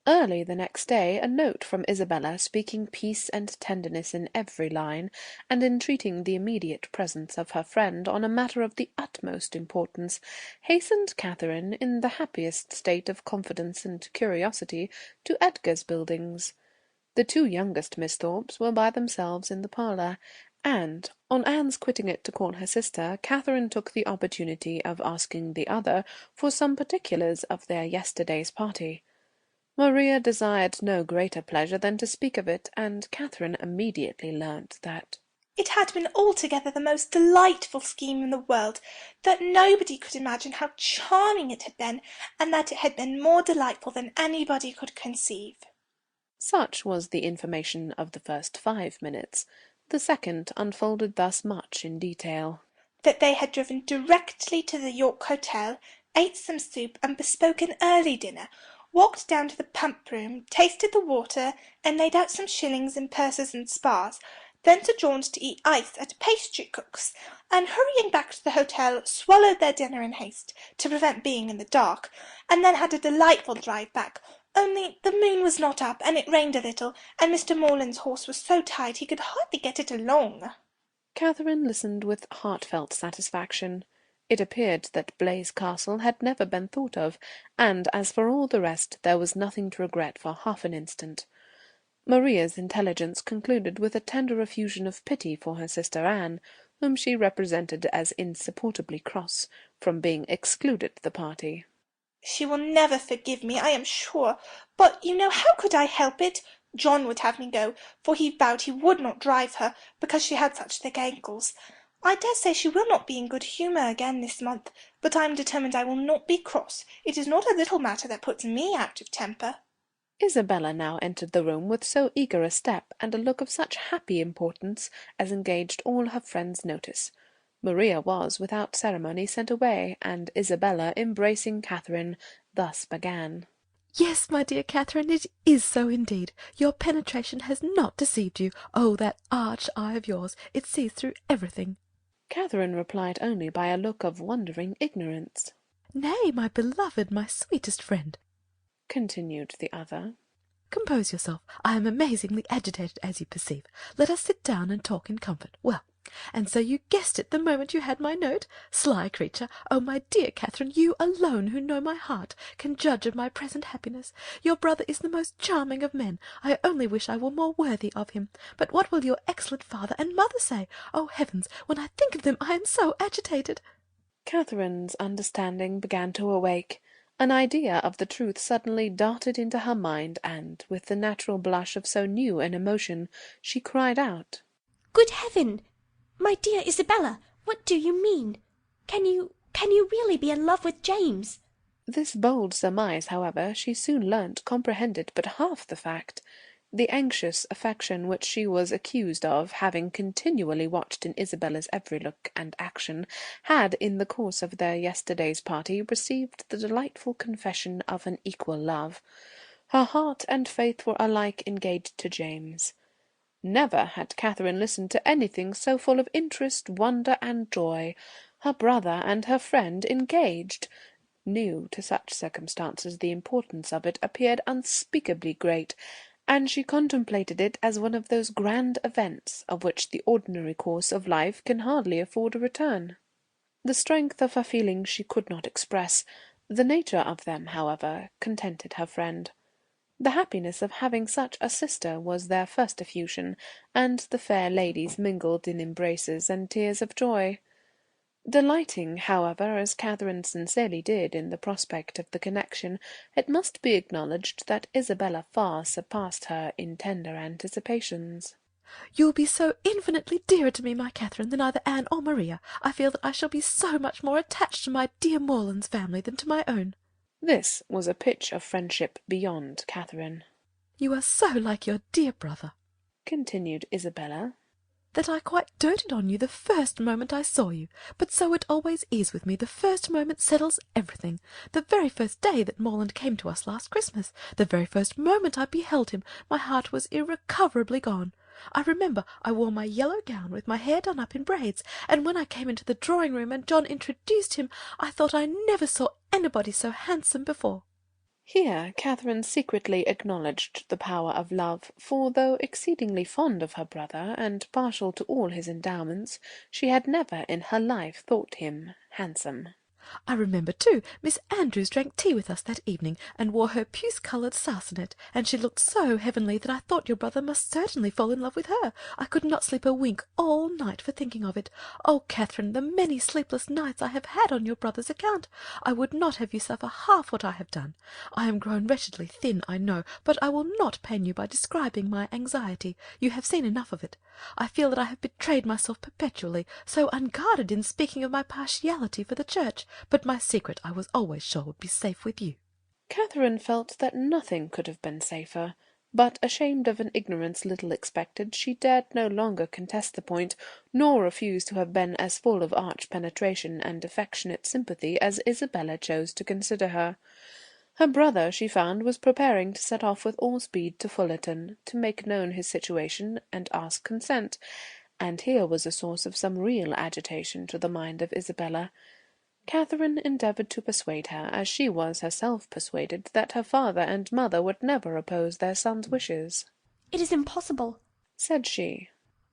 Early the next day a note from Isabella, speaking peace and tenderness in every line, and entreating the immediate presence of her friend on a matter of the utmost importance, hastened Catherine, in the happiest state of confidence and curiosity, to Edgar's Buildings. The two youngest Miss Thorpes were by themselves in the parlour, and, on Anne's quitting it to call her sister, Catherine took the opportunity of asking the other for some particulars of their yesterday's party. Maria desired no greater pleasure than to speak of it, and Catherine immediately learnt that it had been altogether the most delightful scheme in the world, that nobody could imagine how charming it had been, and that it had been more delightful than anybody could conceive. Such was the information of the first 5 minutes. The second unfolded thus much in detail: that they had driven directly to the York Hotel, ate some soup and bespoke an early dinner, walked down to the pump room, tasted the water, and laid out some shillings in purses and spars, then sojourned to eat ice at a pastry cook's, and hurrying back to the hotel, swallowed their dinner in haste, to prevent being in the dark, and then had a delightful drive back, only the moon was not up, and it rained a little, and Mr. Moreland's horse was so tired he could hardly get it along. Catherine listened with heartfelt satisfaction. It appeared that Blaise Castle had never been thought of, and as for all the rest, there was nothing to regret for half an instant. Maria's intelligence concluded with a tender effusion of pity for her sister Anne, whom she represented as insupportably cross from being excluded the party. She will never forgive me, I am sure, but you know how could I help it? John would have me go, for he vowed he would not drive her, because she had such thick ankles. I dare say she will not be in good humour again this month, but I am determined I will not be cross. It is not a little matter that puts me out of temper. Isabella now entered the room with so eager a step, and a look of such happy importance, as engaged all her friends' notice. Maria was, without ceremony, sent away, and Isabella, embracing Catherine, thus began. Yes, my dear Catherine, it is so indeed. Your penetration has not deceived you. Oh, that arch eye of yours! It sees through everything. Catherine replied only by a look of wondering ignorance. Nay, my beloved, my sweetest friend, continued the other, compose yourself. I am amazingly agitated, as you perceive. Let us sit down and talk in comfort. Well, and so you guessed it the moment you had my note? Sly creature! Oh, my dear Catherine, you alone, who know my heart, can judge of my present happiness. Your brother is the most charming of men. I only wish I were more worthy of him. But what will your excellent father and mother say? Oh, heavens! When I think of them, I am so agitated. Catherine's understanding began to awake. An idea of the truth suddenly darted into her mind, and, with the natural blush of so new an emotion, she cried out, "Good heaven! My dear Isabella, what do you mean? Can you really be in love with James?" This bold surmise, however, she soon learnt comprehended but half the fact. The anxious affection which she was accused of having continually watched in Isabella's every look and action, had, in the course of their yesterday's party, received the delightful confession of an equal love. Her heart and faith were alike engaged to James. Never had Catherine listened to anything so full of interest, wonder, and joy. Her brother and her friend engaged. New to such circumstances, the importance of it appeared unspeakably great, and she contemplated it as one of those grand events of which the ordinary course of life can hardly afford a return. The strength of her feelings she could not express. The nature of them, however, contented her friend. The happiness of having such a sister was their first effusion, and the fair ladies mingled in embraces and tears of joy. Delighting, however, as Catherine sincerely did in the prospect of the connection, it must be acknowledged that Isabella far surpassed her in tender anticipations. You will be so infinitely dearer to me, my Catherine, than either Anne or Maria. I feel that I shall be so much more attached to my dear Morelands family than to my own. This was a pitch of friendship beyond Catherine. You are so like your dear brother, continued Isabella, that I quite doted on you the first moment I saw you. But so it always is with me. The first moment settles everything. The very first day that Morland came to us last Christmas, the very first moment I beheld him, my heart was irrecoverably gone. I remember I wore my yellow gown with my hair done up in braids, and when I came into the drawing-room and John introduced him, I thought I never saw anybody so handsome before. Here Catherine secretly acknowledged the power of love, for though exceedingly fond of her brother, and partial to all his endowments, she had never in her life thought him handsome. I remember, too, Miss Andrews drank tea with us that evening, and wore her puce-coloured sarcenet, and she looked so heavenly that I thought your brother must certainly fall in love with her. I could not sleep a wink all night for thinking of it. Oh, Catherine, the many sleepless nights I have had on your brother's account! I would not have you suffer half what I have done. I am grown wretchedly thin, I know, but I will not pain you by describing my anxiety. You have seen enough of it. I feel that I have betrayed myself perpetually, so unguarded in speaking of my partiality for the Church, but my secret I was always sure would be safe with you. Catherine felt that nothing could have been safer, but ashamed of an ignorance little expected, she dared no longer contest the point, nor refuse to have been as full of arch penetration and affectionate sympathy as Isabella chose to consider her. Her brother, she found, was preparing to set off with all speed to Fullerton, to make known his situation and ask consent, and here was a source of some real agitation to the mind of Isabella. Catherine endeavoured to persuade her, as she was herself persuaded, that her father and mother would never oppose their son's wishes. "It is impossible," said she,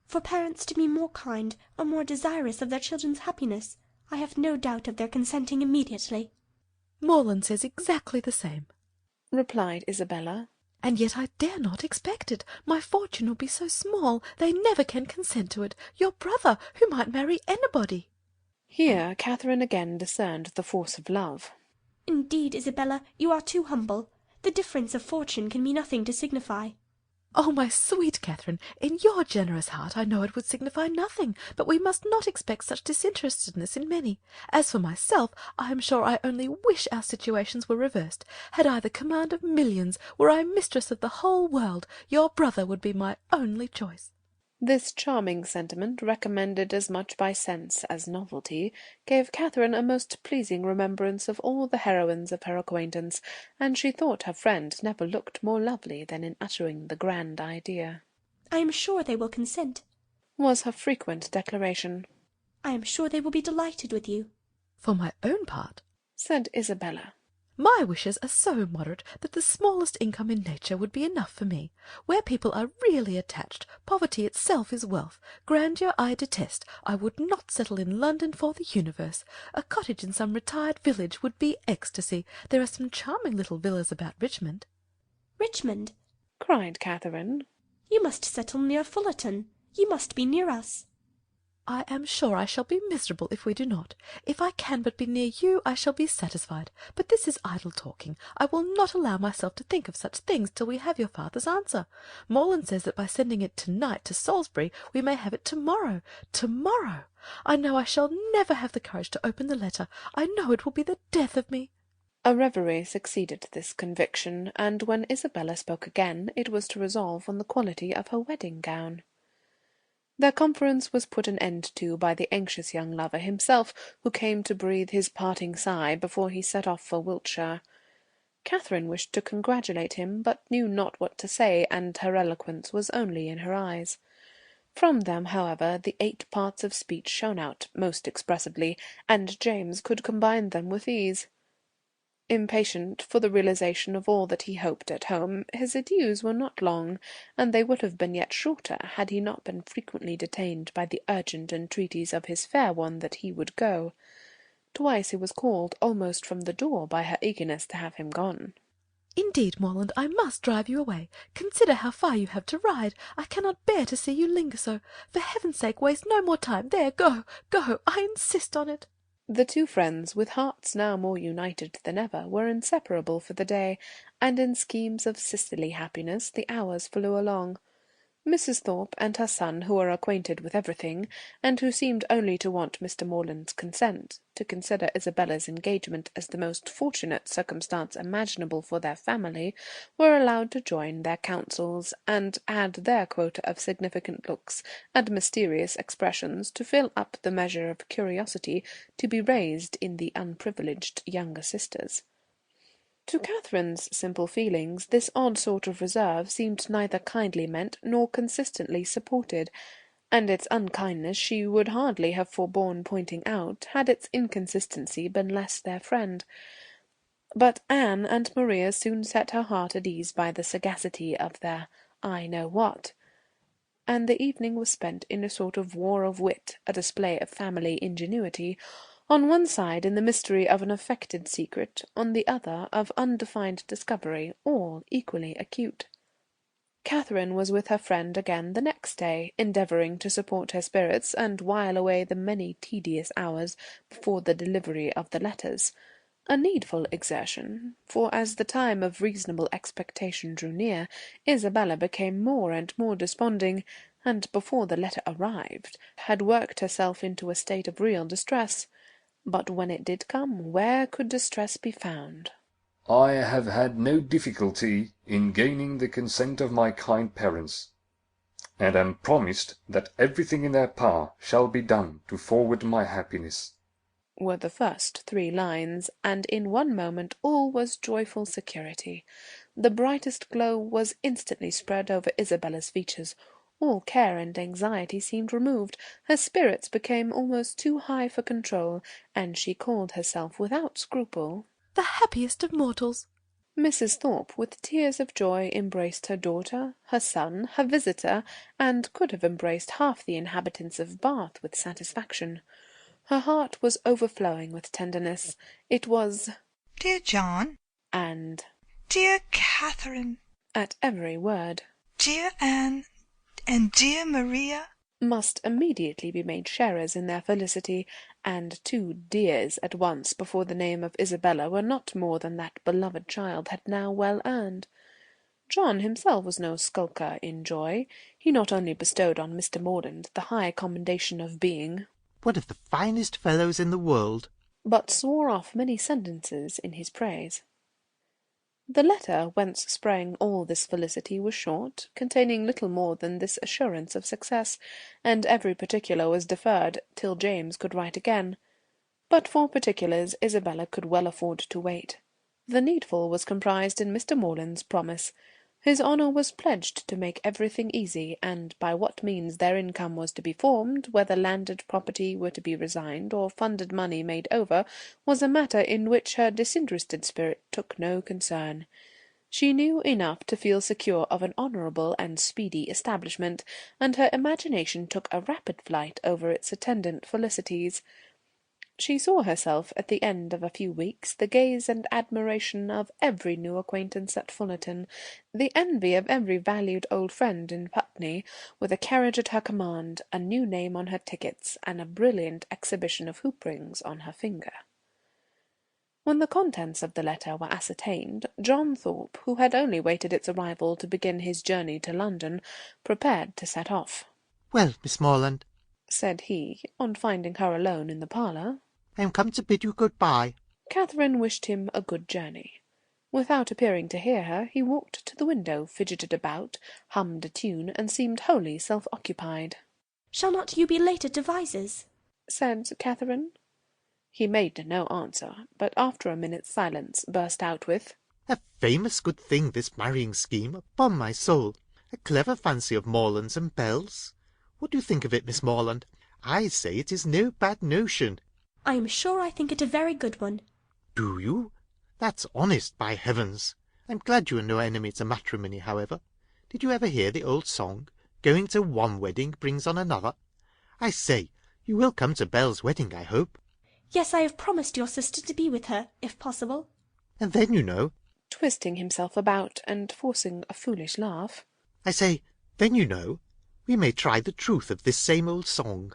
"for parents to be more kind or more desirous of their children's happiness. I have no doubt of their consenting immediately." Morland says exactly the same, replied Isabella. And yet I dare not expect it. My fortune will be so small, they never can consent to it. Your brother, who might marry anybody. Here Catherine again discerned the force of love. "Indeed, Isabella, you are too humble. The difference of fortune can be nothing to signify." Oh, my sweet Catherine, in your generous heart I know it would signify nothing, but we must not expect such disinterestedness in many. As for myself, I am sure I only wish our situations were reversed. Had I the command of millions, were I mistress of the whole world, your brother would be my only choice. This charming sentiment, recommended as much by sense as novelty, gave Catherine a most pleasing remembrance of all the heroines of her acquaintance, and she thought her friend never looked more lovely than in uttering the grand idea. I am sure they will consent, was her frequent declaration. I am sure they will be delighted with you. For my own part, said Isabella, my wishes are so moderate that the smallest income in nature would be enough for me. Where people are really attached, poverty itself is wealth. Grandeur I detest. I would not settle in London for the universe. A cottage in some retired village would be ecstasy. There are some charming little villas about Richmond. Richmond? cried Catherine. You must settle near Fullerton. You must be near us. I am sure I shall be miserable if we do not. If I can but be near you, I shall be satisfied. But this is idle talking. I will not allow myself to think of such things till we have your father's answer. Moreland says that by sending it to-night to Salisbury, we may have it to-morrow. To-morrow! I know I shall never have the courage to open the letter. I know it will be the death of me. A reverie succeeded this conviction, and when Isabella spoke again, it was to resolve on the quality of her wedding gown. Their conference was put an end to by the anxious young lover himself, who came to breathe his parting sigh before he set off for Wiltshire. Catherine wished to congratulate him, but knew not what to say, and her eloquence was only in her eyes. From them, however, the 8 parts of speech shone out most expressively, and James could combine them with ease. Impatient for the realization of all that he hoped at home, his adieus were not long, and they would have been yet shorter had he not been frequently detained by the urgent entreaties of his fair one that he would go. Twice he was called almost from the door by her eagerness to have him gone. Indeed, Morland, I must drive you away. Consider how far you have to ride. I cannot bear to see you linger so. For heaven's sake, waste no more time. There, go, go, I insist on it. The two friends, with hearts now more united than ever, were inseparable for the day, and in schemes of sisterly happiness the hours flew along. Mrs. Thorpe and her son, who were acquainted with everything, and who seemed only to want Mr. Moreland's consent, to consider Isabella's engagement as the most fortunate circumstance imaginable for their family, were allowed to join their counsels, and add their quota of significant looks and mysterious expressions to fill up the measure of curiosity to be raised in the unprivileged younger sisters. To Catherine's simple feelings this odd sort of reserve seemed neither kindly meant nor consistently supported, and its unkindness she would hardly have forborne pointing out, had its inconsistency been less their friend. But Anne and Maria soon set her heart at ease by the sagacity of their I know what, and the evening was spent in a sort of war of wit, a display of family ingenuity, on one side in the mystery of an affected secret, on the other of undefined discovery, all equally acute. Catherine was with her friend again the next day, endeavouring to support her spirits and while away the many tedious hours before the delivery of the letters. A needful exertion, for as the time of reasonable expectation drew near, Isabella became more and more desponding, and before the letter arrived, had worked herself into a state of real distress. But when it did come, where could distress be found? I have had no difficulty in gaining the consent of my kind parents, and am promised that everything in their power shall be done to forward my happiness, were the first 3 lines, and in one moment all was joyful security. The brightest glow was instantly spread over Isabella's features. All care and anxiety seemed removed, her spirits became almost too high for control, and she called herself without scruple the happiest of mortals. Mrs. Thorpe, with tears of joy, embraced her daughter, her son, her visitor, and could have embraced half the inhabitants of Bath with satisfaction. Her heart was overflowing with tenderness. It was "Dear John," and "Dear Catherine," at every word. "Dear Anne," and "Dear Maria," must immediately be made sharers in their felicity, and 2 dears at once before the name of Isabella were not more than that beloved child had now well earned. John himself was no skulker in joy. He not only bestowed on Mr. Morland the high commendation of being one of the finest fellows in the world, but swore off many sentences in his praise. The letter whence sprang all this felicity was short, containing little more than this assurance of success, and every particular was deferred till James could write again. But for particulars Isabella could well afford to wait. The needful was comprised in Mr. Moreland's promise. His honour was pledged to make everything easy, and by what means their income was to be formed, whether landed property were to be resigned or funded money made over, was a matter in which her disinterested spirit took no concern. She knew enough to feel secure of an honourable and speedy establishment, and her imagination took a rapid flight over its attendant felicities. She saw herself, at the end of a few weeks, the gaze and admiration of every new acquaintance at Fullerton, the envy of every valued old friend in Putney, with a carriage at her command, a new name on her tickets, and a brilliant exhibition of hoop rings on her finger. When the contents of the letter were ascertained, John Thorpe, who had only waited its arrival to begin his journey to London, prepared to set off. "Well, Miss Morland," said he, on finding her alone in the parlour, "I am come to bid you good-bye." Catherine wished him a good journey. Without appearing to hear her, he walked to the window, fidgeted about, hummed a tune, and seemed wholly self-occupied. "Shall not you be late at Devizes?" said Catherine. He made no answer, but after a minute's silence burst out with, "A famous good thing, this marrying scheme, upon my soul. A clever fancy of Morelands and Bell's. What do you think of it, Miss Morland? I say it is no bad notion." "I am sure I think it a very good one." "Do you? That's honest, by heavens! I'm glad you are no enemy to matrimony, however. Did you ever hear the old song, 'Going to one wedding brings on another'? I say, you will come to Bell's wedding, I hope." "Yes, I have promised your sister to be with her, if possible." "And then, you know," twisting himself about and forcing a foolish laugh, "I say, then, you know, we may try the truth of this same old song."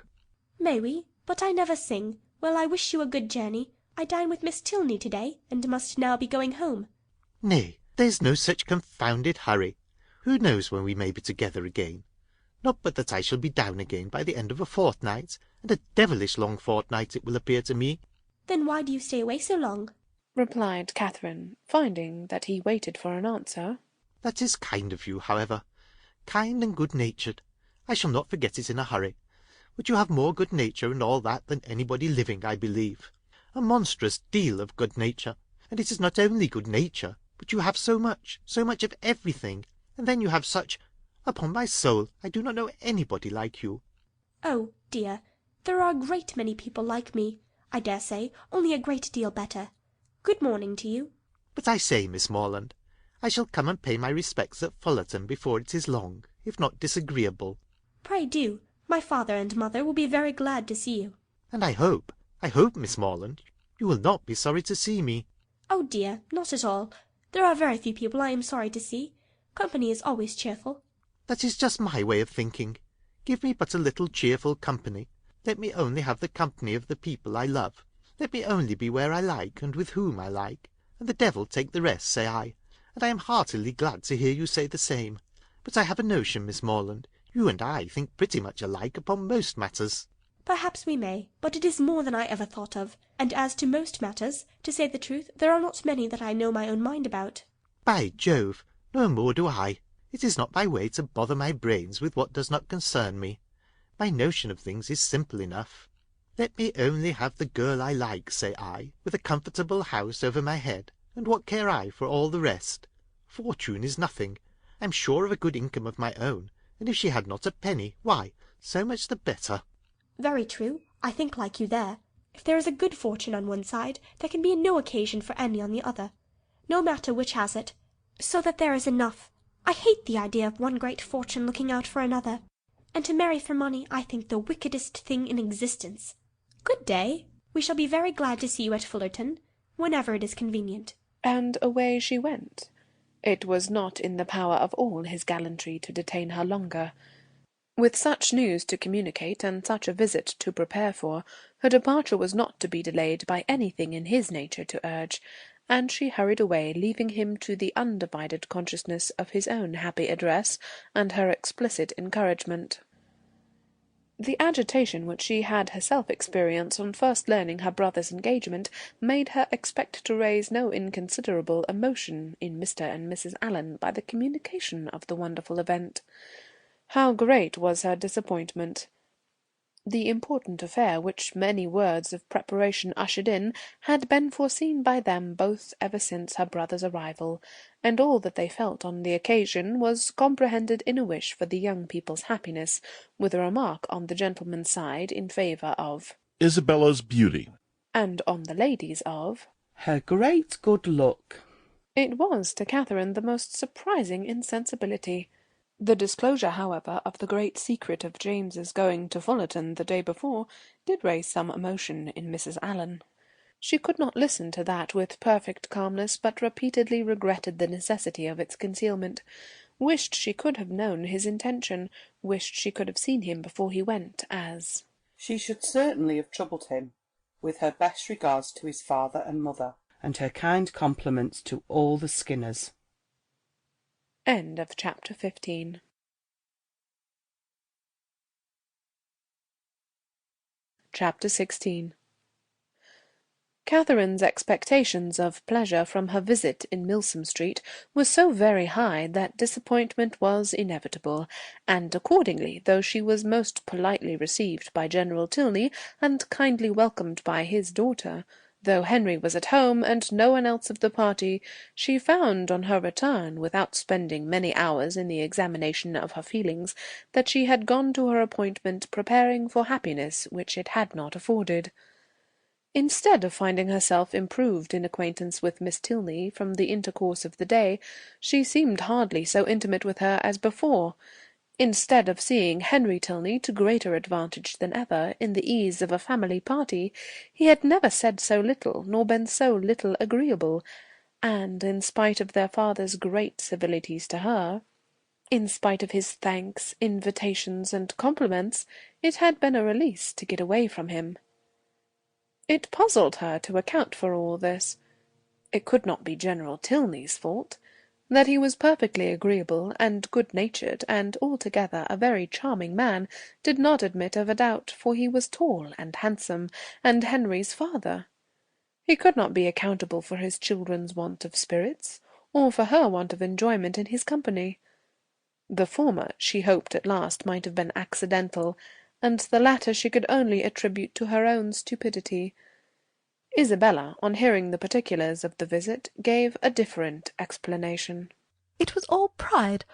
"May we? But I never sing. Well, I wish you a good journey. I dine with Miss Tilney to-day, and must now be going home." "Nay, there's no such confounded hurry. Who knows when we may be together again? Not but that I shall be down again by the end of a fortnight, and a devilish long fortnight it will appear to me." "Then why do you stay away so long?" replied Catherine, finding that he waited for an answer. "That is kind of you, however. Kind and good-natured. I shall not forget it in a hurry. But you have more good-nature and all that than anybody living, I believe. A monstrous deal of good-nature. And it is not only good-nature, but you have so much of everything. And then you have such... Upon my soul, I do not know anybody like you." "Oh, dear, there are a great many people like me, I dare say, only a great deal better. Good morning to you." "But I say, Miss Morland, I shall come and pay my respects at Fullerton before it is long, if not disagreeable." "Pray do. My father and mother will be very glad to see you." "And I hope, Miss Morland, you will not be sorry to see me." "Oh dear, not at all. There are very few people I am sorry to see. Company is always cheerful." "That is just my way of thinking. Give me but a little cheerful company. Let me only have the company of the people I love. Let me only be where I like, and with whom I like, and the devil take the rest, say I. And I am heartily glad to hear you say the same. But I have a notion, Miss Morland, you and I think pretty much alike upon most matters." "Perhaps we may, but it is more than I ever thought of. And as to most matters, to say the truth, there are not many that I know my own mind about." "By Jove, no more do I. It is not my way to bother my brains with what does not concern me. My notion of things is simple enough. Let me only have the girl I like, say I, with a comfortable house over my head, and what care I for all the rest? Fortune is nothing. I'm sure of a good income of my own, and if she had not a penny, why, so much the better." "Very true. I think like you there. If there is a good fortune on one side, there can be no occasion for any on the other. No matter which has it, so that there is enough. I hate the idea of one great fortune looking out for another. And to marry for money I think the wickedest thing in existence. Good day. We shall be very glad to see you at Fullerton, whenever it is convenient." And away she went. It was not in the power of all his gallantry to detain her longer. With such news to communicate and such a visit to prepare for, her departure was not to be delayed by anything in his nature to urge, and she hurried away, leaving him to the undivided consciousness of his own happy address and her explicit encouragement. The agitation which she had herself experienced on first learning her brother's engagement made her expect to raise no inconsiderable emotion in Mr. and Mrs. Allen by the communication of the wonderful event. How great was her disappointment! The important affair, which many words of preparation ushered in, had been foreseen by them both ever since her brother's arrival, and all that they felt on the occasion was comprehended in a wish for the young people's happiness, with a remark on the gentleman's side in favour of Isabella's beauty, and on the lady's of her great good luck. It was to Catherine the most surprising insensibility. The disclosure, however, of the great secret of James's going to Fullerton the day before did raise some emotion in Mrs. Allen. She could not listen to that with perfect calmness, but repeatedly regretted the necessity of its concealment, wished she could have known his intention, wished she could have seen him before he went, as she should certainly have troubled him, with her best regards to his father and mother, and her kind compliments to all the Skinners. End of chapter 15. Chapter 16. Catherine's expectations of pleasure from her visit in Milsom Street were so very high that disappointment was inevitable, and accordingly, though she was most politely received by General Tilney and kindly welcomed by his daughter, though Henry was at home and no one else of the party, she found on her return, without spending many hours in the examination of her feelings, that she had gone to her appointment preparing for happiness which it had not afforded. Instead of finding herself improved in acquaintance with Miss Tilney from the intercourse of the day, she seemed hardly so intimate with her as before. Instead of seeing Henry Tilney to greater advantage than ever in the ease of a family party, he had never said so little, nor been so little agreeable, and, in spite of their father's great civilities to her, in spite of his thanks, invitations, and compliments, it had been a release to get away from him. It puzzled her to account for all this. It could not be General Tilney's fault. That he was perfectly agreeable and good-natured, and altogether a very charming man, did not admit of a doubt, for he was tall and handsome, and Henry's father. He could not be accountable for his children's want of spirits, or for her want of enjoyment in his company. The former she hoped at last might have been accidental, and the latter she could only attribute to her own stupidity. Isabella, on hearing the particulars of the visit, gave a different explanation. It was all pride,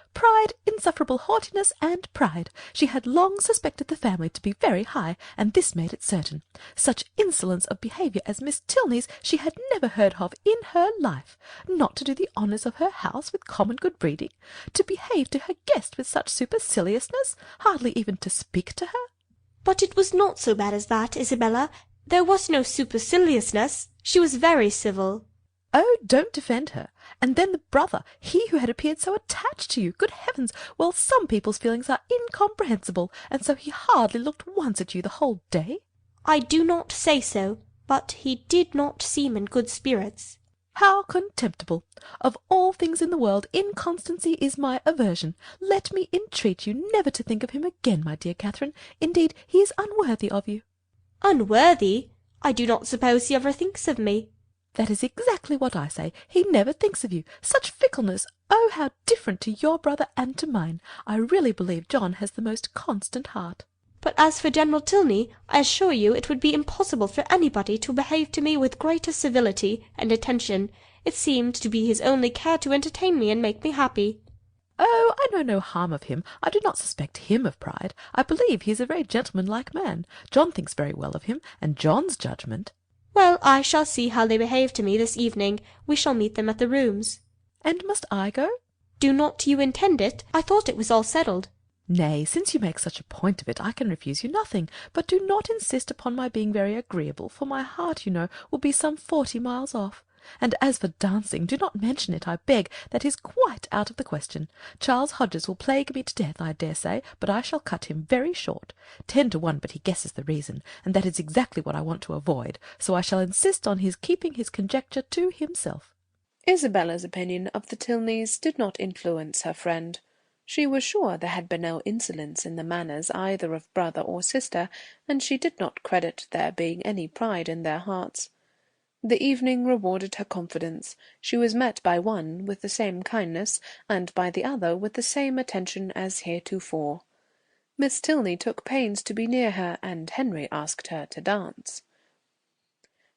insufferable haughtiness, and pride. She had long suspected the family to be very high, and this made it certain. Such insolence of behaviour as Miss Tilney's she had never heard of in her life. Not to do the honours of her house with common good breeding, to behave to her guest with such superciliousness, hardly even to speak to her. But it was not so bad as that, Isabella. There was no superciliousness. She was very civil. Oh, don't defend her. And then the brother, he who had appeared so attached to you. Good heavens! Well, some people's feelings are incomprehensible, and so he hardly looked once at you the whole day. I do not say so, but he did not seem in good spirits. How contemptible! Of all things in the world, inconstancy is my aversion. Let me entreat you never to think of him again, my dear Catherine. Indeed, he is unworthy of you. Unworthy? I do not suppose he ever thinks of me. That is exactly what I say. He never thinks of you. Such fickleness! Oh, how different to your brother and to mine! I really believe John has the most constant heart. But as for General Tilney, I assure you it would be impossible for anybody to behave to me with greater civility and attention. It seemed to be his only care to entertain me and make me happy. Oh, I know no harm of him. I do not suspect him of pride. I believe he is a very gentlemanlike man. John thinks very well of him, and John's judgment— Well, I shall see how they behave to me this evening. We shall meet them at the rooms. And must I go? Do not you intend it? I thought it was all settled. Nay, since you make such a point of it, I can refuse you nothing. But do not insist upon my being very agreeable, for my heart, you know, will be some 40 miles off. And as for dancing, do not mention it, I beg. That is quite out of the question. Charles Hodges will plague me to death, I dare say, but I shall cut him very short. 10 to 1, but he guesses the reason, and that is exactly what I want to avoid, so I shall insist on his keeping his conjecture to himself. Isabella's opinion of the Tilneys did not influence her friend. She was sure there had been no insolence in the manners either of brother or sister, and she did not credit there being any pride in their hearts. The evening rewarded her confidence. She was met by one with the same kindness, and by the other with the same attention as heretofore. Miss Tilney took pains to be near her, and Henry asked her to dance.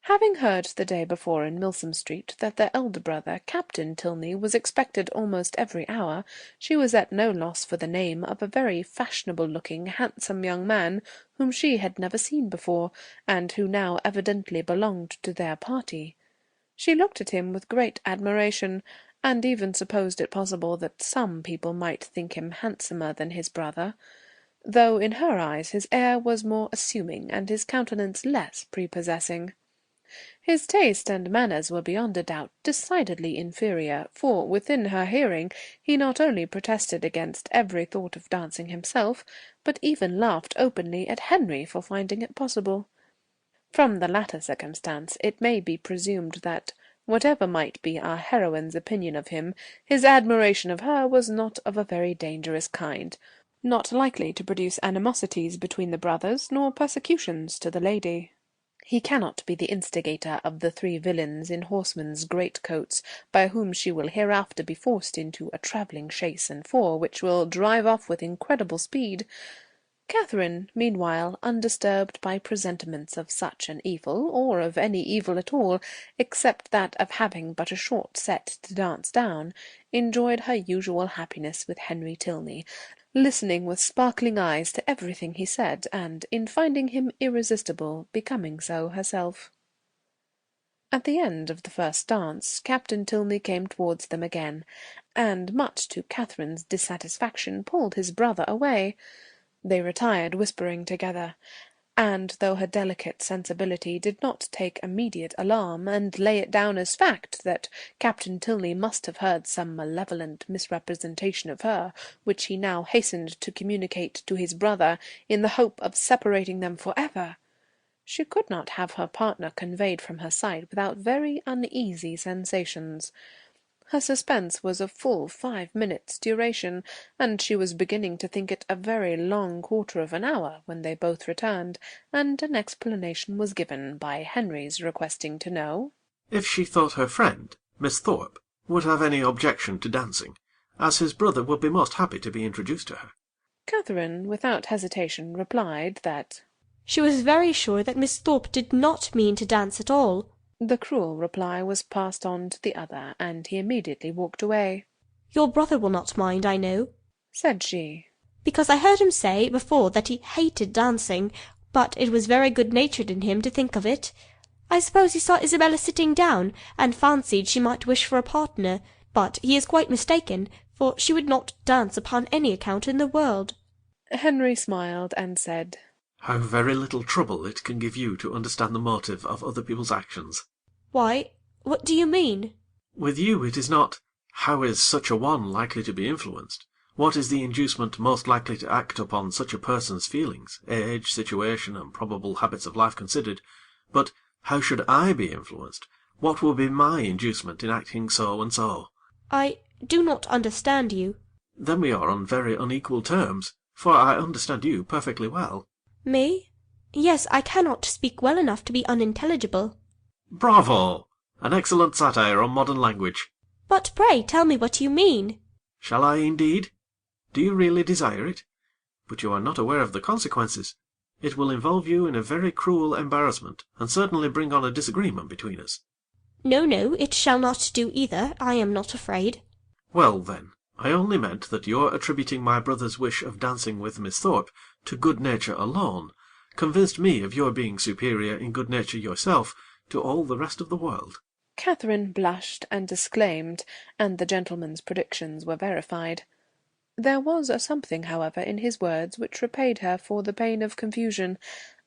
Having heard the day before in Milsom Street that their elder brother, Captain Tilney, was expected almost every hour, she was at no loss for the name of a very fashionable-looking, handsome young man whom she had never seen before, and who now evidently belonged to their party. She looked at him with great admiration, and even supposed it possible that some people might think him handsomer than his brother, though in her eyes his air was more assuming and his countenance less prepossessing. His taste and manners were beyond a doubt decidedly inferior, for within her hearing he not only protested against every thought of dancing himself, but even laughed openly at Henry for finding it possible. From the latter circumstance it may be presumed that, whatever might be our heroine's opinion of him, his admiration of her was not of a very dangerous kind, not likely to produce animosities between the brothers, nor persecutions to the lady. He cannot be the instigator of the 3 villains in horsemen's greatcoats, by whom she will hereafter be forced into a travelling chaise and 4, which will drive off with incredible speed. Catherine, meanwhile, undisturbed by presentiments of such an evil, or of any evil at all, except that of having but a short set to dance down, enjoyed her usual happiness with Henry Tilney, listening with sparkling eyes to everything he said, and, in finding him irresistible, becoming so herself. At the end of the first dance, Captain Tilney came towards them again, and, much to Catherine's dissatisfaction, pulled his brother away. They retired whispering together, and though her delicate sensibility did not take immediate alarm, and lay it down as fact that Captain Tilney must have heard some malevolent misrepresentation of her, which he now hastened to communicate to his brother in the hope of separating them for ever, she could not have her partner conveyed from her sight without very uneasy sensations. Her suspense was of full 5 minutes' duration, and she was beginning to think it a very long quarter of an hour when they both returned, and an explanation was given by Henry's requesting to know if she thought her friend, Miss Thorpe, would have any objection to dancing, as his brother would be most happy to be introduced to her. Catherine, without hesitation, replied that she was very sure that Miss Thorpe did not mean to dance at all. The cruel reply was passed on to the other, and he immediately walked away. "Your brother will not mind, I know," said she, "because I heard him say before that he hated dancing, but it was very good-natured in him to think of it. I suppose he saw Isabella sitting down, and fancied she might wish for a partner, but he is quite mistaken, for she would not dance upon any account in the world." Henry smiled and said, "How very little trouble it can give you to understand the motive of other people's actions." "Why, what do you mean?" "With you it is not, how is such a one likely to be influenced? What is the inducement most likely to act upon such a person's feelings, age, situation, and probable habits of life considered? But how should I be influenced? What will be my inducement in acting so and so?" "I do not understand you." "Then we are on very unequal terms, for I understand you perfectly well." "Me? Yes, I cannot speak well enough to be unintelligible." "Bravo! An excellent satire on modern language." "But pray tell me what you mean." "Shall I indeed? Do you really desire it? But you are not aware of the consequences. It will involve you in a very cruel embarrassment, and certainly bring on a disagreement between us." "No, no, it shall not do either. I am not afraid." "Well, then, I only meant that your attributing my brother's wish of dancing with Miss Thorpe to good nature alone convinced me of your being superior in good nature yourself to all the rest of the world." Catherine blushed and disclaimed, and the gentleman's predictions were verified. There was a something, however, in his words which repaid her for the pain of confusion,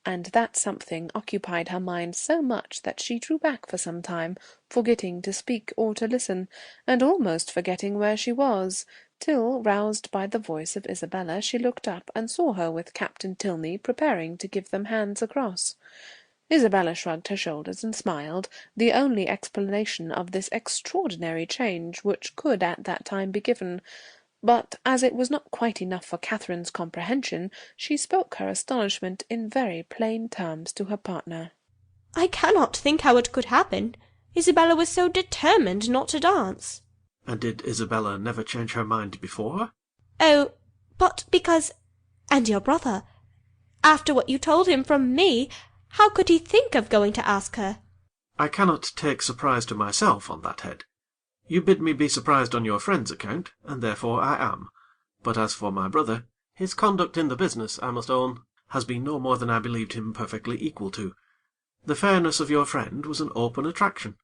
and that something occupied her mind so much that she drew back for some time, forgetting to speak or to listen, and almost forgetting where she was, till, roused by the voice of Isabella, she looked up and saw her with Captain Tilney preparing to give them hands across. Isabella shrugged her shoulders and smiled, the only explanation of this extraordinary change which could at that time be given. But as it was not quite enough for Catherine's comprehension, she spoke her astonishment in very plain terms to her partner. I cannot think how it could happen. Isabella was so determined not to dance. And did Isabella never change her mind before? Oh, but because... And your brother. After what you told him from me, how could he think of going to ask her? I cannot take surprise to myself on that head. You bid me be surprised on your friend's account, and therefore I am. But as for my brother, his conduct in the business, I must own, has been no more than I believed him perfectly equal to. The fairness of your friend was an open attraction.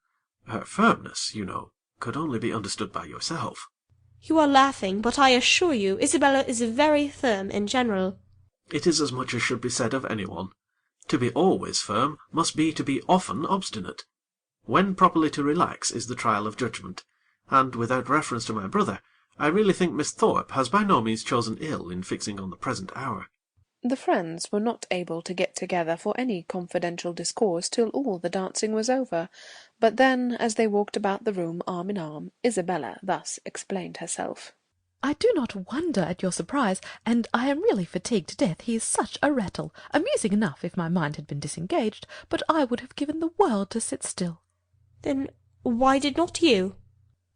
Her firmness, you know, could only be understood by yourself. You are laughing, but I assure you Isabella is very firm in general. It is as much as should be said of anyone. To be always firm must be to be often obstinate. When properly to relax is the trial of judgment, and, without reference to my brother, I really think Miss Thorpe has by no means chosen ill in fixing on the present hour. The friends were not able to get together for any confidential discourse till all the dancing was over, but then, as they walked about the room arm in arm, Isabella thus explained herself. I do not wonder at your surprise, and I am really fatigued to death. He is such a rattle, amusing enough if my mind had been disengaged, but I would have given the world to sit still. Then why did not you?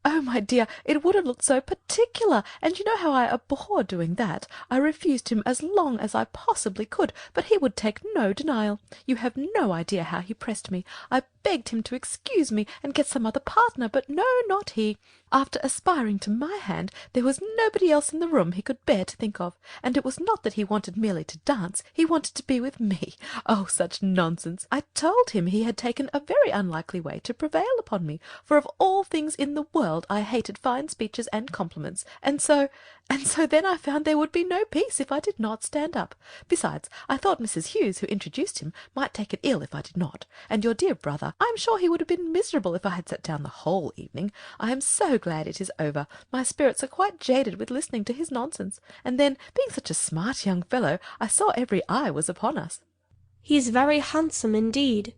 Oh, my dear, it would have looked so particular, and you know how I abhor doing that. I refused him as long as I possibly could, but he would take no denial. You have no idea how he pressed me. I begged him to excuse me and get some other partner, but no, not he. After aspiring to my hand, there was nobody else in the room he could bear to think of, and it was not that he wanted merely to dance, he wanted to be with me. Oh, such nonsense! I told him he had taken a very unlikely way to prevail upon me, for of all things in the world I hated fine speeches and compliments, and so then I found there would be no peace if I did not stand up. Besides, I thought Mrs. Hughes, who introduced him, might take it ill if I did not, and your dear brother, I am sure he would have been miserable if I had sat down the whole evening. I am so glad it is over. My spirits are quite jaded with listening to his nonsense, and then, being such a smart young fellow, I saw every eye was upon us. He is very handsome indeed.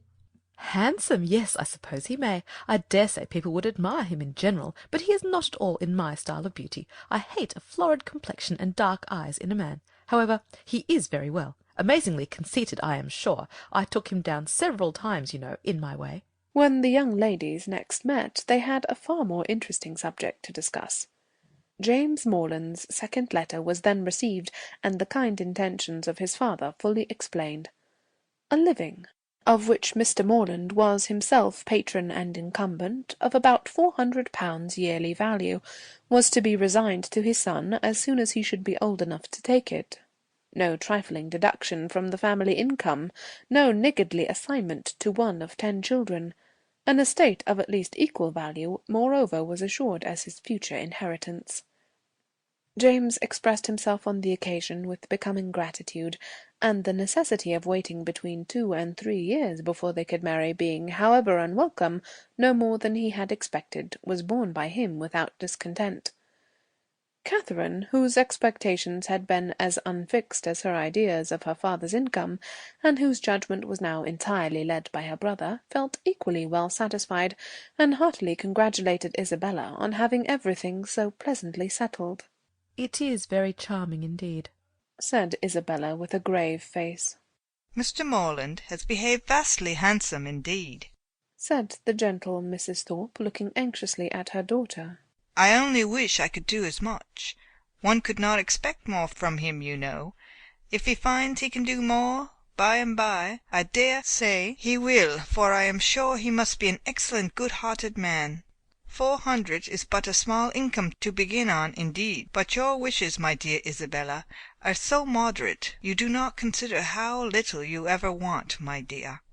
Handsome, yes, I suppose he may. I dare say people would admire him in general, but he is not at all in my style of beauty. I hate a florid complexion and dark eyes in a man. However, he is very well. Amazingly conceited, I am sure. I took him down several times, you know, in my way. When the young ladies next met, they had a far more interesting subject to discuss. James Morland's second letter was then received, and the kind intentions of his father fully explained. A living, of which Mr. Morland was himself patron and incumbent, of about £400 yearly value, was to be resigned to his son as soon as he should be old enough to take it. No trifling deduction from the family income, no niggardly assignment to one of 10 children. An estate of at least equal value, moreover, was assured as his future inheritance. James expressed himself on the occasion with becoming gratitude, and the necessity of waiting between 2 and 3 years before they could marry being, however unwelcome, no more than he had expected, was borne by him without discontent. Catherine, whose expectations had been as unfixed as her ideas of her father's income, and whose judgment was now entirely led by her brother, felt equally well satisfied, and heartily congratulated Isabella on having everything so pleasantly settled. It is very charming indeed, said Isabella with a grave face. Mr. Moreland has behaved vastly handsome indeed, said the gentle Mrs. Thorpe, looking anxiously at her daughter. I only wish I could do as much. One could not expect more from him, you know. If he finds he can do more by and by, I dare say he will, for I am sure he must be an excellent good-hearted man. 400 is but a small income to begin on indeed, but your wishes, my dear Isabella, are so moderate, you do not consider how little you ever want, my dear.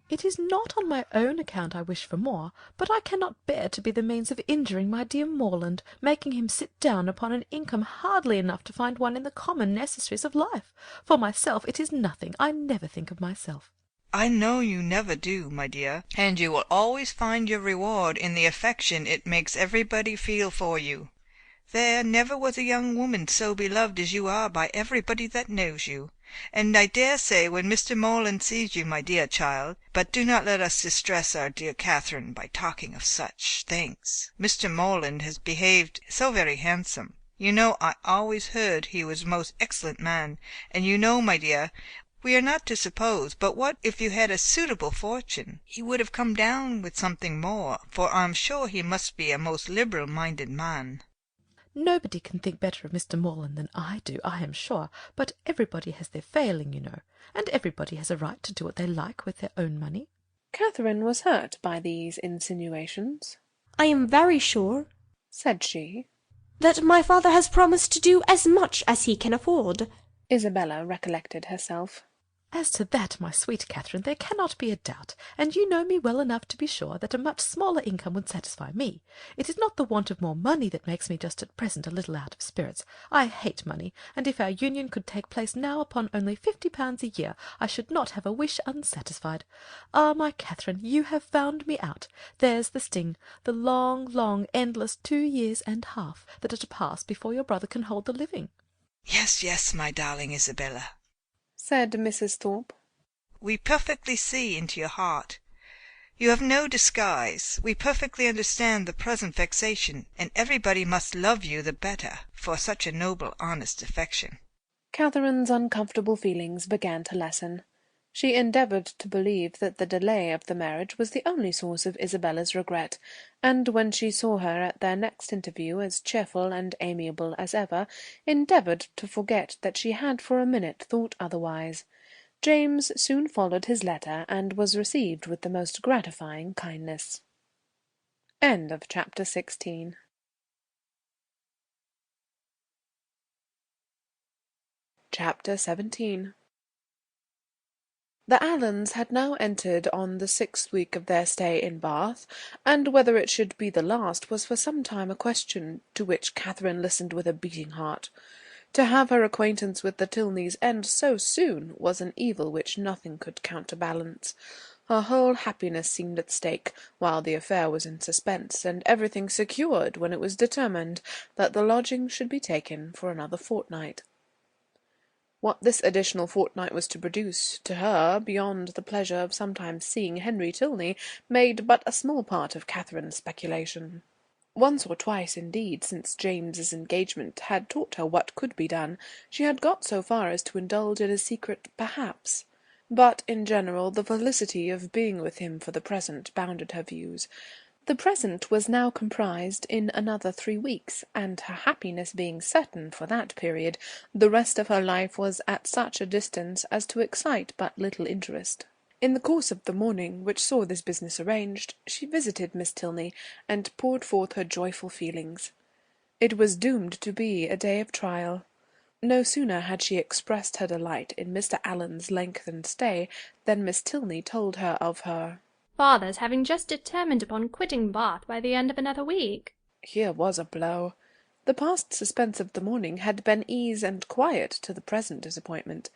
It is not on my own account I wish for more, but I cannot bear to be the means of injuring my dear Morland, making him sit down upon an income hardly enough to find one in the common necessaries of life. For myself it is nothing. I never think of myself." I know you never do, my dear, and you will always find your reward in the affection it makes everybody feel for you. There never was a young woman so beloved as you are by everybody that knows you, and I dare say when Mr. Moreland sees you, my dear child, but do not let us distress our dear Catherine by talking of such things. Mr. Moreland has behaved so very handsome. You know I always heard he was a most excellent man, and you know, my dear, we are not to suppose, but what if you had a suitable fortune, he would have come down with something more, for I am sure he must be a most liberal-minded man. Nobody can think better of Mr. Morland than I do, I am sure, but everybody has their failing, you know, and everybody has a right to do what they like with their own money. Catherine was hurt by these insinuations. "I am very sure," said she, "that my father has promised to do as much as he can afford." Isabella recollected herself. "As to that, my sweet Catherine, there cannot be a doubt, and you know me well enough to be sure that a much smaller income would satisfy me. It is not the want of more money that makes me just at present a little out of spirits. I hate money, and if our union could take place now upon only £50 a year, I should not have a wish unsatisfied. Ah, my Catherine, you have found me out. There's the sting, the long, long, endless 2 years and half that are to pass before your brother can hold the living." Yes, yes, my darling Isabella, said Mrs. Thorpe. "We perfectly see into your heart. You have no disguise. We perfectly understand the present vexation, and everybody must love you the better for such a noble, honest affection." Catherine's uncomfortable feelings began to lessen. She endeavoured to believe that the delay of the marriage was the only source of Isabella's regret, and when she saw her at their next interview as cheerful and amiable as ever, endeavoured to forget that she had for a minute thought otherwise. James soon followed his letter, and was received with the most gratifying kindness. End of chapter 16. Chapter 17. The Allens had now entered on the 6th week of their stay in Bath, and whether it should be the last was for some time a question to which Catherine listened with a beating heart. To have her acquaintance with the Tilneys end so soon was an evil which nothing could counterbalance. Her whole happiness seemed at stake, while the affair was in suspense, and everything secured when it was determined that the lodging should be taken for another fortnight. What this additional fortnight was to produce to her, beyond the pleasure of sometimes seeing Henry Tilney, made but a small part of Catherine's speculation. Once or twice, indeed, since James's engagement had taught her what could be done, she had got so far as to indulge in a secret perhaps. But in general the felicity of being with him for the present bounded her views. The present was now comprised in another 3 weeks, and her happiness being certain for that period, the rest of her life was at such a distance as to excite but little interest. In the course of the morning which saw this business arranged, she visited Miss Tilney, and poured forth her joyful feelings. It was doomed to be a day of trial. No sooner had she expressed her delight in Mr. Allen's lengthened stay than Miss Tilney told her of her father's having just determined upon quitting Bath by the end of another week. Here was a blow. The past suspense of the morning had been ease and quiet to the present disappointment.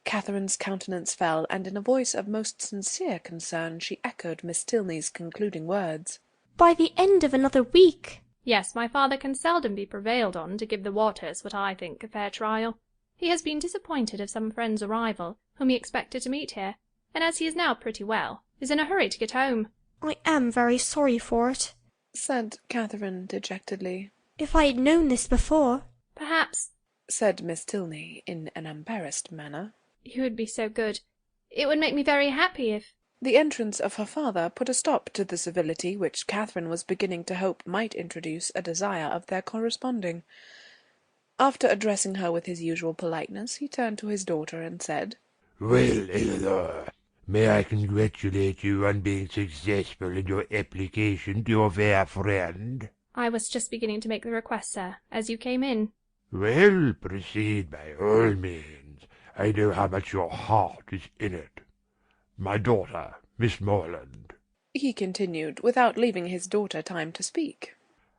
Catherine's countenance fell, and in a voice of most sincere concern she echoed Miss Tilney's concluding words. "By the end of another week?" Yes, my father can seldom be prevailed on to give the waters what I think a fair trial. He has been disappointed of some friend's arrival, whom he expected to meet here, and as he is now pretty well, is in a hurry to get home." "I am very sorry for it," said Catherine dejectedly. "If I had known this before—" "Perhaps," said Miss Tilney in an embarrassed manner, "you would be so good. It would make me very happy if—" The entrance of her father put a stop to the civility which Catherine was beginning to hope might introduce a desire of their corresponding. After addressing her with his usual politeness, he turned to his daughter and said, "Well, Eleanor, may I congratulate you on being successful in your application to your fair friend?" "I was just beginning to make the request, sir, as you came in." "Well, proceed by all means. I know how much your heart is in it. My daughter, Miss Moreland," he continued, without leaving his daughter time to speak,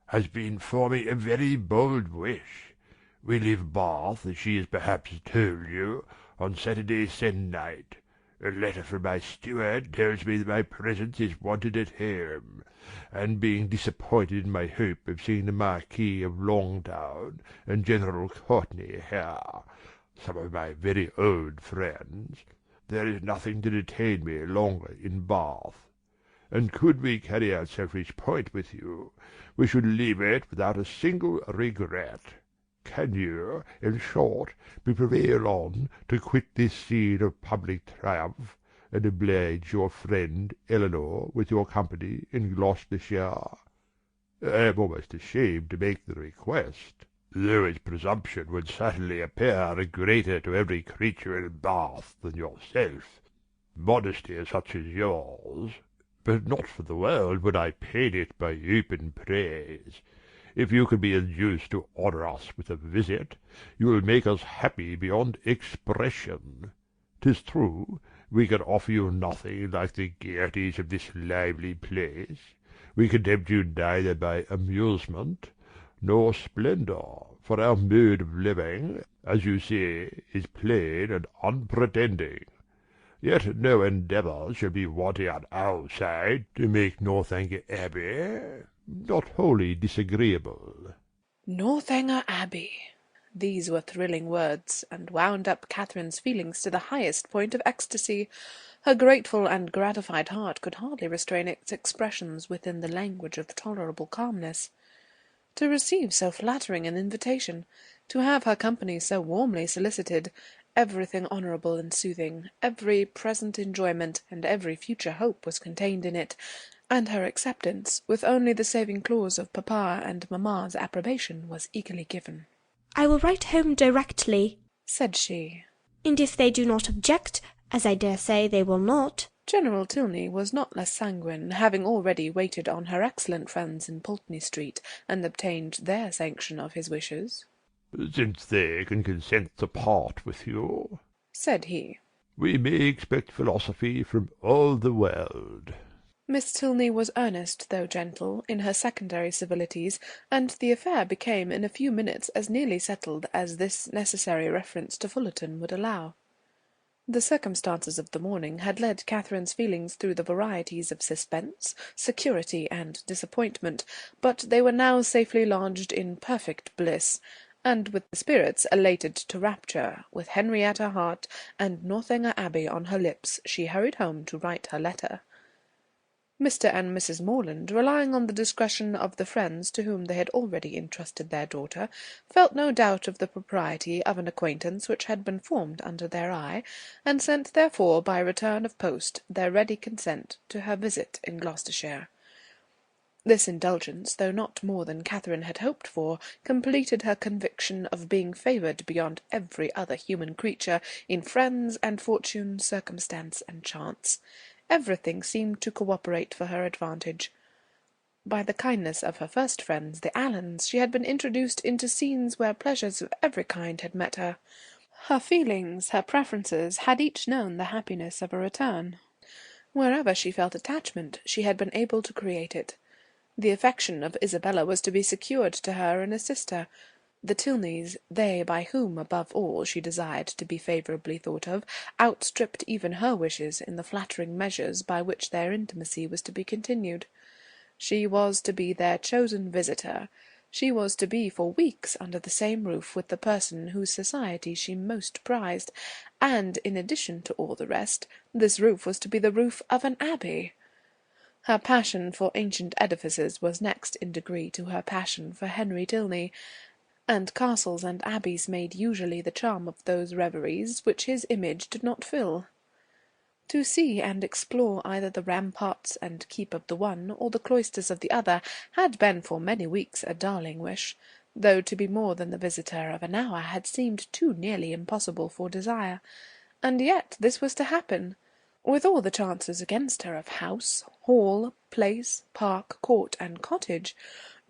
"has been forming a very bold wish. We leave Bath, as she has perhaps told you, on Saturday se'nnight. A letter from my steward tells me that my presence is wanted at home, and being disappointed in my hope of seeing the Marquis of Longtown and General Courtenay here, some of my very old friends, there is nothing to detain me longer in Bath. And could we carry out Selfridge Point with you, we should leave it without a single regret. Can you, in short, be prevailed on to quit this scene of public triumph, and oblige your friend Eleanor with your company in Gloucestershire? I am almost ashamed to make the request, though its presumption would certainly appear greater to every creature in Bath than yourself. Modesty such as yours, but not for the world would I pain it by open praise. If you can be induced to honour us with a visit, you will make us happy beyond expression. 'Tis true, we can offer you nothing like the gaieties of this lively place. We can tempt you neither by amusement nor splendour, for our mode of living, as you say, is plain and unpretending. Yet no endeavour shall be wanting on our side to make Northanger Abbey not wholly disagreeable." Northanger Abbey! These were thrilling words, and wound up Catherine's feelings to the highest point of ecstasy. Her grateful and gratified heart could hardly restrain its expressions within the language of tolerable calmness. To receive so flattering an invitation, to have her company so warmly solicited, everything honourable and soothing, every present enjoyment and every future hope was contained in it, and her acceptance, with only the saving clause of papa and mamma's approbation, was eagerly given. "I will write home directly," said she, "and if they do not object, as I dare say they will not—" General Tilney was not less sanguine, having already waited on her excellent friends in Pulteney Street, and obtained their sanction of his wishes. "Since they can consent to part with you," said he, "we may expect philosophy from all the world." Miss Tilney was earnest, though gentle, in her secondary civilities, and the affair became in a few minutes as nearly settled as this necessary reference to Fullerton would allow. The circumstances of the morning had led Catherine's feelings through the varieties of suspense, security, and disappointment, but they were now safely lodged in perfect bliss, and with the spirits elated to rapture, with Henry at her heart, and Northanger Abbey on her lips, she hurried home to write her letter. Mr. and Mrs. Morland, relying on the discretion of the friends to whom they had already entrusted their daughter, felt no doubt of the propriety of an acquaintance which had been formed under their eye, and sent therefore by return of post their ready consent to her visit in Gloucestershire. This indulgence, though not more than Catherine had hoped for, completed her conviction of being favoured beyond every other human creature in friends and fortune, circumstance and chance. Everything seemed to cooperate for her advantage. By the kindness of her first friends, the Allens, she had been introduced into scenes where pleasures of every kind had met her. Her feelings, her preferences, had each known the happiness of a return. Wherever she felt attachment, she had been able to create it. The affection of Isabella was to be secured to her in a sister. The Tilneys, they by whom, above all, she desired to be favourably thought of, outstripped even her wishes in the flattering measures by which their intimacy was to be continued. She was to be their chosen visitor. She was to be for weeks under the same roof with the person whose society she most prized, and, in addition to all the rest, this roof was to be the roof of an abbey. Her passion for ancient edifices was next in degree to her passion for Henry Tilney, and castles and abbeys made usually the charm of those reveries which his image did not fill. To see and explore either the ramparts and keep of the one, or the cloisters of the other, had been for many weeks a darling wish, though to be more than the visitor of an hour had seemed too nearly impossible for desire. And yet this was to happen. With all the chances against her of house, hall, place, park, court, and cottage,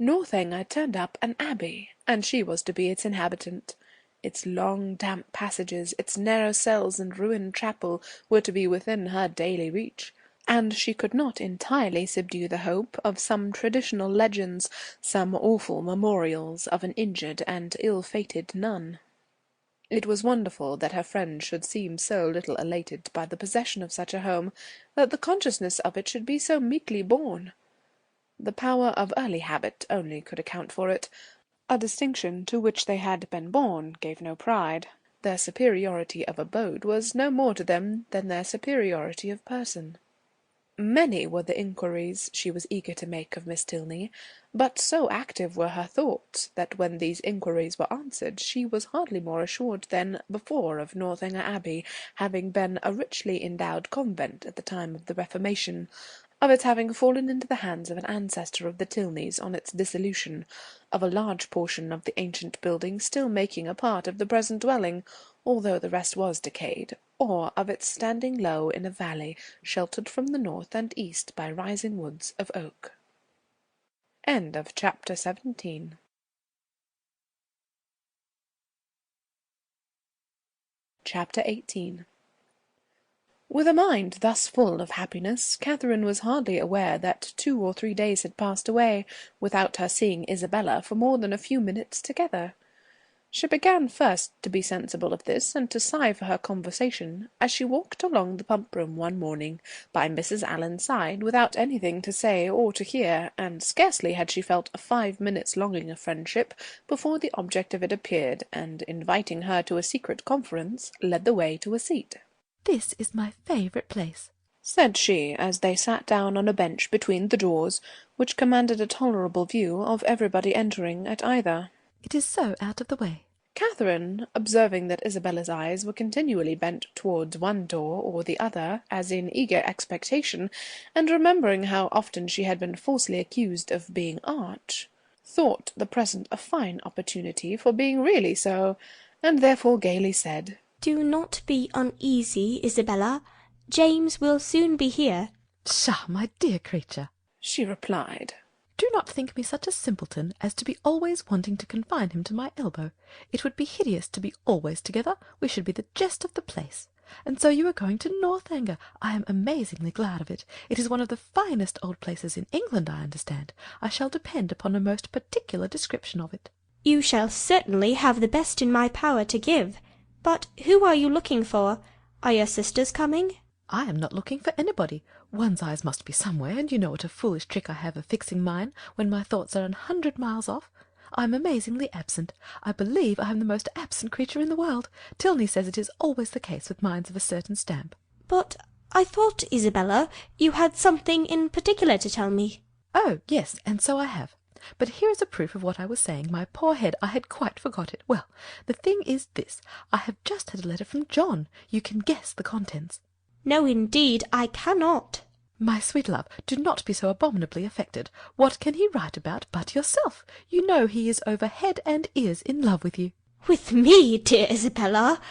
Northanger turned up an abbey, and she was to be its inhabitant. Its long damp passages, its narrow cells and ruined chapel were to be within her daily reach, and she could not entirely subdue the hope of some traditional legends, some awful memorials of an injured and ill-fated nun. It was wonderful that her friend should seem so little elated by the possession of such a home, that the consciousness of it should be so meekly borne. The power of early habit only could account for it. A distinction to which they had been born gave no pride. Their superiority of abode was no more to them than their superiority of person. Many were the inquiries she was eager to make of Miss Tilney, but so active were her thoughts that when these inquiries were answered she was hardly more assured than before of Northanger Abbey having been a richly endowed convent at the time of the Reformation, of its having fallen into the hands of an ancestor of the Tilneys on its dissolution, of a large portion of the ancient building still making a part of the present dwelling, although the rest was decayed, or of its standing low in a valley, sheltered from the north and east by rising woods of oak. End of chapter 17. Chapter 18. With a mind thus full of happiness, Catherine was hardly aware that 2 or 3 days had passed away without her seeing Isabella for more than a few minutes together. She began first to be sensible of this, and to sigh for her conversation, as she walked along the pump-room one morning by Mrs. Allen's side, without anything to say or to hear, and scarcely had she felt a 5 minutes' longing of friendship before the object of it appeared, and, inviting her to a secret conference, led the way to a seat. "This is my favourite place," said she, as they sat down on a bench between the doors, which commanded a tolerable view of everybody entering at either. "It is so out of the way." Catherine, observing that Isabella's eyes were continually bent towards one door or the other, as in eager expectation, and remembering how often she had been falsely accused of being arch, thought the present a fine opportunity for being really so, and therefore gaily said, "Do not be uneasy, Isabella. James will soon be here." "Pshaw, my dear creature," she replied. "do not think me such a simpleton as to be always wanting to confine him to my elbow. It would be hideous to be always together. We should be the jest of the place. And so you are going to Northanger. I am amazingly glad of it. It is one of the finest old places in England, I understand. I shall depend upon a most particular description of it." "You shall certainly have the best in my power to give. But who are you looking for? Are your sisters coming?" "I am not looking for anybody. One's eyes must be somewhere, and you know what a foolish trick I have of fixing mine when my thoughts are 100 miles off. I am amazingly absent. I believe I am the most absent creature in the world. Tilney says it is always the case with minds of a certain stamp." "But I thought, Isabella, you had something in particular to tell me." "Oh, yes, and so I have. But here is a proof of what I was saying. My poor head, I had quite forgot it. Well, the thing is this. I have just had a letter from John. You can guess the contents." "No, indeed, I cannot." "My sweet love, do not be so abominably affected. What can he write about but yourself? You know he is over head and ears in love with you." "With me, dear Isabella?"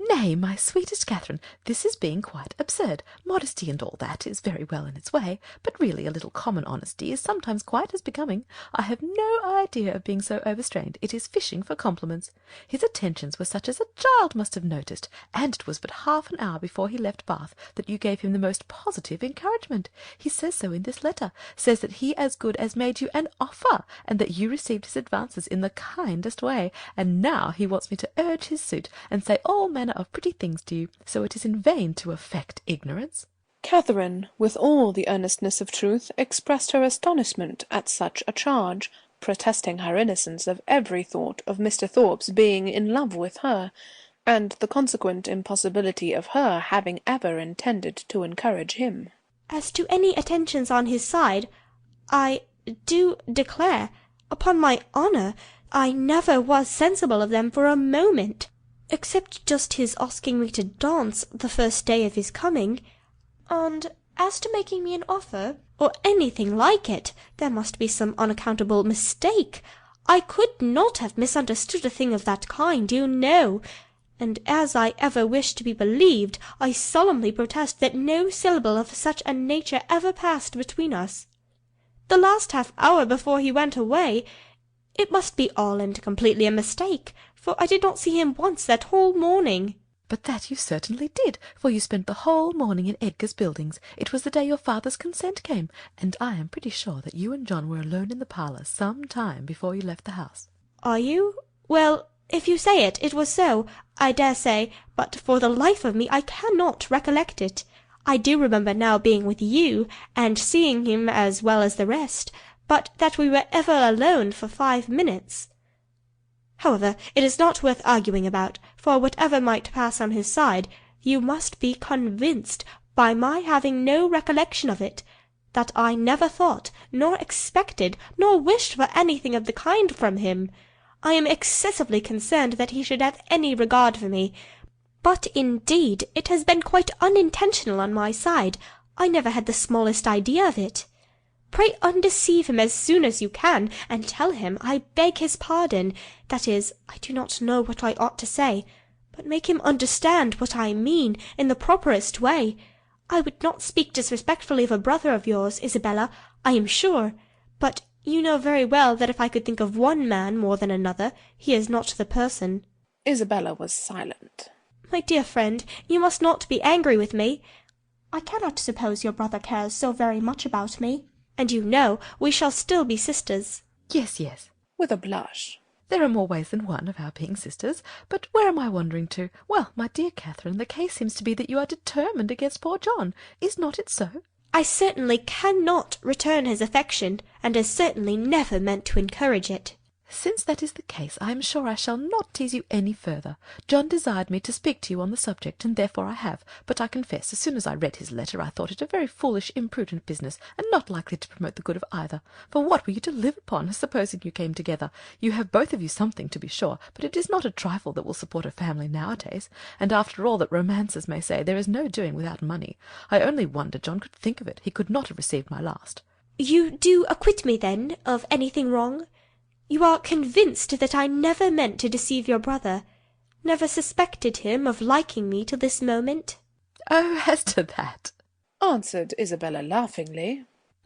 "Nay, my sweetest Catherine, this is being quite absurd. Modesty and all that is very well in its way, but really a little common honesty is sometimes quite as becoming. I have no idea of being so overstrained. It is fishing for compliments. His attentions were such as a child must have noticed, and it was but half an hour before he left Bath that you gave him the most positive encouragement. He says so in this letter, says that he as good as made you an offer, and that you received his advances in the kindest way, and now he wants me to urge his suit, and say all manner of pretty things to you, so it is in vain to affect ignorance." Catherine, with all the earnestness of truth, expressed her astonishment at such a charge, protesting her innocence of every thought of Mr. Thorpe's being in love with her, and the consequent impossibility of her having ever intended to encourage him. "As to any attentions on his side, I do declare, upon my honour, I never was sensible of them for a moment, except just his asking me to dance the first day of his coming. And as to making me an offer, or anything like it, there must be some unaccountable mistake. I could not have misunderstood a thing of that kind, you know. And as I ever wish to be believed, I solemnly protest that no syllable of such a nature ever passed between us. The last half-hour before he went away, it must be all and completely a mistake, for I did not see him once that whole morning." But that you certainly did, for you spent the whole morning in Edgar's Buildings. It was the day your father's consent came, and I am pretty sure that you and John were alone in the parlour some time before you left the house. Are you? Well, if you say it, it was so, I dare say, but for the life of me I cannot recollect it. I do remember now being with you, and seeing him as well as the rest, but that we were ever alone for 5 minutes. However, it is not worth arguing about, for whatever might pass on his side, you must be convinced, by my having no recollection of it, that I never thought, nor expected, nor wished for anything of the kind from him. I am excessively concerned that he should have any regard for me, but indeed it has been quite unintentional on my side. I never had the smallest idea of it. Pray undeceive him as soon as you can, and tell him I beg his pardon. That is, I do not know what I ought to say, but make him understand what I mean in the properest way. I would not speak disrespectfully of a brother of yours, Isabella, I am sure, but you know very well that if I could think of one man more than another, he is not the person. Isabella was silent. My dear friend, you must not be angry with me. I cannot suppose your brother cares so very much about me. And you know we shall still be sisters. Yes, yes. With a blush. There are more ways than one of our being sisters. But where am I wandering to? Well, my dear Catherine, the case seems to be that you are determined against poor John. Is not it so? I certainly cannot return his affection, and as certainly never meant to encourage it. Since that is the case, I am sure I shall not tease you any further. John desired me to speak to you on the subject, and therefore I have. But I confess, as soon as I read his letter, I thought it a very foolish, imprudent business, and not likely to promote the good of either. For what were you to live upon, supposing you came together? You have both of you something, to be sure, but it is not a trifle that will support a family nowadays. And after all that romancers may say, there is no doing without money. I only wonder John could think of it. He could not have received my last. You do acquit me, then, of anything wrong? You are convinced that I never meant to deceive your brother, never suspected him of liking me till this moment? Oh, as to that, answered Isabella laughingly,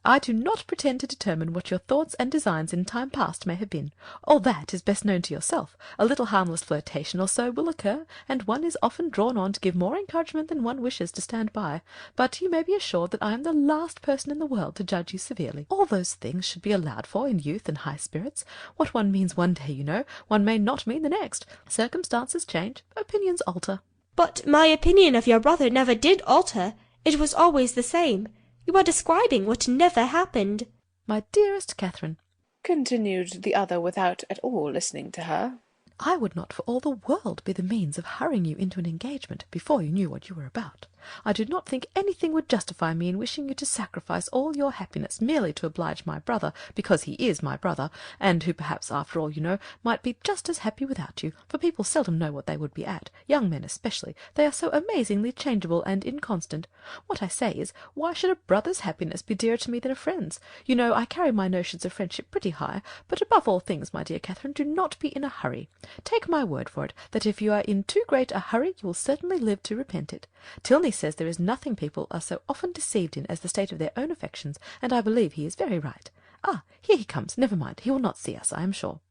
I do not pretend to determine what your thoughts and designs in time past may have been. All that is best known to yourself. A little harmless flirtation or so will occur, and one is often drawn on to give more encouragement than one wishes to stand by. But you may be assured that I am the last person in the world to judge you severely. All those things should be allowed for in youth and high spirits. What one means one day, you know, one may not mean the next. Circumstances change, opinions alter. But my opinion of your brother never did alter. It was always the same. You are describing what never happened. My dearest Catherine, continued the other without at all listening to her, I would not for all the world be the means of hurrying you into an engagement before you knew what you were about. I do not think anything would justify me in wishing you to sacrifice all your happiness merely to oblige my brother, because he is my brother, and who perhaps, after all, you know, might be just as happy without you, for people seldom know what they would be at, young men especially. They are so amazingly changeable and inconstant. What I say is, why should a brother's happiness be dearer to me than a friend's? You know, I carry my notions of friendship pretty high, but above all things, my dear Catherine, do not be in a hurry. Take my word for it, that if you are in too great a hurry, you will certainly live to repent it. Tilney says there is nothing people are so often deceived in as the state of their own affections, and I believe he is very right. Ah, here he comes. Never mind, he will not see us, I am sure.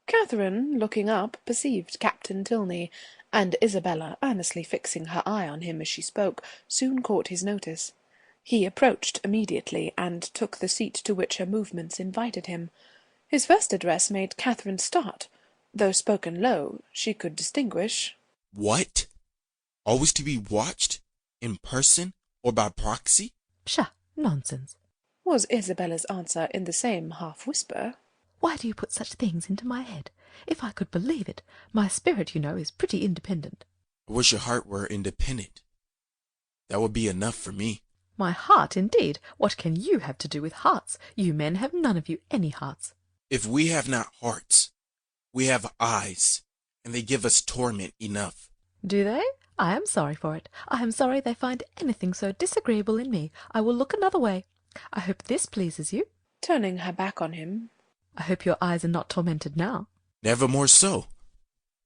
Catherine, looking up, perceived Captain Tilney, and Isabella, earnestly fixing her eye on him as she spoke, soon caught his notice. He approached immediately, and took the seat to which her movements invited him. His first address made Catherine start. Though spoken low, she could distinguish. What? Always to be watched? In person or by proxy? Pshaw, nonsense, was Isabella's answer in the same half-whisper. Why do you put such things into my head? If I could believe it. My spirit, you know, is pretty independent. I wish your heart were independent. That would be enough for me. My heart, indeed. What can you have to do with hearts? You men have none of you any hearts. If we have not hearts, we have eyes, and they give us torment enough. Do they? I am sorry for it. I am sorry they find anything so disagreeable in me. I will look another way. I hope this pleases you. Turning her back on him. I hope your eyes are not tormented now. Never more so,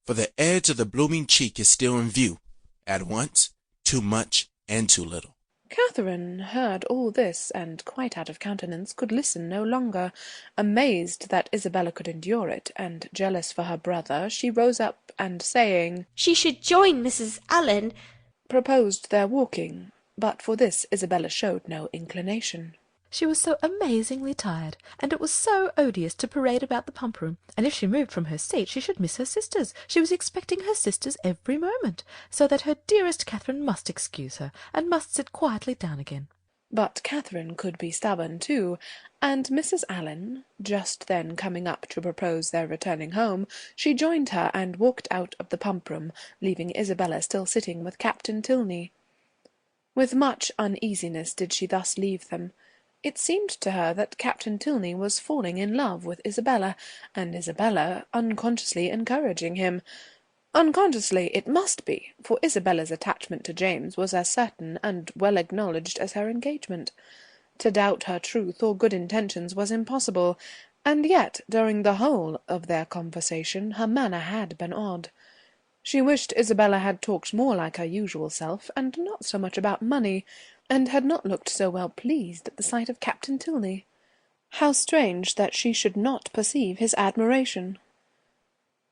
for the edge of the blooming cheek is still in view, at once, too much and too little. Catherine heard all this, and, quite out of countenance, could listen no longer. Amazed that Isabella could endure it, and jealous for her brother, she rose up, and saying, "She should join Mrs. Allen," proposed their walking, but for this Isabella showed no inclination. She was so amazingly tired, and it was so odious to parade about the pump room, and if she moved from her seat she should miss her sisters. She was expecting her sisters every moment, so that her dearest Catherine must excuse her, and must sit quietly down again. But Catherine could be stubborn too, and Mrs. Allen, just then coming up to propose their returning home, she joined her and walked out of the pump room, leaving Isabella still sitting with Captain Tilney. With much uneasiness did she thus leave them. It seemed to her that Captain Tilney was falling in love with Isabella, and Isabella unconsciously encouraging him. Unconsciously it must be, for Isabella's attachment to James was as certain and well acknowledged as her engagement. To doubt her truth or good intentions was impossible, and yet during the whole of their conversation her manner had been odd. She wished Isabella had talked more like her usual self, and not so much about money, and had not looked so well pleased at the sight of Captain Tilney. How strange that she should not perceive his admiration!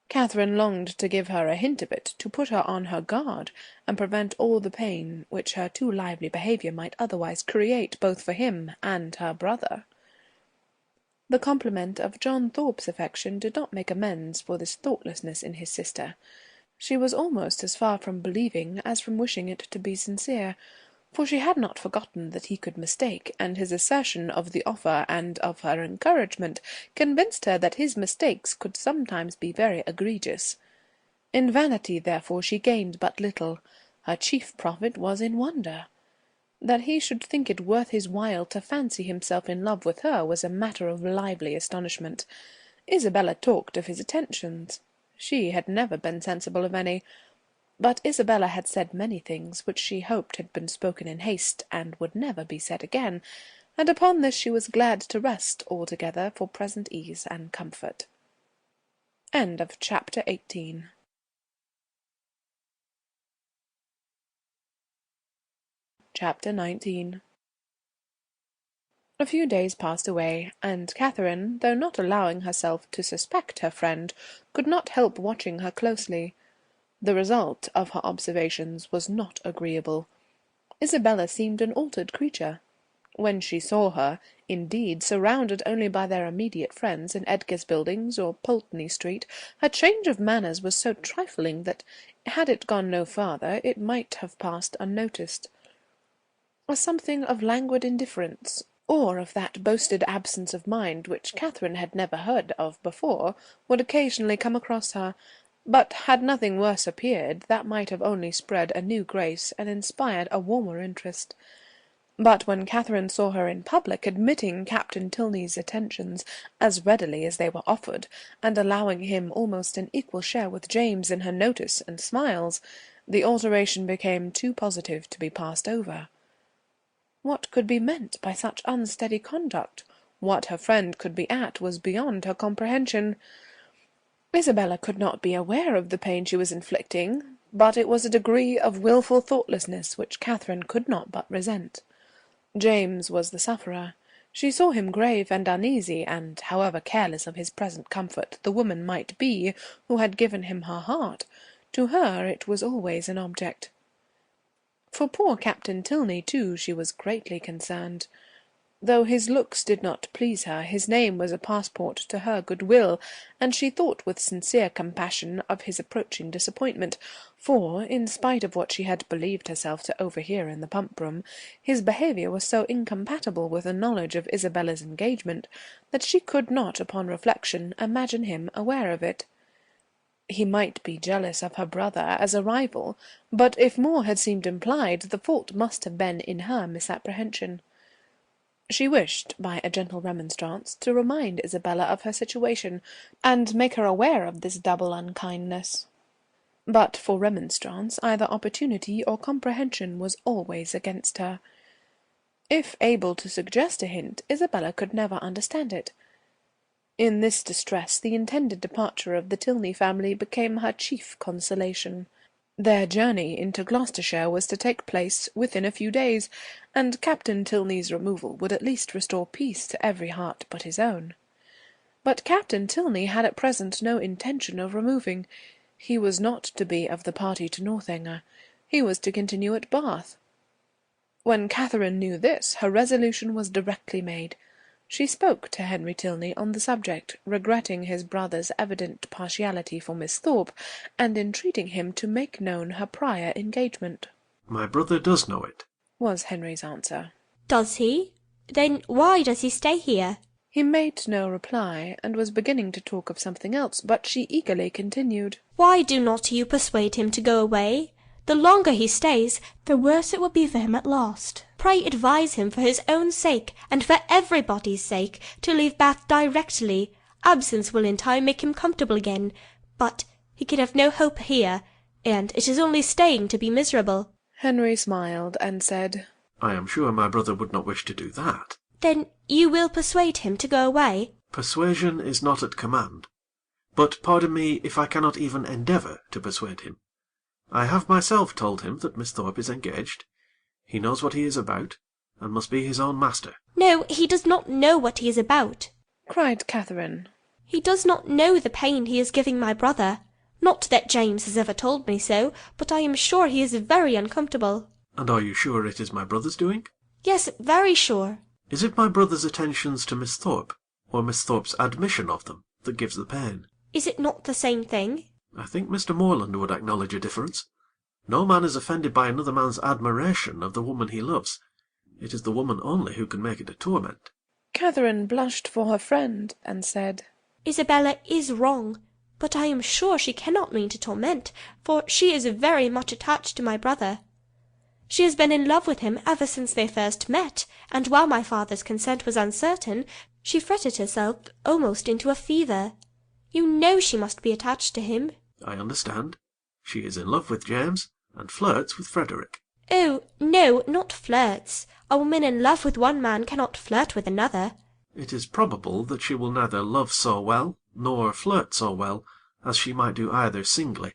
Catherine longed to give her a hint of it, to put her on her guard, and prevent all the pain which her too lively behaviour might otherwise create both for him and her brother. The compliment of John Thorpe's affection did not make amends for this thoughtlessness in his sister. She was almost as far from believing as from wishing it to be sincere, for she had not forgotten that he could mistake, and his assertion of the offer and of her encouragement convinced her that his mistakes could sometimes be very egregious. In vanity, therefore, she gained but little. Her chief profit was in wonder. That he should think it worth his while to fancy himself in love with her was a matter of lively astonishment. Isabella talked of his attentions. She had never been sensible of any. But Isabella had said many things which she hoped had been spoken in haste, and would never be said again, and upon this she was glad to rest altogether for present ease and comfort. End of chapter 18. Chapter 19. A few days passed away, and Catherine, though not allowing herself to suspect her friend, could not help watching her closely. The result of her observations was not agreeable. Isabella seemed an altered creature. When she saw her, indeed, surrounded only by their immediate friends in Edgar's Buildings or Pulteney Street, her change of manners was so trifling that, had it gone no farther, it might have passed unnoticed. A something of languid indifference, or of that boasted absence of mind which Catherine had never heard of before, would occasionally come across her, but had nothing worse appeared, that might have only spread a new grace and inspired a warmer interest. But when Catherine saw her in public, admitting Captain Tilney's attentions as readily as they were offered, and allowing him almost an equal share with James in her notice and smiles, the alteration became too positive to be passed over. What could be meant by such unsteady conduct? What her friend could be at was beyond her comprehension. Isabella could not be aware of the pain she was inflicting, but it was a degree of wilful thoughtlessness which Catherine could not but resent. James was the sufferer. She saw him grave and uneasy, and, however careless of his present comfort the woman might be who had given him her heart, to her it was always an object. For poor Captain Tilney, too, she was greatly concerned. Though his looks did not please her, his name was a passport to her goodwill, and she thought with sincere compassion of his approaching disappointment, for, in spite of what she had believed herself to overhear in the pump-room, his behaviour was so incompatible with a knowledge of Isabella's engagement, that she could not, upon reflection, imagine him aware of it. He might be jealous of her brother as a rival, but if more had seemed implied, the fault must have been in her misapprehension. She wished, by a gentle remonstrance, to remind Isabella of her situation, and make her aware of this double unkindness. But for remonstrance, either opportunity or comprehension was always against her. If able to suggest a hint, Isabella could never understand it. In this distress, the intended departure of the Tilney family became her chief consolation. Their journey into Gloucestershire was to take place within a few days, and Captain Tilney's removal would at least restore peace to every heart but his own. But Captain Tilney had at present no intention of removing. He was not to be of the party to Northanger. He was to continue at Bath. When Catherine knew this, her resolution was directly made. She spoke to Henry Tilney on the subject, regretting his brother's evident partiality for Miss Thorpe, and entreating him to make known her prior engagement. "My brother does know it," was Henry's answer. Does he? Then why does he stay here? He made no reply, and was beginning to talk of something else, but she eagerly continued. Why do not you persuade him to go away? The longer he stays, the worse it will be for him at last. Pray advise him for his own sake, and for everybody's sake, to leave Bath directly. Absence will in time make him comfortable again, but he can have no hope here, and it is only staying to be miserable. Henry smiled, and said, "I am sure my brother would not wish to do that." Then you will persuade him to go away? "Persuasion is not at command. But pardon me if I cannot even endeavour to persuade him. I have myself told him that Miss Thorpe is engaged. He knows what he is about, and must be his own master." No, he does not know what he is about, cried Catherine. He does not know the pain he is giving my brother. Not that James has ever told me so, but I am sure he is very uncomfortable. "And are you sure it is my brother's doing?" Yes, very sure. "Is it my brother's attentions to Miss Thorpe, or Miss Thorpe's admission of them, that gives the pain?" Is it not the same thing? "I think Mr. Moreland would acknowledge a difference. No man is offended by another man's admiration of the woman he loves. It is the woman only who can make it a torment." Catherine blushed for her friend, and said, Isabella is wrong, but I am sure she cannot mean to torment, for she is very much attached to my brother. She has been in love with him ever since they first met, and while my father's consent was uncertain, she fretted herself almost into a fever. You know she must be attached to him." "I understand. She is in love with James, and flirts with Frederick." "Oh, no, not flirts. A woman in love with one man cannot flirt with another." "It is probable that she will neither love so well, nor flirt so well, as she might do either singly.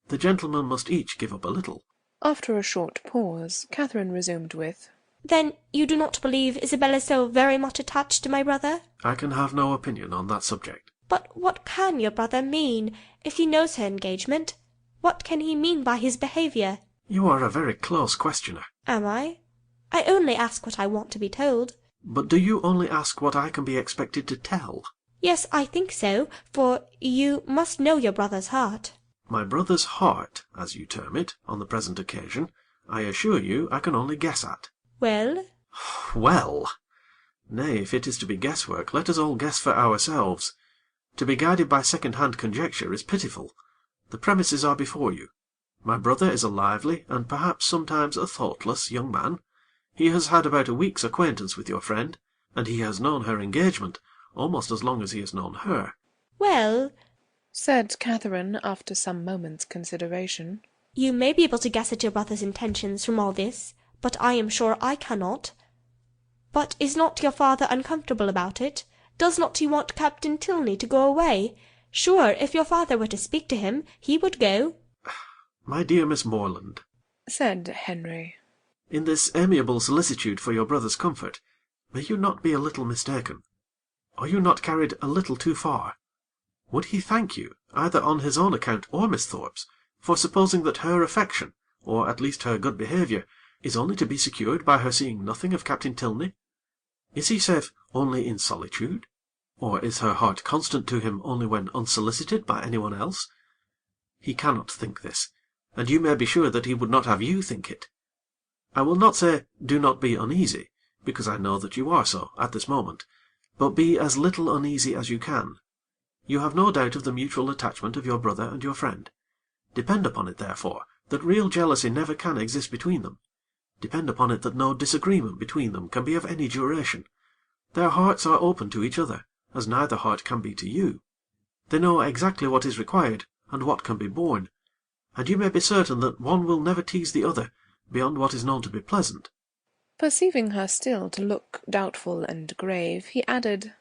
The gentlemen must each give up a little." After a short pause, Catherine resumed with, "Then you do not believe Isabella so very much attached to my brother?" "I can have no opinion on that subject." "But what can your brother mean, if he knows her engagement? What can he mean by his behaviour?" "You are a very close questioner." "Am I? I only ask what I want to be told." "But do you only ask what I can be expected to tell?" "Yes, I think so, for you must know your brother's heart." "My brother's heart, as you term it, on the present occasion, I assure you I can only guess at." "Well?" "Well! Nay, if it is to be guesswork, let us all guess for ourselves. To be guided by second-hand conjecture is pitiful. The premises are before you. My brother is a lively, and perhaps sometimes a thoughtless, young man. He has had about a week's acquaintance with your friend, and he has known her engagement almost as long as he has known her." "Well," said Catherine, after some moments' consideration, "you may be able to guess at your brother's intentions from all this, but I am sure I cannot. But is not your father uncomfortable about it? Does not he want Captain Tilney to go away? Sure, if your father were to speak to him, he would go." "My dear Miss Moreland," said Henry, "in this amiable solicitude for your brother's comfort, may you not be a little mistaken? Are you not carried a little too far? Would he thank you, either on his own account or Miss Thorpe's, for supposing that her affection, or at least her good behaviour, is only to be secured by her seeing nothing of Captain Tilney? Is he safe only in solitude? Or is her heart constant to him only when unsolicited by anyone else? He cannot think this, and you may be sure that he would not have you think it. I will not say, do not be uneasy, because I know that you are so at this moment, but be as little uneasy as you can. You have no doubt of the mutual attachment of your brother and your friend. Depend upon it, therefore, that real jealousy never can exist between them. Depend upon it that no disagreement between them can be of any duration. Their hearts are open to each other, as neither heart can be to you. They know exactly what is required, and what can be borne, and you may be certain that one will never tease the other beyond what is known to be pleasant." Perceiving her still to look doubtful and grave, he added,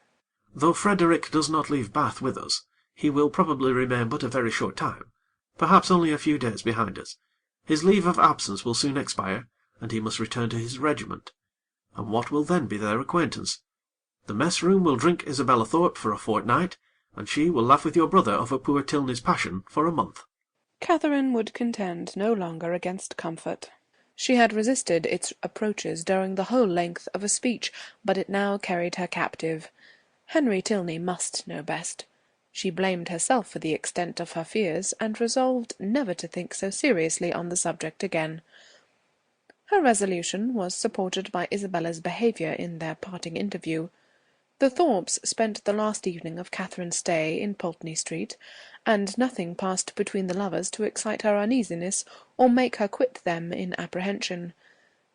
"Though Frederick does not leave Bath with us, he will probably remain but a very short time. perhaps only a few days behind us. His leave of absence will soon expire, and he must return to his regiment. And what will then be their acquaintance? The mess room will drink Isabella Thorpe for a fortnight, and she will laugh with your brother over poor Tilney's passion for a month. Catherine would contend no longer against comfort. She had resisted its approaches during the whole length of a speech, but it now carried her captive. Henry Tilney must know best. She blamed herself for the extent of her fears, and resolved never to think so seriously on the subject again. Her resolution was supported by Isabella's behaviour in their parting interview. The Thorpes spent the last evening of Catherine's stay in Pulteney Street, and nothing passed between the lovers to excite her uneasiness or make her quit them in apprehension.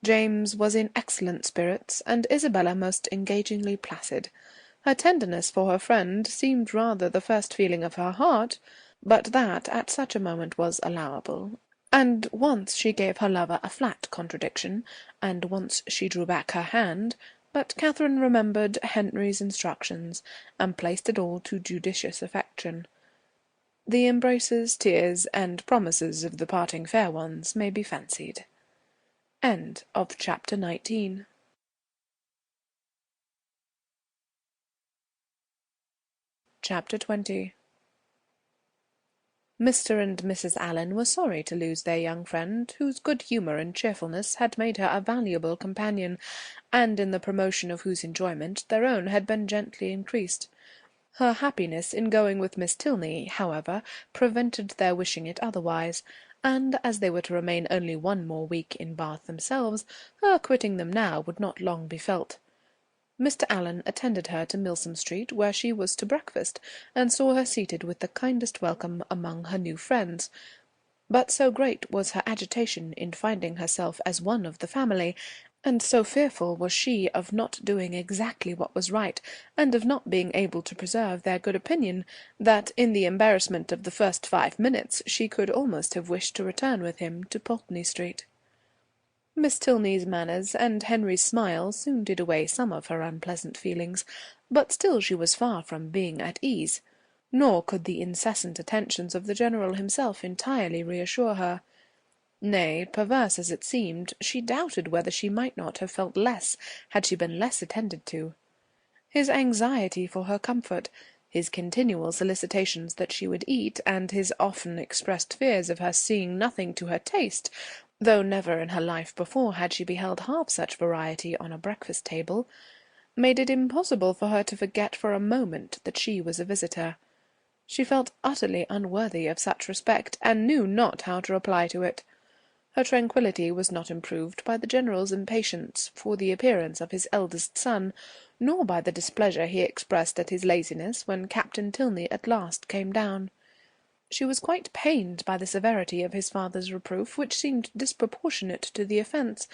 James was in excellent spirits, and Isabella most engagingly placid. Her tenderness for her friend seemed rather the first feeling of her heart, but that at such a moment was allowable, and once she gave her lover a flat contradiction, and once she drew back her hand, but Catherine remembered Henry's instructions, and placed it all to judicious affection. The embraces, tears, and promises of the parting fair ones may be fancied. End of chapter 19. Chapter 20. Mr. and Mrs. Allen were sorry to lose their young friend, whose good humour and cheerfulness had made her a valuable companion, and in the promotion of whose enjoyment their own had been gently increased. Her happiness in going with Miss Tilney, however, prevented their wishing it otherwise, and as they were to remain only one more week in Bath themselves, her quitting them now would not long be felt. Mr. Allen attended her to Milsom Street, where she was to breakfast, and saw her seated with the kindest welcome among her new friends. But so great was her agitation in finding herself as one of the family, and so fearful was she of not doing exactly what was right, and of not being able to preserve their good opinion, that in the embarrassment of the first 5 minutes she could almost have wished to return with him to Pulteney Street. Miss Tilney's manners and Henry's smile soon did away some of her unpleasant feelings, but still she was far from being at ease, nor could the incessant attentions of the General himself entirely reassure her. Nay, perverse as it seemed, she doubted whether she might not have felt less had she been less attended to. His anxiety for her comfort, his continual solicitations that she would eat, and his often expressed fears of her seeing nothing to her taste, though never in her life before had she beheld half such variety on a breakfast table, made it impossible for her to forget for a moment that she was a visitor. She felt utterly unworthy of such respect, and knew not how to reply to it. Her tranquillity was not improved by the General's impatience for the appearance of his eldest son, nor by the displeasure he expressed at his laziness when Captain Tilney at last came down. She was quite pained by the severity of his father's reproof, which seemed disproportionate to the offence,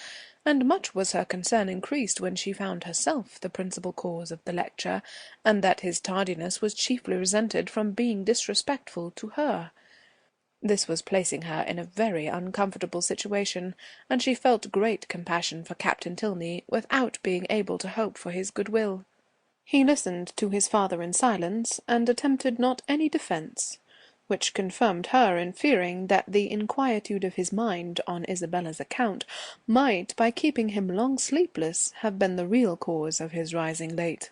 and much was her concern increased when she found herself the principal cause of the lecture, and that his tardiness was chiefly resented from being disrespectful to her. This was placing her in a very uncomfortable situation, and she felt great compassion for Captain Tilney without being able to hope for his goodwill. He listened to his father in silence, and attempted not any defence, which confirmed her in fearing that the inquietude of his mind on Isabella's account might, by keeping him long sleepless, have been the real cause of his rising late.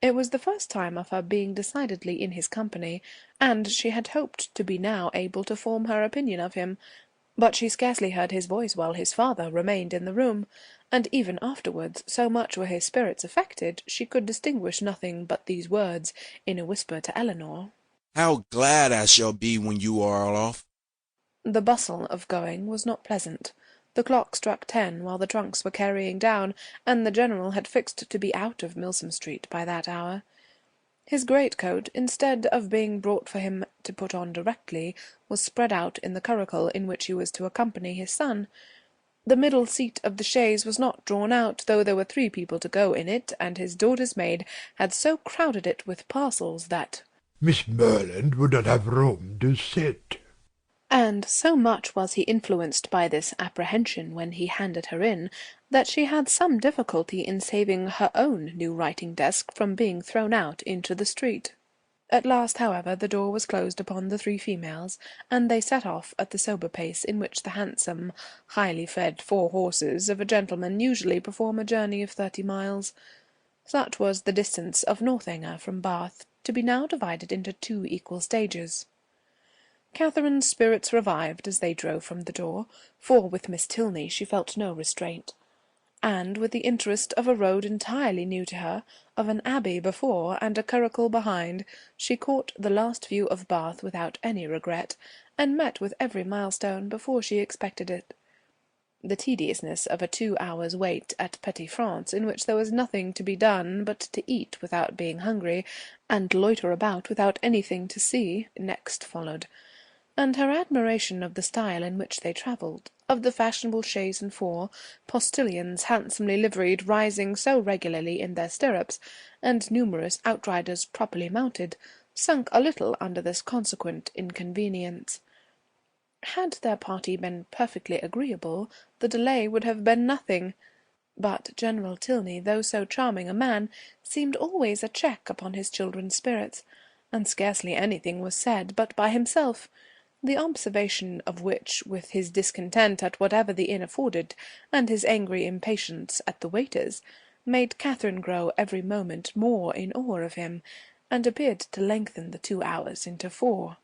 It was the first time of her being decidedly in his company, and she had hoped to be now able to form her opinion of him, but she scarcely heard his voice while his father remained in the room, and even afterwards, so much were his spirits affected, she could distinguish nothing but these words, in a whisper to Eleanor: "How glad I shall be when you are all off." The bustle of going was not pleasant. The clock struck 10 while the trunks were carrying down, and the General had fixed to be out of Milsom Street by that hour. His greatcoat, instead of being brought for him to put on directly, was spread out in the curricle in which he was to accompany his son. The middle seat of the chaise was not drawn out, though there were 3 people to go in it, and his daughter's maid had so crowded it with parcels that Miss Moreland would not have room to sit. And so much was he influenced by this apprehension when he handed her in, that she had some difficulty in saving her own new writing-desk from being thrown out into the street. At last, however, the door was closed upon the three females, and they set off at the sober pace in which the handsome, highly fed 4 horses of a gentleman usually perform a journey of 30 miles. Such was the distance of Northanger from Bath, to be now divided into 2 equal stages. Catherine's spirits revived as they drove from the door, for with Miss Tilney she felt no restraint, and with the interest of a road entirely new to her, of an abbey before and a curricle behind, she caught the last view of Bath without any regret, and met with every milestone before she expected it. The tediousness of a 2 hours' wait at Petit France, in which there was nothing to be done but to eat without being hungry, and loiter about without anything to see, next followed, and her admiration of the style in which they travelled, of the fashionable chaise and four, postilions handsomely liveried rising so regularly in their stirrups, and numerous outriders properly mounted, sunk a little under this consequent inconvenience. Had their party been perfectly agreeable, the delay would have been nothing, but General Tilney, though so charming a man, seemed always a check upon his children's spirits, and scarcely anything was said but by himself, the observation of which, with his discontent at whatever the inn afforded, and his angry impatience at the waiters, made Catherine grow every moment more in awe of him, and appeared to lengthen the 2 hours into 4.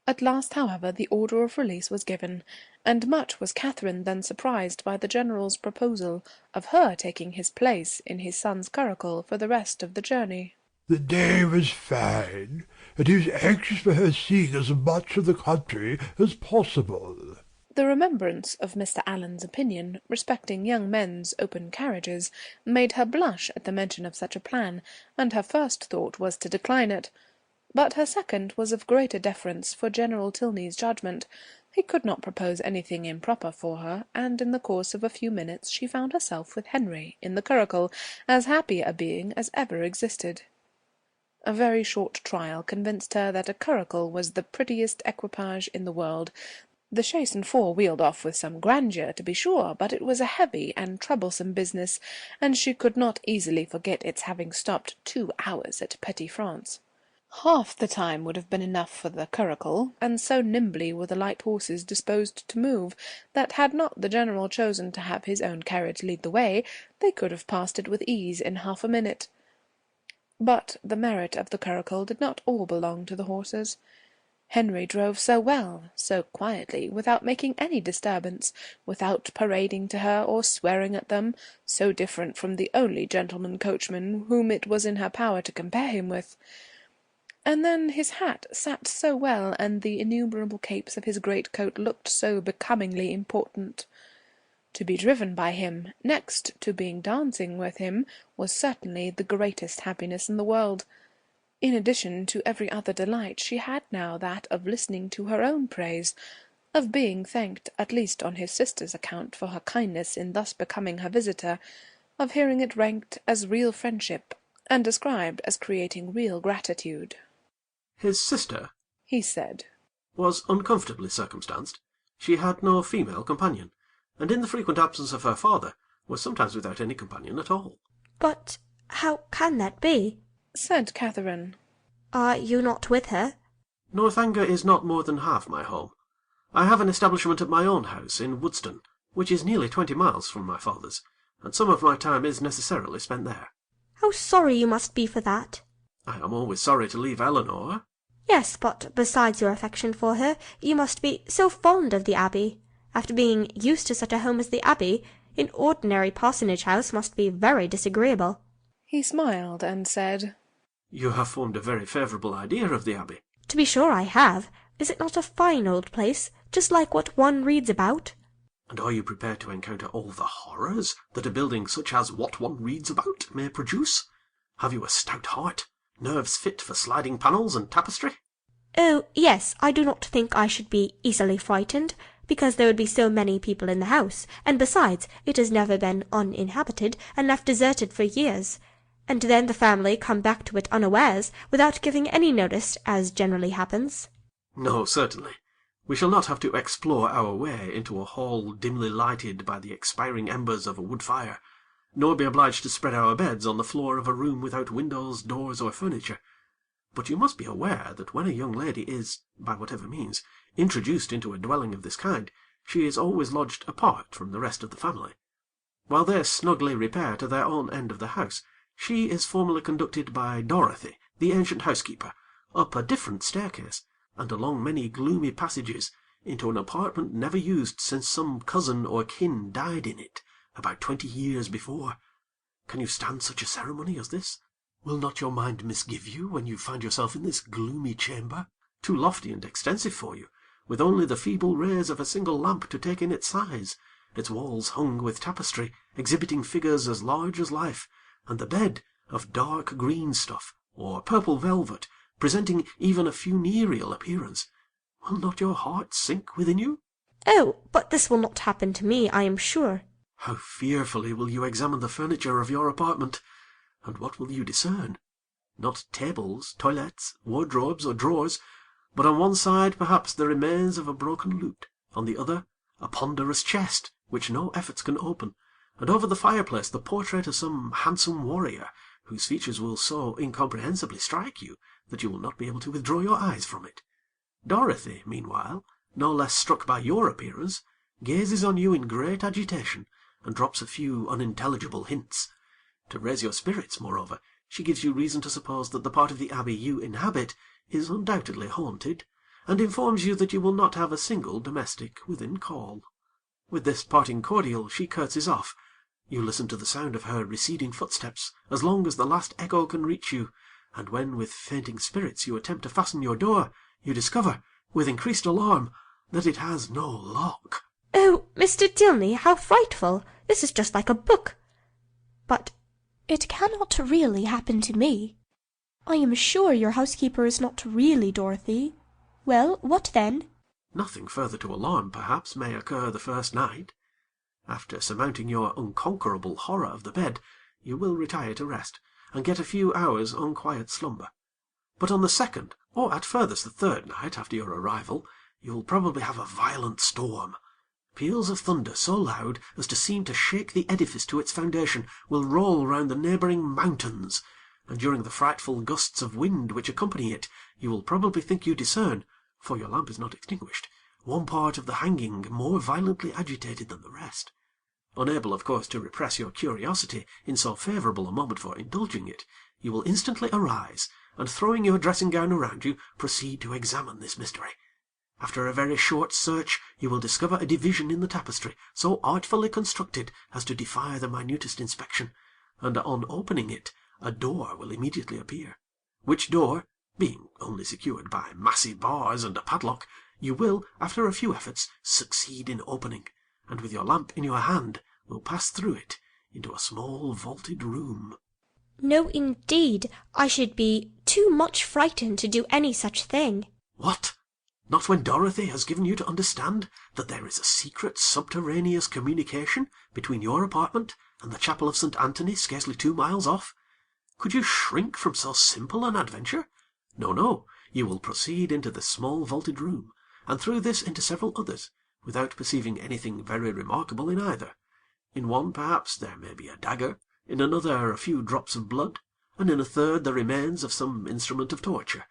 At last, however, the order of release was given, and much was Catherine then surprised by the General's proposal of her taking his place in his son's curricle for the rest of the journey. The day was fine, and he was anxious for her seeing as much of the country as possible. The remembrance of Mr. Allen's opinion respecting young men's open carriages made her blush at the mention of such a plan, and her first thought was to decline it. But her second was of greater deference for General Tilney's judgment. He could not propose anything improper for her, and in the course of a few minutes she found herself with Henry in the curricle, as happy a being as ever existed. A very short trial convinced her that a curricle was the prettiest equipage in the world. The chaise and four wheeled off with some grandeur, to be sure, but it was a heavy and troublesome business, and she could not easily forget its having stopped 2 hours at Petit France. Half the time would have been enough for the curricle, and so nimbly were the light horses disposed to move, that had not the General chosen to have his own carriage lead the way, they could have passed it with ease in half a minute. But the merit of the curricle did not all belong to the horses. Henry drove so well, so quietly, without making any disturbance, without parading to her or swearing at them, so different from the only gentleman coachman whom it was in her power to compare him with. And then his hat sat so well, and the innumerable capes of his greatcoat looked so becomingly important. To be driven by him, next to being dancing with him, was certainly the greatest happiness in the world. In addition to every other delight, she had now that of listening to her own praise, of being thanked, at least on his sister's account, for her kindness in thus becoming her visitor, of hearing it ranked as real friendship, and described as creating real gratitude. "His sister," he said, "was uncomfortably circumstanced. She had no female companion, and in the frequent absence of her father, was sometimes without any companion at all." "But how can that be?" said Catherine. "Are you not with her?" "Northanger is not more than half my home. I have an establishment at my own house in Woodston, which is nearly 20 miles from my father's, and some of my time is necessarily spent there." "How sorry you must be for that." "I am always sorry to leave Eleanor." "Yes, but besides your affection for her, you must be so fond of the Abbey. After being used to such a home as the Abbey, an ordinary parsonage house must be very disagreeable." He smiled and said, "You have formed a very favourable idea of the Abbey." "To be sure I have. Is it not a fine old place, just like what one reads about?" "And are you prepared to encounter all the horrors that a building such as what one reads about may produce? Have you a stout heart, nerves fit for sliding panels and tapestry?" "Oh, yes, I do not think I should be easily frightened, because there would be so many people in the house, and besides, it has never been uninhabited, and left deserted for years. And then the family come back to it unawares, without giving any notice, as generally happens." "No, certainly. We shall not have to explore our way into a hall dimly lighted by the expiring embers of a wood fire, nor be obliged to spread our beds on the floor of a room without windows, doors, or furniture. But you must be aware that when a young lady is, by whatever means, introduced into a dwelling of this kind, she is always lodged apart from the rest of the family. While they snugly repair to their own end of the house, she is formally conducted by Dorothy, the ancient housekeeper, up a different staircase, and along many gloomy passages, into an apartment never used since some cousin or kin died in it, about 20 years before. Can you stand such a ceremony as this? Will not your mind misgive you when you find yourself in this gloomy chamber, too lofty and extensive for you, with only the feeble rays of a single lamp to take in its size, its walls hung with tapestry, exhibiting figures as large as life, and the bed of dark green stuff, or purple velvet, presenting even a funereal appearance? Will not your heart sink within you? Oh, but this will not happen to me, I am sure. How fearfully will you examine the furniture of your apartment, and what will you discern? Not tables, toilettes, wardrobes, or drawers, but on one side perhaps the remains of a broken lute, on the other a ponderous chest, which no efforts can open, and over the fireplace the portrait of some handsome warrior, whose features will so incomprehensibly strike you that you will not be able to withdraw your eyes from it. Dorothy, meanwhile, no less struck by your appearance, gazes on you in great agitation, and drops a few unintelligible hints. To raise your spirits, moreover, she gives you reason to suppose that the part of the abbey you inhabit is undoubtedly haunted, and informs you that you will not have a single domestic within call. With this parting cordial she curtsies off. You listen to the sound of her receding footsteps as long as the last echo can reach you, and when with fainting spirits you attempt to fasten your door, you discover, with increased alarm, that it has no lock. Oh, Mr. Tilney, how frightful! This is just like a book. But it cannot really happen to me. I am sure your housekeeper is not really Dorothy. Well, what then? Nothing further to alarm, perhaps, may occur the first night. After surmounting your unconquerable horror of the bed, you will retire to rest, and get a few hours' unquiet slumber. But on the second, or at furthest the third night after your arrival, you will probably have a violent storm. Peals of thunder so loud as to seem to shake the edifice to its foundation will roll round the neighbouring mountains, and during the frightful gusts of wind which accompany it, you will probably think you discern, for your lamp is not extinguished, one part of the hanging more violently agitated than the rest. Unable, of course, to repress your curiosity in so favourable a moment for indulging it, you will instantly arise, and throwing your dressing-gown around you, proceed to examine this mystery. After a very short search, you will discover a division in the tapestry, so artfully constructed as to defy the minutest inspection, and on opening it, a door will immediately appear, which door, being only secured by massy bars and a padlock, you will, after a few efforts, succeed in opening, and with your lamp in your hand, will pass through it into a small vaulted room. No, indeed, I should be too much frightened to do any such thing. What? Not when Dorothy has given you to understand that there is a secret subterraneous communication between your apartment and the chapel of St. Anthony scarcely 2 miles off? Could you shrink from so simple an adventure? No, no, you will proceed into this small vaulted room, and through this into several others, without perceiving anything very remarkable in either. In one, perhaps, there may be a dagger, in another a few drops of blood, and in a third the remains of some instrument of torture.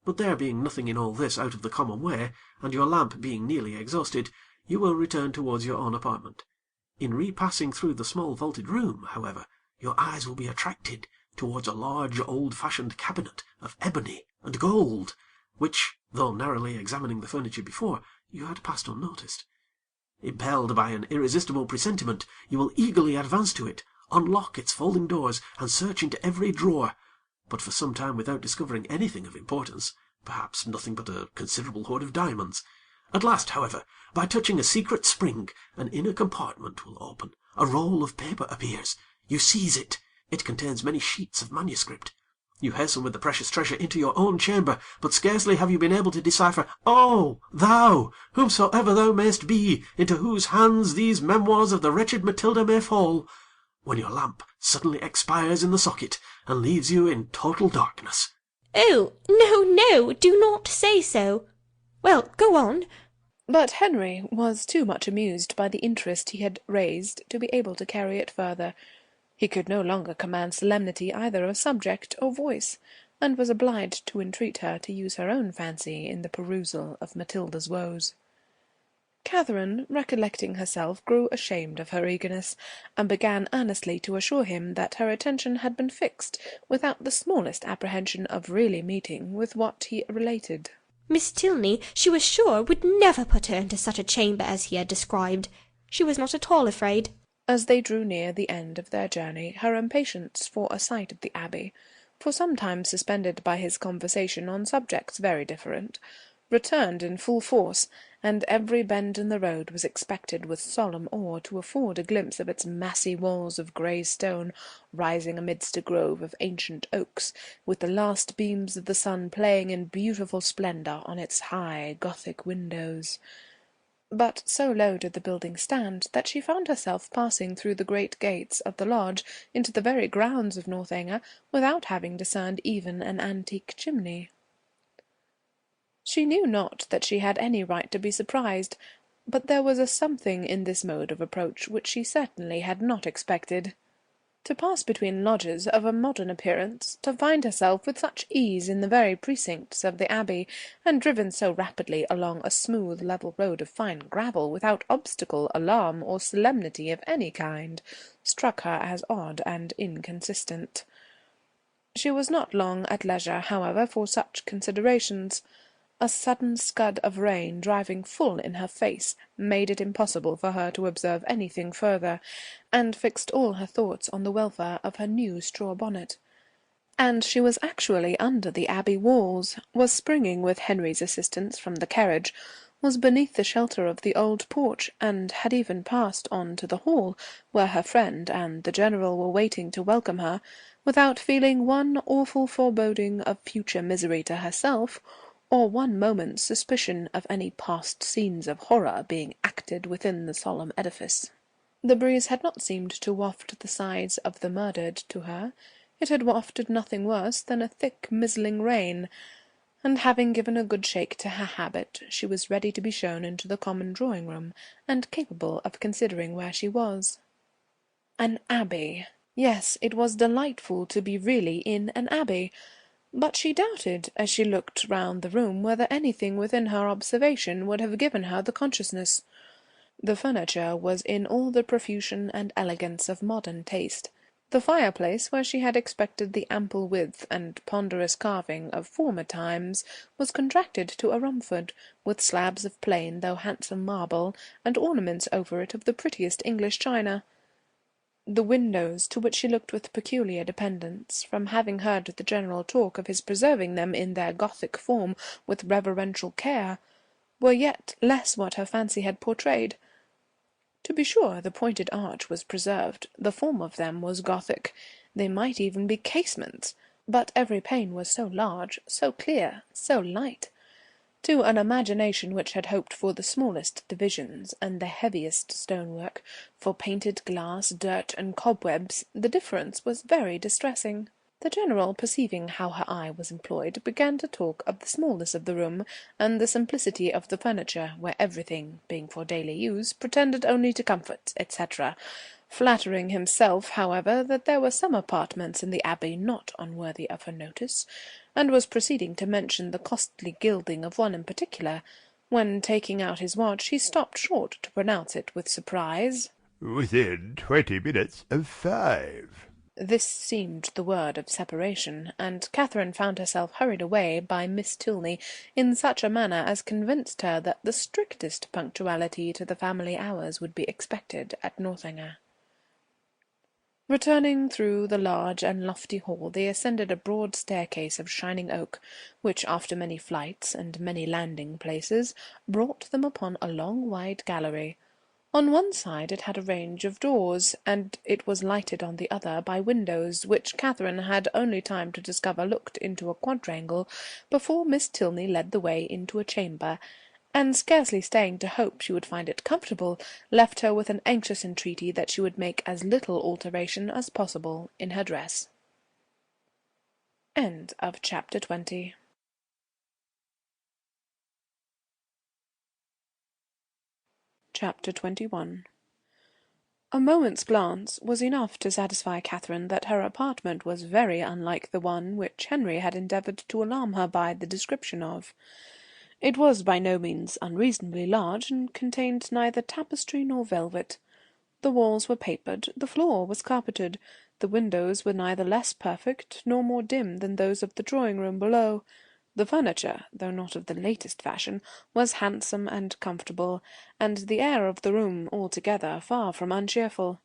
But there being nothing in all this out of the common way, and your lamp being nearly exhausted, you will return towards your own apartment. In repassing through the small vaulted room, however, your eyes will be attracted towards a large old-fashioned cabinet of ebony and gold, which, though narrowly examining the furniture before, you had passed unnoticed. Impelled by an irresistible presentiment, you will eagerly advance to it, unlock its folding doors, and search into every drawer, but for some time without discovering anything of importance, perhaps nothing but a considerable hoard of diamonds. At last, however, by touching a secret spring, an inner compartment will open, a roll of paper appears. You seize it. It contains many sheets of manuscript. You hasten with the precious treasure into your own chamber, but scarcely have you been able to decipher, "Oh, thou, whomsoever thou mayst be, into whose hands these memoirs of the wretched Matilda may fall," when your lamp suddenly expires in the socket, and leaves you in total darkness. Oh, no, no, do not say so. Well, go on. But Henry was too much amused by the interest he had raised to be able to carry it further. He could no longer command solemnity either of subject or voice, and was obliged to entreat her to use her own fancy in the perusal of Matilda's woes. Catherine, recollecting herself, grew ashamed of her eagerness, and began earnestly to assure him that her attention had been fixed, without the smallest apprehension of really meeting with what he related. Miss Tilney, she was sure, would never put her into such a chamber as he had described. She was not at all afraid. As they drew near the end of their journey, her impatience for a sight of the Abbey, for some time suspended by his conversation on subjects very different, returned in full force, and every bend in the road was expected with solemn awe to afford a glimpse of its massy walls of grey stone, rising amidst a grove of ancient oaks, with the last beams of the sun playing in beautiful splendour on its high Gothic windows. But so low did the building stand that she found herself passing through the great gates of the lodge into the very grounds of Northanger without having discerned even an antique chimney. She knew not that she had any right to be surprised, but there was a something in this mode of approach which she certainly had not expected. To pass between lodges of a modern appearance, to find herself with such ease in the very precincts of the Abbey, and driven so rapidly along a smooth level road of fine gravel, without obstacle, alarm, or solemnity of any kind, struck her as odd and inconsistent. She was not long at leisure, however, for such considerations. A sudden scud of rain, driving full in her face, made it impossible for her to observe anything further, and fixed all her thoughts on the welfare of her new straw bonnet. And she was actually under the Abbey walls, was springing with Henry's assistance from the carriage, was beneath the shelter of the old porch, and had even passed on to the hall, where her friend and the General were waiting to welcome her, without feeling one awful foreboding of future misery to herself, or one moment's suspicion of any past scenes of horror being acted within the solemn edifice. The breeze had not seemed to waft the sides of the murdered to her, it had wafted nothing worse than a thick mizzling rain, and having given a good shake to her habit, she was ready to be shown into the common drawing-room, and capable of considering where she was. An abbey! Yes, it was delightful to be really in an abbey. But she doubted, as she looked round the room, whether anything within her observation would have given her the consciousness. The furniture was in all the profusion and elegance of modern taste. The fireplace, where she had expected the ample width and ponderous carving of former times, was contracted to a Rumford, with slabs of plain though handsome marble, and ornaments over it of the prettiest English china. The windows, to which she looked with peculiar dependence, from having heard the general talk of his preserving them in their Gothic form with reverential care, were yet less what her fancy had portrayed. To be sure, the pointed arch was preserved, the form of them was Gothic, they might even be casements, but every pane was so large, so clear, so light. To an imagination which had hoped for the smallest divisions and the heaviest stonework, for painted glass, dirt, and cobwebs, the difference was very distressing. The General, perceiving how her eye was employed, began to talk of the smallness of the room, and the simplicity of the furniture, where everything, being for daily use, pretended only to comfort, etc., flattering himself, however, that there were some apartments in the Abbey not unworthy of her notice, and was proceeding to mention the costly gilding of one in particular, when, taking out his watch, he stopped short to pronounce it with surprise. "Within 20 minutes of 5." This seemed the word of separation, and Catherine found herself hurried away by Miss Tilney in such a manner as convinced her that the strictest punctuality to the family hours would be expected at Northanger. Returning through the large and lofty hall, they ascended a broad staircase of shining oak, which, after many flights and many landing places, brought them upon a long wide gallery. On one side it had a range of doors, and it was lighted on the other by windows, which Catherine had only time to discover looked into a quadrangle, before Miss Tilney led the way into a chamber, and scarcely staying to hope she would find it comfortable, left her with an anxious entreaty that she would make as little alteration as possible in her dress. End of chapter 20. Chapter 21. A moment's glance was enough to satisfy Catherine that her apartment was very unlike the one which Henry had endeavoured to alarm her by the description of. It was by no means unreasonably large, and contained neither tapestry nor velvet. The walls were papered, the floor was carpeted, the windows were neither less perfect nor more dim than those of the drawing-room below. The furniture, though not of the latest fashion, was handsome and comfortable, and the air of the room altogether far from uncheerful.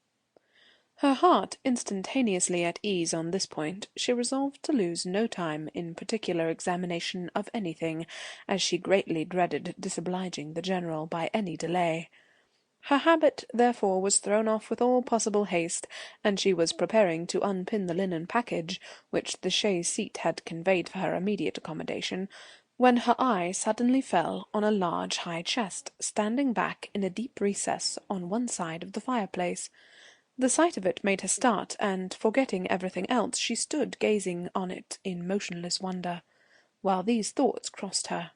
Her heart instantaneously at ease on this point, she resolved to lose no time in particular examination of anything, as she greatly dreaded disobliging the General by any delay. Her habit, therefore, was thrown off with all possible haste, and she was preparing to unpin the linen package, which the chaise seat had conveyed for her immediate accommodation, when her eye suddenly fell on a large high chest, standing back in a deep recess on one side of the fireplace. The sight of it made her start, and, forgetting everything else, she stood gazing on it in motionless wonder, while these thoughts crossed her.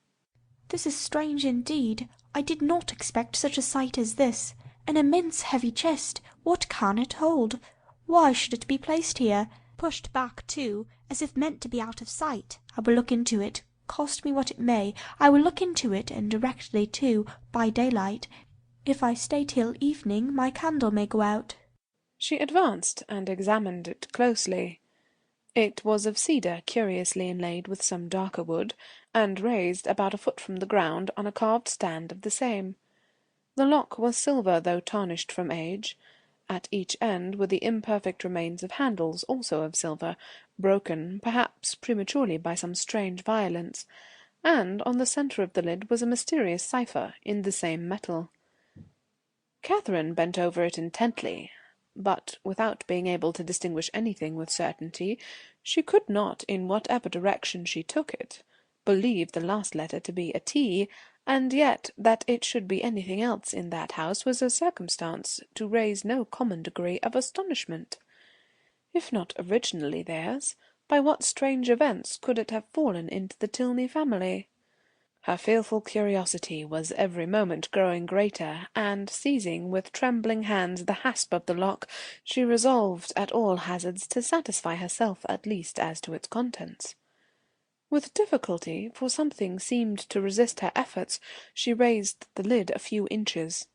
This is strange indeed. I did not expect such a sight as this. An immense heavy chest. What can it hold? Why should it be placed here? Pushed back, too, as if meant to be out of sight. I will look into it. Cost me what it may, I will look into it, and directly, too, by daylight. If I stay till evening, my candle may go out. She advanced and examined it closely. It was of cedar, curiously inlaid with some darker wood, and raised about a foot from the ground on a carved stand of the same. The lock was silver, though tarnished from age. At each end were the imperfect remains of handles, also of silver, broken, perhaps prematurely by some strange violence, and on the centre of the lid was a mysterious cipher in the same metal. Catherine bent over it intently, but without being able to distinguish anything with certainty. She could not, in whatever direction she took it, believe the last letter to be a T, and yet that it should be anything else in that house was a circumstance to raise no common degree of astonishment. If not originally theirs, by what strange events could it have fallen into the Tilney family? Her fearful curiosity was every moment growing greater, and, seizing with trembling hands the hasp of the lock, she resolved at all hazards to satisfy herself at least as to its contents. With difficulty, for something seemed to resist her efforts, she raised the lid a few inches.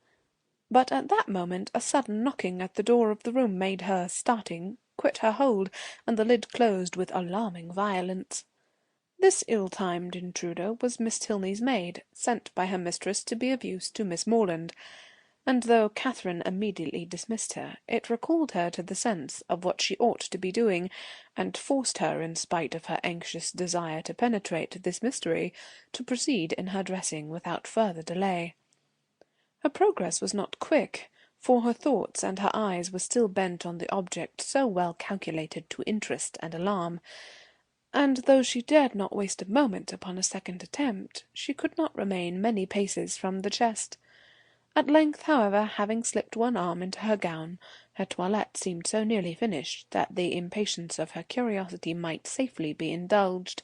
But at that moment a sudden knocking at the door of the room made her, starting, quit her hold, and the lid closed with alarming violence. This ill-timed intruder was Miss Tilney's maid, sent by her mistress to be of use to Miss Morland, and though Catherine immediately dismissed her, it recalled her to the sense of what she ought to be doing, and forced her, in spite of her anxious desire to penetrate this mystery, to proceed in her dressing without further delay. Her progress was not quick, for her thoughts and her eyes were still bent on the object so well calculated to interest and alarm, and though she dared not waste a moment upon a second attempt, she could not remain many paces from the chest. At length, however, having slipped one arm into her gown, her toilette seemed so nearly finished that the impatience of her curiosity might safely be indulged.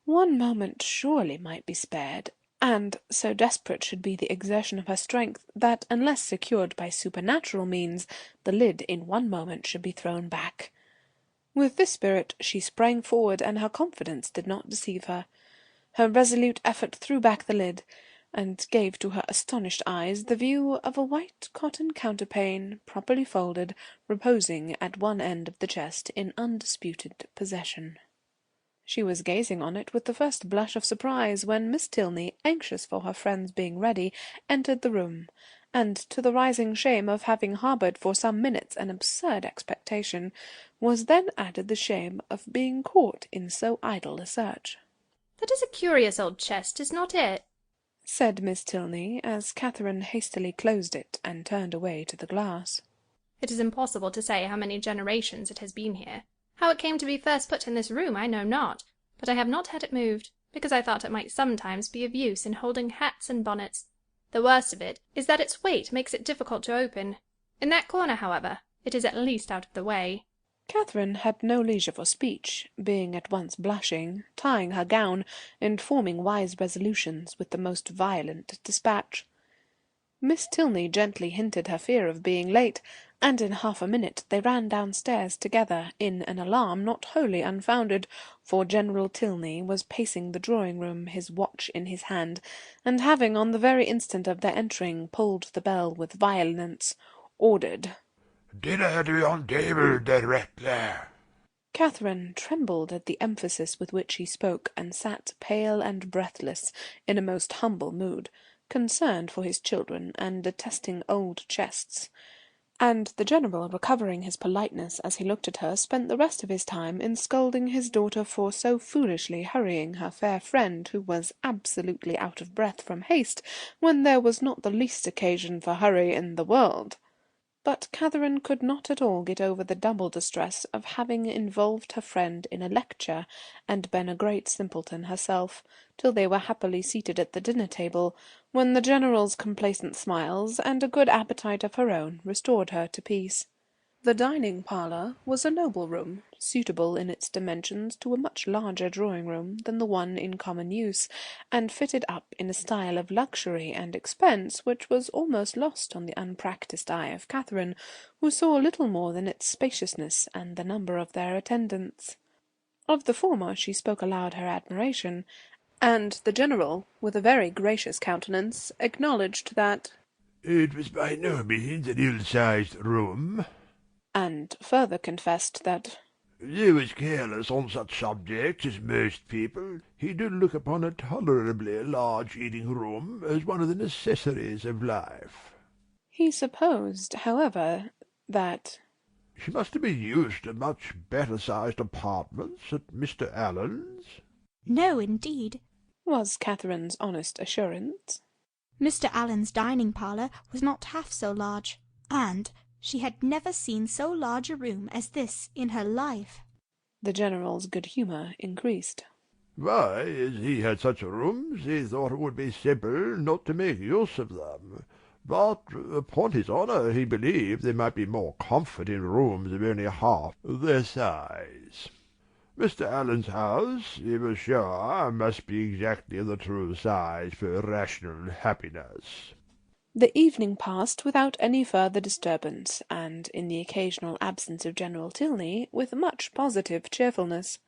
One moment surely might be spared, and so desperate should be the exertion of her strength, that, unless secured by supernatural means, the lid in one moment should be thrown back. With this spirit she sprang forward, and her confidence did not deceive her. Her resolute effort threw back the lid, and gave to her astonished eyes the view of a white cotton counterpane, properly folded, reposing at one end of the chest in undisputed possession. She was gazing on it with the first blush of surprise, when Miss Tilney, anxious for her friend's being ready, entered the room, and to the rising shame of having harboured for some minutes an absurd expectation, was then added the shame of being caught in so idle a search. "That is a curious old chest, is not it?" said Miss Tilney, as Catherine hastily closed it and turned away to the glass. "It is impossible to say how many generations it has been here. How it came to be first put in this room I know not, but I have not had it moved, because I thought it might sometimes be of use in holding hats and bonnets. The worst of it is that its weight makes it difficult to open. In that corner, however, it is at least out of the way." Catherine had no leisure for speech, being at once blushing, tying her gown, and forming wise resolutions with the most violent dispatch. Miss Tilney gently hinted her fear of being late, and in half a minute they ran downstairs together, in an alarm not wholly unfounded, for General Tilney was pacing the drawing-room, his watch in his hand, and having, on the very instant of their entering, pulled the bell with violence, ordered "Dinner to be on table directly." Catherine trembled at the emphasis with which he spoke, and sat pale and breathless, in a most humble mood, concerned for his children, and detesting old chests. And the General, recovering his politeness as he looked at her, spent the rest of his time in scolding his daughter for so foolishly hurrying her fair friend, who was absolutely out of breath from haste, when there was not the least occasion for hurry in the world. But Catherine could not at all get over the double distress of having involved her friend in a lecture, and been a great simpleton herself, till they were happily seated at the dinner-table, when the General's complacent smiles, and a good appetite of her own, restored her to peace. The dining-parlour was a noble room, suitable in its dimensions to a much larger drawing-room than the one in common use, and fitted up in a style of luxury and expense which was almost lost on the unpractised eye of Catherine, who saw little more than its spaciousness and the number of their attendants. Of the former she spoke aloud her admiration, and the General, with a very gracious countenance, acknowledged that it was by no means an ill-sized room, and further confessed that, though as careless on such subjects as most people, he did look upon a tolerably large eating-room as one of the necessaries of life. He supposed, however, that she must have been used to much better-sized apartments at Mr. Allen's. No, indeed, was Catherine's honest assurance. Mr. Allen's dining-parlour was not half so large, and she had never seen so large a room as this in her life. The General's good humour increased. Why, as he had such rooms, he thought it would be simple not to make use of them. But, upon his honour, he believed there might be more comfort in rooms of only half their size. Mr. Allen's house, he was sure, must be exactly the true size for rational happiness. The evening passed without any further disturbance, and, in the occasional absence of General Tilney, with much positive cheerfulness.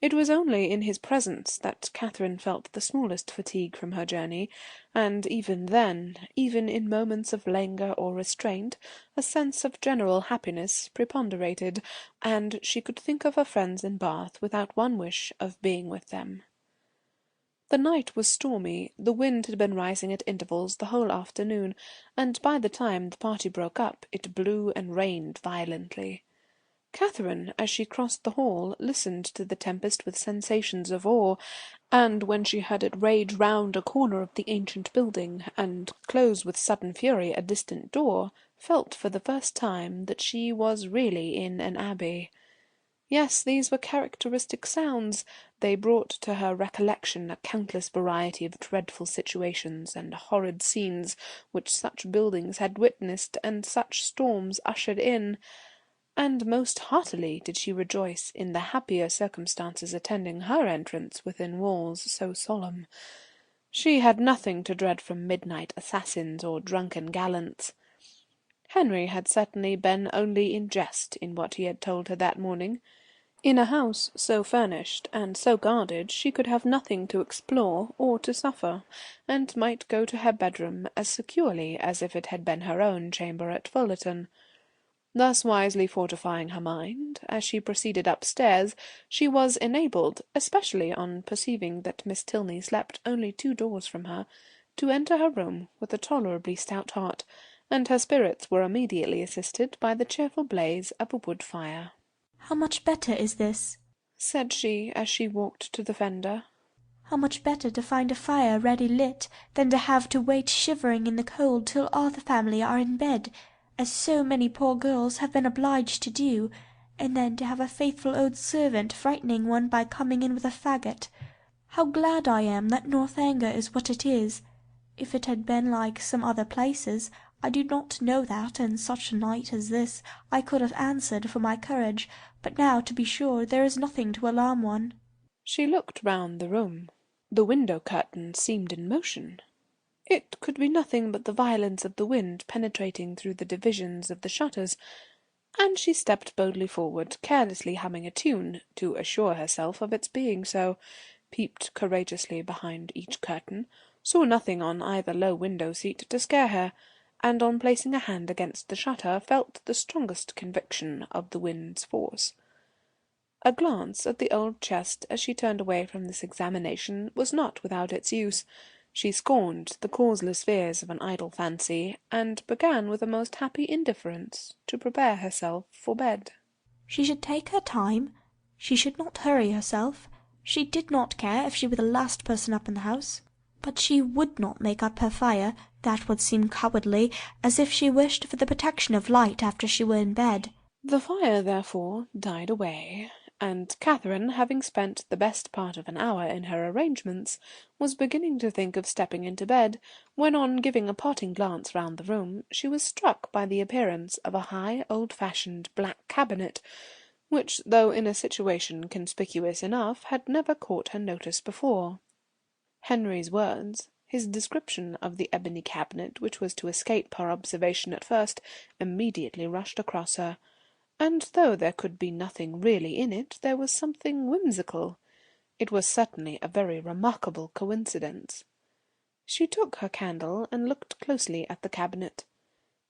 It was only in his presence that Catherine felt the smallest fatigue from her journey, and even then, even in moments of languor or restraint, a sense of general happiness preponderated, and she could think of her friends in Bath without one wish of being with them. The night was stormy, the wind had been rising at intervals the whole afternoon, and by the time the party broke up it blew and rained violently. Catherine, as she crossed the hall, listened to the tempest with sensations of awe, and when she heard it rage round a corner of the ancient building, and close with sudden fury a distant door, felt for the first time that she was really in an abbey. Yes, these were characteristic sounds. They brought to her recollection a countless variety of dreadful situations and horrid scenes which such buildings had witnessed and such storms ushered in, and most heartily did she rejoice in the happier circumstances attending her entrance within walls so solemn. She had nothing to dread from midnight assassins or drunken gallants. Henry had certainly been only in jest in what he had told her that morning. In a house so furnished and so guarded she could have nothing to explore or to suffer, and might go to her bedroom as securely as if it had been her own chamber at Fullerton. Thus wisely fortifying her mind, as she proceeded upstairs, she was enabled, especially on perceiving that Miss Tilney slept only 2 doors from her, to enter her room with a tolerably stout heart, and her spirits were immediately assisted by the cheerful blaze of a wood fire. "How much better is this?" said she, as she walked to the fender. "How much better to find a fire ready lit, than to have to wait shivering in the cold till all the family are in bed, as so many poor girls have been obliged to do, and then to have a faithful old servant frightening one by coming in with a faggot. How glad I am that Northanger is what it is. If it had been like some other places, I do not know that, in such a night as this, I could have answered for my courage, but now, to be sure, there is nothing to alarm one." She looked round the room. The window curtain seemed in motion. It could be nothing but the violence of the wind penetrating through the divisions of the shutters, and she stepped boldly forward, carelessly humming a tune, to assure herself of its being so, peeped courageously behind each curtain, saw nothing on either low window-seat to scare her, and on placing a hand against the shutter felt the strongest conviction of the wind's force. A glance at the old chest as she turned away from this examination was not without its use. She scorned the causeless fears of an idle fancy, and began with a most happy indifference to prepare herself for bed. She should take her time. She should not hurry herself. She did not care if she were the last person up in the house. But she would not make up her fire. That would seem cowardly, as if she wished for the protection of light after she were in bed. The fire, therefore, died away, and Catherine, having spent the best part of an hour in her arrangements, was beginning to think of stepping into bed, when on giving a parting glance round the room, she was struck by the appearance of a high, old-fashioned black cabinet, which, though in a situation conspicuous enough, had never caught her notice before. Henry's words, his description of the ebony cabinet which was to escape her observation at first, immediately rushed across her, and though there could be nothing really in it, there was something whimsical. It was certainly a very remarkable coincidence. She took her candle and looked closely at the cabinet.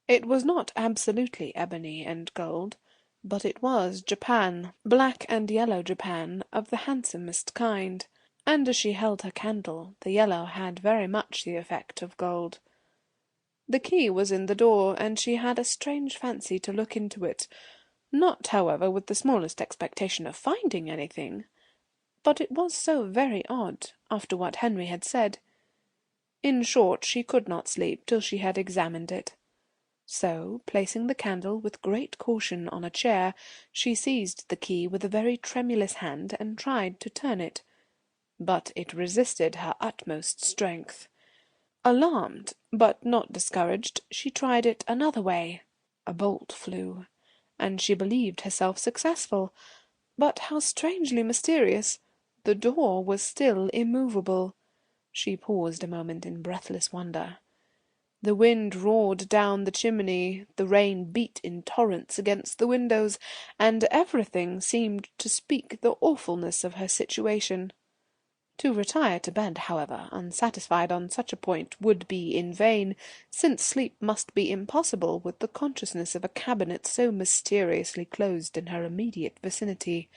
It was not absolutely ebony and gold, but it was Japan, black and yellow Japan, of the handsomest kind, and as she held her candle, the yellow had very much the effect of gold. The key was in the door, and she had a strange fancy to look into it, not, however, with the smallest expectation of finding anything. But it was so very odd, after what Henry had said. In short, she could not sleep till she had examined it. So, placing the candle with great caution on a chair, she seized the key with a very tremulous hand and tried to turn it. But it resisted her utmost strength. Alarmed, but not discouraged, she tried it another way. A bolt flew, and she believed herself successful. But how strangely mysterious! The door was still immovable. She paused a moment in breathless wonder. The wind roared down the chimney, the rain beat in torrents against the windows, and everything seemed to speak the awfulness of her situation. To retire to bed, however, unsatisfied on such a point, would be in vain, since sleep must be impossible with the consciousness of a cabinet so mysteriously closed in her immediate vicinity.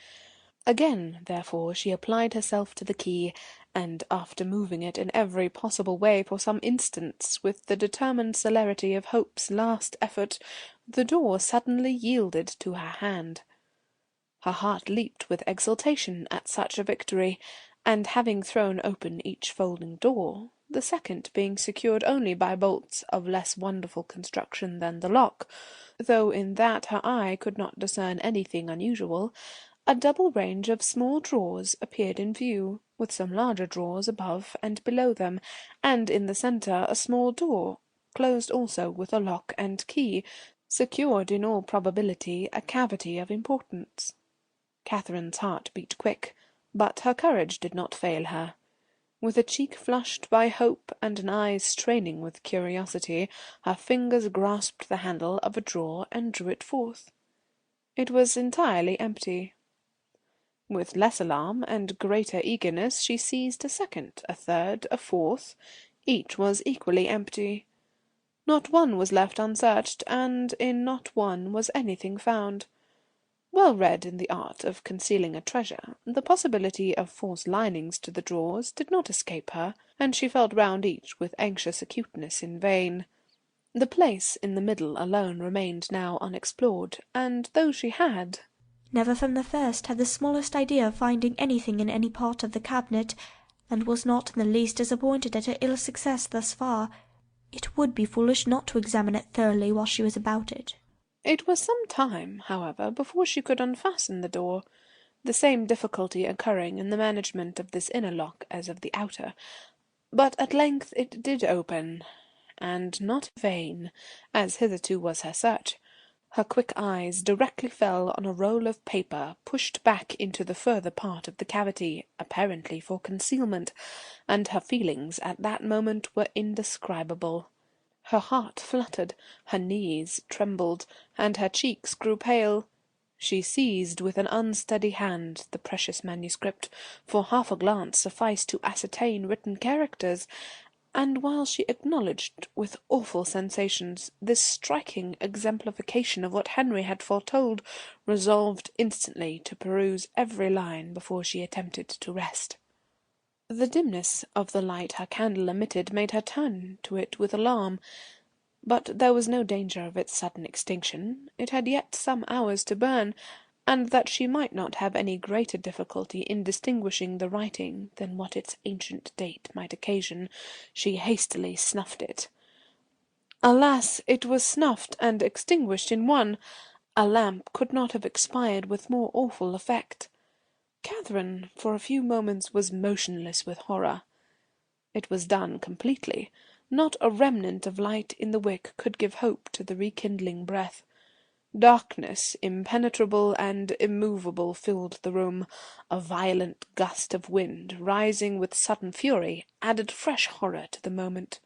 Again, therefore, she applied herself to the key, and after moving it in every possible way for some instants, with the determined celerity of hope's last effort, the door suddenly yielded to her hand. Her heart leaped with exultation at such a victory, and having thrown open each folding door, the second being secured only by bolts of less wonderful construction than the lock, though in that her eye could not discern anything unusual, a double range of small drawers appeared in view, with some larger drawers above and below them, and in the centre a small door, closed also with a lock and key, secured in all probability a cavity of importance. Catherine's heart beat quick, but her courage did not fail her. With a cheek flushed by hope and an eye straining with curiosity, her fingers grasped the handle of a drawer and drew it forth. It was entirely empty. With less alarm and greater eagerness she seized a second, a third, a fourth. Each was equally empty. Not one was left unsearched, and in not one was anything found. Well read in the art of concealing a treasure, the possibility of false linings to the drawers did not escape her, and she felt round each with anxious acuteness in vain. The place in the middle alone remained now unexplored, and though she had never from the first had the smallest idea of finding anything in any part of the cabinet, and was not in the least disappointed at her ill success thus far, it would be foolish not to examine it thoroughly while she was about it. It was some time, however, before she could unfasten the door, the same difficulty occurring in the management of this inner lock as of the outer, but at length it did open, and not in vain, as hitherto was her search, Her quick eyes directly fell on a roll of paper pushed back into the further part of the cavity, apparently for concealment, and her feelings at that moment were indescribable. Her heart fluttered, her knees trembled, and her cheeks grew pale. She seized with an unsteady hand the precious manuscript, for half a glance sufficed to ascertain written characters, and while she acknowledged with awful sensations this striking exemplification of what Henry had foretold, resolved instantly to peruse every line before she attempted to rest. The dimness of the light her candle emitted made her turn to it with alarm, but there was no danger of its sudden extinction. It had yet some hours to burn, and that she might not have any greater difficulty in distinguishing the writing than what its ancient date might occasion, she hastily snuffed it. Alas, it was snuffed and extinguished in one. A lamp could not have expired with more awful effect. Catherine for a few moments was motionless with horror. It was done completely. Not a remnant of light in the wick could give hope to the rekindling breath. Darkness, impenetrable and immovable, filled the room. A violent gust of wind, rising with sudden fury, added fresh horror to the moment.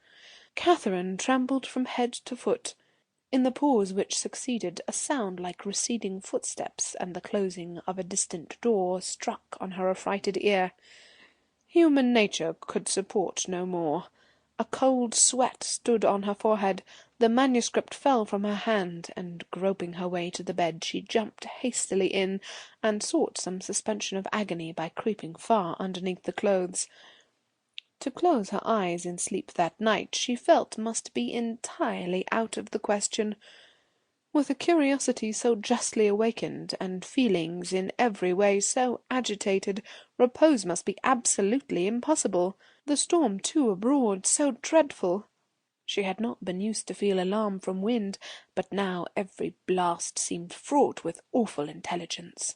Catherine trembled from head to foot. In the pause which succeeded, a sound like receding footsteps and the closing of a distant door struck on her affrighted ear. Human nature could support no more. A cold sweat stood on her forehead. The manuscript fell from her hand, and groping her way to the bed, she jumped hastily in, and sought some suspension of agony by creeping far underneath the clothes. To close her eyes in sleep that night she felt must be entirely out of the question. With a curiosity so justly awakened, and feelings in every way so agitated, repose must be absolutely impossible. The storm, too, abroad, so dreadful. She had not been used to feel alarm from wind, but now every blast seemed fraught with awful intelligence.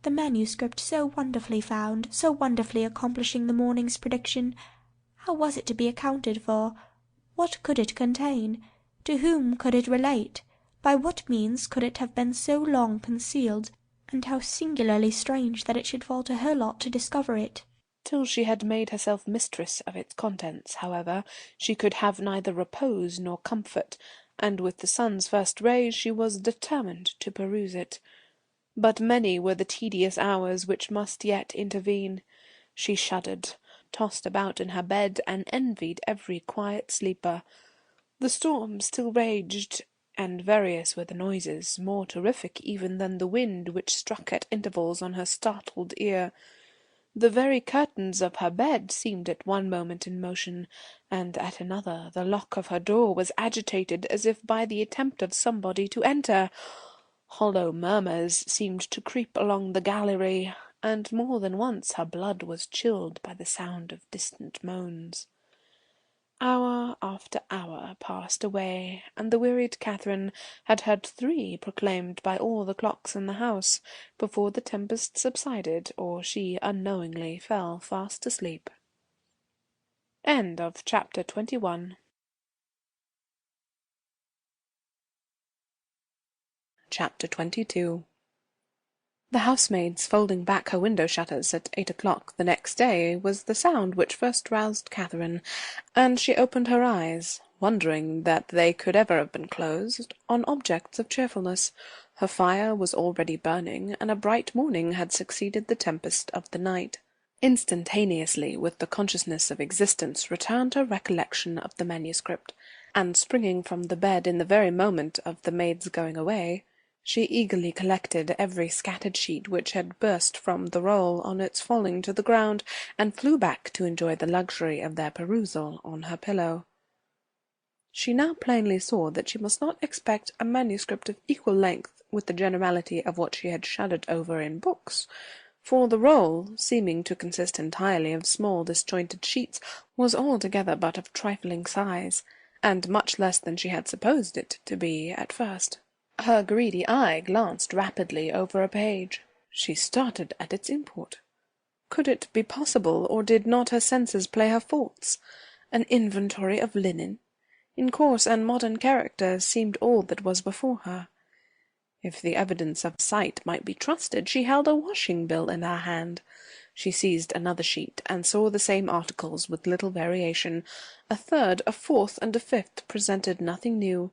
The manuscript so wonderfully found, so wonderfully accomplishing the morning's prediction. How was it to be accounted for? What could it contain? To whom could it relate? By what means could it have been so long concealed? And how singularly strange that it should fall to her lot to discover it. Till she had made herself mistress of its contents, however, she could have neither repose nor comfort, and with the sun's first rays she was determined to peruse it. But many were the tedious hours which must yet intervene. She shuddered, tossed about in her bed, and envied every quiet sleeper. The storm still raged, and various were the noises, more terrific even than the wind which struck at intervals on her startled ear. The very curtains of her bed seemed at one moment in motion, and at another the lock of her door was agitated as if by the attempt of somebody to enter. Hollow murmurs seemed to creep along the gallery, and more than once her blood was chilled by the sound of distant moans. Hour after hour passed away, and the wearied Catherine had heard 3 proclaimed by all the clocks in the house, before the tempest subsided, or she unknowingly fell fast asleep. End of chapter 21. Chapter 22. The housemaid's folding back her window shutters at 8 o'clock the next day was the sound which first roused Catherine, and she opened her eyes, wondering that they could ever have been closed, on objects of cheerfulness. Her fire was already burning, and a bright morning had succeeded the tempest of the night. Instantaneously, with the consciousness of existence, returned her recollection of the manuscript, and springing from the bed in the very moment of the maid's going away, she eagerly collected every scattered sheet which had burst from the roll on its falling to the ground, and flew back to enjoy the luxury of their perusal on her pillow. She now plainly saw that she must not expect a manuscript of equal length with the generality of what she had shuddered over in books, for the roll, seeming to consist entirely of small disjointed sheets, was altogether but of trifling size, and much less than she had supposed it to be at first. Her greedy eye glanced rapidly over a page. She started at its import. Could it be possible, or did not her senses play her false? An inventory of linen, in coarse and modern characters, seemed all that was before her. If the evidence of sight might be trusted, she held a washing bill in her hand. She seized another sheet, and saw the same articles with little variation. A third, a fourth, and a fifth presented nothing new.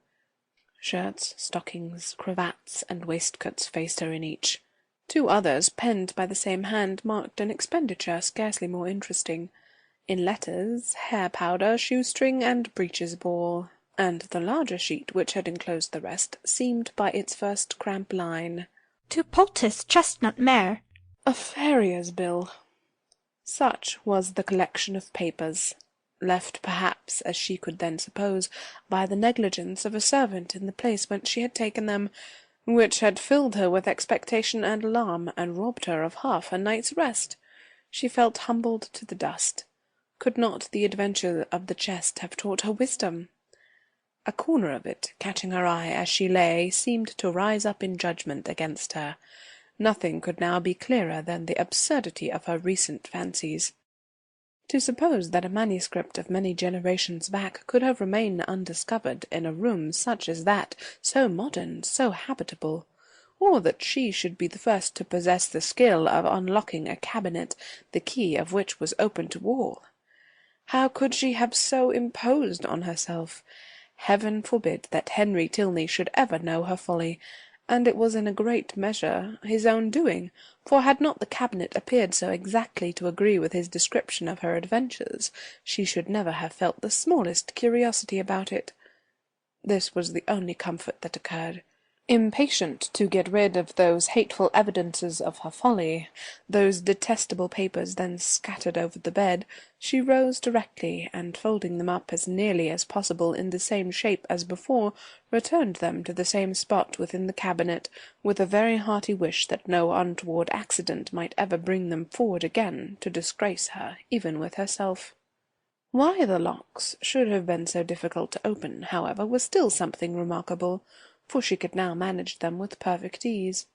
Shirts, stockings, cravats, and waistcoats faced her in each. Two others, penned by the same hand, marked an expenditure scarcely more interesting. In letters, hair powder, shoestring, and breeches bore, and the larger sheet, which had enclosed the rest, seemed by its first cramp line, "To Poultice Chestnut Mare." a farrier's bill. Such was the collection of papers, left perhaps, as she could then suppose, by the negligence of a servant in the place whence she had taken them, which had filled her with expectation and alarm, and robbed her of half a night's rest. She felt humbled to the dust. Could not the adventure of the chest have taught her wisdom? A corner of it, catching her eye as she lay, seemed to rise up in judgment against her. Nothing could now be clearer than the absurdity of her recent fancies. To suppose that a manuscript of many generations back could have remained undiscovered in a room such as that, so modern, so habitable, or that she should be the first to possess the skill of unlocking a cabinet, the key of which was open to all. How could she have so imposed on herself? Heaven forbid that Henry Tilney should ever know her folly, and it was in a great measure his own doing, for had not the cabinet appeared so exactly to agree with his description of her adventures, she should never have felt the smallest curiosity about it. This was the only comfort that occurred. Impatient to get rid of those hateful evidences of her folly, those detestable papers then scattered over the bed, she rose directly, and folding them up as nearly as possible in the same shape as before, returned them to the same spot within the cabinet, with a very hearty wish that no untoward accident might ever bring them forward again to disgrace her, even with herself. Why the locks should have been so difficult to open, however, was still something remarkable, for she could now manage them with perfect ease.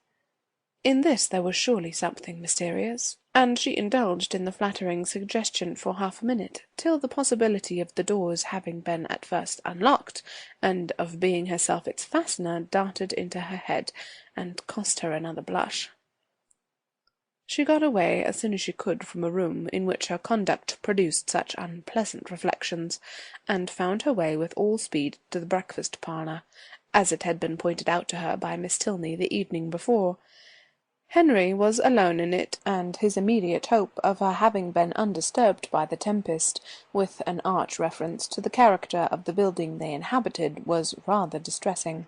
In this there was surely something mysterious, and she indulged in the flattering suggestion for half a minute, till the possibility of the doors having been at first unlocked, and of being herself its fastener, darted into her head, and cost her another blush. She got away as soon as she could from a room in which her conduct produced such unpleasant reflections, and found her way with all speed to the breakfast parlour, as it had been pointed out to her by Miss Tilney the evening before. Henry was alone in it, and his immediate hope of her having been undisturbed by the tempest, with an arch reference to the character of the building they inhabited, was rather distressing.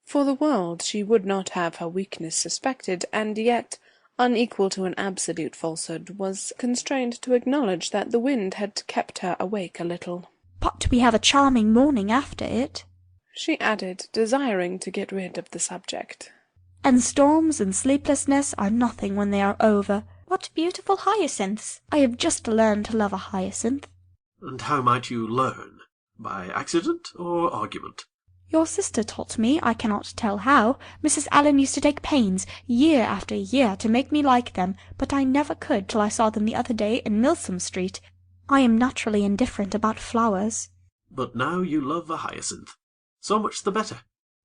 For the world she would not have her weakness suspected, and yet, unequal to an absolute falsehood, was constrained to acknowledge that the wind had kept her awake a little. "But we have a charming morning after it," she added, desiring to get rid of the subject. "and storms and sleeplessness are nothing when they are over. What beautiful hyacinths! I have just learned to love a hyacinth." And how might you learn? By accident or argument? "Your sister taught me, I cannot tell how. Mrs. Allen used to take pains, year after year, to make me like them, but I never could till I saw them the other day in Milsom Street. I am naturally indifferent about flowers." But now you love a hyacinth. So much the better.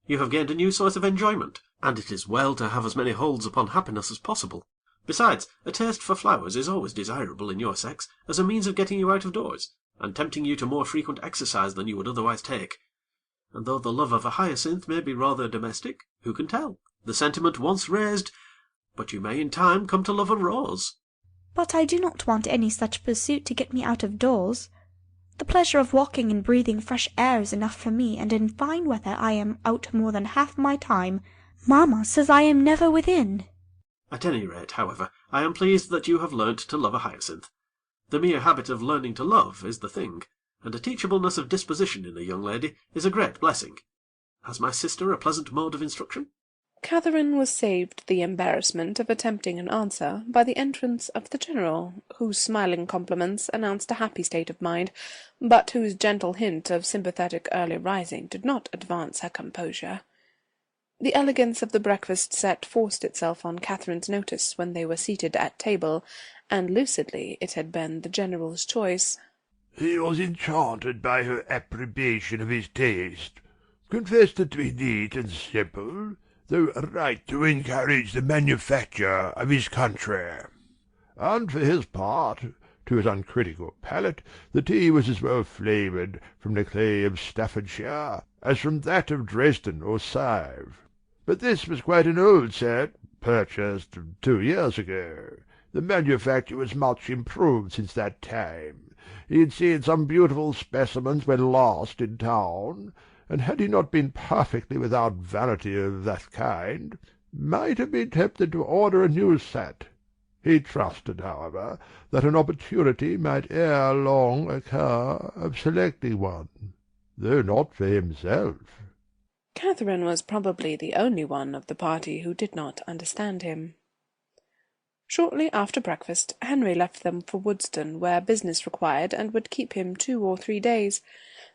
You have gained a new source of enjoyment, and it is well to have as many holds upon happiness as possible. Besides, a taste for flowers is always desirable in your sex, as a means of getting you out of doors, and tempting you to more frequent exercise than you would otherwise take. And though the love of a hyacinth may be rather domestic, who can tell? The sentiment once raised, but you may in time come to love a rose. "But I do not want any such pursuit to get me out of doors. The pleasure of walking and breathing fresh air is enough for me, and in fine weather I am out more than half my time. Mamma says I am never within." At any rate, however, I am pleased that you have learnt to love a hyacinth. The mere habit of learning to love is the thing, and a teachableness of disposition in a young lady is a great blessing. Has my sister a pleasant mode of instruction? Catherine was saved the embarrassment of attempting an answer by the entrance of the General, whose smiling compliments announced a happy state of mind, but whose gentle hint of sympathetic early rising did not advance her composure. The elegance of the breakfast set forced itself on Catherine's notice when they were seated at table, and lucidly it had been the General's choice. He was enchanted by her approbation of his taste. Confessed it to be neat and simple, the right to encourage the manufacture of his country. And for his part, to his uncritical palate, the tea was as well flavoured from the clay of Staffordshire as from that of Dresden or Sive. But this was quite an old set, purchased 2 years ago. The manufacture was much improved since that time. He had seen some beautiful specimens when last in town, and had he not been perfectly without vanity of that kind, might have been tempted to order a new set. He trusted, however, that an opportunity might ere long occur of selecting one, though not for himself. Catherine was probably the only one of the party who did not understand him. Shortly after breakfast, Henry left them for Woodston, where business required and would keep him 2 or 3 days.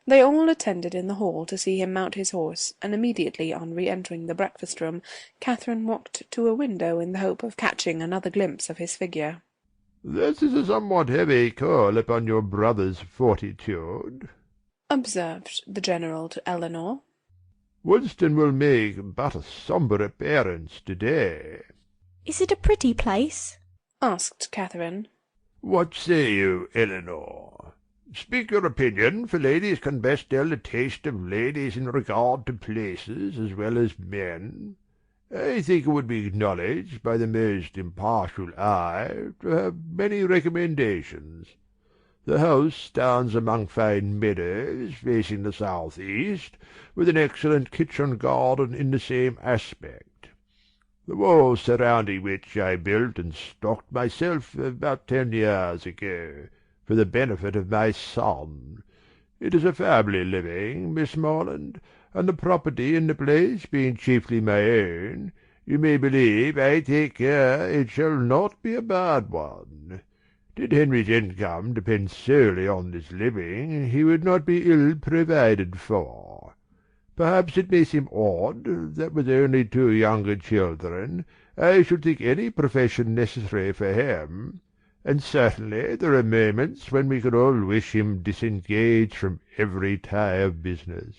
They all attended in the hall to see him mount his horse, and immediately on re-entering the breakfast-room, Catherine walked to a window in the hope of catching another glimpse of his figure. "This is a somewhat heavy call upon your brother's fortitude," observed the General to Eleanor. "Woodston will make but a sombre appearance to-day." Is it a pretty place? asked Catherine. "What say you, Eleanor? Speak your opinion, for ladies can best tell the taste of ladies in regard to places as well as men. I think it would be acknowledged by the most impartial eye to have many recommendations. The house stands among fine meadows, facing the south-east, with an excellent kitchen garden in the same aspect. The walls surrounding which I built and stocked myself about 10 years ago, for the benefit of my son. It is a family living, Miss Morland, and the property in the place being chiefly my own, you may believe I take care it shall not be a bad one. Did Henry's income depend solely on this living, he would not be ill provided for. Perhaps it may seem odd that with only 2 younger children I should think any profession necessary for him, and certainly there are moments when we could all wish him disengaged from every tie of business.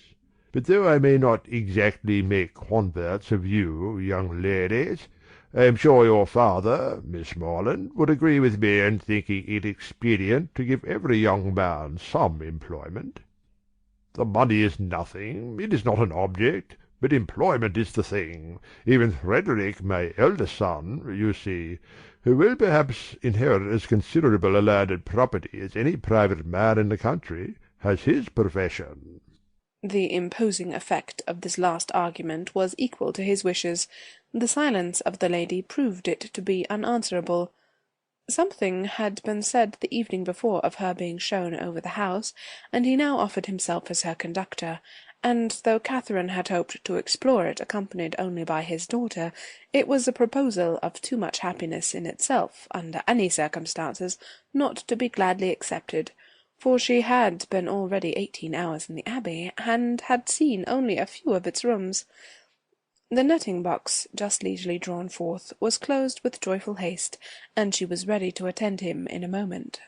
But though I may not exactly make converts of you, young ladies, I am sure your father, Miss Morland, would agree with me in thinking it expedient to give every young man some employment. The money is nothing, it is not an object, but employment is the thing. Even Frederick, my eldest son, you see, who will perhaps inherit as considerable a landed property as any private man in the country, has his profession." The imposing effect of this last argument was equal to his wishes. The silence of the lady proved it to be unanswerable. Something had been said the evening before of her being shown over the house, and he now offered himself as her conductor, and though Catherine had hoped to explore it accompanied only by his daughter, it was a proposal of too much happiness in itself, under any circumstances, not to be gladly accepted, for she had been already 18 hours in the Abbey, and had seen only a few of its rooms. The netting-box, just leisurely drawn forth, was closed with joyful haste, and she was ready to attend him in a moment.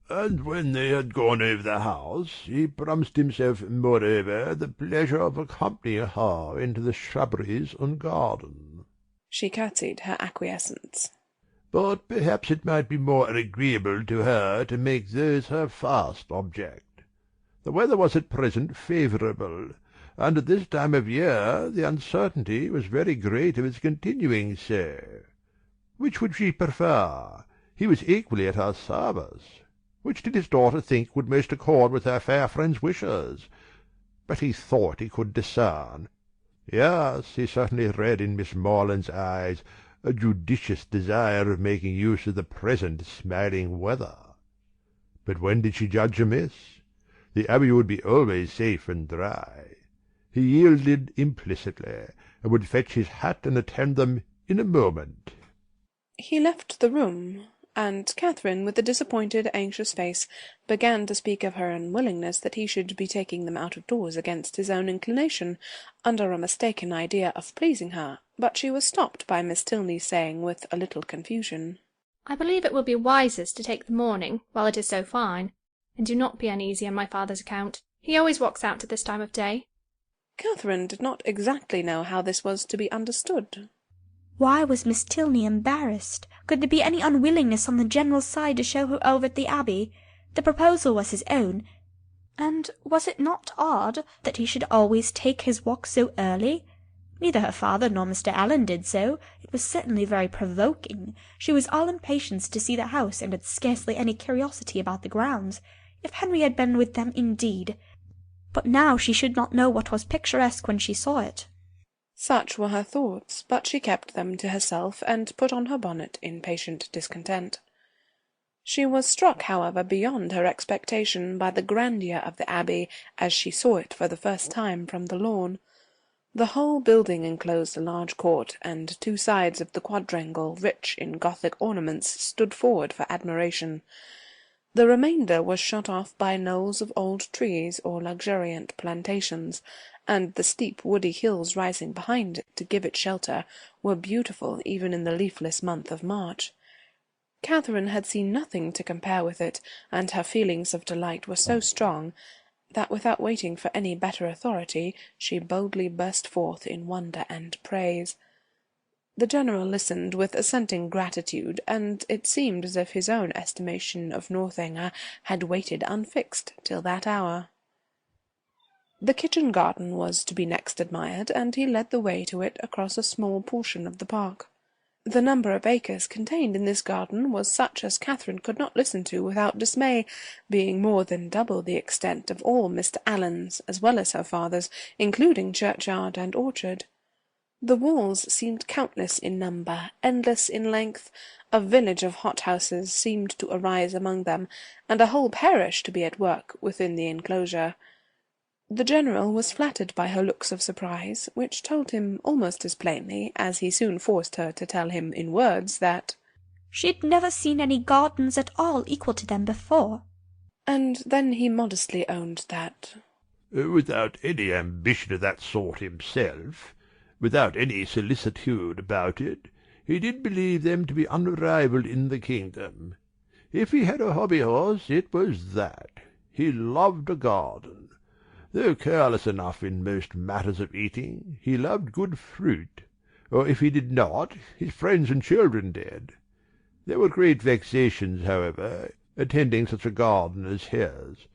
And when they had gone over the house, he promised himself moreover the pleasure of accompanying her into the shrubberies and garden. She curtsied her acquiescence. But perhaps it might be more agreeable to her to make those her first object. The weather was at present favourable, and at this time of year the uncertainty was very great of its continuing so. Which would she prefer? He was equally at her service. Which did his daughter think would most accord with her fair friend's wishes? But he thought he could discern. Yes, he certainly read in Miss Moreland's eyes a judicious desire of making use of the present smiling weather. But when did she judge amiss? The Abbey would be always safe and dry. He yielded implicitly, and would fetch his hat and attend them in a moment. He left the room, and Catherine, with a disappointed, anxious face, began to speak of her unwillingness that he should be taking them out of doors against his own inclination, under a mistaken idea of pleasing her, but she was stopped by Miss Tilney saying, with a little confusion, "I believe it will be wisest to take the morning, while it is so fine, and do not be uneasy on my father's account. He always walks out at this time of day." Catherine did not exactly know how this was to be understood. Why was Miss Tilney embarrassed? Could there be any unwillingness on the General's side to show her over at the Abbey? The proposal was his own, and was it not odd that he should always take his walk so early? Neither her father nor Mr. Allen did so. It was certainly very provoking. She was all impatience to see the house, and had scarcely any curiosity about the grounds. If Henry had been with them indeed! But now she should not know what was picturesque when she saw it. Such were her thoughts, but she kept them to herself, and put on her bonnet in patient discontent. She was struck, however, beyond her expectation by the grandeur of the Abbey as she saw it for the first time from the lawn. The whole building enclosed a large court, and 2 sides of the quadrangle, rich in Gothic ornaments, stood forward for admiration. The remainder was shut off by knolls of old trees or luxuriant plantations, and the steep woody hills rising behind it to give it shelter were beautiful even in the leafless month of March. Catherine had seen nothing to compare with it, and her feelings of delight were so strong that without waiting for any better authority she boldly burst forth in wonder and praise. The General listened with assenting gratitude, and it seemed as if his own estimation of Northanger had waited unfixed till that hour. The kitchen garden was to be next admired, and he led the way to it across a small portion of the park. The number of acres contained in this garden was such as Catherine could not listen to without dismay, being more than double the extent of all Mr. Allen's, as well as her father's, including churchyard and orchard. The walls seemed countless in number, endless in length. A village of hothouses seemed to arise among them, and a whole parish to be at work within the enclosure. The General was flattered by her looks of surprise, which told him almost as plainly, as he soon forced her to tell him in words, that she had never seen any gardens at all equal to them before. And then he modestly owned that, without any ambition of that sort himself, without any solicitude about it, he did believe them to be unrivalled in the kingdom. If he had a hobby-horse, it was that. He loved a garden. Though careless enough in most matters of eating, he loved good fruit, or if he did not, his friends and children did. There were great vexations, however, attending such a garden as his.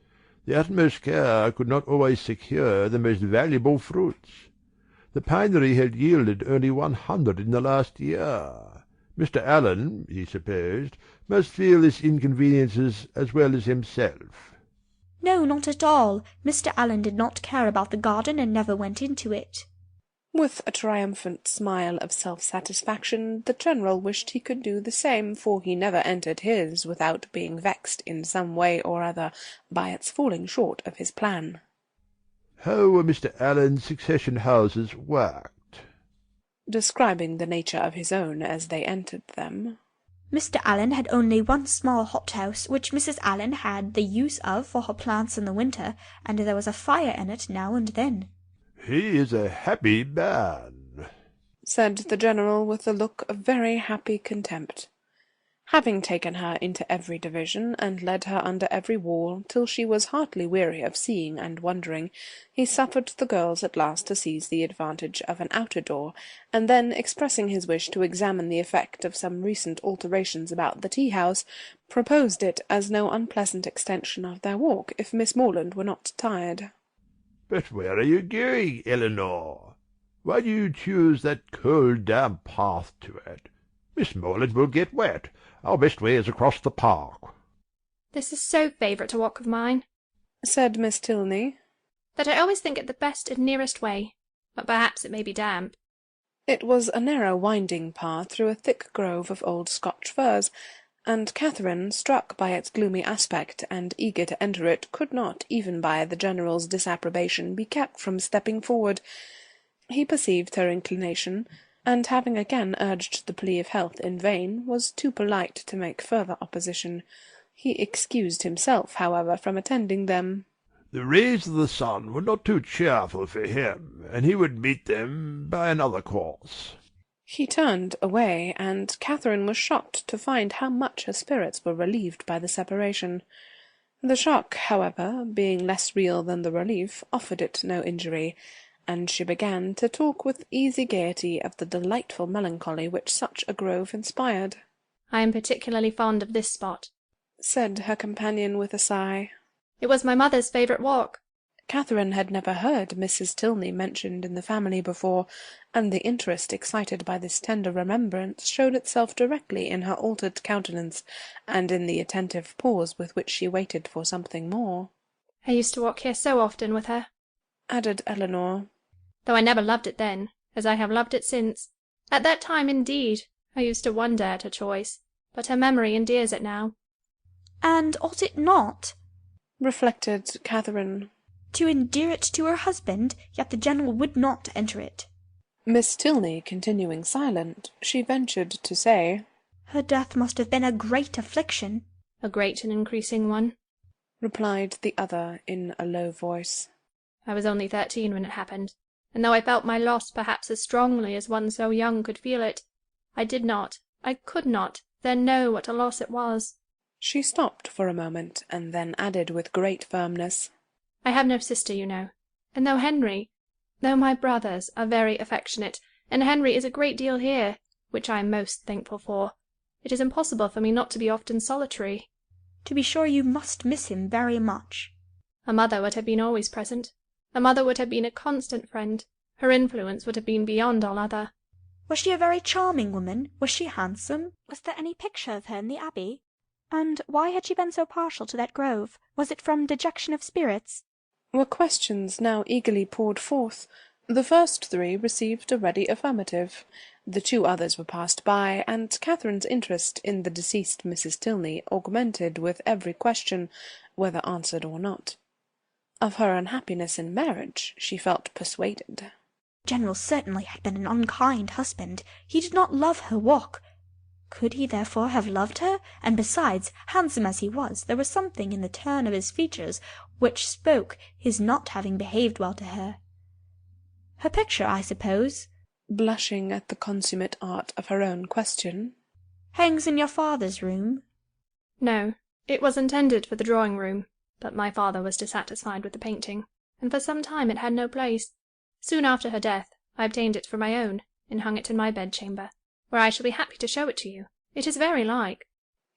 The utmost care could not always secure the most valuable fruits. The pinery had yielded only 100 in the last year. Mr. Allen, he supposed, must feel this inconveniences as well as himself. No, not at all. Mr. Allen did not care about the garden, and never went into it. With a triumphant smile of self-satisfaction, the General wished he could do the same, for he never entered his without being vexed in some way or other by its falling short of his plan. How were Mr. Allen's succession houses worked? Describing the nature of his own as they entered them. Mr. Allen had only one small hothouse, which Mrs. Allen had the use of for her plants in the winter, and there was a fire in it now and then. He is a happy man, said the General with a look of very happy contempt. Having taken her into every division, and led her under every wall, till she was heartily weary of seeing and wondering, he suffered the girls at last to seize the advantage of an outer door, and then, expressing his wish to examine the effect of some recent alterations about the tea-house, proposed it as no unpleasant extension of their walk, if Miss Morland were not tired. But where are you going, Eleanor? Why do you choose that cold, damp path to it? Miss Morland will get wet. Our best way is across the park. This is so favourite a walk of mine, said Miss Tilney, that I always think it the best and nearest way, but perhaps it may be damp. It was a narrow winding path through a thick grove of old Scotch firs, and Catherine, struck by its gloomy aspect and eager to enter it, could not, even by the General's disapprobation, be kept from stepping forward. He perceived her inclination, and having again urged the plea of health in vain, was too polite to make further opposition. He excused himself, however, from attending them. The rays of the sun were not too cheerful for him, and he would meet them by another course. He turned away, and Catherine was shocked to find how much her spirits were relieved by the separation. The shock, however, being less real than the relief, offered it no injury, and she began to talk with easy gaiety of the delightful melancholy which such a grove inspired. "I am particularly fond of this spot," said her companion with a sigh. "It was my mother's favourite walk." Catherine had never heard Mrs. Tilney mentioned in the family before, and the interest excited by this tender remembrance showed itself directly in her altered countenance, and in the attentive pause with which she waited for something more. "I used to walk here so often with her," added Eleanor, "though I never loved it then, as I have loved it since. At that time, indeed, I used to wonder at her choice, but her memory endears it now." "And ought it not," reflected Catherine, "to endear it to her husband? Yet the General would not enter it." Miss Tilney continuing silent, she ventured to say, "Her death must have been a great affliction." "A great and increasing one," replied the other in a low voice. "I was only 13 when it happened, and though I felt my loss perhaps as strongly as one so young could feel it, I could not, then know what a loss it was." She stopped for a moment, and then added with great firmness, "I have no sister, you know, and though my brothers are very affectionate, and Henry is a great deal here, which I am most thankful for, it is impossible for me not to be often solitary." "To be sure you must miss him very much." "A mother would have been always present. A mother would have been a constant friend. Her influence would have been beyond all other." "Was she a very charming woman? Was she handsome? Was there any picture of her in the Abbey? And why had she been so partial to that grove? Was it from dejection of spirits?" were questions now eagerly poured forth. The first three received a ready affirmative. The two others were passed by, and Catherine's interest in the deceased Mrs. Tilney augmented with every question, whether answered or not. Of her unhappiness in marriage she felt persuaded. General certainly had been an unkind husband. He did not love her walk. Could he therefore have loved her? And besides, handsome as he was, there was something in the turn of his features which spoke his not having behaved well to her. Her picture, I suppose, blushing at the consummate art of her own question, hangs in your father's room? No, it was intended for the drawing-room, but my father was dissatisfied with the painting, and for some time it had no place. Soon after her death, I obtained it for my own, and hung it in my bedchamber, where I shall be happy to show it to you. It is very like."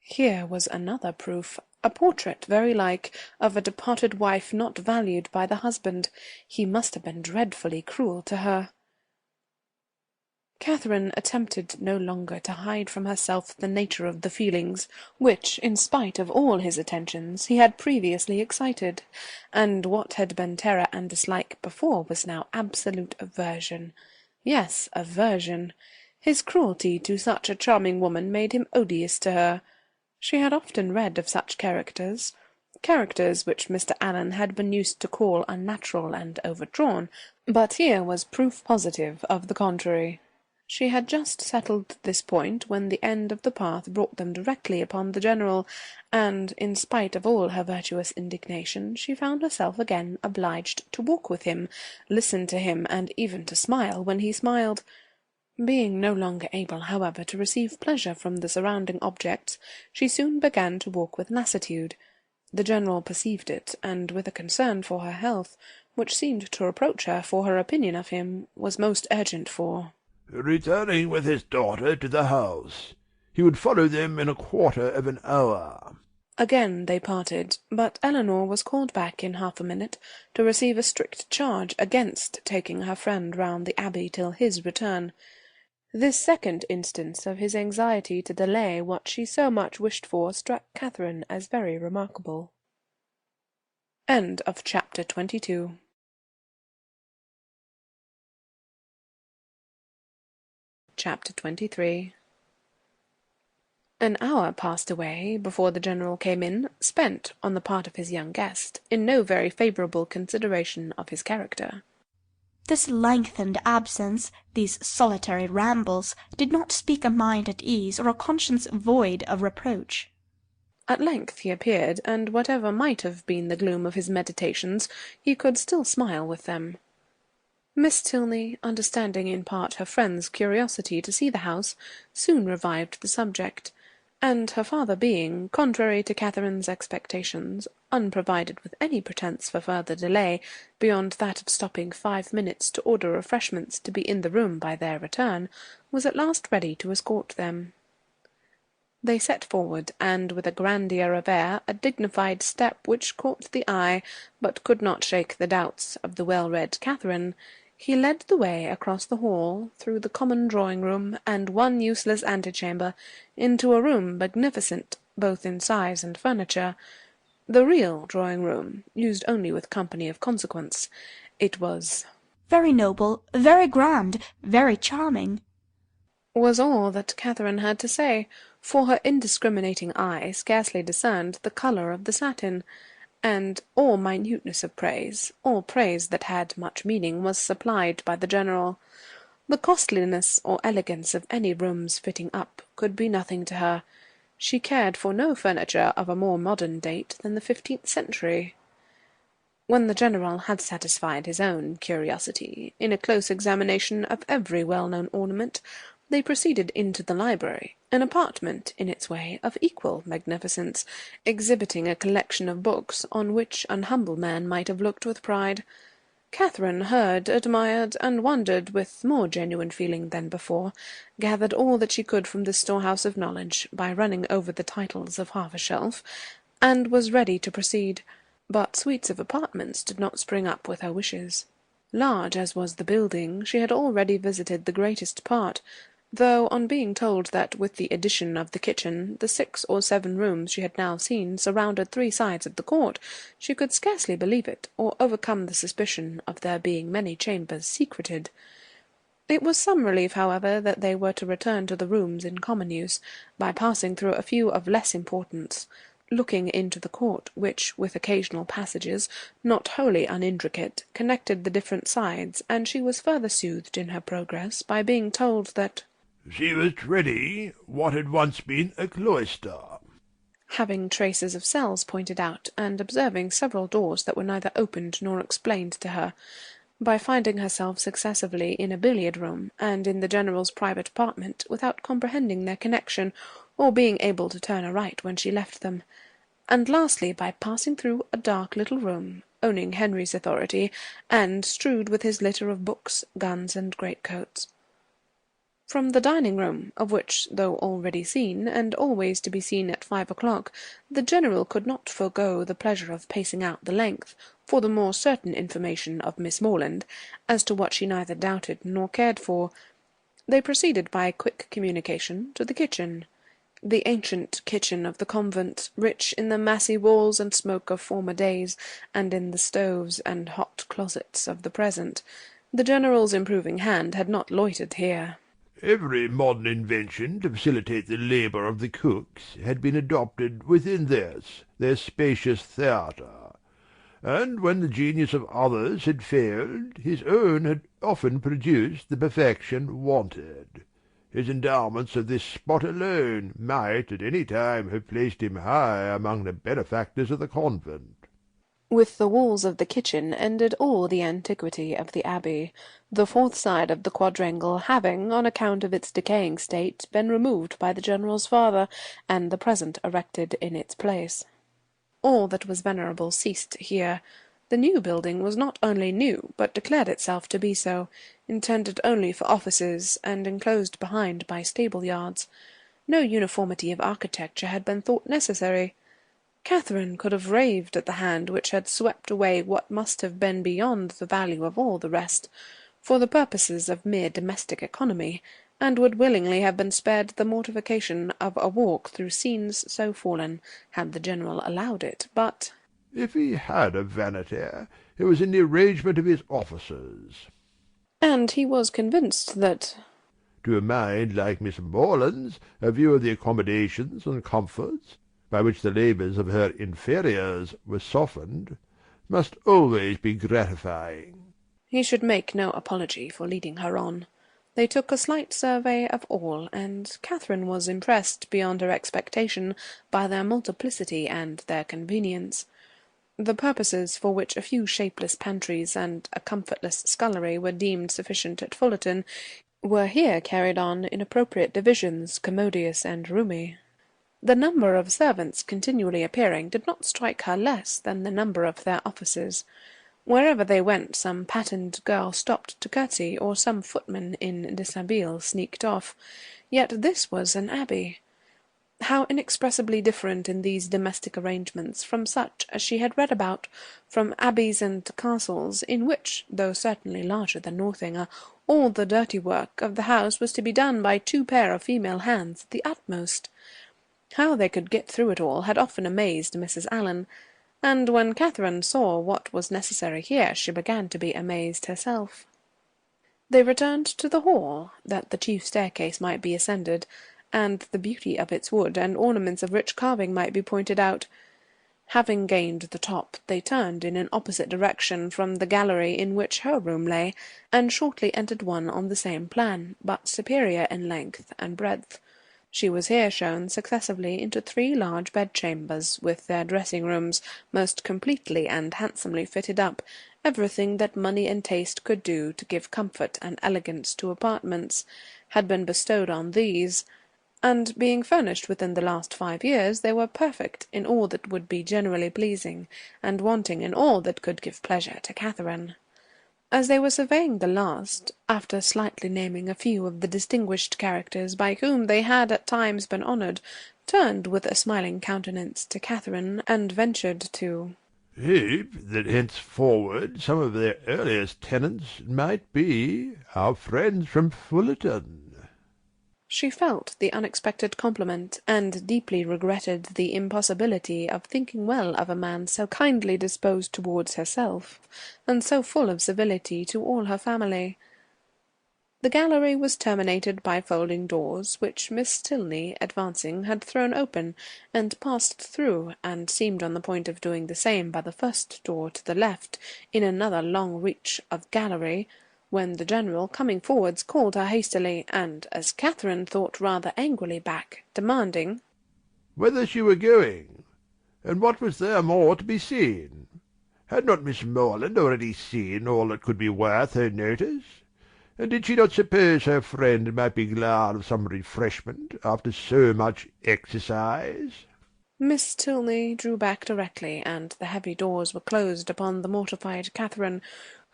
Here was another proof, a portrait very like, of a departed wife not valued by the husband. He must have been dreadfully cruel to her. Catherine attempted no longer to hide from herself the nature of the feelings which, in spite of all his attentions, he had previously excited, and what had been terror and dislike before was now absolute aversion. Yes, aversion. His cruelty to such a charming woman made him odious to her. She had often read of such characters which Mr. Allen had been used to call unnatural and overdrawn, but here was proof positive of the contrary. She had just settled this point when the end of the path brought them directly upon the General, and, in spite of all her virtuous indignation, she found herself again obliged to walk with him, listen to him, and even to smile when he smiled. Being no longer able, however, to receive pleasure from the surrounding objects, she soon began to walk with lassitude. The General perceived it, and with a concern for her health, which seemed to reproach her for her opinion of him, was most urgent for returning with his daughter to the house. He would follow them in a quarter of an hour. Again they parted, but Eleanor was called back in half a minute to receive a strict charge against taking her friend round the Abbey till his return. This second instance of his anxiety to delay what she so much wished for struck Catherine as very remarkable. End of chapter 22. Chapter 23. An hour passed away before the General came in, spent, on the part of his young guest, in no very favourable consideration of his character. This lengthened absence, these solitary rambles, did not speak a mind at ease or a conscience void of reproach. At length he appeared, and whatever might have been the gloom of his meditations, he could still smile with them. Miss Tilney, understanding in part her friend's curiosity to see the house, soon revived the subject, and her father being, contrary to Catherine's expectations, unprovided with any pretence for further delay, beyond that of stopping 5 minutes to order refreshments to be in the room by their return, was at last ready to escort them. They set forward, and with a grandeur of air, a dignified step which caught the eye, but could not shake the doubts of the well-read Catherine, he led the way across the hall, through the common drawing-room and one useless antechamber, into a room magnificent both in size and furniture, the real drawing-room, used only with company of consequence. It was very noble, very grand, very charming, was all that Catherine had to say, for her indiscriminating eye scarcely discerned the colour of the satin, and all minuteness of praise, all praise that had much meaning, was supplied by the General. The costliness or elegance of any room's fitting up could be nothing to her. She cared for no furniture of a more modern date than the 15th century. When the General had satisfied his own curiosity in a close examination of every well-known ornament, they proceeded into the library, an apartment, in its way, of equal magnificence, exhibiting a collection of books on which an humble man might have looked with pride. Catherine heard, admired, and wondered with more genuine feeling than before, gathered all that she could from this storehouse of knowledge by running over the titles of half a shelf, and was ready to proceed. But suites of apartments did not spring up with her wishes. Large as was the building, she had already visited the greatest part, though on being told that with the addition of the kitchen, the 6 or 7 rooms she had now seen surrounded 3 sides of the court, she could scarcely believe it, or overcome the suspicion of there being many chambers secreted. It was some relief, however, that they were to return to the rooms in common use, by passing through a few of less importance, looking into the court, which, with occasional passages, not wholly unintricate, connected the different sides, and she was further soothed in her progress by being told that she was treading what had once been a cloister. Having traces of cells pointed out, and observing several doors that were neither opened nor explained to her, by finding herself successively in a billiard-room and in the General's private apartment without comprehending their connection, or being able to turn aright when she left them, and lastly by passing through a dark little room, owning Henry's authority, and strewed with his litter of books, guns, and greatcoats. From the dining-room, of which, though already seen, and always to be seen at 5 o'clock, the General could not forego the pleasure of pacing out the length, for the more certain information of Miss Moreland, as to what she neither doubted nor cared for, they proceeded by quick communication to the kitchen. The ancient kitchen of the convent, rich in the massy walls and smoke of former days, and in the stoves and hot closets of the present. The General's improving hand had not loitered here. Every modern invention to facilitate the labour of the cooks had been adopted within this, their spacious theatre, and when the genius of others had failed, his own had often produced the perfection wanted. His endowments of this spot alone might at any time have placed him high among the benefactors of the convent. With the walls of the kitchen ended all the antiquity of the abbey, the 4th side of the quadrangle having, on account of its decaying state, been removed by the General's father, and the present erected in its place. All that was venerable ceased here. The new building was not only new, but declared itself to be so, intended only for offices, and enclosed behind by stable-yards. No uniformity of architecture had been thought necessary. Catherine could have raved at the hand which had swept away what must have been beyond the value of all the rest, for the purposes of mere domestic economy, and would willingly have been spared the mortification of a walk through scenes so fallen, had the General allowed it, but if he had a vanity, it was in the arrangement of his offices. And he was convinced that, to a mind like Miss Moreland's, a view of the accommodations and comforts, by which the labours of her inferiors were softened, must always be gratifying. He should make no apology for leading her on. They took a slight survey of all, and Catherine was impressed beyond her expectation by their multiplicity and their convenience. The purposes for which a few shapeless pantries and a comfortless scullery were deemed sufficient at Fullerton were here carried on in appropriate divisions, commodious and roomy. The number of servants continually appearing did not strike her less than the number of their officers. Wherever they went, some patterned girl stopped to curtsy, or some footman in dishabille sneaked off. Yet this was an abbey. How inexpressibly different in these domestic arrangements from such as she had read about from abbeys and castles, in which, though certainly larger than Northanger, all the dirty work of the house was to be done by 2 pair of female hands at the utmost. How they could get through it all had often amazed Mrs. Allen, and when Catherine saw what was necessary here, she began to be amazed herself. They returned to the hall, that the chief staircase might be ascended, and the beauty of its wood and ornaments of rich carving might be pointed out. Having gained the top, they turned in an opposite direction from the gallery in which her room lay, and shortly entered one on the same plan, but superior in length and breadth. She was here shown successively into 3 large bedchambers, with their dressing-rooms most completely and handsomely fitted up, everything that money and taste could do to give comfort and elegance to apartments had been bestowed on these, and being furnished within the last 5 years, they were perfect in all that would be generally pleasing, and wanting in all that could give pleasure to Catherine. As they were surveying the last, after slightly naming a few of the distinguished characters by whom they had at times been honoured, turned with a smiling countenance to Catherine, and ventured to hope that henceforward some of their earliest tenants might be our friends from Fullerton. She felt the unexpected compliment, and deeply regretted the impossibility of thinking well of a man so kindly disposed towards herself, and so full of civility to all her family. The gallery was terminated by folding doors, which Miss Tilney, advancing, had thrown open, and passed through, and seemed on the point of doing the same by the first door to the left, in another long reach of gallery, when the General, coming forwards, called her hastily, and, as Catherine thought, rather angrily back, demanding whether she were going, and what was there more to be seen? Had not Miss Moreland already seen all that could be worth her notice? And did she not suppose her friend might be glad of some refreshment after so much exercise? Miss Tilney drew back directly, and the heavy doors were closed upon the mortified Catherine,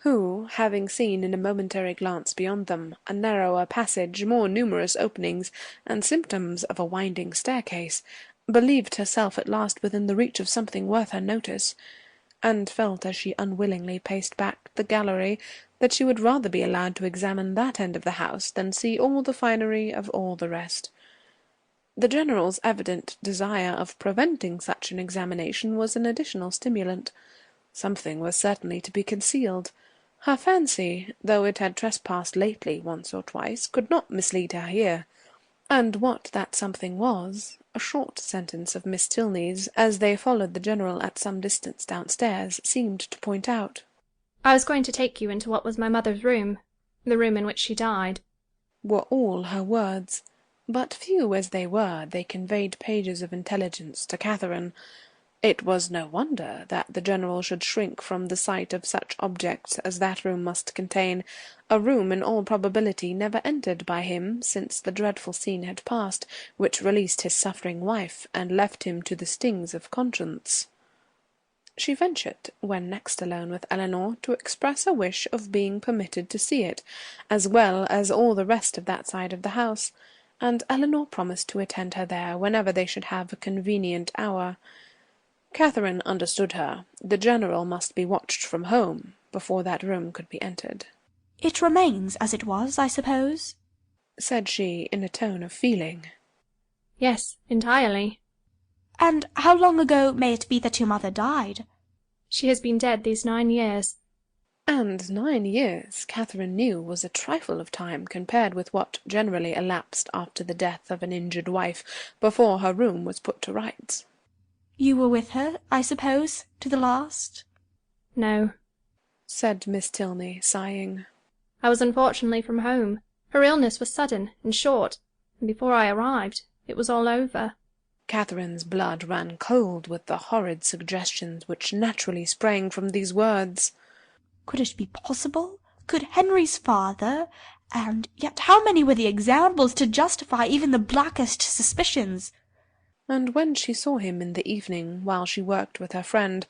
who, having seen in a momentary glance beyond them a narrower passage, more numerous openings, and symptoms of a winding staircase, believed herself at last within the reach of something worth her notice, and felt as she unwillingly paced back the gallery that she would rather be allowed to examine that end of the house than see all the finery of all the rest. The General's evident desire of preventing such an examination was an additional stimulant. Something was certainly to be concealed. Her fancy, though it had trespassed lately once or twice, could not mislead her here. And what that something was, a short sentence of Miss Tilney's, as they followed the General at some distance downstairs, seemed to point out. I was going to take you into what was my mother's room, the room in which she died, were all her words. But few as they were, they conveyed pages of intelligence to Catherine. It was no wonder that the General should shrink from the sight of such objects as that room must contain, a room in all probability never entered by him since the dreadful scene had passed, which released his suffering wife, and left him to the stings of conscience. She ventured, when next alone with Eleanor, to express a wish of being permitted to see it, as well as all the rest of that side of the house, and Eleanor promised to attend her there whenever they should have a convenient hour. Catherine understood her. The General must be watched from home before that room could be entered. "It remains as it was, I suppose?" said she, in a tone of feeling. "Yes, entirely." "And how long ago may it be that your mother died?" "She has been dead these 9 years." And 9 years, Catherine knew, was a trifle of time compared with what generally elapsed after the death of an injured wife, before her room was put to rights. "You were with her, I suppose, to the last?" "No," said Miss Tilney, sighing. "I was unfortunately from home. Her illness was sudden and short, and before I arrived it was all over." Catherine's blood ran cold with the horrid suggestions which naturally sprang from these words. Could it be possible? Could Henry's father? And yet how many were the examples to justify even the blackest suspicions? and when she saw him in the evening, while she worked with her friend,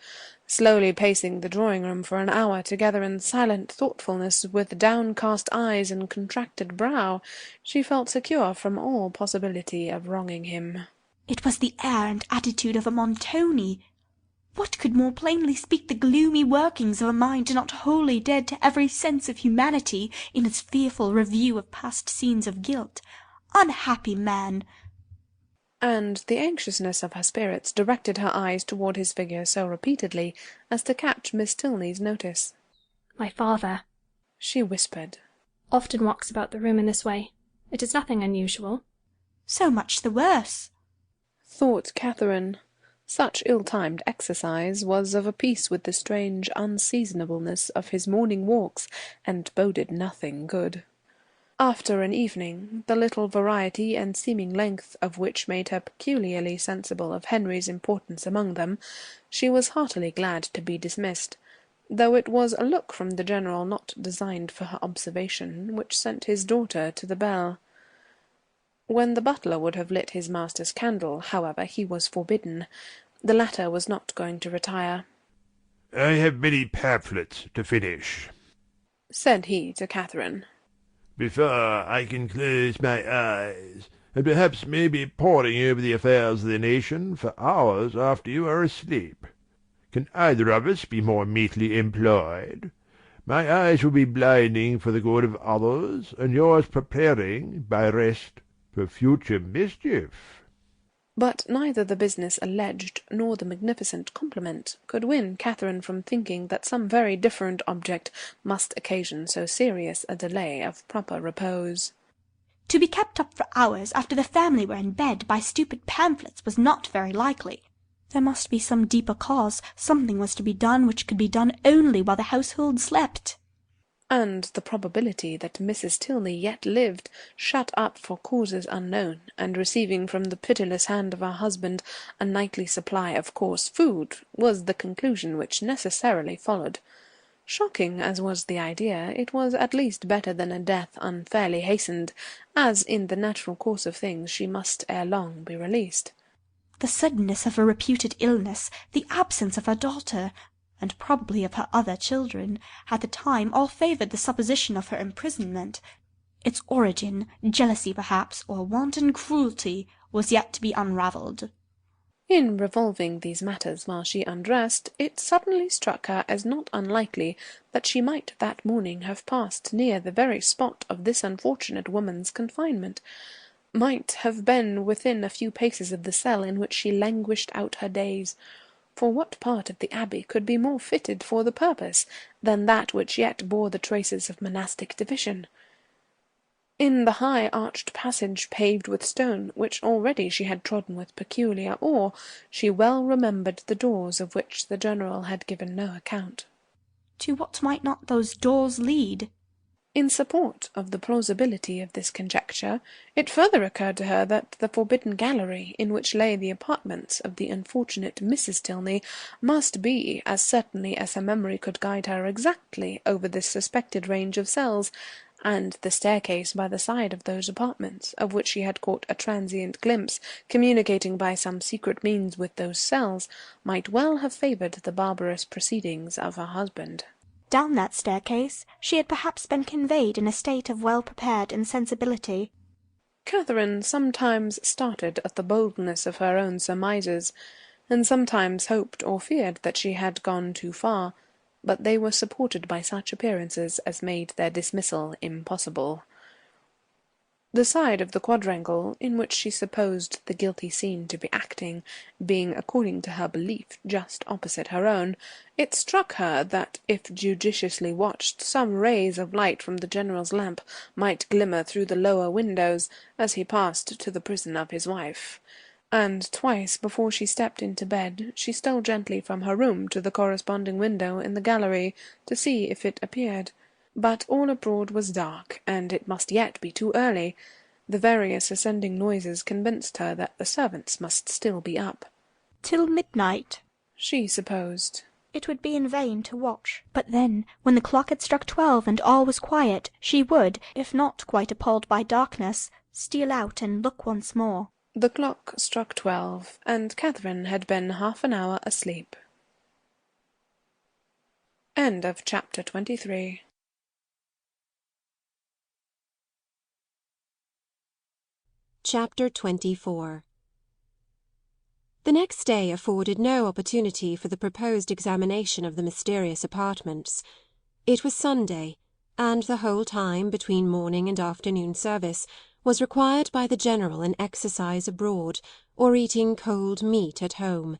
slowly pacing the drawing-room for an hour together in silent thoughtfulness, with downcast eyes and contracted brow, she felt secure from all possibility of wronging him. It was the air and attitude of a Montoni. What could more plainly speak the gloomy workings of a mind not wholly dead to every sense of humanity in its fearful review of past scenes of guilt? Unhappy man! And the anxiousness of her spirits directed her eyes toward his figure so repeatedly as to catch Miss Tilney's notice. "My father," she whispered, "often walks about the room in this way. It is nothing unusual." "So much the worse," thought Catherine. Such ill-timed exercise was of a piece with the strange unseasonableness of his morning walks, and boded nothing good. After an evening, the little variety and seeming length of which made her peculiarly sensible of Henry's importance among them, she was heartily glad to be dismissed, though it was a look from the General not designed for her observation, which sent his daughter to the bell. When the butler would have lit his master's candle, however, he was forbidden. The latter was not going to retire. "I have many pamphlets to finish," said he to Catherine, "before I can close my eyes, and perhaps may be poring over the affairs of the nation for hours after you are asleep. Can either of us be more meetly employed? My eyes will be blinding for the good of others, and yours preparing, by rest, for future mischief." But neither the business alleged nor the magnificent compliment could win Catherine from thinking that some very different object must occasion so serious a delay of proper repose. To be kept up for hours after the family were in bed by stupid pamphlets was not very likely. There must be some deeper cause. Something was to be done which could be done only while the household slept. And the probability that Mrs. Tilney yet lived, shut up for causes unknown, and receiving from the pitiless hand of her husband a nightly supply of coarse food, was the conclusion which necessarily followed. Shocking as was the idea, it was at least better than a death unfairly hastened, as in the natural course of things she must ere long be released. The suddenness of her reputed illness, the absence of her daughter, and probably of her other children, at the time all favoured the supposition of her imprisonment. Its origin, jealousy perhaps, or wanton cruelty, was yet to be unravelled. In revolving these matters while she undressed, it suddenly struck her as not unlikely that she might that morning have passed near the very spot of this unfortunate woman's confinement, might have been within a few paces of the cell in which she languished out her days. For what part of the abbey could be more fitted for the purpose than that which yet bore the traces of monastic division? In the high arched passage paved with stone, which already she had trodden with peculiar awe, she well remembered the doors of which the General had given no account. To what might not those doors lead? In support of the plausibility of this conjecture, it further occurred to her that the forbidden gallery, in which lay the apartments of the unfortunate Mrs. Tilney, must be, as certainly as her memory could guide her, exactly over this suspected range of cells, and the staircase by the side of those apartments, of which she had caught a transient glimpse, communicating by some secret means with those cells, might well have favoured the barbarous proceedings of her husband. Down that staircase she had perhaps been conveyed in a state of well-prepared insensibility. Catherine sometimes started at the boldness of her own surmises, and sometimes hoped or feared that she had gone too far, but they were supported by such appearances as made their dismissal impossible. The side of the quadrangle in which she supposed the guilty scene to be acting being, according to her belief, just opposite her own, it struck her that, if judiciously watched, some rays of light from the General's lamp might glimmer through the lower windows as he passed to the prison of his wife, and twice before she stepped into bed she stole gently from her room to the corresponding window in the gallery to see if it appeared. But all abroad was dark, and it must yet be too early. The various ascending noises convinced her that the servants must still be up. Till midnight, she supposed. It would be in vain to watch. But then, when the clock had struck 12 and all was quiet, she would, if not quite appalled by darkness, steal out and look once more. The clock struck 12, and Catherine had been half an hour asleep. End of chapter 23. Chapter 24. The next day afforded no opportunity for the proposed examination of the mysterious apartments. It was Sunday, and the whole time between morning and afternoon service was required by the General in exercise abroad, or eating cold meat at home,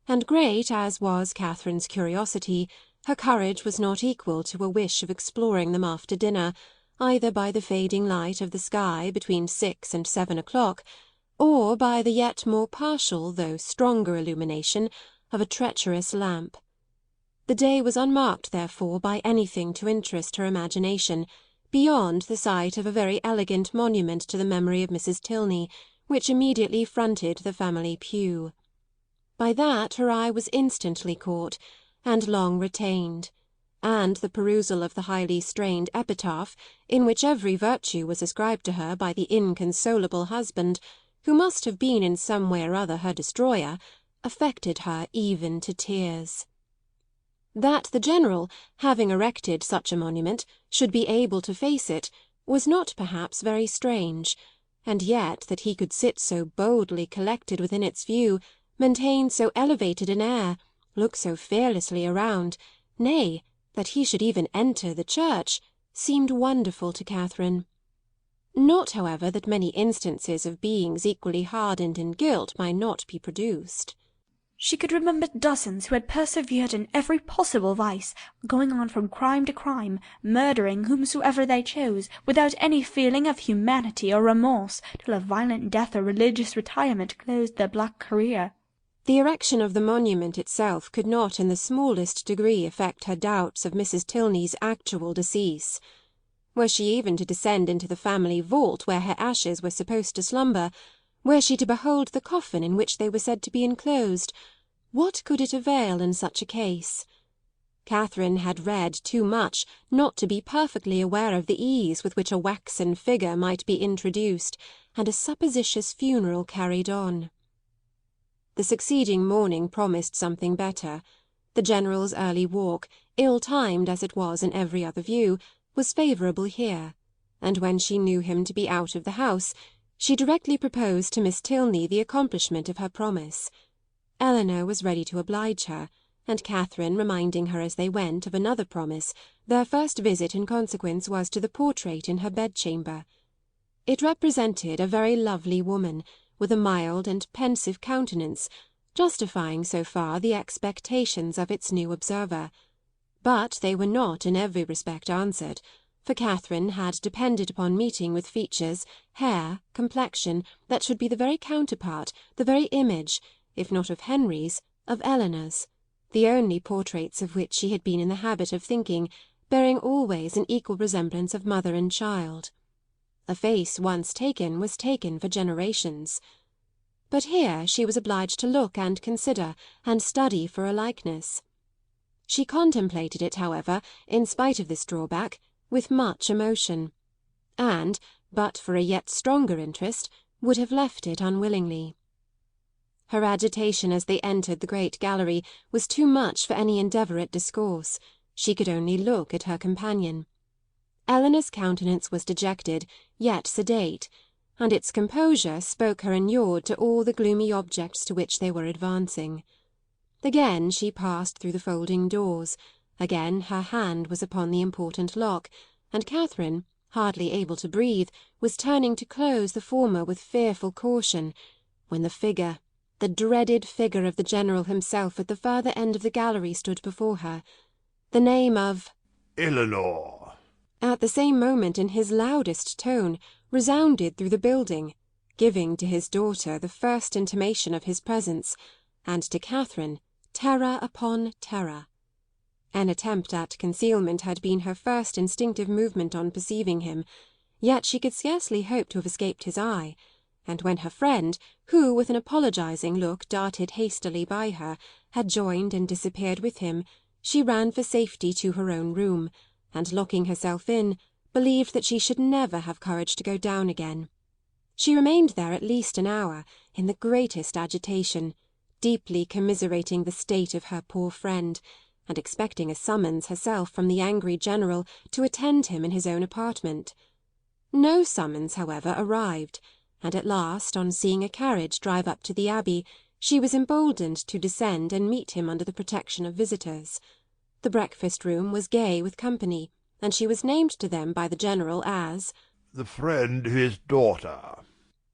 and great as was Catherine's curiosity, her courage was not equal to a wish of exploring them after dinner, either by the fading light of the sky between 6 and 7 o'clock, or by the yet more partial though stronger illumination of a treacherous lamp. The day was unmarked, therefore, by anything to interest her imagination, beyond the sight of a very elegant monument to the memory of Mrs. Tilney, which immediately fronted the family pew. By that her eye was instantly caught, and long retained, and the perusal of the highly strained epitaph, in which every virtue was ascribed to her by the inconsolable husband, who must have been in some way or other her destroyer, affected her even to tears. That the General, having erected such a monument, should be able to face it, was not perhaps very strange, and yet that he could sit so boldly collected within its view, maintain so elevated an air, look so fearlessly around, nay, that he should even enter the church, seemed wonderful to Catherine. Not, however, that many instances of beings equally hardened in guilt might not be produced. She could remember dozens who had persevered in every possible vice, going on from crime to crime, murdering whomsoever they chose, without any feeling of humanity or remorse, till a violent death or religious retirement closed their black career. The erection of the monument itself could not in the smallest degree affect her doubts of Mrs. Tilney's actual decease. Were she even to descend into the family vault where her ashes were supposed to slumber, were she to behold the coffin in which they were said to be enclosed, what could it avail in such a case? Catherine had read too much not to be perfectly aware of the ease with which a waxen figure might be introduced, and a supposititious funeral carried on. The succeeding morning promised something better. The General's early walk, ill-timed as it was in every other view, was favourable here, and when she knew him to be out of the house, she directly proposed to Miss Tilney the accomplishment of her promise. Eleanor was ready to oblige her, and Catherine reminding her as they went of another promise, their first visit in consequence was to the portrait in her bedchamber. It represented a very lovely woman, with a mild and pensive countenance, justifying so far the expectations of its new observer. But they were not in every respect answered, for Catherine had depended upon meeting with features, hair, complexion, that should be the very counterpart, the very image, if not of Henry's, of Eleanor's, the only portraits of which she had been in the habit of thinking, bearing always an equal resemblance of mother and child. A face once taken was taken for generations. But here she was obliged to look and consider, and study for a likeness. She contemplated it, however, in spite of this drawback, with much emotion, and, but for a yet stronger interest, would have left it unwillingly. Her agitation as they entered the great gallery was too much for any endeavour at discourse. She could only look at her companion. Eleanor's countenance was dejected, yet sedate, and its composure spoke her inured to all the gloomy objects to which they were advancing. Again she passed through the folding doors, again her hand was upon the important lock, and Catherine, hardly able to breathe, was turning to close the former with fearful caution, when the figure, the dreaded figure of the General himself at the further end of the gallery stood before her. The name of Eleanor, at the same moment in his loudest tone, resounded through the building, giving to his daughter the first intimation of his presence, and to Catherine terror upon terror. An attempt at concealment had been her first instinctive movement on perceiving him, yet she could scarcely hope to have escaped his eye, and when her friend, who with an apologizing look darted hastily by her, had joined and disappeared with him, she ran for safety to her own room, and locking herself in, believed that she should never have courage to go down again. She remained there at least an hour, in the greatest agitation, deeply commiserating the state of her poor friend, and expecting a summons herself from the angry general to attend him in his own apartment. No summons, however, arrived, and at last, on seeing a carriage drive up to the Abbey, she was emboldened to descend and meet him under the protection of visitors. The breakfast-room was gay with company, and she was named to them by the general as the friend of his daughter,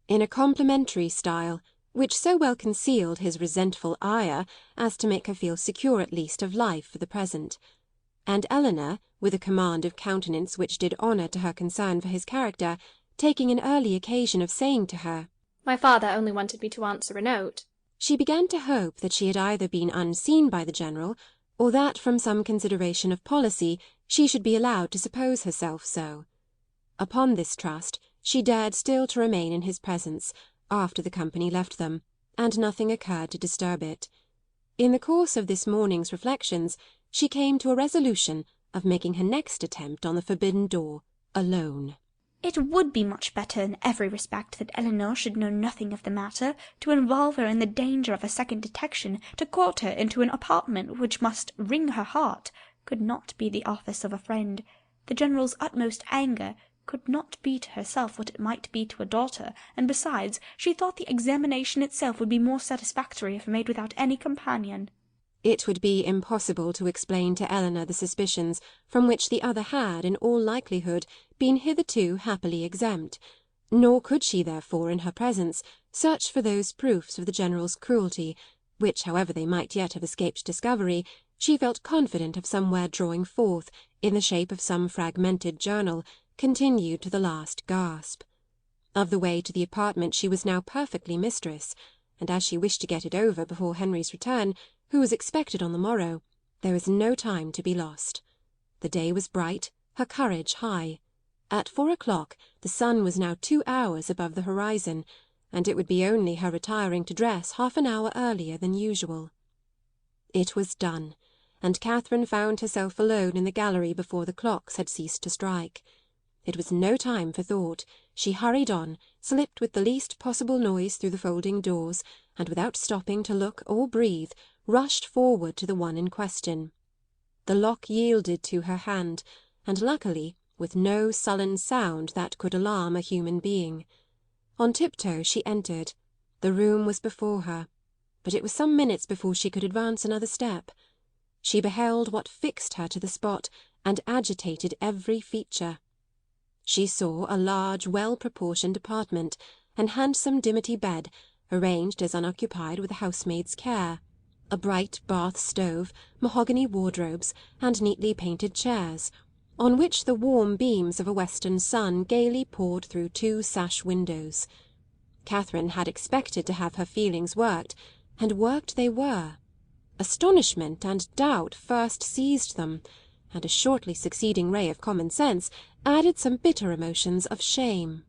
in a complimentary style, which so well concealed his resentful ire as to make her feel secure at least of life for the present. And Eleanor, with a command of countenance which did honour to her concern for his character, taking an early occasion of saying to her, "My father only wanted me to answer a note," she began to hope that she had either been unseen by the general, or that from some consideration of policy she should be allowed to suppose herself so. Upon this trust she dared still to remain in his presence, after the company left them, and nothing occurred to disturb it. In the course of this morning's reflections she came to a resolution of making her next attempt on the forbidden door alone. It would be much better in every respect that Eleanor should know nothing of the matter, to involve her in the danger of a second detection, to court her into an apartment which must wring her heart, could not be the office of a friend. The general's utmost anger could not be to herself what it might be to a daughter, and besides, she thought the examination itself would be more satisfactory if made without any companion. It would be impossible to explain to Eleanor the suspicions from which the other had, in all likelihood, been hitherto happily exempt, nor could she therefore, in her presence, search for those proofs of the general's cruelty, which, however they might yet have escaped discovery, she felt confident of somewhere drawing forth, in the shape of some fragmented journal, continued to the last gasp. Of the way to the apartment she was now perfectly mistress, and as she wished to get it over before Henry's return, who was expected on the morrow, there was no time to be lost. The day was bright, her courage high. At 4 o'clock the sun was now 2 hours above the horizon, and it would be only her retiring to dress half an hour earlier than usual. It was done, and Catherine found herself alone in the gallery before the clocks had ceased to strike. It was no time for thought. She hurried on, slipped with the least possible noise through the folding doors, and without stopping to look or breathe, rushed forward to the one in question. The lock yielded to her hand, and luckily with no sullen sound that could alarm a human being. On tiptoe she entered. The room was before her, but it was some minutes before she could advance another step. She beheld what fixed her to the spot, and agitated every feature. She saw a large, well-proportioned apartment, an handsome dimity bed, arranged as unoccupied with a housemaid's care, a bright bath stove, mahogany wardrobes, and neatly painted chairs, on which the warm beams of a western sun gaily poured through 2 sash windows. Catherine had expected to have her feelings worked, and worked they were. Astonishment and doubt first seized them, and a shortly succeeding ray of common sense added some bitter emotions of shame.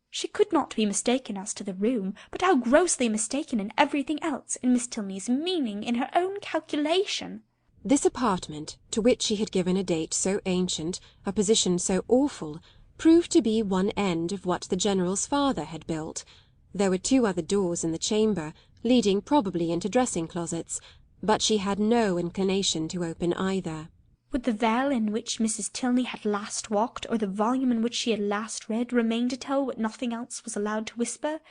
She could not be mistaken as to the room, but how grossly mistaken in everything else, in Miss Tilney's meaning, in her own calculation. This apartment, to which she had given a date so ancient, a position so awful, proved to be one end of what the general's father had built. There were 2 other doors in the chamber, leading probably into dressing-closets, but she had no inclination to open either. Would the veil in which Mrs. Tilney had last walked, or the volume in which she had last read, remain to tell what nothing else was allowed to whisper?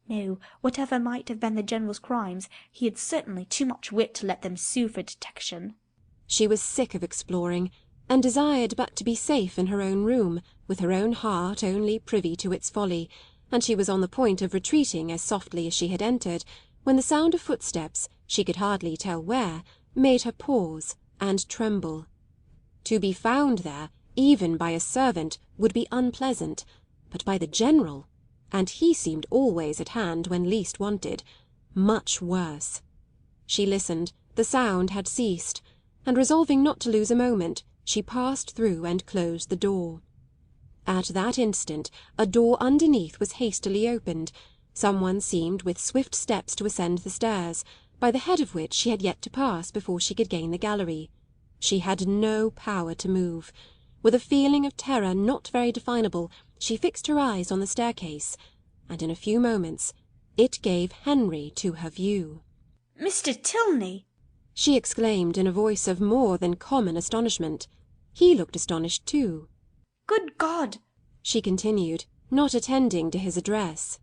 No, whatever might have been the general's crimes, he had certainly too much wit to let them sue for detection. She was sick of exploring, and desired but to be safe in her own room, with her own heart only privy to its folly, and she was on the point of retreating as softly as she had entered, when the sound of footsteps, she could hardly tell where, made her pause and tremble. To be found there, even by a servant, would be unpleasant, but by the general, and he seemed always at hand when least wanted, much worse. She listened, the sound had ceased, and resolving not to lose a moment, she passed through and closed the door. At that instant a door underneath was hastily opened. Someone seemed with swift steps to ascend the stairs, by the head of which she had yet to pass before she could gain the gallery. She had no power to move. With a feeling of terror not very definable, she fixed her eyes on the staircase. and in a few moments it gave Henry to her view. Mr. Tilney! She exclaimed in a voice of more than common astonishment. He looked astonished too. Good God! She continued, not attending to his address.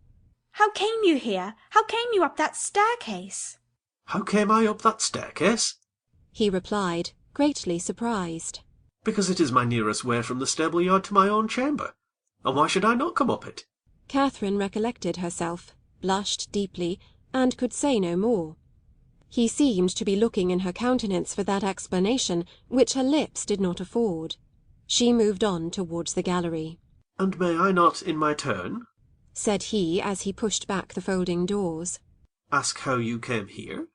How came you here? How came you up that staircase? How came I up that staircase? He replied, greatly surprised. Because it is my nearest way from the stable yard to my own chamber. And why should I not come up it? Catherine recollected herself, blushed deeply, and could say no more. He seemed to be looking in her countenance for that explanation which her lips did not afford. She moved on towards the gallery. And may I not, in my turn, said he as he pushed back the folding doors, ask how you came here?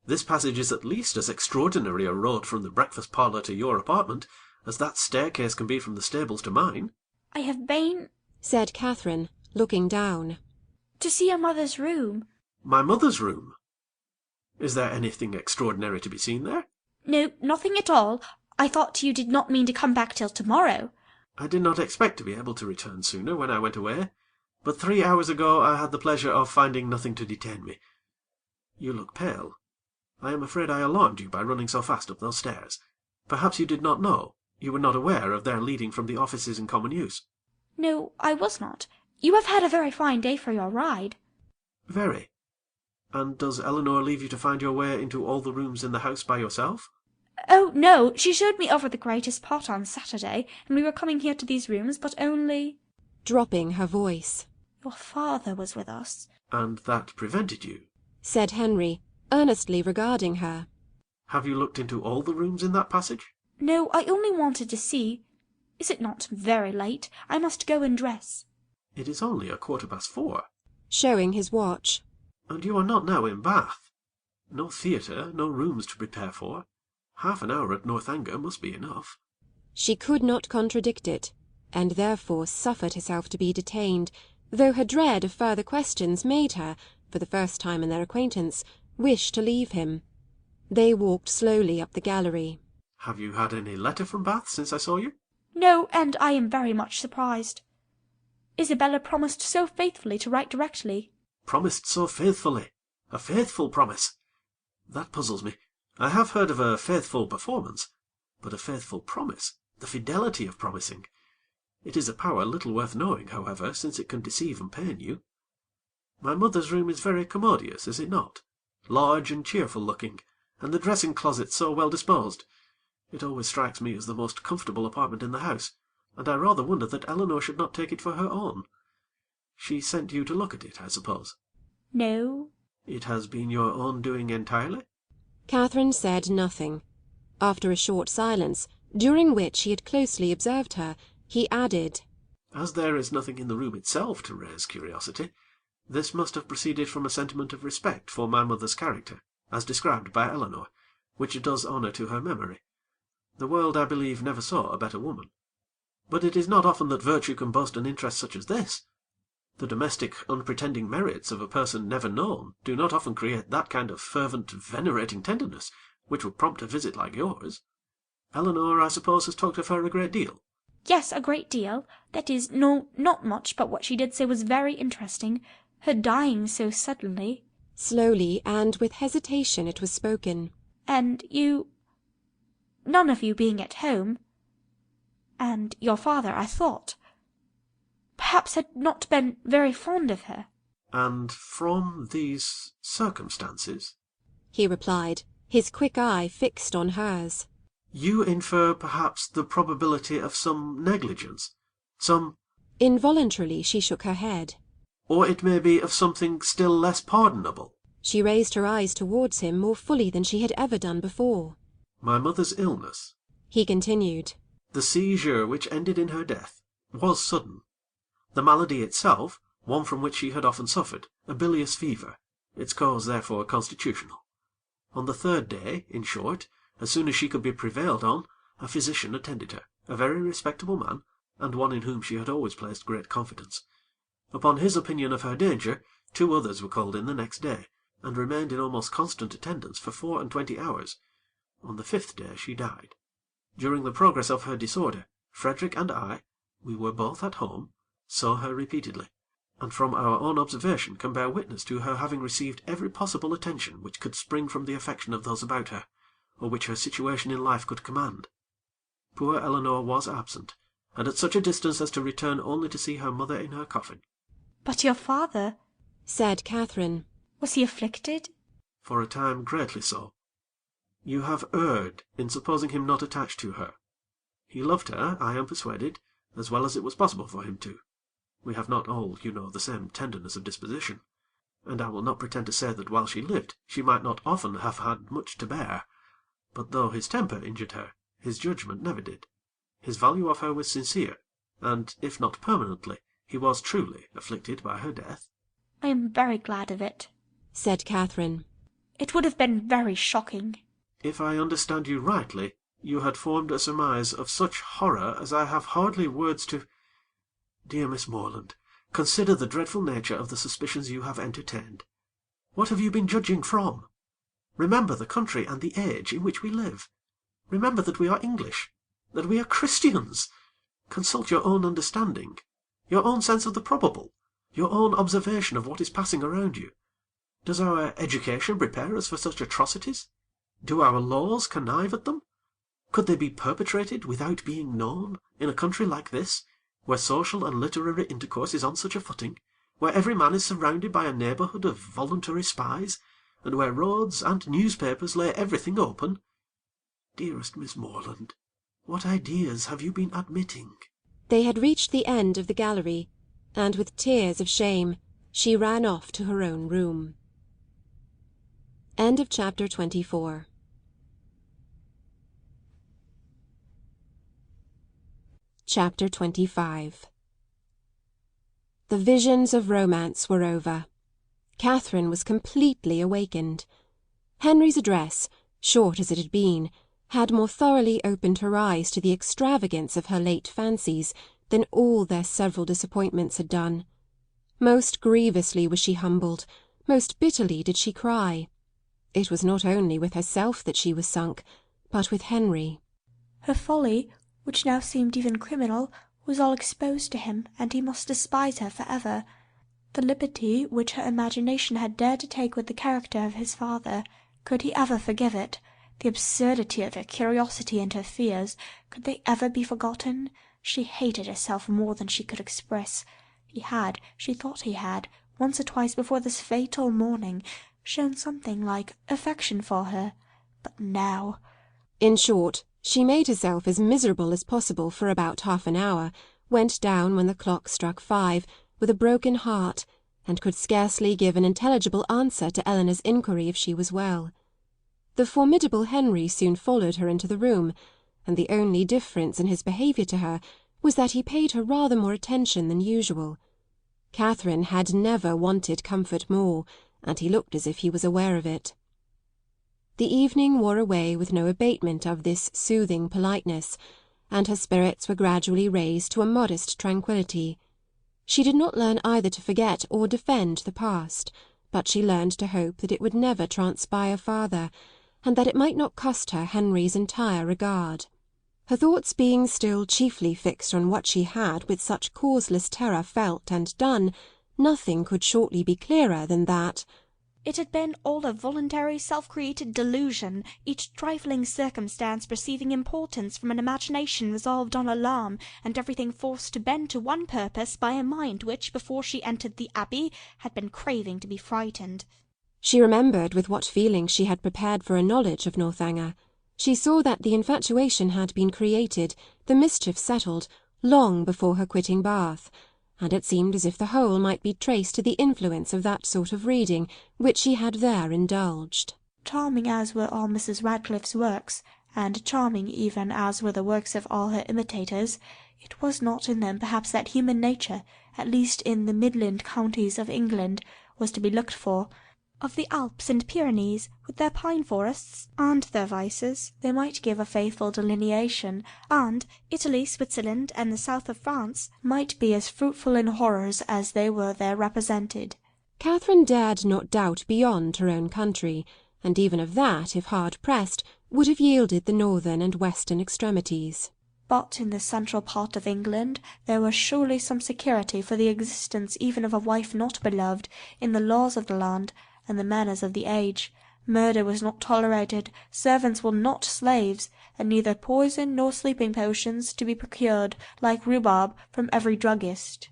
This passage is at least as extraordinary a road from the breakfast parlour to your apartment as that staircase can be from the stables to mine. I have been, said Catherine, looking down, to see your mother's room. My mother's room? Is there anything extraordinary to be seen there? No, nothing at all. I thought you did not mean to come back till tomorrow. I did not expect to be able to return sooner when I went away, but 3 hours ago I had the pleasure of finding nothing to detain me. You look pale. I am afraid I alarmed you by running so fast up those stairs. Perhaps you did not know. You were not aware of their leading from the offices in common use. No, I was not. You have had a very fine day for your ride. Very. And does Eleanor leave you to find your way into all the rooms in the house by yourself? Oh, no, she showed me over the greatest part on Saturday, and we were coming here to these rooms, but only, dropping her voice, your father was with us. And that prevented you? Said Henry, earnestly regarding her. Have you looked into all the rooms in that passage? No, I only wanted to see. Is it not very late? I must go and dress. It is only 4:15. Showing his watch. And you are not now in Bath. No theatre, no rooms to prepare for. Half an hour at Northanger must be enough. She could not contradict it, and therefore suffered herself to be detained, though her dread of further questions made her, for the first time in their acquaintance, wish to leave him. They walked slowly up the gallery. Have you had any letter from Bath since I saw you? No, and I am very much surprised. Isabella promised so faithfully to write directly. Promised so faithfully? A faithful promise? That puzzles me. I have heard of a faithful performance, but a faithful promise, the fidelity of promising. It is a power little worth knowing, however, since it can deceive and pain you. My mother's room is very commodious, is it not? Large and cheerful looking, and the dressing closet so well disposed. It always strikes me as the most comfortable apartment in the house, and I rather wonder that Eleanor should not take it for her own. She sent you to look at it, I suppose? No. It has been your own doing entirely? Catherine said nothing. After a short silence, during which he had closely observed her, he added, As there is nothing in the room itself to raise curiosity, this must have proceeded from a sentiment of respect for my mother's character, as described by Eleanor, which does honour to her memory. The world, I believe, never saw a better woman. But it is not often that virtue can boast an interest such as this. The domestic, unpretending merits of a person never known do not often create that kind of fervent, venerating tenderness which would prompt a visit like yours. Eleanor, I suppose, has talked of her a great deal? Yes, a great deal. That is, no, not much, but what she did say was very interesting. Her dying so suddenly. Slowly and with hesitation it was spoken. And you, none of you being at home, and your father, I thought, perhaps had not been very fond of her. And from these circumstances, he replied, his quick eye fixed on hers, you infer perhaps the probability of some negligence, some... Involuntarily she shook her head. Or it may be of something still less pardonable. She raised her eyes towards him more fully than she had ever done before. My mother's illness, he continued, the seizure which ended in her death, was sudden. The malady itself, one from which she had often suffered, a bilious fever, its cause therefore constitutional. On the 3rd day, in short, as soon as she could be prevailed on, a physician attended her, a very respectable man, and one in whom she had always placed great confidence. Upon his opinion of her danger, 2 others were called in the next day, and remained in almost constant attendance for 24 hours. On the 5th day she died. During the progress of her disorder, Frederick and I, we were both at home, saw her repeatedly, and from our own observation can bear witness to her having received every possible attention which could spring from the affection of those about her, or which her situation in life could command. Poor Eleanor was absent, and at such a distance as to return only to see her mother in her coffin. "But your father," said Catherine. "was he afflicted?" For a time greatly so. You have erred in supposing him not attached to her. He loved her, I am persuaded, as well as it was possible for him to. We have not all, you know, the same tenderness of disposition, and I will not pretend to say that while she lived she might not often have had much to bear. But though his temper injured her, his judgment never did. His value of her was sincere, and, if not permanently, he was truly afflicted by her death. "I am very glad of it," said Catherine. "It would have been very shocking." If I understand you rightly, you had formed a surmise of such horror as I have hardly words to... Dear Miss Moreland, consider the dreadful nature of the suspicions you have entertained. What have you been judging from? Remember the country and the age in which we live. Remember that we are English, that we are Christians. Consult your own understanding, your own sense of the probable, your own observation of what is passing around you. Does our education prepare us for such atrocities? Do our laws connive at them? Could they be perpetrated without being known, in a country like this, where social and literary intercourse is on such a footing, where every man is surrounded by a neighbourhood of voluntary spies, and where roads and newspapers lay everything open? Dearest Miss Moreland, what ideas have you been admitting?" They had reached the end of the gallery, and with tears of shame she ran off to her own room. End of chapter 24. Chapter 25. The visions of romance were over. Catherine was completely awakened. Henry's address, short as it had been, had more thoroughly opened her eyes to the extravagance of her late fancies than all their several disappointments had done. Most grievously was she humbled, most bitterly did she cry. It was not only with herself that she was sunk, but with Henry. Her folly, which now seemed even criminal, was all exposed to him, and he must despise her for ever. The liberty which her imagination had dared to take with the character of his father, could he ever forgive it? The absurdity of her curiosity and her fears, could they ever be forgotten? She hated herself more than she could express. She thought he had, once or twice before this fatal morning, shown something like affection for her. But now... In short, she made herself as miserable as possible for about half an hour, went down when the clock struck 5, with a broken heart, and could scarcely give an intelligible answer to Eleanor's inquiry if she was well. The formidable Henry soon followed her into the room, and the only difference in his behaviour to her was that he paid her rather more attention than usual. Catherine had never wanted comfort more, and he looked as if he was aware of it. The evening wore away with no abatement of this soothing politeness, and her spirits were gradually raised to a modest tranquillity. She did not learn either to forget or defend the past, but she learned to hope that it would never transpire farther, and that it might not cost her Henry's entire regard. Her thoughts being still chiefly fixed on what she had with such causeless terror felt and done, nothing could shortly be clearer than that it had been all a voluntary self-created delusion, each trifling circumstance receiving importance from an imagination resolved on alarm, and everything forced to bend to one purpose by a mind which, before she entered the Abbey, had been craving to be frightened. She remembered with what feelings she had prepared for a knowledge of Northanger. She saw that the infatuation had been created, the mischief settled, long before her quitting Bath, and it seemed as if the whole might be traced to the influence of that sort of reading which she had there indulged. Charming as were all Mrs. Radcliffe's works, and charming even as were the works of all her imitators, it was not in them perhaps that human nature, at least in the Midland counties of England, was to be looked for. Of the Alps and Pyrenees, with their pine forests and their vices, they might give a faithful delineation, and Italy, Switzerland, and the south of France might be as fruitful in horrors as they were there represented. Catherine dared not doubt beyond her own country, and even of that, if hard pressed, would have yielded the northern and western extremities. But in the central part of England there was surely some security for the existence even of a wife not beloved in the laws of the land and the manners of the age. Murder was not tolerated, servants were not slaves, and neither poison nor sleeping potions to be procured, like rhubarb, from every druggist.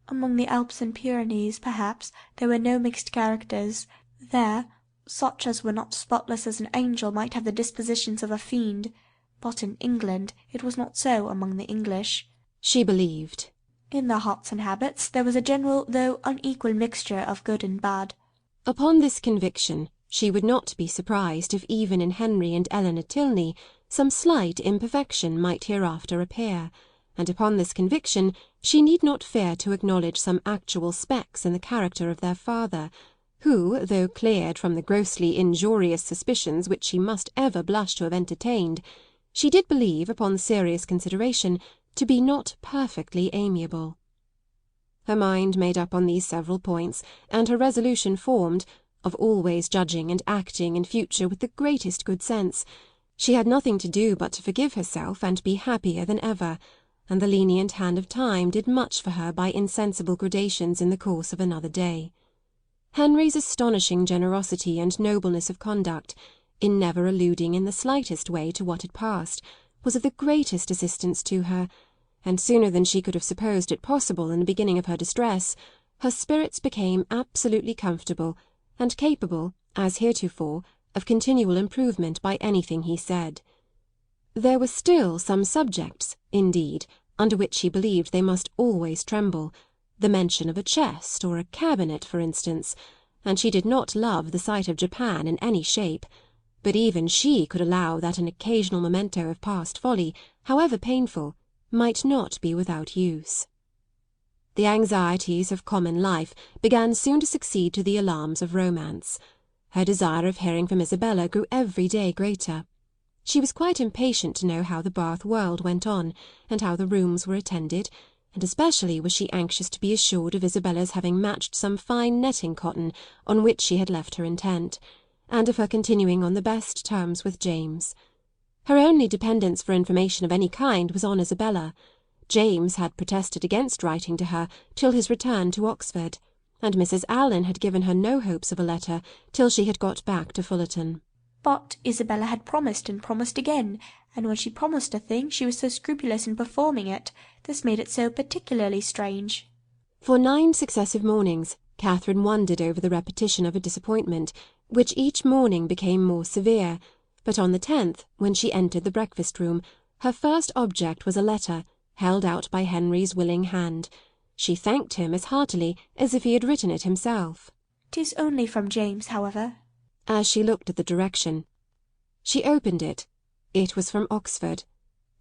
Among the Alps and Pyrenees, perhaps, there were no mixed characters. There, such as were not spotless as an angel might have the dispositions of a fiend. But in England it was not so among the English. She believed. In their hearts and habits there was a general though unequal mixture of good and bad. Upon this conviction, she would not be surprised if even in Henry and Eleanor Tilney some slight imperfection might hereafter appear, and upon this conviction she need not fear to acknowledge some actual specks in the character of their father, who, though cleared from the grossly injurious suspicions which she must ever blush to have entertained, she did believe, upon serious consideration, to be not perfectly amiable. Her mind made up on these several points, and her resolution formed, of always judging and acting in future with the greatest good sense, she had nothing to do but to forgive herself and be happier than ever, and the lenient hand of time did much for her by insensible gradations in the course of another day. Henry's astonishing generosity and nobleness of conduct, in never alluding in the slightest way to what had passed, was of the greatest assistance to her, and sooner than she could have supposed it possible in the beginning of her distress, her spirits became absolutely comfortable, and capable, as heretofore, of continual improvement by anything he said. There were still some subjects, indeed, under which she believed they must always tremble, the mention of a chest or a cabinet, for instance, and she did not love the sight of Japan in any shape, but even she could allow that an occasional memento of past folly, however painful, might not be without use. The anxieties of common life began soon to succeed to the alarms of romance. Her desire of hearing from Isabella grew every day greater. She was quite impatient to know how the Bath world went on, and how the rooms were attended, and especially was she anxious to be assured of Isabella's having matched some fine netting cotton on which she had left her intent, and of her continuing on the best terms with James. Her only dependence for information of any kind was on Isabella. James had protested against writing to her till his return to Oxford, and Mrs. Allen had given her no hopes of a letter till she had got back to Fullerton. But Isabella had promised and promised again, and when she promised a thing she was so scrupulous in performing it. This made it so particularly strange. For 9 successive mornings Catherine wondered over the repetition of a disappointment, which each morning became more severe, but on the 10th, when she entered the breakfast-room, her first object was a letter, held out by Henry's willing hand. She thanked him as heartily as if he had written it himself. "'Tis only from James, however." As she looked at the direction. She opened it. It was from Oxford,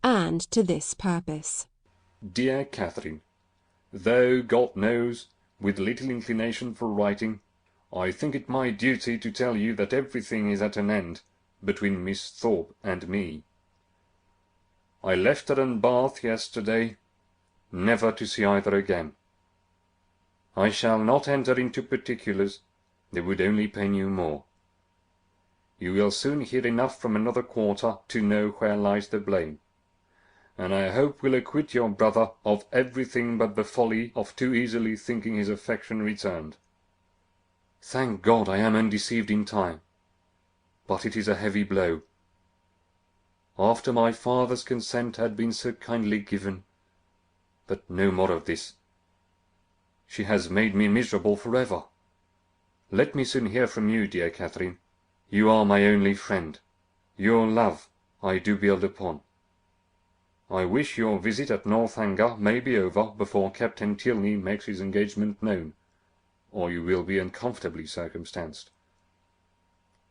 and to this purpose. Dear Catherine, though, God knows, with little inclination for writing, I think it my duty to tell you that everything is at an end between Miss Thorpe and me. I left her in Bath yesterday, never to see either again. I shall not enter into particulars, they would only pain you more. You will soon hear enough from another quarter to know where lies the blame, and I hope will acquit your brother of everything but the folly of too easily thinking his affection returned. Thank God I am undeceived in time, but it is a heavy blow. After my father's consent had been so kindly given, but no more of this. She has made me miserable for ever. Let me soon hear from you, dear Catherine. You are my only friend. Your love I do build upon. I wish your visit at Northanger may be over before Captain Tilney makes his engagement known, or you will be uncomfortably circumstanced.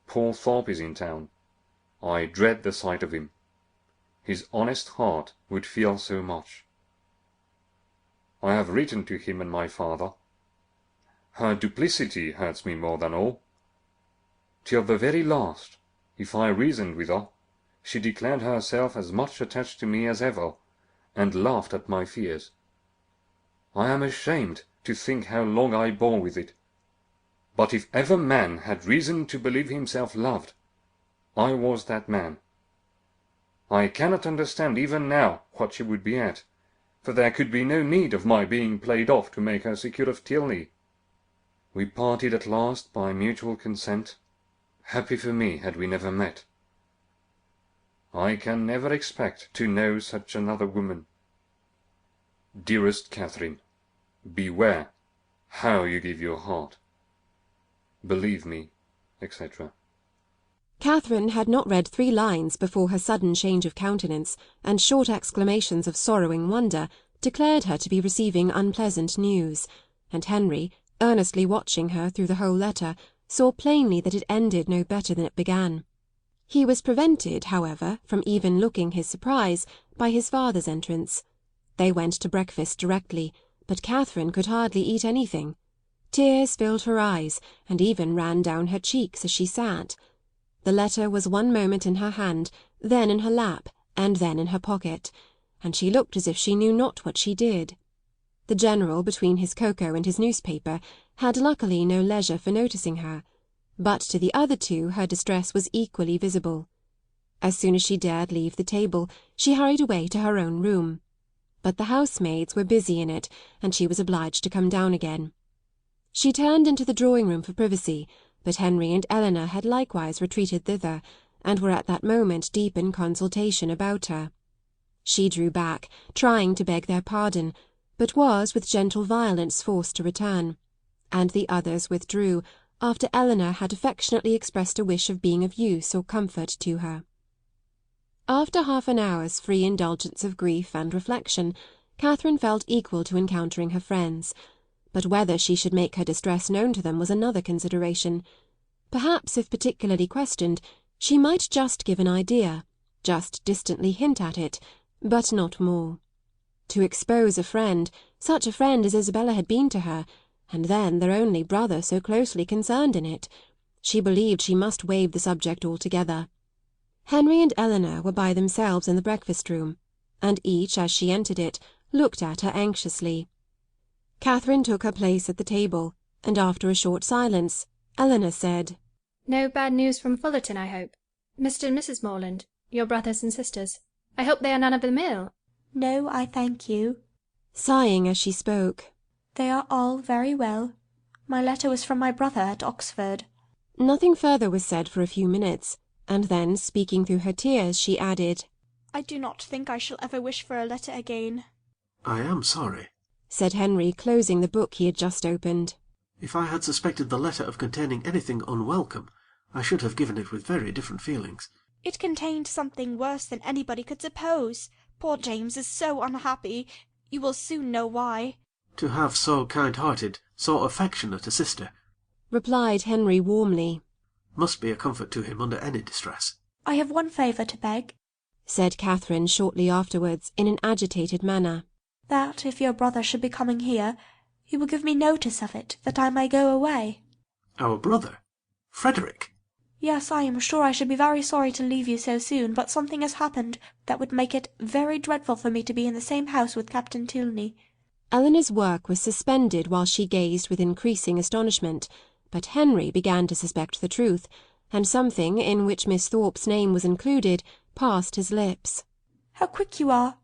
Poor Thorpe is in town. I dread the sight of him. His honest heart would feel so much. I have written to him and my father. Her duplicity hurts me more than all. Till the very last, if I reasoned with her, she declared herself as much attached to me as ever, and laughed at my fears. I am ashamed to think how long I bore with it. But if ever man had reason to believe himself loved, I was that man. I cannot understand even now what she would be at, for there could be no need of my being played off to make her secure of Tilney. We parted at last by mutual consent. Happy for me had we never met. I can never expect to know such another woman. Dearest Catherine, beware how you give your heart. Believe me, etc. Catherine had not read 3 lines before her sudden change of countenance and short exclamations of sorrowing wonder declared her to be receiving unpleasant news, and Henry, earnestly watching her through the whole letter, saw plainly that it ended no better than it began. He was prevented, however, from even looking his surprise by his father's entrance. They went to breakfast directly, but Catherine could hardly eat anything. Tears filled her eyes, and even ran down her cheeks as she sat. The letter was one moment in her hand, then in her lap, and then in her pocket, and she looked as if she knew not what she did. The General, between his cocoa and his newspaper, had luckily no leisure for noticing her, but to the other 2 her distress was equally visible. As soon as she dared leave the table, she hurried away to her own room. But the housemaids were busy in it, and she was obliged to come down again. She turned into the drawing-room for privacy, but Henry and Eleanor had likewise retreated thither, and were at that moment deep in consultation about her. She drew back, trying to beg their pardon, but was with gentle violence forced to return, and the others withdrew, after Eleanor had affectionately expressed a wish of being of use or comfort to her. After half an hour's free indulgence of grief and reflection, Catherine felt equal to encountering her friends, but whether she should make her distress known to them was another consideration. Perhaps, if particularly questioned, she might just give an idea, just distantly hint at it, but not more. To expose a friend, such a friend as Isabella had been to her, and then their only brother so closely concerned in it, she believed she must waive the subject altogether. Henry and Eleanor were by themselves in the breakfast-room, and each, as she entered it, looked at her anxiously. Catherine took her place at the table, and after a short silence, Eleanor said, "No bad news from Fullerton, I hope? Mr. and Mrs. Morland, your brothers and sisters. I hope they are none of them ill?" No, I thank you. Sighing as she spoke. They are all very well. My letter was from my brother at Oxford. Nothing further was said for a few minutes, and then, speaking through her tears, she added, I do not think I shall ever wish for a letter again. I am sorry, said Henry, closing the book he had just opened. If I had suspected the letter of containing anything unwelcome, I should have given it with very different feelings. It contained something worse than anybody could suppose. Poor James is so unhappy. You will soon know why. To have so kind-hearted, so affectionate a sister, replied Henry warmly, must be a comfort to him under any distress. I have one favour to beg, said Catherine shortly afterwards, in an agitated manner. That, if your brother should be coming here, you will give me notice of it, that I may go away. Our brother? Frederick? Yes, I am sure I should be very sorry to leave you so soon, but something has happened that would make it very dreadful for me to be in the same house with Captain Tilney. Eleanor's work was suspended while she gazed with increasing astonishment, but Henry began to suspect the truth, and something, in which Miss Thorpe's name was included, passed his lips. How quick you are,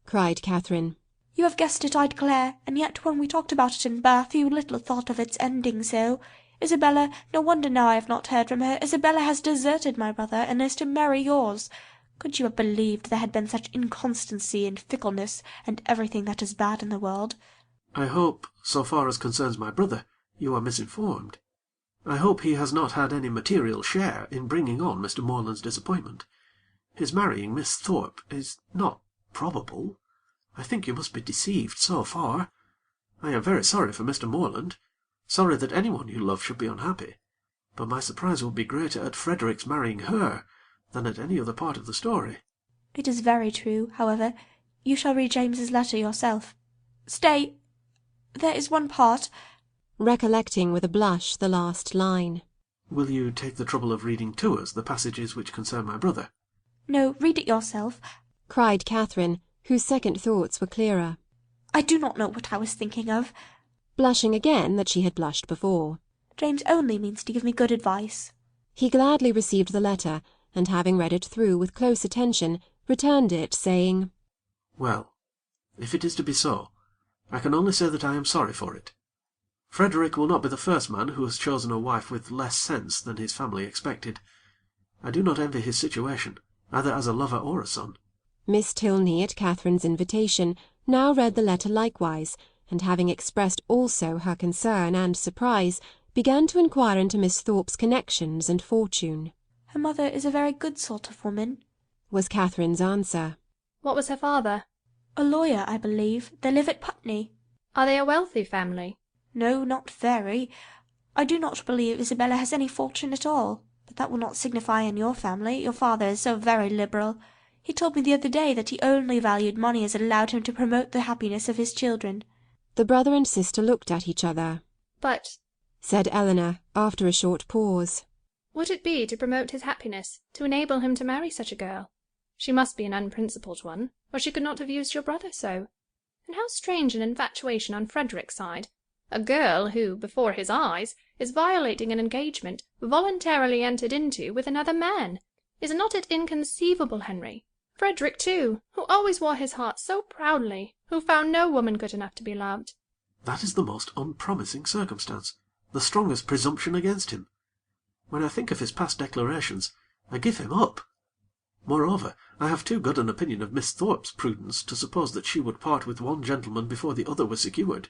cried Catherine. You have guessed it, I declare, and yet when we talked about it in Bath you little thought of its ending so. Isabella, no wonder now I have not heard from her. Isabella has deserted my brother, and is to marry yours. Could you have believed there had been such inconstancy and fickleness, and everything that is bad in the world? I hope, so far as concerns my brother, you are misinformed. I hope he has not had any material share in bringing on Mr. Moreland's disappointment. His marrying Miss Thorpe is not probable. I think you must be deceived so far. I am very sorry for Mr. Moreland, sorry that anyone you love should be unhappy, but my surprise will be greater at Frederick's marrying her than at any other part of the story. It is very true, however. You shall read James's letter yourself. Stay, there is one part. Recollecting with a blush the last line. Will you take the trouble of reading to us the passages which concern my brother? No, read it yourself, cried Catherine, whose second thoughts were clearer. I do not know what I was thinking of. Blushing again that she had blushed before. James only means to give me good advice. He gladly received the letter, and having read it through with close attention, returned it, saying, "Well, if it is to be so, I can only say that I am sorry for it. Frederick will not be the first man who has chosen a wife with less sense than his family expected. I do not envy his situation, either as a lover or a son." Miss Tilney, at Catherine's invitation, now read the letter likewise, and having expressed also her concern and surprise, began to inquire into Miss Thorpe's connections and fortune. "Her mother is a very good sort of woman," was Catherine's answer. What was her father? "A lawyer, I believe. They live at Putney." Are they a wealthy family? "No, not very. I do not believe Isabella has any fortune at all. But that will not signify in your family. Your father is so very liberal. He told me the other day that he only valued money as it allowed him to promote the happiness of his children." The brother and sister looked at each other. But, said Eleanor, after a short pause, would it be to promote his happiness, to enable him to marry such a girl? She must be an unprincipled one, or she could not have used your brother so. And how strange an infatuation on Frederick's side! A girl who, before his eyes, is violating an engagement voluntarily entered into with another man. Is not it inconceivable, Henry? Frederick, too, who always wore his heart so proudly, who found no woman good enough to be loved. That is the most unpromising circumstance, the strongest presumption against him. When I think of his past declarations, I give him up. Moreover, I have too good an opinion of Miss Thorpe's prudence to suppose that she would part with one gentleman before the other was secured.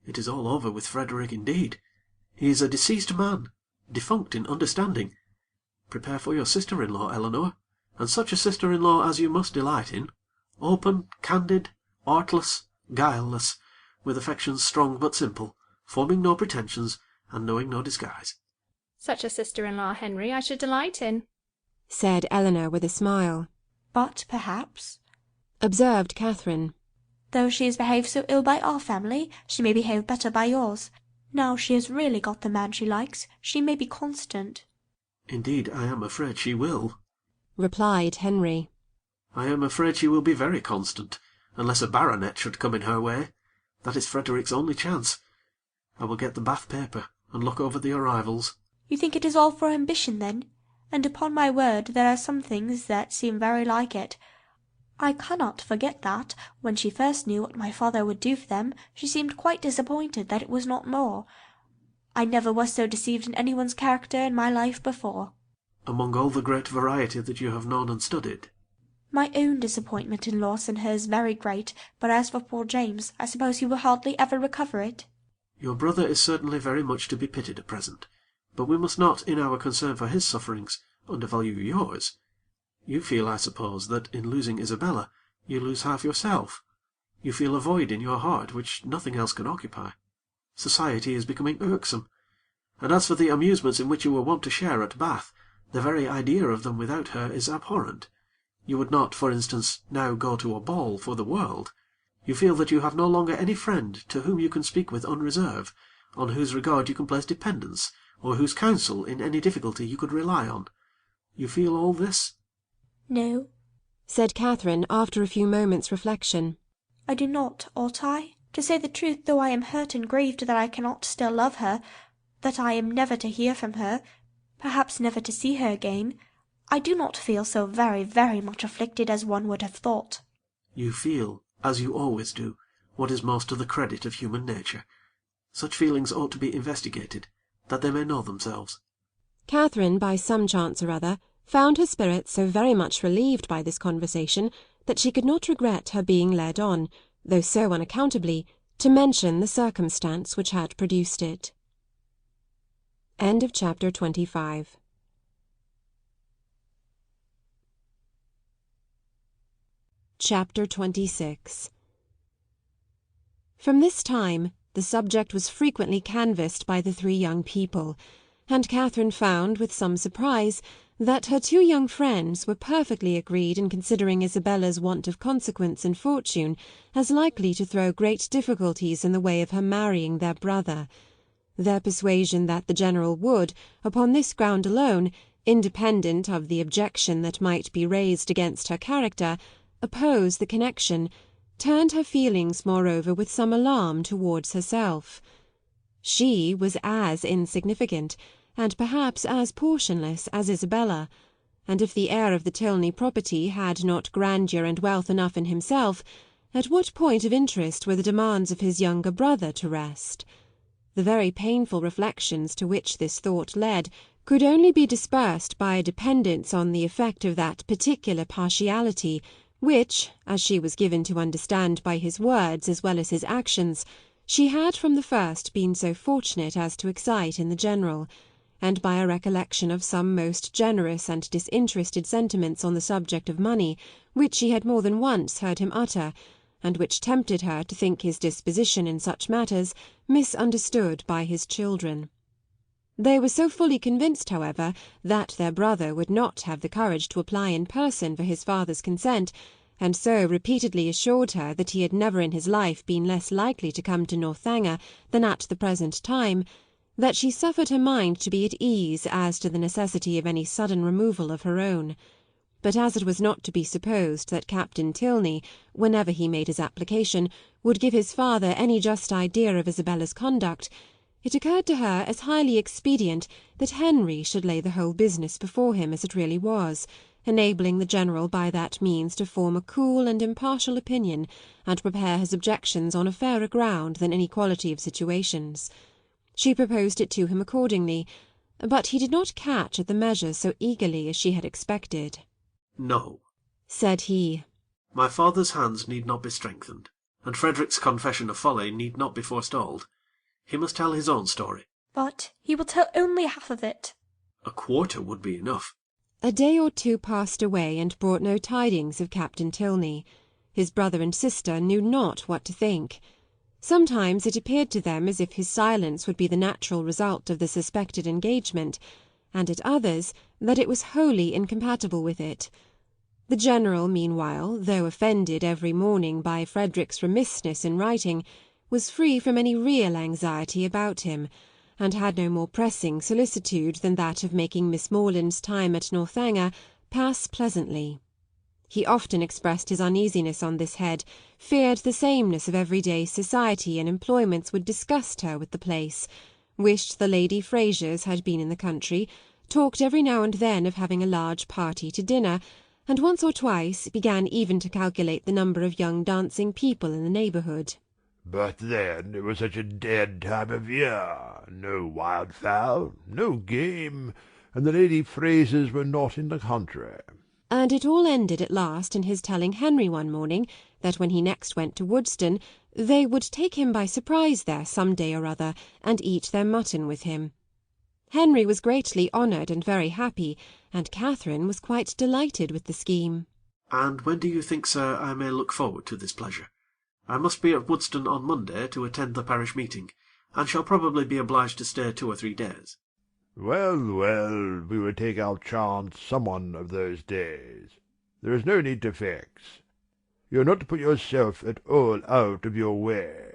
It is all over with Frederick indeed. He is a deceased man, defunct in understanding. Prepare for your sister-in-law, Eleanor, and such a sister-in-law as you must delight in, open, candid, artless, guileless, with affections strong but simple, forming no pretensions, and knowing no disguise. Such a sister-in-law, Henry, I should delight in, said Eleanor with a smile. "But perhaps," observed Catherine, "though she has behaved so ill by our family, she may behave better by yours. Now she has really got the man she likes, she may be constant." "Indeed, I am afraid she will," replied Henry. "I am afraid she will be very constant, unless a baronet should come in her way. That is Frederick's only chance. I will get the Bath paper, and look over the arrivals." "You think it is all for ambition, then? And upon my word there are some things that seem very like it. I cannot forget that, when she first knew what my father would do for them, she seemed quite disappointed that it was not more. I never was so deceived in anyone's character in my life before." "Among all the great variety that you have known and studied?" "My own disappointment in loss and hers very great, but as for poor James, I suppose he will hardly ever recover it." "Your brother is certainly very much to be pitied at present, but we must not, in our concern for his sufferings, undervalue yours. You feel, I suppose, that in losing Isabella you lose half yourself. You feel a void in your heart which nothing else can occupy. Society is becoming irksome, and as for the amusements in which you were wont to share at Bath, the very idea of them without her is abhorrent. You would not, for instance, now go to a ball for the world. You feel that you have no longer any friend to whom you can speak with unreserve, on whose regard you can place dependence, or whose counsel in any difficulty you could rely on. You feel all this?" "No," said Catherine, after a few moments' reflection. "I do not, ought I? To say the truth, though I am hurt and grieved that I cannot still love her, that I am never to hear from her, perhaps never to see her again, I do not feel so very, very much afflicted as one would have thought." "You feel, as you always do, what is most to the credit of human nature. Such feelings ought to be investigated, that they may know themselves." Catherine, by some chance or other, found her spirits so very much relieved by this conversation that she could not regret her being led on, though so unaccountably, to mention the circumstance which had produced it. End of chapter 25. Chapter 26. From this time the subject was frequently canvassed by the three young people, and Catherine found, with some surprise, that her two young friends were perfectly agreed in considering Isabella's want of consequence and fortune as likely to throw great difficulties in the way of her marrying their brother. Their persuasion that the General would, upon this ground alone, independent of the objection that might be raised against her character, oppose the connection, turned her feelings moreover with some alarm towards herself. She was as insignificant, and perhaps as portionless, as Isabella, and if the heir of the Tilney property had not grandeur and wealth enough in himself, at what point of interest were the demands of his younger brother to rest? The very painful reflections to which this thought led could only be dispersed by a dependence on the effect of that particular partiality which, as she was given to understand by his words as well as his actions, she had from the first been so fortunate as to excite in the general, and by a recollection of some most generous and disinterested sentiments on the subject of money, which she had more than once heard him utter, and which tempted her to think his disposition in such matters misunderstood by his children. They were so fully convinced, however, that their brother would not have the courage to apply in person for his father's consent, and so repeatedly assured her that he had never in his life been less likely to come to Northanger than at the present time, that she suffered her mind to be at ease as to the necessity of any sudden removal of her own. But as it was not to be supposed that Captain Tilney, whenever he made his application, would give his father any just idea of Isabella's conduct, it occurred to her as highly expedient that Henry should lay the whole business before him as it really was, enabling the general by that means to form a cool and impartial opinion, and prepare his objections on a fairer ground than inequality of situations. She proposed it to him accordingly, but he did not catch at the measure so eagerly as she had expected. "No," said he. "My father's hands need not be strengthened, and Frederick's confession of folly need not be forestalled. He must tell his own story." But he will tell only half of it. "A quarter would be enough." A day or two passed away and brought no tidings of Captain Tilney. His brother and sister knew not what to think. Sometimes it appeared to them as if his silence would be the natural result of the suspected engagement, and at others that it was wholly incompatible with it. The general, meanwhile, though offended every morning by Frederick's remissness in writing, was free from any real anxiety about him, and had no more pressing solicitude than that of making Miss Moreland's time at Northanger pass pleasantly. He often expressed his uneasiness on this head, feared the sameness of everyday society and employments would disgust her with the place, wished the Lady Frasers had been in the country, talked every now and then of having a large party to dinner, and once or twice began even to calculate the number of young dancing people in the neighbourhood. But then it was such a dead time of year, no wild fowl, no game, and the Lady Frasers were not in the country. And it all ended at last in his telling Henry one morning that when he next went to Woodston they would take him by surprise there some day or other, and eat their mutton with him. Henry was greatly honoured and very happy, and Catherine was quite delighted with the scheme. "And when do you think, sir, I may look forward to this pleasure? I must be at Woodston on Monday to attend the parish meeting, and shall probably be obliged to stay 2 or 3 days." Well, well, we will take our chance some one of those days. There is no need to fix. You are not to put yourself at all out of your way.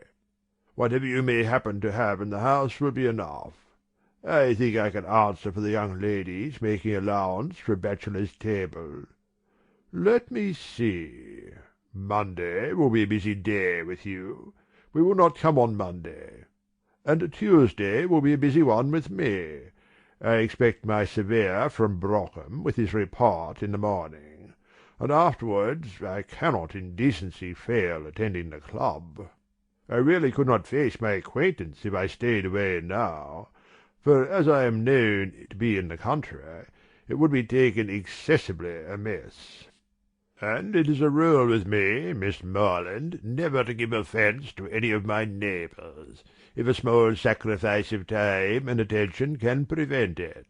Whatever you may happen to have in the house will be enough. I think I can answer for the young ladies, making allowance for a bachelor's table. Let me see. Monday will be a busy day with you. We will not come on Monday. And Tuesday will be a busy one with me. I expect my surveyor from Brockham with his report in the morning, and afterwards I cannot in decency fail attending the club. I really could not face my acquaintance if I stayed away now, for as I am known to be in the country, it would be taken excessively amiss. And it is a rule with me, Miss Moreland, never to give offence to any of my neighbours, if a small sacrifice of time and attention can prevent it.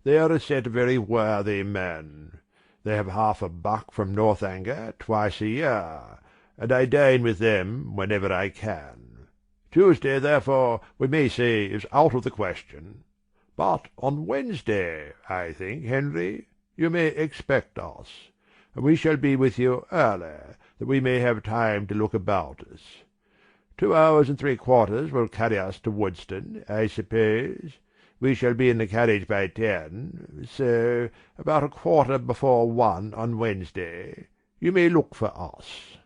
They are a set of very worthy men. They have half a buck from Northanger twice a year, and I dine with them whenever I can. Tuesday, therefore, we may say is out of the question. But on Wednesday, I think, Henry, you may expect us, and we shall be with you early, that we may have time to look about us. 2 hours and 3/4 will carry us to Woodston, I suppose. We shall be in the carriage by 10, so about 1:15 on Wednesday. You may look for us."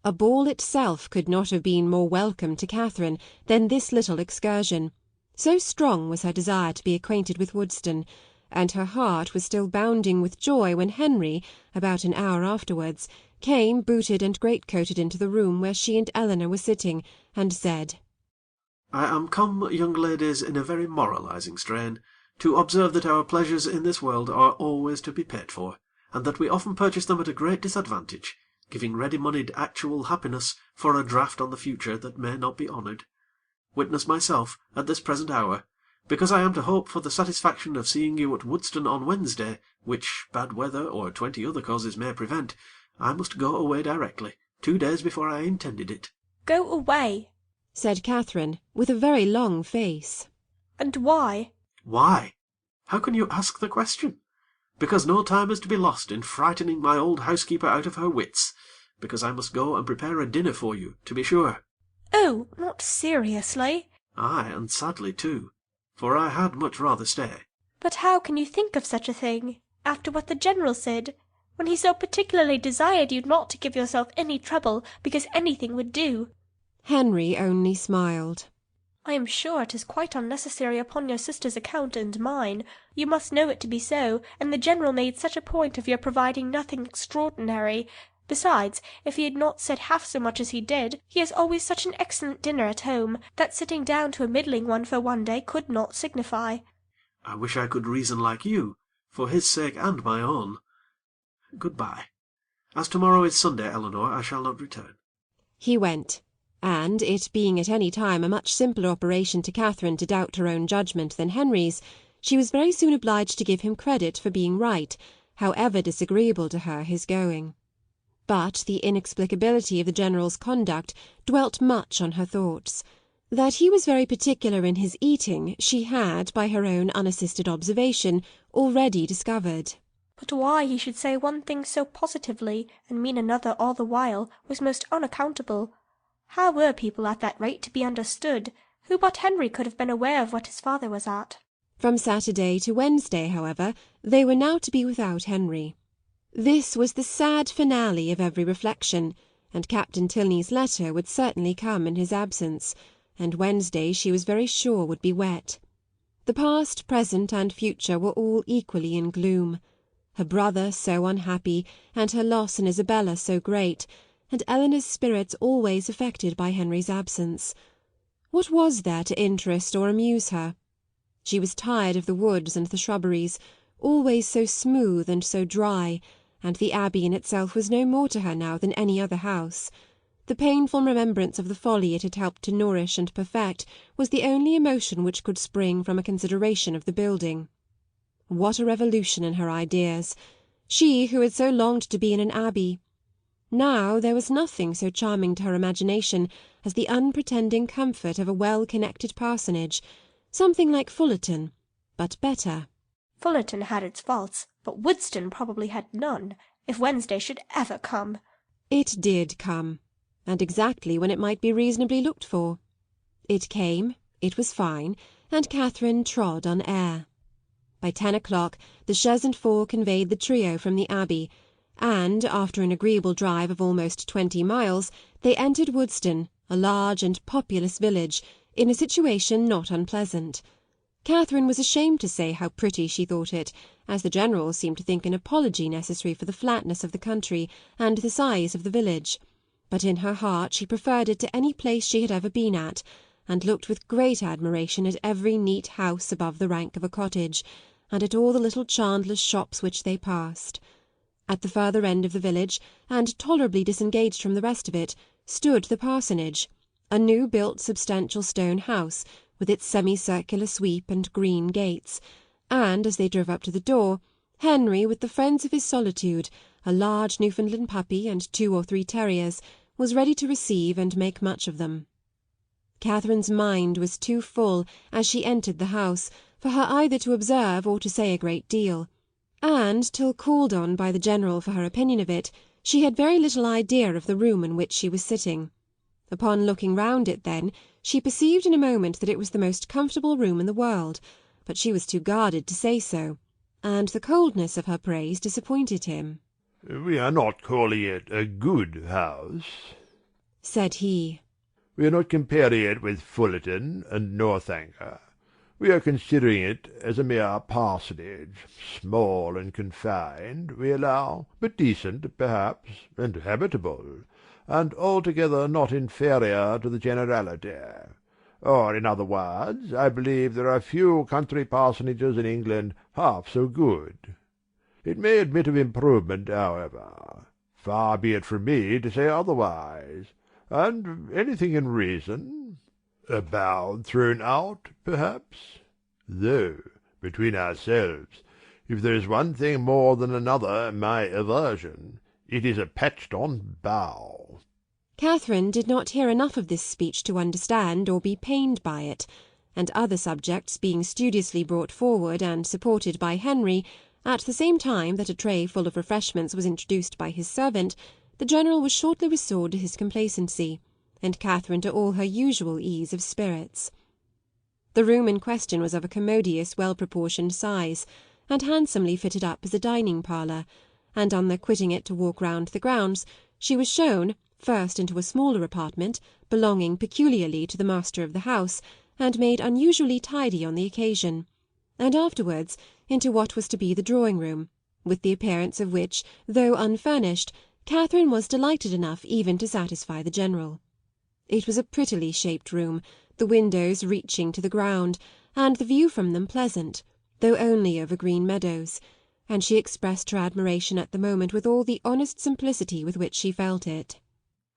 A ball itself could not have been more welcome to Catherine than this little excursion. So strong was her desire to be acquainted with Woodston, and her heart was still bounding with joy when Henry, about an hour afterwards, came booted and greatcoated into the room where she and Eleanor were sitting, and said, "I am come, young ladies, in a very moralizing strain, to observe that our pleasures in this world are always to be paid for, and that we often purchase them at a great disadvantage, giving ready-moneyed actual happiness for a draught on the future that may not be honoured. Witness myself, at this present hour, because I am to hope for the satisfaction of seeing you at Woodston on Wednesday, which bad weather or 20 other causes may prevent, I must go away directly, 2 days before I intended it." "Go away," said Catherine, with a very long face. "And why?" "Why? How can you ask the question? Because no time is to be lost in frightening my old housekeeper out of her wits, because I must go and prepare a dinner for you, to be sure." "Oh, not seriously?" "Ay, and sadly too, for I had much rather stay." "But how can you think of such a thing, after what the General said, when he so particularly desired you not to give yourself any trouble, because anything would do?" Henry only smiled. "I am sure it is quite unnecessary upon your sister's account and mine. You must know it to be so, and the General made such a point of your providing nothing extraordinary. Besides, if he had not said half so much as he did, he has always such an excellent dinner at home, that sitting down to a middling one for one day could not signify." "I wish I could reason like you, for his sake and my own. Good-bye. As tomorrow is Sunday, Eleanor, I shall not return." He went, and, it being at any time a much simpler operation to Catherine to doubt her own judgment than Henry's, she was very soon obliged to give him credit for being right, however disagreeable to her his going. But the inexplicability of the General's conduct dwelt much on her thoughts. That he was very particular in his eating she had, by her own unassisted observation, already discovered. But why he should say one thing so positively, and mean another all the while, was most unaccountable. How were people at that rate to be understood? Who but Henry could have been aware of what his father was at? From Saturday to Wednesday, however, they were now to be without Henry. This was the sad finale of every reflection, and Captain Tilney's letter would certainly come in his absence, and Wednesday she was very sure would be wet. The past, present, and future were all equally in gloom. Her brother so unhappy, and her loss in Isabella so great, and Eleanor's spirits always affected by Henry's absence. What was there to interest or amuse her? She was tired of the woods and the shrubberies, always so smooth and so dry, and the Abbey in itself was no more to her now than any other house. The painful remembrance of the folly it had helped to nourish and perfect was the only emotion which could spring from a consideration of the building. What a revolution in her ideas! She who had so longed to be in an abbey. Now there was nothing so charming to her imagination as the unpretending comfort of a well-connected parsonage, something like Fullerton, but better. Fullerton had its faults, but Woodston probably had none, if Wednesday should ever come. It did come, and exactly when it might be reasonably looked for. It came, it was fine, and Catherine trod on air. By 10 o'clock the chaise and four conveyed the trio from the Abbey, and, after an agreeable drive of almost 20 miles, they entered Woodston, a large and populous village, in a situation not unpleasant. Catherine was ashamed to say how pretty she thought it, as the General seemed to think an apology necessary for the flatness of the country and the size of the village, but in her heart she preferred it to any place she had ever been at, and looked with great admiration at every neat house above the rank of a cottage, and at all the little chandlers' shops which they passed. At the further end of the village, and tolerably disengaged from the rest of it, stood the parsonage, a new-built substantial stone house, with its semicircular sweep and green gates, and, as they drove up to the door, Henry, with the friends of his solitude, a large Newfoundland puppy and 2 or 3 terriers, was ready to receive and make much of them. Catherine's mind was too full, as she entered the house, for her either to observe or to say a great deal, and, till called on by the General for her opinion of it, she had very little idea of the room in which she was sitting. Upon looking round it, then, she perceived in a moment that it was the most comfortable room in the world, but she was too guarded to say so, and the coldness of her praise disappointed him. "We are not calling it a good house," said he. "We are not comparing it with Fullerton and Northanger. We are considering it as a mere parsonage, small and confined, we allow, but decent, perhaps, and habitable, and altogether not inferior to the generality. Or, in other words, I believe there are few country parsonages in England half so good. It may admit of improvement, however. Far be it from me to say otherwise. And anything in reason. A bound thrown out, perhaps? Though, between ourselves, if there is one thing more than another my aversion, it is a patched-on bow. Catherine did not hear enough of this speech to understand or be pained by it, and other subjects being studiously brought forward and supported by Henry, at the same time that a tray full of refreshments was introduced by his servant, the General was shortly restored to his complacency, and Catherine to all her usual ease of spirits. The room in question was of a commodious, well-proportioned size, and handsomely fitted up as a dining-parlour, and on their quitting it to walk round the grounds, she was shown, first into a smaller apartment, belonging peculiarly to the master of the house, and made unusually tidy on the occasion, and afterwards into what was to be the drawing-room, with the appearance of which, though unfurnished, Catherine was delighted enough even to satisfy the General. It was a prettily shaped room, the windows reaching to the ground, and the view from them pleasant, though only over green meadows, and she expressed her admiration at the moment with all the honest simplicity with which she felt it.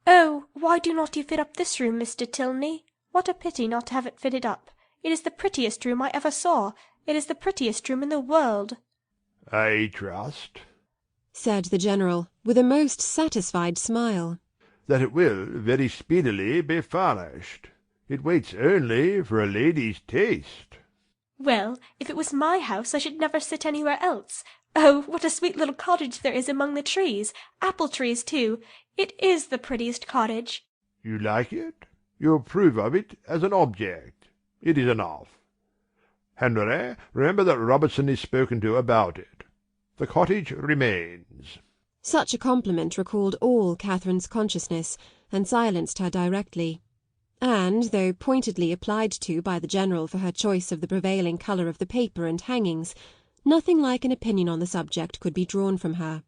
"Oh, why do not you fit up this room, Mr. Tilney? What a pity not to have it fitted up. It is the prettiest room I ever saw. It is the prettiest room in the world." "I trust," said the General, with a most satisfied smile, "that it will very speedily be furnished. It waits only for a lady's taste." "Well, if it was my house I should never sit anywhere else. Oh, what a sweet little cottage there is among the trees! Apple trees, too. It is the prettiest cottage." You like it? You approve of it as an object. It is enough. Henry, remember that Robertson is spoken to about it. The cottage remains. Such a compliment recalled all Catherine's consciousness, and silenced her directly. And, though pointedly applied to by the General for her choice of the prevailing colour of the paper and hangings, nothing like an opinion on the subject could be drawn from her.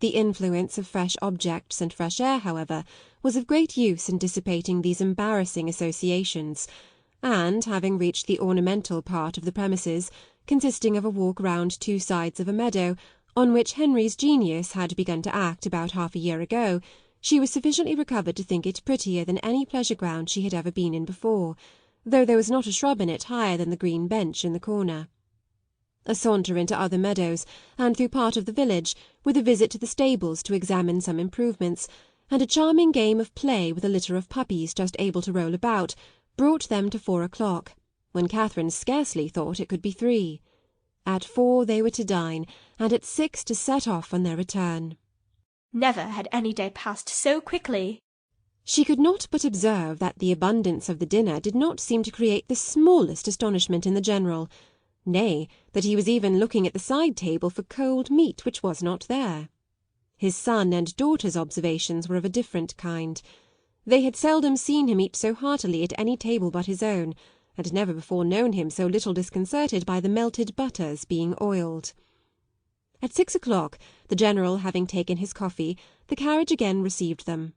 The influence of fresh objects and fresh air, however, was of great use in dissipating these embarrassing associations, and, having reached the ornamental part of the premises, consisting of a walk round two sides of a meadow, on which Henry's genius had begun to act about half a year ago, she was sufficiently recovered to think it prettier than any pleasure-ground she had ever been in before, though there was not a shrub in it higher than the green bench in the corner. A saunter into other meadows, and through part of the village, with a visit to the stables to examine some improvements, and a charming game of play with a litter of puppies just able to roll about, brought them to 4 o'clock, when Catherine scarcely thought it could be 3. At 4 they were to dine, and at 6 to set off on their return. Never had any day passed so quickly. She could not but observe that the abundance of the dinner did not seem to create the smallest astonishment in the General, nay, that he was even looking at the side-table for cold meat which was not there. His son and daughter's observations were of a different kind. They had seldom seen him eat so heartily at any table but his own, and never before known him so little disconcerted by the melted butters being oiled. At 6 o'clock, the General having taken his coffee, the carriage again received them.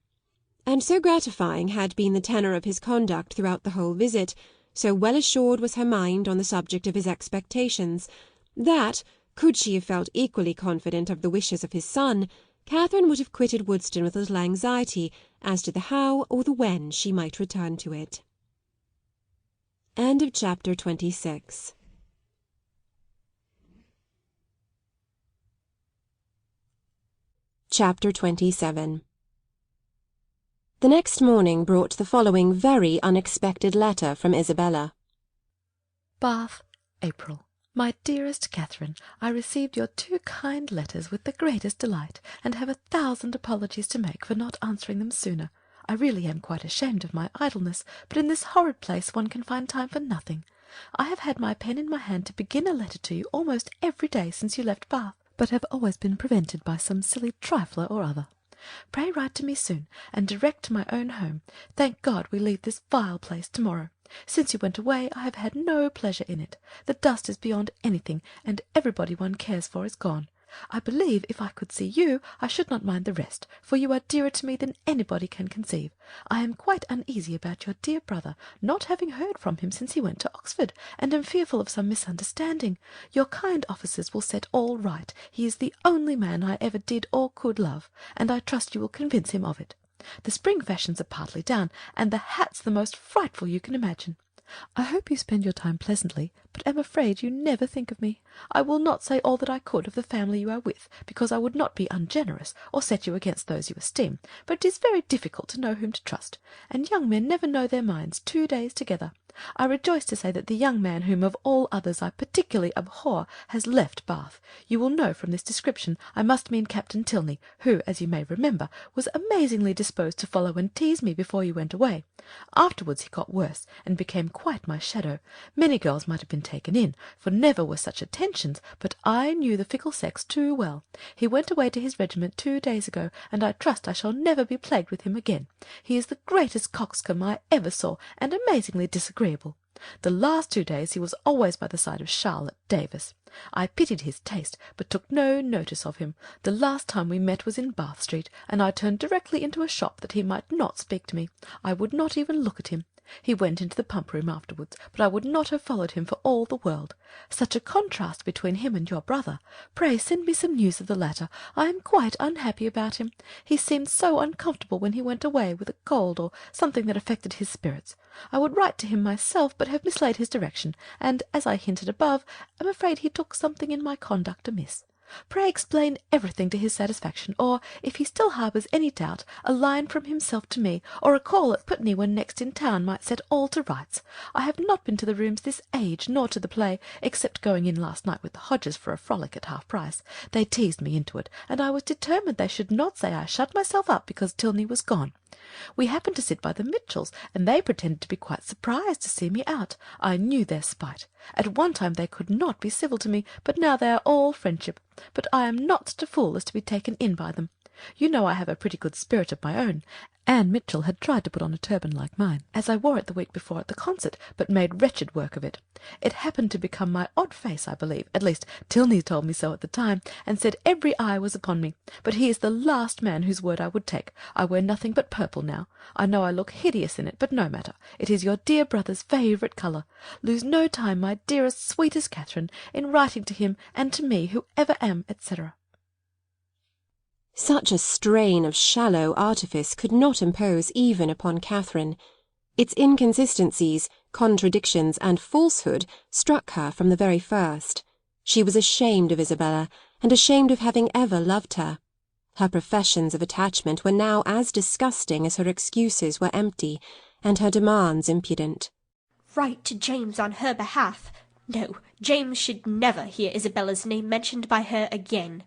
And so gratifying had been the tenor of his conduct throughout the whole visit, so well assured was her mind on the subject of his expectations, that, could she have felt equally confident of the wishes of his son, Catherine would have quitted Woodston with little anxiety as to the how or the when she might return to it. End of chapter 26. Chapter 27. The next morning brought the following very unexpected letter from Isabella. Bath, April. My dearest Catherine, I received your 2 kind letters with the greatest delight, and have 1,000 apologies to make for not answering them sooner. I really am quite ashamed of my idleness, but in this horrid place one can find time for nothing. I have had my pen in my hand to begin a letter to you almost every day since you left Bath, but have always been prevented by some silly trifler or other. Pray write to me soon, and direct to my own home. Thank God we leave this vile place to-morrow. Since you went away I have had no pleasure in it. The dust is beyond anything, and everybody one cares for is gone. I believe if I could see you I should not mind the rest, for you are dearer to me than anybody can conceive. I am quite uneasy about your dear brother, not having heard from him since he went to Oxford, and am fearful of some misunderstanding. Your kind offices will set all right. He is the only man I ever did or could love, and I trust you will convince him of it. The spring fashions are partly down, and the hats the most frightful you can imagine. I hope you spend your time pleasantly, but am afraid you never think of me. I will not say all that I could of the family you are with, because I would not be ungenerous, or set you against those you esteem, but it is very difficult to know whom to trust, and young men never know their minds 2 days together. I rejoice to say that the young man whom of all others I particularly abhor has left Bath. You will know from this description I must mean Captain Tilney, who, as you may remember, was amazingly disposed to follow and tease me before you went away. Afterwards he got worse, and became quite my shadow. Many girls might have been taken in, for never were such attentions, but I knew the fickle sex too well. He went away to his regiment 2 days ago, and I trust I shall never be plagued with him again. He is the greatest coxcomb I ever saw, and amazingly disagreeable. The last 2 days he was always by the side of Charlotte Davis. I pitied his taste, but took no notice of him. The last time we met was in Bath Street, and I turned directly into a shop that he might not speak to me. I would not even look at him. He went into the pump-room afterwards, but I would not have followed him for all the world. Such a contrast between him and your brother. Pray send me some news of the latter. I am quite unhappy about him. He seemed so uncomfortable when he went away with a cold or something that affected his spirits. I would write to him myself, but have mislaid his direction, and, as I hinted above, am afraid he took something in my conduct amiss. Pray explain everything to his satisfaction, or, if he still harbours any doubt, a line from himself to me, or a call at Putney when next in town might set all to rights. I have not been to the rooms this age, nor to the play, except going in last night with the Hodges for a frolic at half price. They teased me into it, and I was determined they should not say I shut myself up because Tilney was gone. We happened to sit by the Mitchells, and they pretended to be quite surprised to see me out. I knew their spite. At one time they could not be civil to me, but now they are all friendship. But I am not such a fool as to be taken in by them. You know I have a pretty good spirit of my own. Anne Mitchell had tried to put on a turban like mine, as I wore it the week before at the concert, but made wretched work of it. It happened to become my odd face, I believe. At least Tilney told me so at the time, and said every eye was upon me. But he is the last man whose word I would take. I wear nothing but purple now. I know I look hideous in it, but no matter. It is your dear brother's favourite colour. Lose no time, my dearest, sweetest Catherine, in writing to him and to me, who ever am, etc. Such a strain of shallow artifice could not impose even upon Catherine. Its inconsistencies, contradictions, and falsehood struck her from the very first. She was ashamed of Isabella, and ashamed of having ever loved her. Her professions of attachment were now as disgusting as her excuses were empty, and her demands impudent. Write to James on her behalf. No, James should never hear Isabella's name mentioned by her again.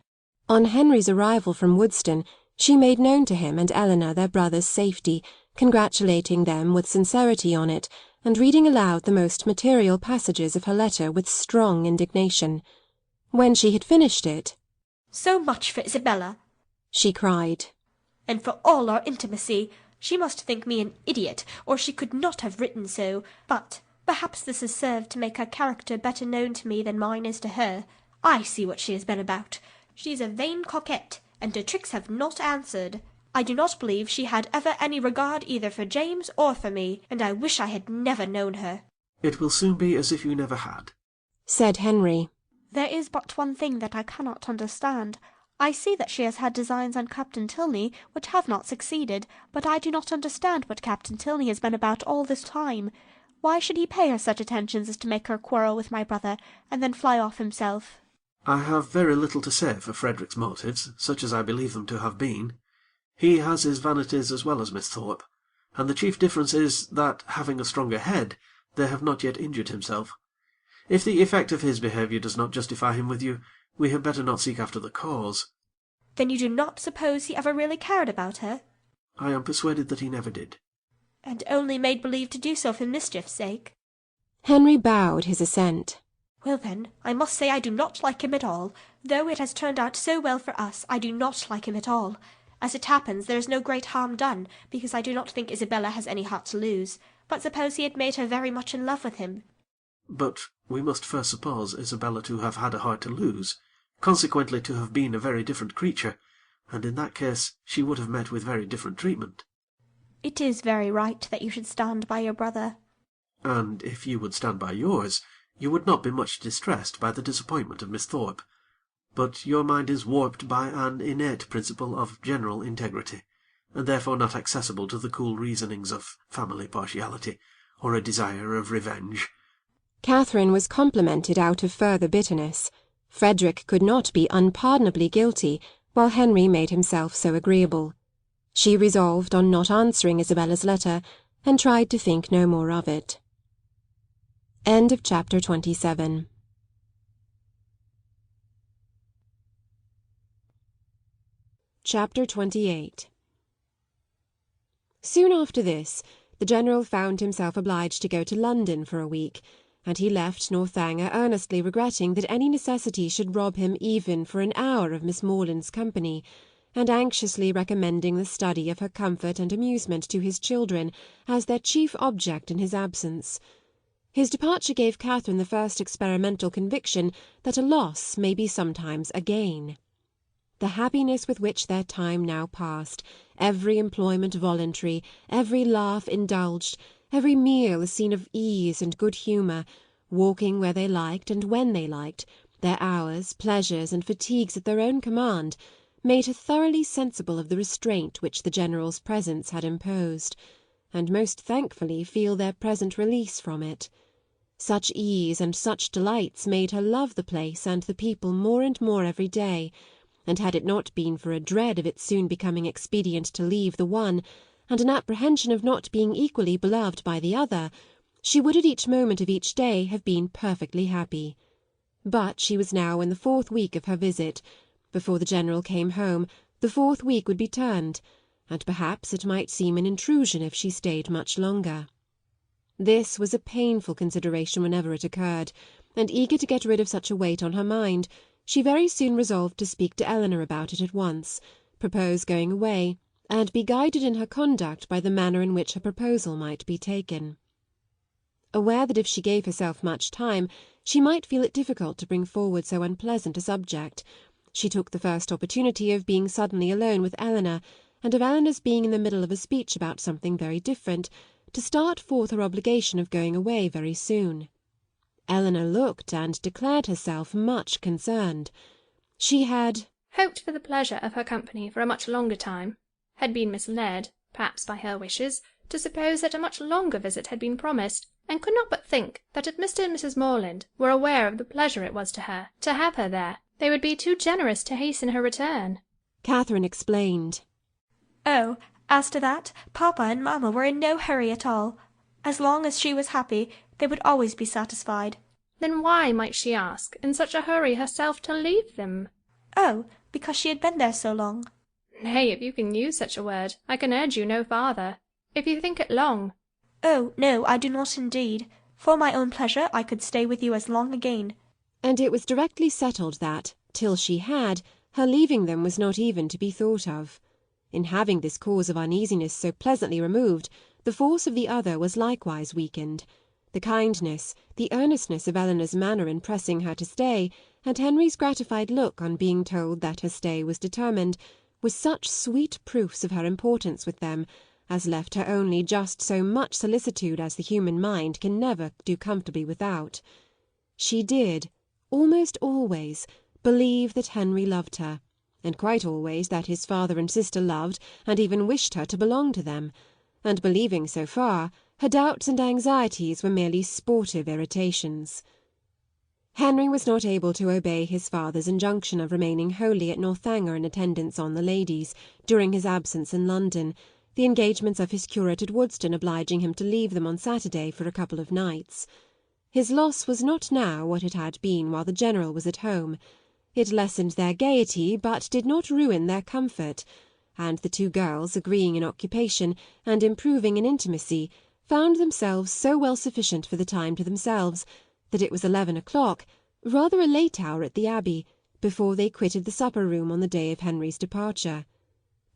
On Henry's arrival from Woodston, she made known to him and Eleanor their brother's safety, congratulating them with sincerity on it, and reading aloud the most material passages of her letter with strong indignation. When she had finished it, "So much for Isabella," she cried. "And for all our intimacy. She must think me an idiot, or she could not have written so. But perhaps this has served to make her character better known to me than mine is to her. I see what she has been about. She is a vain coquette, and her tricks have not answered. I do not believe she had ever any regard either for James or for me, and I wish I had never known her." "It will soon be as if you never had," said Henry. "There is but one thing that I cannot understand. I see that she has had designs on Captain Tilney which have not succeeded, but I do not understand what Captain Tilney has been about all this time. Why should he pay her such attentions as to make her quarrel with my brother, and then fly off himself?" "I have very little to say for Frederick's motives, such as I believe them to have been. He has his vanities as well as Miss Thorpe, and the chief difference is, that, having a stronger head, they have not yet injured himself. If the effect of his behaviour does not justify him with you, we had better not seek after the cause." "Then you do not suppose he ever really cared about her?" "I am persuaded that he never did." "And only made believe to do so for mischief's sake?" Henry bowed his assent. "Well, then, I must say I do not like him at all. Though it has turned out so well for us, I do not like him at all. As it happens, there is no great harm done, because I do not think Isabella has any heart to lose. But suppose he had made her very much in love with him? But we must first suppose Isabella to have had a heart to lose, consequently to have been a very different creature, and in that case she would have met with very different treatment. It is very right that you should stand by your brother. And if you would stand by yours, you would not be much distressed by the disappointment of Miss Thorpe. But your mind is warped by an innate principle of general integrity, and therefore not accessible to the cool reasonings of family partiality, or a desire of revenge. Catherine was complimented out of further bitterness. Frederick could not be unpardonably guilty, while Henry made himself so agreeable. She resolved on not answering Isabella's letter, and tried to think no more of it. End of chapter 27. Chapter 28. Soon after this, the General found himself obliged to go to London for a week, and he left Northanger earnestly regretting that any necessity should rob him even for an hour of Miss Morland's company, and anxiously recommending the study of her comfort and amusement to his children as their chief object in his absence. His departure gave Catherine the first experimental conviction that a loss may be sometimes a gain. The happiness with which their time now passed, every employment voluntary, every laugh indulged, every meal a scene of ease and good humour, walking where they liked and when they liked, their hours, pleasures, and fatigues at their own command, made her thoroughly sensible of the restraint which the General's presence had imposed, and most thankfully feel their present release from it. Such ease and such delights made her love the place and the people more and more every day, and had it not been for a dread of its soon becoming expedient to leave the one, and an apprehension of not being equally beloved by the other, she would at each moment of each day have been perfectly happy. But she was now in the 4th week of her visit. Before the General came home, the 4th week would be turned, and perhaps it might seem an intrusion if she stayed much longer. This was a painful consideration whenever it occurred, and eager to get rid of such a weight on her mind, she very soon resolved to speak to Eleanor about it at once, propose going away, and be guided in her conduct by the manner in which her proposal might be taken. Aware that if she gave herself much time, she might feel it difficult to bring forward so unpleasant a subject, she took the first opportunity of being suddenly alone with Eleanor, and of Eleanor's being in the middle of a speech about something very different, to start forth her obligation of going away very soon. Eleanor looked and declared herself much concerned. She had hoped for the pleasure of her company for a much longer time, had been misled, perhaps by her wishes, to suppose that a much longer visit had been promised, and could not but think that if Mr. and Mrs. Morland were aware of the pleasure it was to her to have her there, they would be too generous to hasten her return. Catherine explained. Oh, as to that, Papa and Mamma were in no hurry at all. As long as she was happy, they would always be satisfied. Then why might she ask in such a hurry herself to leave them? Oh, because she had been there so long. Nay, if you can use such a word, I can urge you no farther. If you think it long. Oh, no, I do not indeed. For my own pleasure I could stay with you as long again. And it was directly settled that, till she had, her leaving them was not even to be thought of. In having this cause of uneasiness so pleasantly removed, the force of the other was likewise weakened. The kindness, the earnestness of Eleanor's manner in pressing her to stay, and Henry's gratified look on being told that her stay was determined, was such sweet proofs of her importance with them, as left her only just so much solicitude as the human mind can never do comfortably without. She did, almost always, believe that Henry loved her, and quite always that his father and sister loved and even wished her to belong to them, and believing so far, her doubts and anxieties were merely sportive irritations. Henry was not able to obey his father's injunction of remaining wholly at Northanger in attendance on the ladies, during his absence in London, the engagements of his curate at Woodstones obliging him to leave them on Saturday for a couple of nights. His loss was not now what it had been while the General was at home. It lessened their gaiety, but did not ruin their comfort, and the two girls, agreeing in occupation, and improving in intimacy, found themselves so well sufficient for the time to themselves, that it was 11 o'clock, rather a late hour at the Abbey, before they quitted the supper-room on the day of Henry's departure.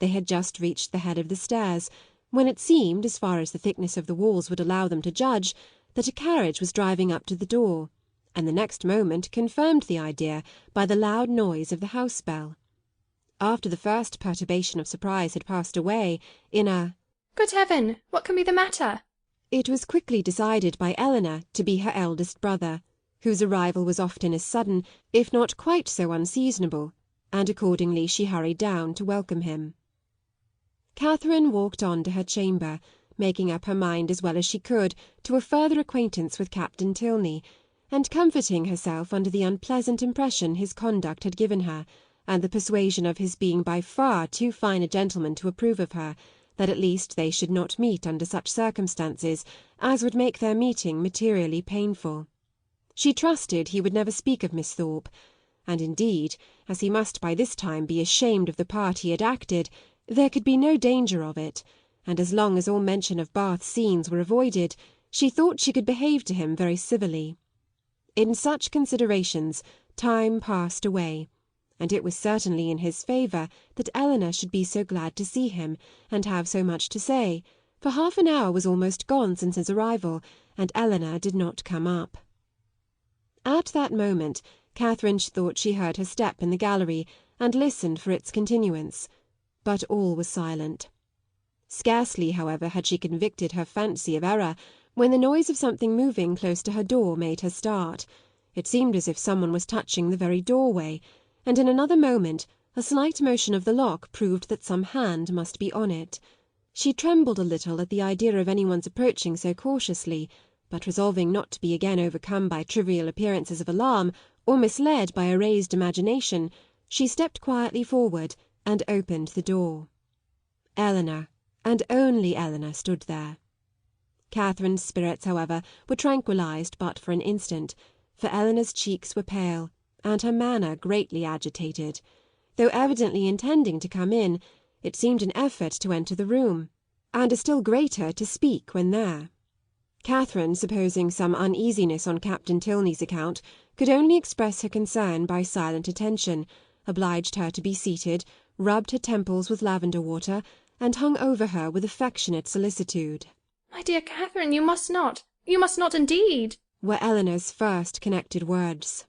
They had just reached the head of the stairs, when it seemed, as far as the thickness of the walls would allow them to judge, that a carriage was driving up to the door, and the next moment confirmed the idea by the loud noise of the house bell. After the first perturbation of surprise had passed away, in a "Good heaven! What can be the matter?" it was quickly decided by Eleanor to be her eldest brother, whose arrival was often as sudden, if not quite so unseasonable, and accordingly she hurried down to welcome him. Catherine walked on to her chamber, making up her mind as well as she could to a further acquaintance with Captain Tilney, and comforting herself under the unpleasant impression his conduct had given her, and the persuasion of his being by far too fine a gentleman to approve of her, that at least they should not meet under such circumstances as would make their meeting materially painful. She trusted he would never speak of Miss Thorpe, and indeed, as he must by this time be ashamed of the part he had acted, there could be no danger of it, and as long as all mention of Bath scenes were avoided, she thought she could behave to him very civilly. In such considerations time passed away, and it was certainly in his favour that Eleanor should be so glad to see him, and have so much to say, for half an hour was almost gone since his arrival, and Eleanor did not come up. At that moment Catherine thought she heard her step in the gallery, and listened for its continuance, but all was silent. Scarcely, however, had she convicted her fancy of error, when the noise of something moving close to her door made her start. It seemed as if someone was touching the very doorway, and in another moment a slight motion of the lock proved that some hand must be on it. She trembled a little at the idea of anyone's approaching so cautiously, but resolving not to be again overcome by trivial appearances of alarm, or misled by a raised imagination, she stepped quietly forward and opened the door. Eleanor, and only Eleanor, stood there. Catherine's spirits, however, were tranquillized but for an instant, for Eleanor's cheeks were pale, and her manner greatly agitated. Though evidently intending to come in, it seemed an effort to enter the room, and a still greater to speak when there. Catherine, supposing some uneasiness on Captain Tilney's account, could only express her concern by silent attention, obliged her to be seated, rubbed her temples with lavender water, and hung over her with affectionate solicitude. "My dear Catherine, you must not indeed," were Eleanor's first connected words.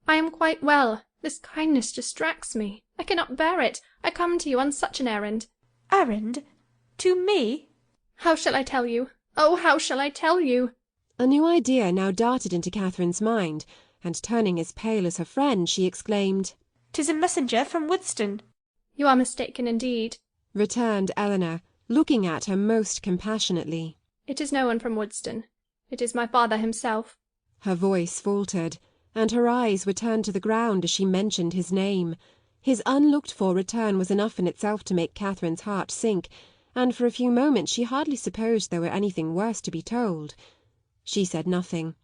"I am quite well. This kindness distracts me. I cannot bear it. I come to you on such an errand." "Errand? To me?" "How shall I tell you? Oh, how shall I tell you?" A new idea now darted into Catherine's mind, and turning as pale as her friend, she exclaimed, "'Tis a messenger from Woodston." "You are mistaken indeed," returned Eleanor, looking at her most compassionately. "It is no one from Woodston. It is my father himself." Her voice faltered, and her eyes were turned to the ground as she mentioned his name. His unlooked-for return was enough in itself to make Catherine's heart sink, and for a few moments she hardly supposed there were anything worse to be told. She said nothing,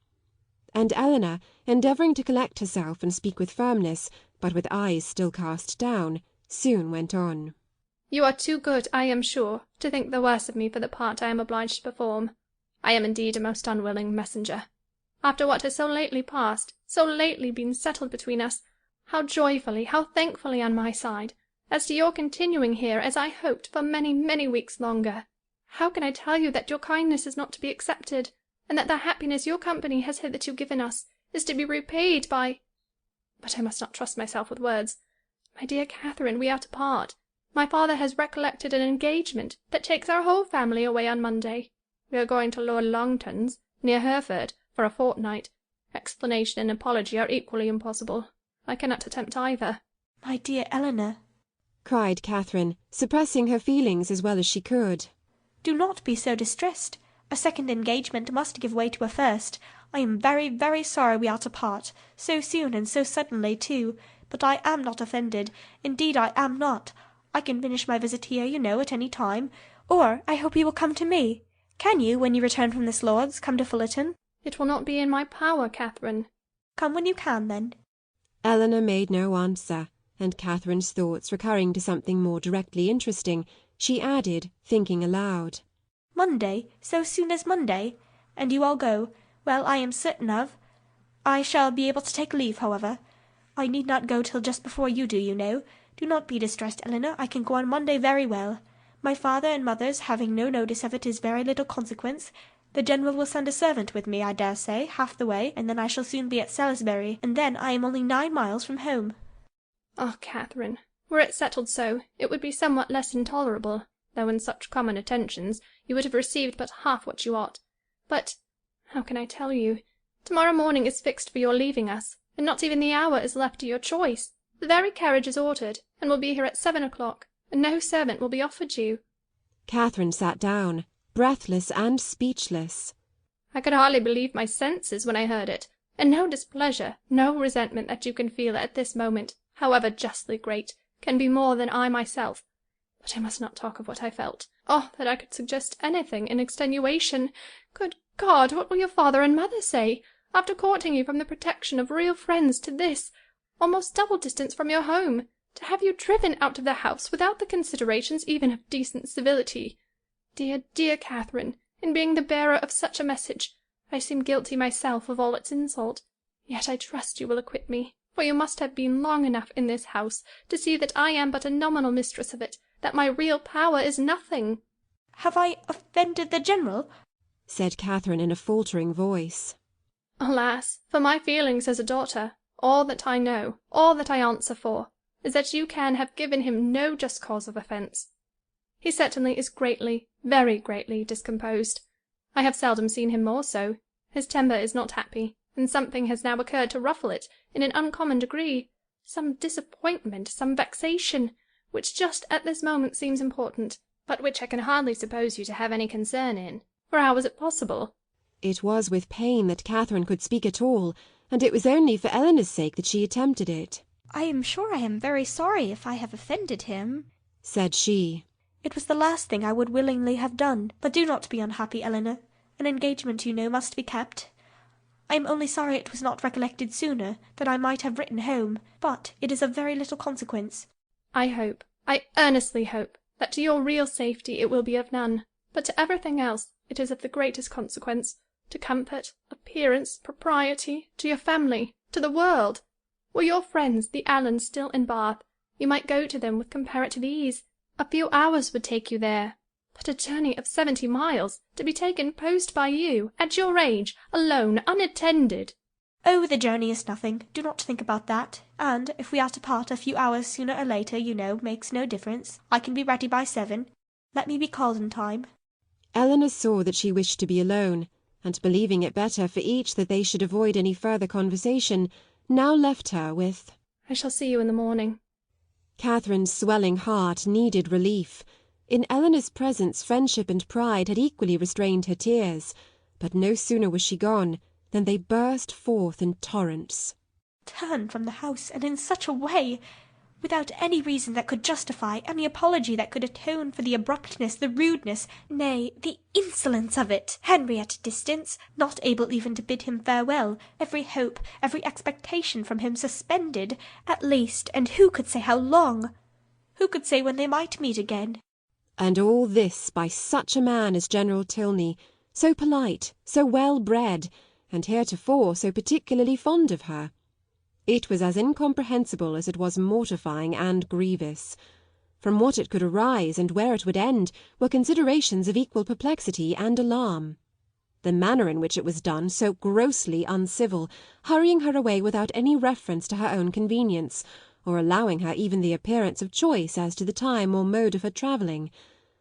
and Eleanor, endeavouring to collect herself and speak with firmness, but with eyes still cast down, soon went on. "You are too good, I am sure, to think the worse of me for the part I am obliged to perform. I am indeed a most unwilling messenger. After what has so lately passed, so lately been settled between us, how joyfully, how thankfully on my side, as to your continuing here as I hoped for many, many weeks longer, how can I tell you that your kindness is not to be accepted, and that the happiness your company has hitherto given us is to be repaid by— But I must not trust myself with words. My dear Catherine, we are to part. My father has recollected an engagement that takes our whole family away on Monday. We are going to Lord Longton's, near Hereford, for a fortnight. Explanation and apology are equally impossible. I cannot attempt either." "My dear Eleanor," cried Catherine, suppressing her feelings as well as she could, "do not be so distressed. A second engagement must give way to a first. I am very, very sorry we are to part, so soon and so suddenly too, but I am not offended. Indeed I am not. I can finish my visit here, you know, at any time, or I hope you will come to me. Can you, when you return from this Lord's, come to Fullerton?" "It will not be in my power, Catherine." "Come when you can, then." Eleanor made no answer, and Catherine's thoughts recurring to something more directly interesting, she added, thinking aloud, "Monday, so soon as Monday? And you all go? Well, I am certain of. I shall be able to take leave, however. I need not go till just before you do, you know. Do not be distressed, Eleanor. I can go on Monday very well. My father and mother's having no notice of it is very little consequence. The General will send a servant with me, I dare say, half the way, and then I shall soon be at Salisbury, and then I am only 9 miles from home. Ah, Catherine, were it settled so, it would be somewhat less intolerable, though in such common attentions you would have received but half what you ought. But, how can I tell you? To-morrow morning is fixed for your leaving us, and not even the hour is left to your choice. The very carriage is ordered, and will be here at 7 o'clock, and no servant will be offered you. Catherine sat down, breathless and speechless. I could hardly believe my senses when I heard it, and no displeasure, no resentment that you can feel at this moment, however justly great, can be more than I myself. But I must not talk of what I felt. Oh, that I could suggest anything in extenuation! Good God, what will your father and mother say, after courting you from the protection of real friends to this, almost double distance from your home, to have you driven out of the house without the considerations even of decent civility? Dear, dear Catherine, in being the bearer of such a message, I seem guilty myself of all its insult. Yet I trust you will acquit me, for you must have been long enough in this house to see that I am but a nominal mistress of it, that my real power is nothing. Have I offended the General? Said Catherine in a faltering voice. Alas, for my feelings as a daughter, all that I know, all that I answer for, is that you can have given him no just cause of offence. He certainly is greatly, very greatly discomposed. I have seldom seen him more so. His temper is not happy, and something has now occurred to ruffle it in an uncommon degree, some disappointment, some vexation, which just at this moment seems important, but which I can hardly suppose you to have any concern in, for how was it possible? It was with pain that Catherine could speak at all, and it was only for Eleanor's sake that she attempted it. I am sure I am very sorry if I have offended him, said she. It was the last thing I would willingly have done, but do not be unhappy, Eleanor. An engagement, you know, must be kept. I am only sorry it was not recollected sooner, that I might have written home, but it is of very little consequence. I hope, I earnestly hope, that to your real safety it will be of none, but to everything else it is of the greatest consequence, to comfort, appearance, propriety, to your family, to the world. Were your friends, the Allens, still in Bath, you might go to them with comparative ease. A few hours would take you there, but a journey of 70 miles, to be taken post by you, at your age, alone, unattended. Oh, the journey is nothing. Do not think about that. And if we are to part a few hours sooner or later, you know, makes no difference. I can be ready by 7. Let me be called in time. Eleanor saw that she wished to be alone, and believing it better for each that they should avoid any further conversation, now left her with, I shall see you in the morning. Catherine's swelling heart needed relief. In Eleanor's presence friendship and pride had equally restrained her tears, but no sooner was she gone than they burst forth in torrents. Turn from the house, and in such a way! Without any reason that could justify, any apology that could atone for the abruptness, the rudeness, nay, the insolence of it. Henry at a distance, not able even to bid him farewell, every hope, every expectation from him suspended, at least, and who could say how long? Who could say when they might meet again? And all this by such a man as General Tilney, so polite, so well bred, and heretofore so particularly fond of her. It was as incomprehensible as it was mortifying and grievous. From what it could arise and where it would end were considerations of equal perplexity and alarm. The manner in which it was done, so grossly uncivil, hurrying her away without any reference to her own convenience, or allowing her even the appearance of choice as to the time or mode of her travelling.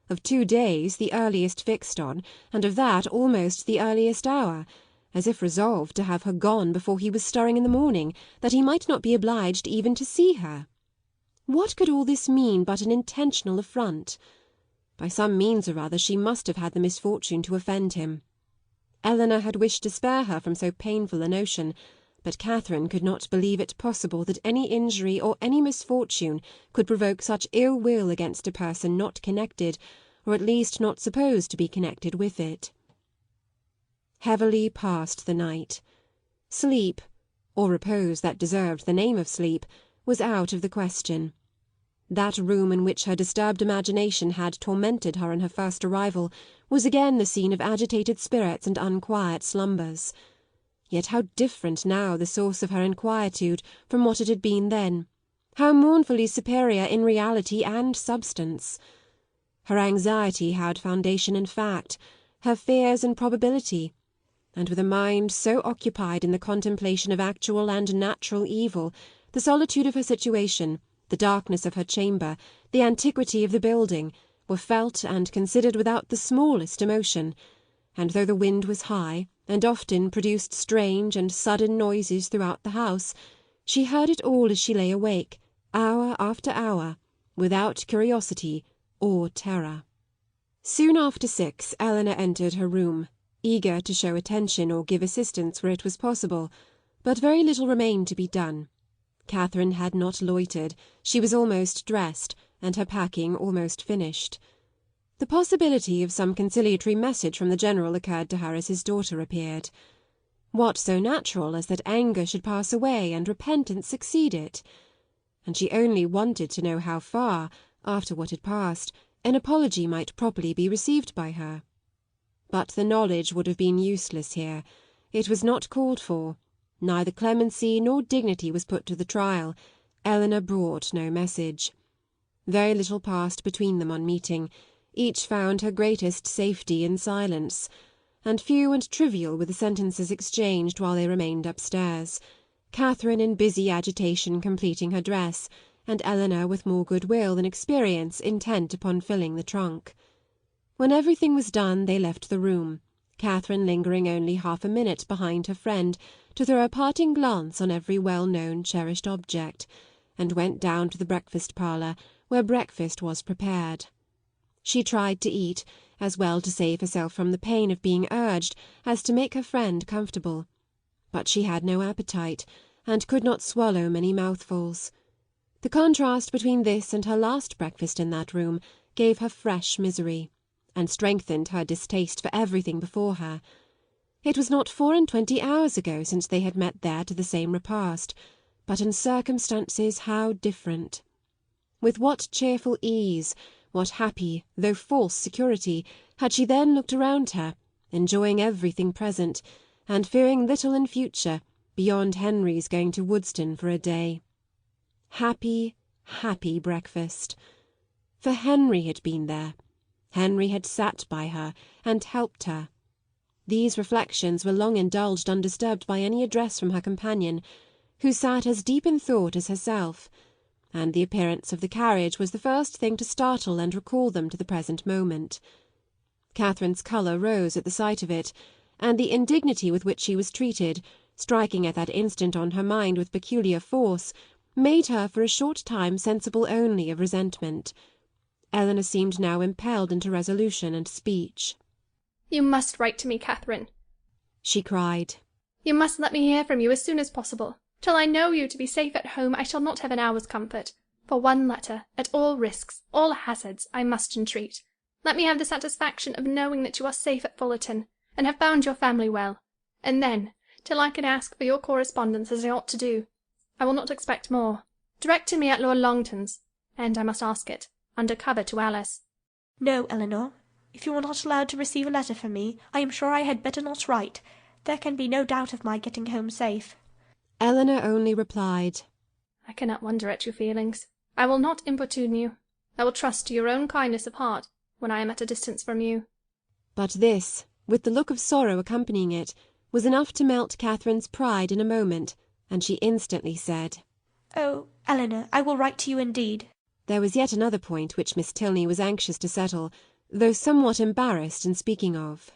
Of 2 days, the earliest fixed on, and of that almost the earliest hour, as if resolved to have her gone before he was stirring in the morning, that he might not be obliged even to see her. What could all this mean but an intentional affront? By some means or other she must have had the misfortune to offend him. Eleanor had wished to spare her from so painful a notion, but Catherine could not believe it possible that any injury or any misfortune could provoke such ill will against a person not connected, or at least not supposed to be connected with it. Heavily passed the night. Sleep, or repose that deserved the name of sleep, was out of the question. That room in which her disturbed imagination had tormented her on her first arrival was again the scene of agitated spirits and unquiet slumbers. Yet how different now the source of her inquietude from what it had been then, how mournfully superior in reality and substance! Her anxiety had foundation in fact, her fears in probability, and with a mind so occupied in the contemplation of actual and natural evil, the solitude of her situation, the darkness of her chamber, the antiquity of the building, were felt and considered without the smallest emotion, and though the wind was high, and often produced strange and sudden noises throughout the house, she heard it all as she lay awake, hour after hour, without curiosity or terror. Soon after 6 Eleanor entered her room, eager to show attention or give assistance where it was possible, but very little remained to be done. Catherine had not loitered, she was almost dressed, and her packing almost finished. The possibility of some conciliatory message from the General occurred to her as his daughter appeared. What so natural as that anger should pass away and repentance succeed it? And she only wanted to know how far, after what had passed, an apology might properly be received by her. But the knowledge would have been useless here. It was not called for. Neither clemency nor dignity was put to the trial. Eleanor brought no message. Very little passed between them on meeting. Each found her greatest safety in silence, and few and trivial were the sentences exchanged while they remained upstairs, Catherine in busy agitation completing her dress, and Eleanor with more goodwill than experience intent upon filling the trunk. When everything was done they left the room, Catherine lingering only half a minute behind her friend to throw a parting glance on every well-known cherished object, and went down to the breakfast-parlour, where breakfast was prepared. She tried to eat, as well to save herself from the pain of being urged as to make her friend comfortable. But she had no appetite, and could not swallow many mouthfuls. The contrast between this and her last breakfast in that room gave her fresh misery, and strengthened her distaste for everything before her. It was not 24 hours ago since they had met there to the same repast, but in circumstances how different! With what cheerful ease, what happy, though false security, had she then looked around her, enjoying everything present, and fearing little in future, beyond Henry's going to Woodston for a day. Happy, happy breakfast. For Henry had been there. Henry had sat by her, and helped her. These reflections were long indulged undisturbed by any address from her companion, who sat as deep in thought as herself, and the appearance of the carriage was the first thing to startle and recall them to the present moment. Catherine's colour rose at the sight of it, and the indignity with which she was treated, striking at that instant on her mind with peculiar force, made her for a short time sensible only of resentment. Eleanor seemed now impelled into resolution and speech. "You must write to me, Catherine," she cried. "You must let me hear from you as soon as possible. Till I know you to be safe at home, I shall not have an hour's comfort. For one letter, at all risks, all hazards, I must entreat. Let me have the satisfaction of knowing that you are safe at Fullerton, and have found your family well, and then, till I can ask for your correspondence as I ought to do, I will not expect more. Direct to me at Lord Longton's, and I must ask it, under cover to Alice." "No, Eleanor. If you are not allowed to receive a letter from me, I am sure I had better not write. There can be no doubt of my getting home safe." Eleanor only replied, "I cannot wonder at your feelings. I will not importune you. I will trust to your own kindness of heart when I am at a distance from you." But this, with the look of sorrow accompanying it, was enough to melt Catherine's pride in a moment, and she instantly said, "Oh, Eleanor, I will write to you indeed." There was yet another point which Miss Tilney was anxious to settle, though somewhat embarrassed in speaking of.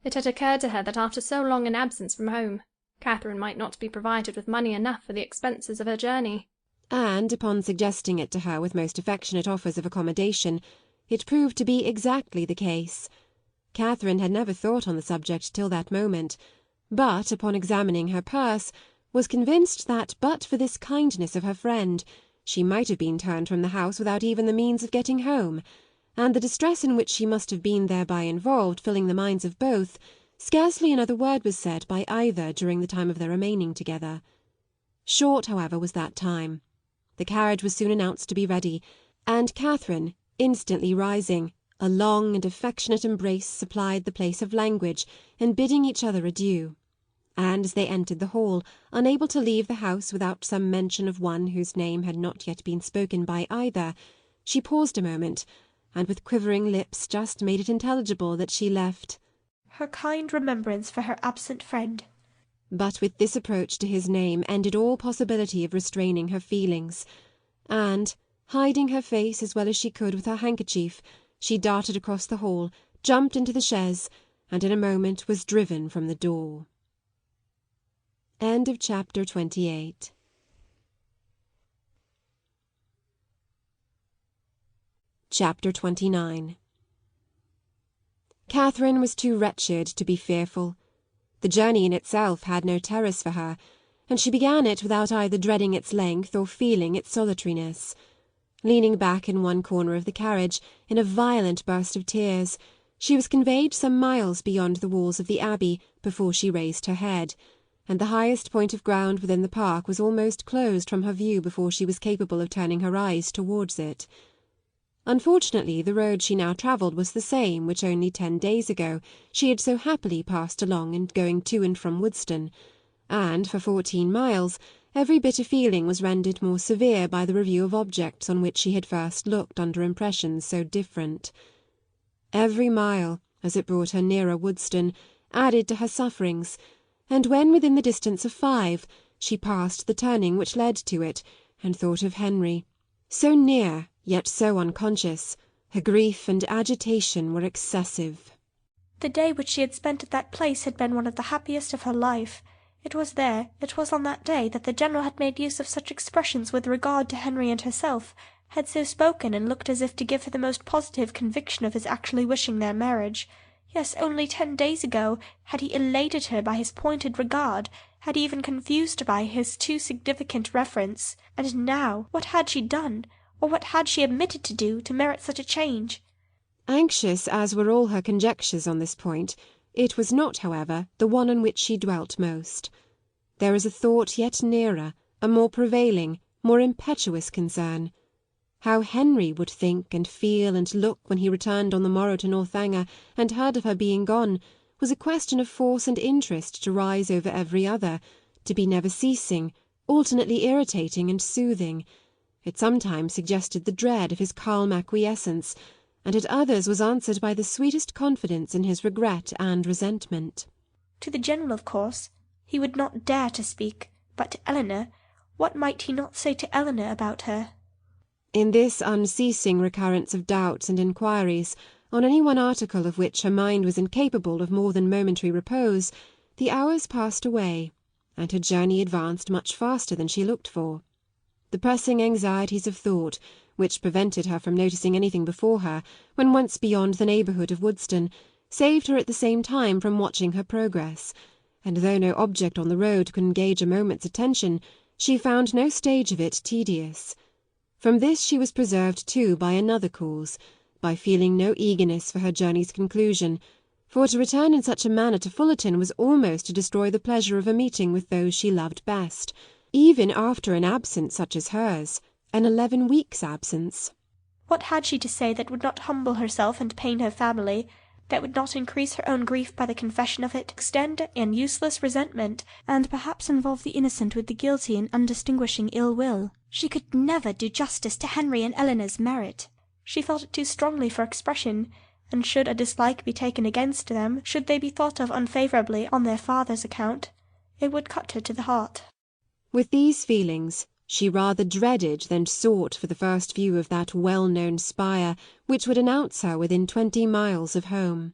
It had occurred to her that after so long an absence from home, Catherine might not be provided with money enough for the expenses of her journey. And, upon suggesting it to her with most affectionate offers of accommodation, it proved to be exactly the case. Catherine had never thought on the subject till that moment, but, upon examining her purse, was convinced that but for this kindness of her friend, she might have been turned from the house without even the means of getting home, and the distress in which she must have been thereby involved filling the minds of both, scarcely another word was said by either during the time of their remaining together. Short, however, was that time. The carriage was soon announced to be ready, and Catherine, instantly rising, a long and affectionate embrace supplied the place of language in bidding each other adieu. and as they entered the hall, unable to leave the house without some mention of one whose name had not yet been spoken by either, she paused a moment, and with quivering lips just made it intelligible that she left her kind remembrance for her absent friend. But with this approach to his name ended all possibility of restraining her feelings, and, hiding her face as well as she could with her handkerchief, she darted across the hall, jumped into the chaise, and in a moment was driven from the door. End of chapter 28. Chapter 29. Catherine was too wretched to be fearful. The journey in itself had no terrors for her, and she began it without either dreading its length or feeling its solitariness. Leaning back in one corner of the carriage, in a violent burst of tears, she was conveyed some miles beyond the walls of the Abbey before she raised her head, and the highest point of ground within the park was almost closed from her view before she was capable of turning her eyes towards it. Unfortunately, the road she now travelled was the same which only 10 days ago she had so happily passed along in going to and from Woodston, and for 14 miles every bitter feeling was rendered more severe by the review of objects on which she had first looked under impressions so different. Every mile, as it brought her nearer Woodston, added to her sufferings, and when within the distance of 5, she passed the turning which led to it, and thought of Henry. So near, yet so unconscious, her grief and agitation were excessive. The day which she had spent at that place had been one of the happiest of her life. It was on that day, that the General had made use of such expressions with regard to Henry and herself, had so spoken and looked as if to give her the most positive conviction of his actually wishing their marriage. Yes, only 10 days ago had he elated her by his pointed regard, had even confused her by his too significant reference. And now, what had she done, or what had she omitted to do, to merit such a change? Anxious as were all her conjectures on this point, it was not, however, the one on which she dwelt most. There was a thought yet nearer, a more prevailing, more impetuous concern. How Henry would think and feel and look when he returned on the morrow to Northanger and heard of her being gone, was a question of force and interest to rise over every other, to be never ceasing, alternately irritating and soothing. It sometimes suggested the dread of his calm acquiescence, and at others was answered by the sweetest confidence in his regret and resentment. To the General, of course, he would not dare to speak, but to Eleanor, what might he not say to Eleanor about her? In this unceasing recurrence of doubts and inquiries, on any one article of which her mind was incapable of more than momentary repose, the hours passed away, and her journey advanced much faster than she looked for. The pressing anxieties of thought, which prevented her from noticing anything before her, when once beyond the neighbourhood of Woodston, saved her at the same time from watching her progress, and though no object on the road could engage a moment's attention, she found no stage of it tedious. From this she was preserved too by another cause, by feeling no eagerness for her journey's conclusion, for to return in such a manner to Fullerton was almost to destroy the pleasure of a meeting with those she loved best, even after an absence such as hers, an 11 weeks' absence. What had she to say that would not humble herself and pain her family, that would not increase her own grief by the confession of it, extend an useless resentment, and perhaps involve the innocent with the guilty in undistinguishing ill will? She could never do justice to Henry and Eleanor's merit. She felt it too strongly for expression, and should a dislike be taken against them, should they be thought of unfavourably on their father's account, it would cut her to the heart. With these feelings, she rather dreaded than sought for the first view of that well-known spire which would announce her within 20 miles of home.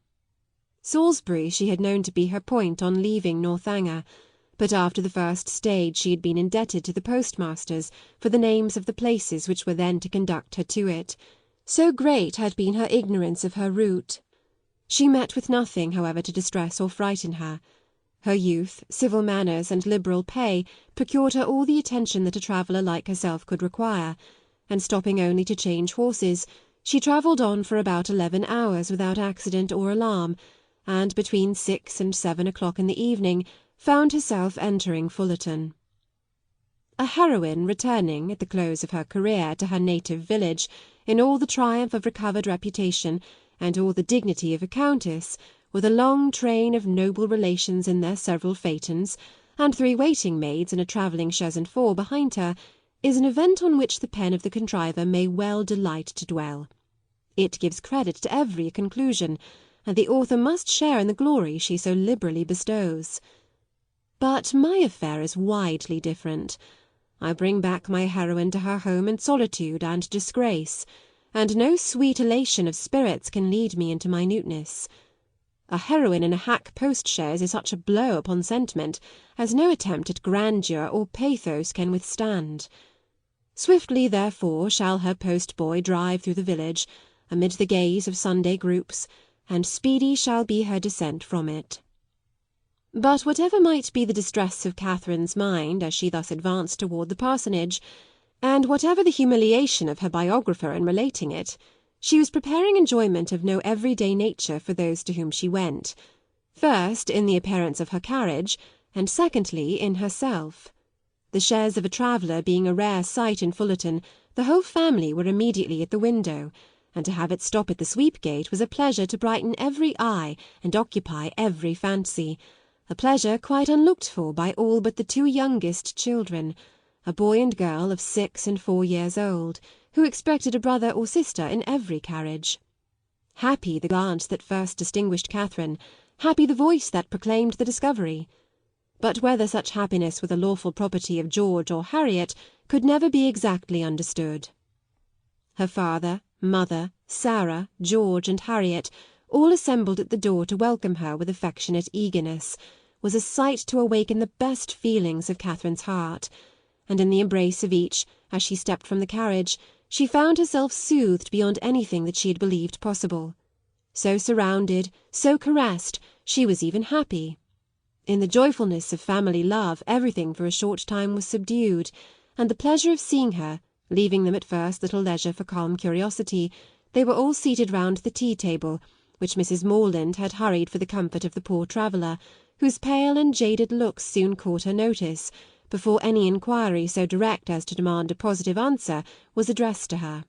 Salisbury she had known to be her point on leaving Northanger, but after the first stage she had been indebted to the postmasters for the names of the places which were then to conduct her to it. So great had been her ignorance of her route. She met with nothing, however, to distress or frighten her. Her youth, civil manners, and liberal pay procured her all the attention that a traveller like herself could require, and stopping only to change horses, she travelled on for about 11 hours without accident or alarm, and between 6 and 7 o'clock in the evening found herself entering Fullerton. A heroine returning, at the close of her career, to her native village, in all the triumph of recovered reputation, and all the dignity of a countess, with a long train of noble relations in their several phaetons, and 3 waiting-maids in a travelling chaise and four behind her, is an event on which the pen of the contriver may well delight to dwell. It gives credit to every conclusion, and the author must share in the glory she so liberally bestows. But my affair is widely different. I bring back my heroine to her home in solitude and disgrace, and no sweet elation of spirits can lead me into minuteness. A heroine in a hack post-chaise is such a blow upon sentiment as no attempt at grandeur or pathos can withstand. Swiftly, therefore, shall her post-boy drive through the village, amid the gaze of Sunday groups, and speedy shall be her descent from it. But whatever might be the distress of Catherine's mind as she thus advanced toward the parsonage, and whatever the humiliation of her biographer in relating it, she was preparing enjoyment of no everyday nature for those to whom she went, first in the appearance of her carriage, and secondly in herself. The chaise of a traveller being a rare sight in Fullerton, the whole family were immediately at the window, and to have it stop at the sweep-gate was a pleasure to brighten every eye and occupy every fancy, a pleasure quite unlooked for by all but the 2 youngest children, a boy and girl of 6 and 4 years old, who expected a brother or sister in every carriage. Happy the glance that first distinguished Catherine, happy the voice that proclaimed the discovery. But whether such happiness were the lawful property of George or Harriet could never be exactly understood. Her father, mother, Sarah, George, and Harriet, all assembled at the door to welcome her with affectionate eagerness, was a sight to awaken the best feelings of Catherine's heart, and in the embrace of each, as she stepped from the carriage, she found herself soothed beyond anything that she had believed possible. So surrounded, so caressed, she was even happy. In the joyfulness of family love everything for a short time was subdued, and the pleasure of seeing her, leaving them at first little leisure for calm curiosity, they were all seated round the tea-table, which Mrs. Morland had hurried for the comfort of the poor traveller, whose pale and jaded looks soon caught her notice, before any inquiry so direct as to demand a positive answer was addressed to her.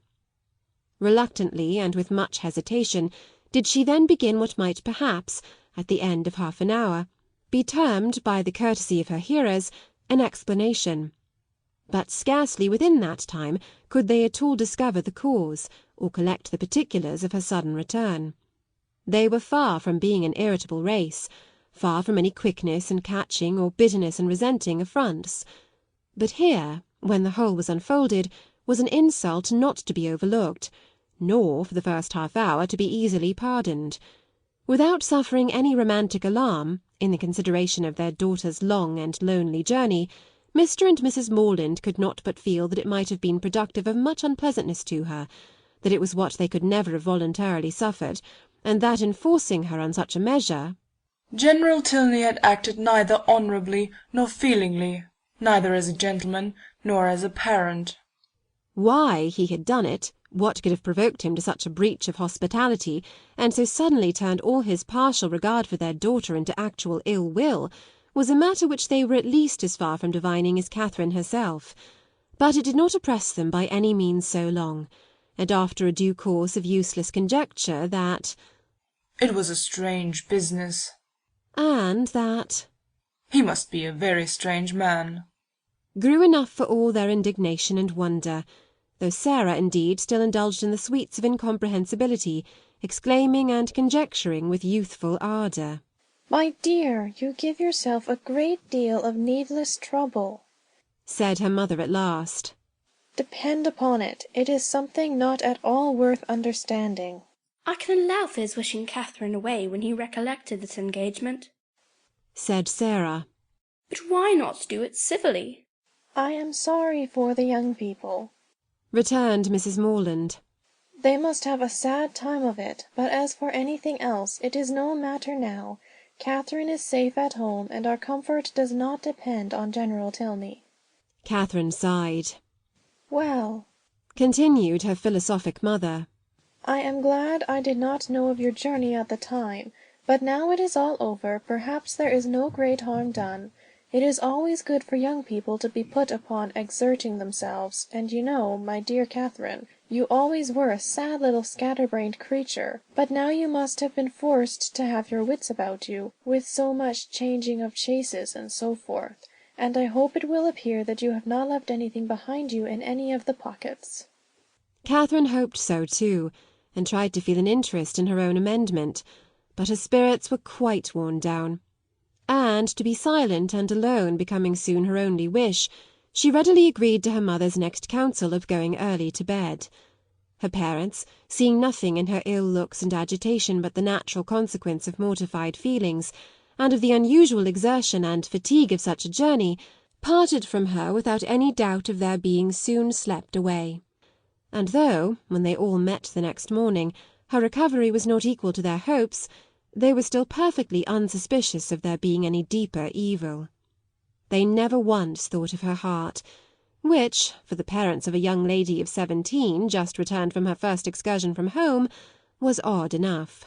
Reluctantly, and with much hesitation, did she then begin what might perhaps, at the end of half an hour, be termed, by the courtesy of her hearers, an explanation. But scarcely within that time could they at all discover the cause, or collect the particulars of her sudden return. They were far from being an irritable race, far from any quickness in catching or bitterness in resenting affronts. But here, when the whole was unfolded, was an insult not to be overlooked, nor, for the first half-hour, to be easily pardoned. Without suffering any romantic alarm, in the consideration of their daughter's long and lonely journey, Mr. and Mrs. Morland could not but feel that it might have been productive of much unpleasantness to her, that it was what they could never have voluntarily suffered, and that in forcing her on such a measure, General Tilney had acted neither honourably nor feelingly, neither as a gentleman nor as a parent. Why he had done it, what could have provoked him to such a breach of hospitality, and so suddenly turned all his partial regard for their daughter into actual ill-will, was a matter which they were at least as far from divining as Catherine herself. But it did not oppress them by any means so long, and after a due course of useless conjecture that it was a strange business, and that he must be a very strange man, grew enough for all their indignation and wonder, though Sarah indeed still indulged in the sweets of incomprehensibility, exclaiming and conjecturing with youthful ardour. "My dear, you give yourself a great deal of needless trouble," said her mother at last. "Depend upon it, it is something not at all worth understanding." "I can allow for his wishing Catherine away when he recollected this engagement," said Sarah. "but why not do it civilly?" "I am sorry for the young people," returned Mrs. Morland. "They must have a sad time of it, but as for anything else, it is no matter now. Catherine is safe at home, and our comfort does not depend on General Tilney." Catherine sighed. "Well," continued her philosophic mother, "I am glad I did not know of your journey at the time, but now it is all over, perhaps there is no great harm done. It is always good for young people to be put upon exerting themselves, and you know, my dear Catherine, you always were a sad little scatterbrained creature, but now you must have been forced to have your wits about you, with so much changing of chaises and so forth, and I hope it will appear that you have not left anything behind you in any of the pockets." Catherine hoped so too, and tried to feel an interest in her own amendment, but her spirits were quite worn down. And, to be silent and alone becoming soon her only wish, she readily agreed to her mother's next counsel of going early to bed. Her parents, seeing nothing in her ill looks and agitation but the natural consequence of mortified feelings, and of the unusual exertion and fatigue of such a journey, parted from her without any doubt of their being soon slept away. And though, when they all met the next morning, her recovery was not equal to their hopes, they were still perfectly unsuspicious of there being any deeper evil. They never once thought of her heart, which, for the parents of a young lady of 17, just returned from her first excursion from home, was odd enough.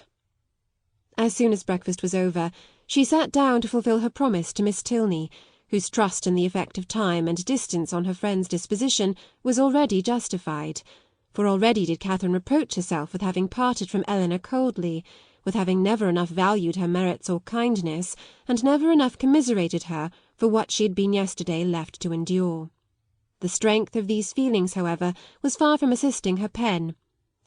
As soon as breakfast was over, she sat down to fulfil her promise to Miss Tilney, whose trust in the effect of time and distance on her friend's disposition was already justified, for already did Catherine reproach herself with having parted from Eleanor coldly, with having never enough valued her merits or kindness, and never enough commiserated her for what she had been yesterday left to endure. The strength of these feelings, however, was far from assisting her pen,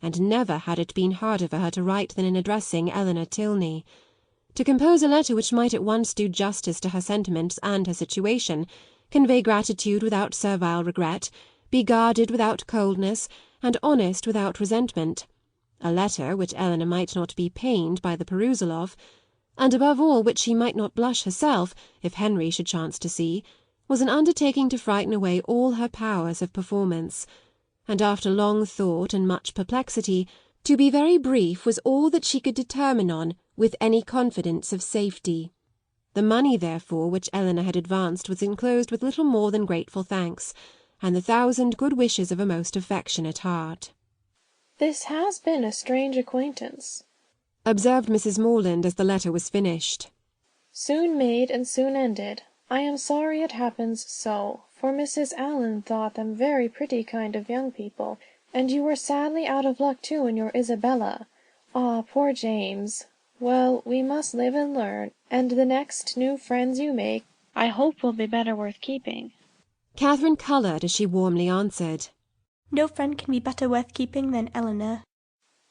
and never had it been harder for her to write than in addressing Eleanor Tilney. To compose a letter which might at once do justice to her sentiments and her situation, convey gratitude without servile regret, be guarded without coldness, and honest without resentment, a letter which Eleanor might not be pained by the perusal of, and above all which she might not blush herself, if Henry should chance to see, was an undertaking to frighten away all her powers of performance, and after long thought and much perplexity, to be very brief was all that she could determine on with any confidence of safety. The money, therefore, which Eleanor had advanced was enclosed with little more than grateful thanks, and the 1,000 good wishes of a most affectionate heart. "This has been a strange acquaintance," observed Mrs. Morland as the letter was finished. "Soon made and soon ended. I am sorry it happens so, for Mrs. Allen thought them very pretty kind of young people, and you were sadly out of luck too in your Isabella. Ah, poor James! Well, we must live and learn, and the next new friends you make, I hope will be better worth keeping." Catherine coloured as she warmly answered, "No friend can be better worth keeping than Eleanor."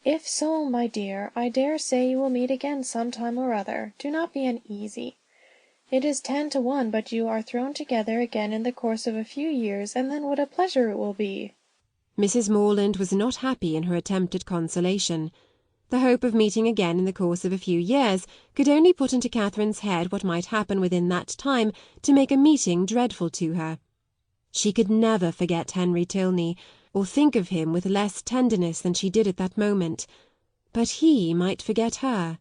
"If so, my dear, I dare say you will meet again some time or other. Do not be uneasy. It is 10 to 1 but you are thrown together again in the course of a few years, and then what a pleasure it will be." Mrs. Morland was not happy in her attempt at consolation. The hope of meeting again in the course of a few years could only put into Catherine's head what might happen within that time to make a meeting dreadful to her. She could never forget Henry Tilney, or think of him with less tenderness than she did at that moment, but he might forget her.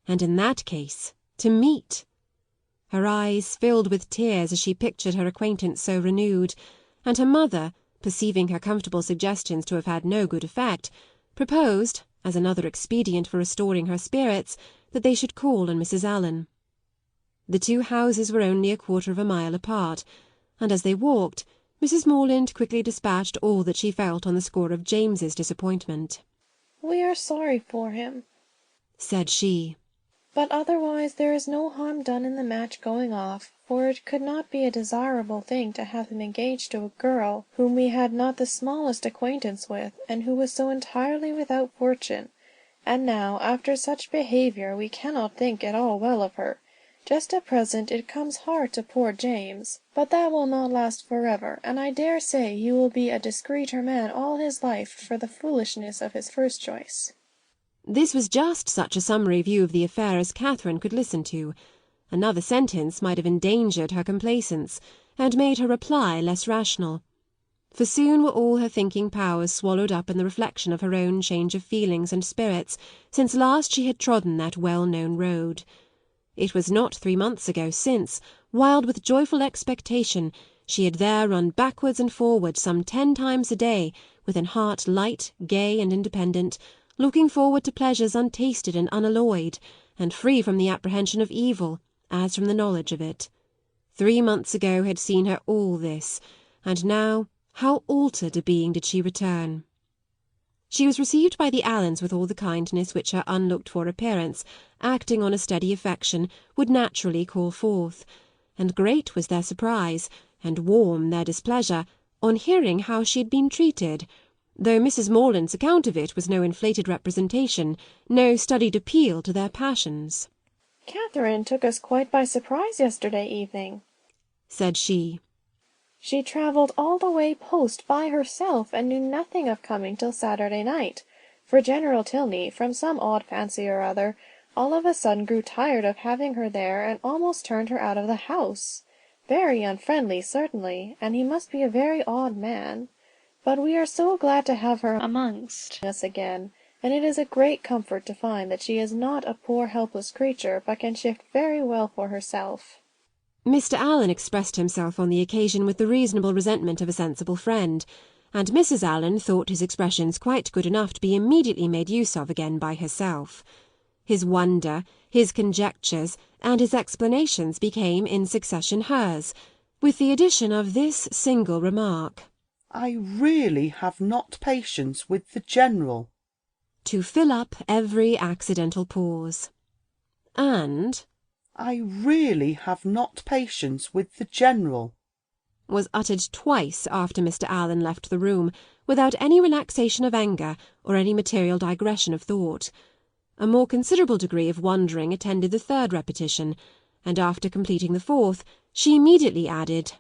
And in that case, to meet! Her eyes filled with tears as she pictured her acquaintance so renewed, and her mother, perceiving her comfortable suggestions to have had no good effect, proposed, as another expedient for restoring her spirits, that they should call on Mrs. Allen. The two houses were only a quarter of a mile apart, and as they walked, Mrs. Morland quickly dispatched all that she felt on the score of James's disappointment. "We are sorry for him," said she, "but otherwise there is no harm done in the match going off, for it could not be a desirable thing to have him engaged to a girl whom we had not the smallest acquaintance with, and who was so entirely without fortune. And now, after such behaviour, we cannot think at all well of her. Just at present it comes hard to poor James, but that will not last for ever, and I dare say he will be a discreeter man all his life for the foolishness of his first choice." This was just such a summary view of the affair as Catherine could listen to. Another sentence might have endangered her complacence, and made her reply less rational. For soon were all her thinking powers swallowed up in the reflection of her own change of feelings and spirits since last she had trodden that well-known road. It was not 3 months ago since, wild with joyful expectation, she had there run backwards and forwards some 10 times a day, with an heart light, gay, and independent, looking forward to pleasures untasted and unalloyed, and free from the apprehension of evil, as from the knowledge of it. 3 months ago had seen her all this, and now how altered a being did she return! She was received by the Allens with all the kindness which her unlooked-for appearance, acting on a steady affection, would naturally call forth, and great was their surprise, and warm their displeasure, on hearing how she had been treated, though Mrs. Morland's account of it was no inflated representation, no studied appeal to their passions. "Catherine took us quite by surprise yesterday evening," said she. "She travelled all the way post by herself, and knew nothing of coming till Saturday night; for General Tilney, from some odd fancy or other, all of a sudden grew tired of having her there, and almost turned her out of the house. Very unfriendly, certainly, and he must be a very odd man. But we are so glad to have her amongst us again, and it is a great comfort to find that she is not a poor helpless creature, but can shift very well for herself." Mr. Allen expressed himself on the occasion with the reasonable resentment of a sensible friend, and Mrs. Allen thought his expressions quite good enough to be immediately made use of again by herself. His wonder, his conjectures, and his explanations became in succession hers, with the addition of this single remark: "I really have not patience with the General," to fill up every accidental pause. And "I really have not patience with the General," was uttered twice after Mr. Allen left the room, without any relaxation of anger or any material digression of thought. A more considerable degree of wondering attended the third repetition, and after completing the fourth, she immediately added,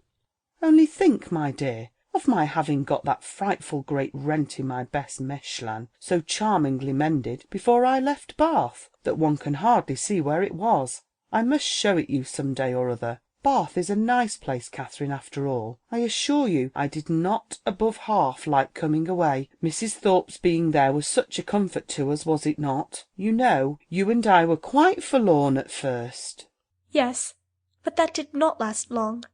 "Only think, my dear, of my having got that frightful great rent in my best meshlan so charmingly mended before I left Bath, that one can hardly see where it was. I must show it you some day or other. Bath is a nice place, Catherine, after all. I assure you I did not above half like coming away. Mrs. Thorpe's being there was such a comfort to us, was it not? You know, you and I were quite forlorn at first." "Yes, but that did not last long,"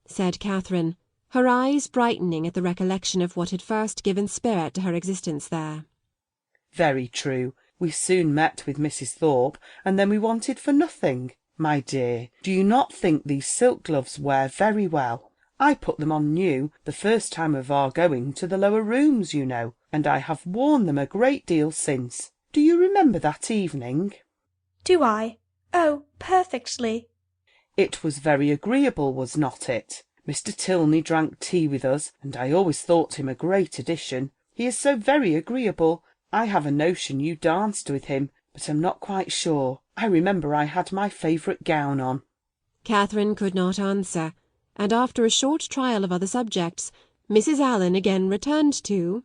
said Catherine, her eyes brightening at the recollection of what had first given spirit to her existence there. "Very true. We soon met with Mrs. Thorpe, and then we wanted for nothing. My dear, do you not think these silk gloves wear very well? I put them on new the first time of our going to the lower rooms, you know, and I have worn them a great deal since. Do you remember that evening?" "Do I? Oh, perfectly." "It was very agreeable, was not it? Mr. Tilney drank tea with us, and I always thought him a great addition. He is so very agreeable. I have a notion you danced with him, but am not quite sure. I remember I had my favourite gown on." Catherine could not answer, and after a short trial of other subjects, Mrs. Allen again returned to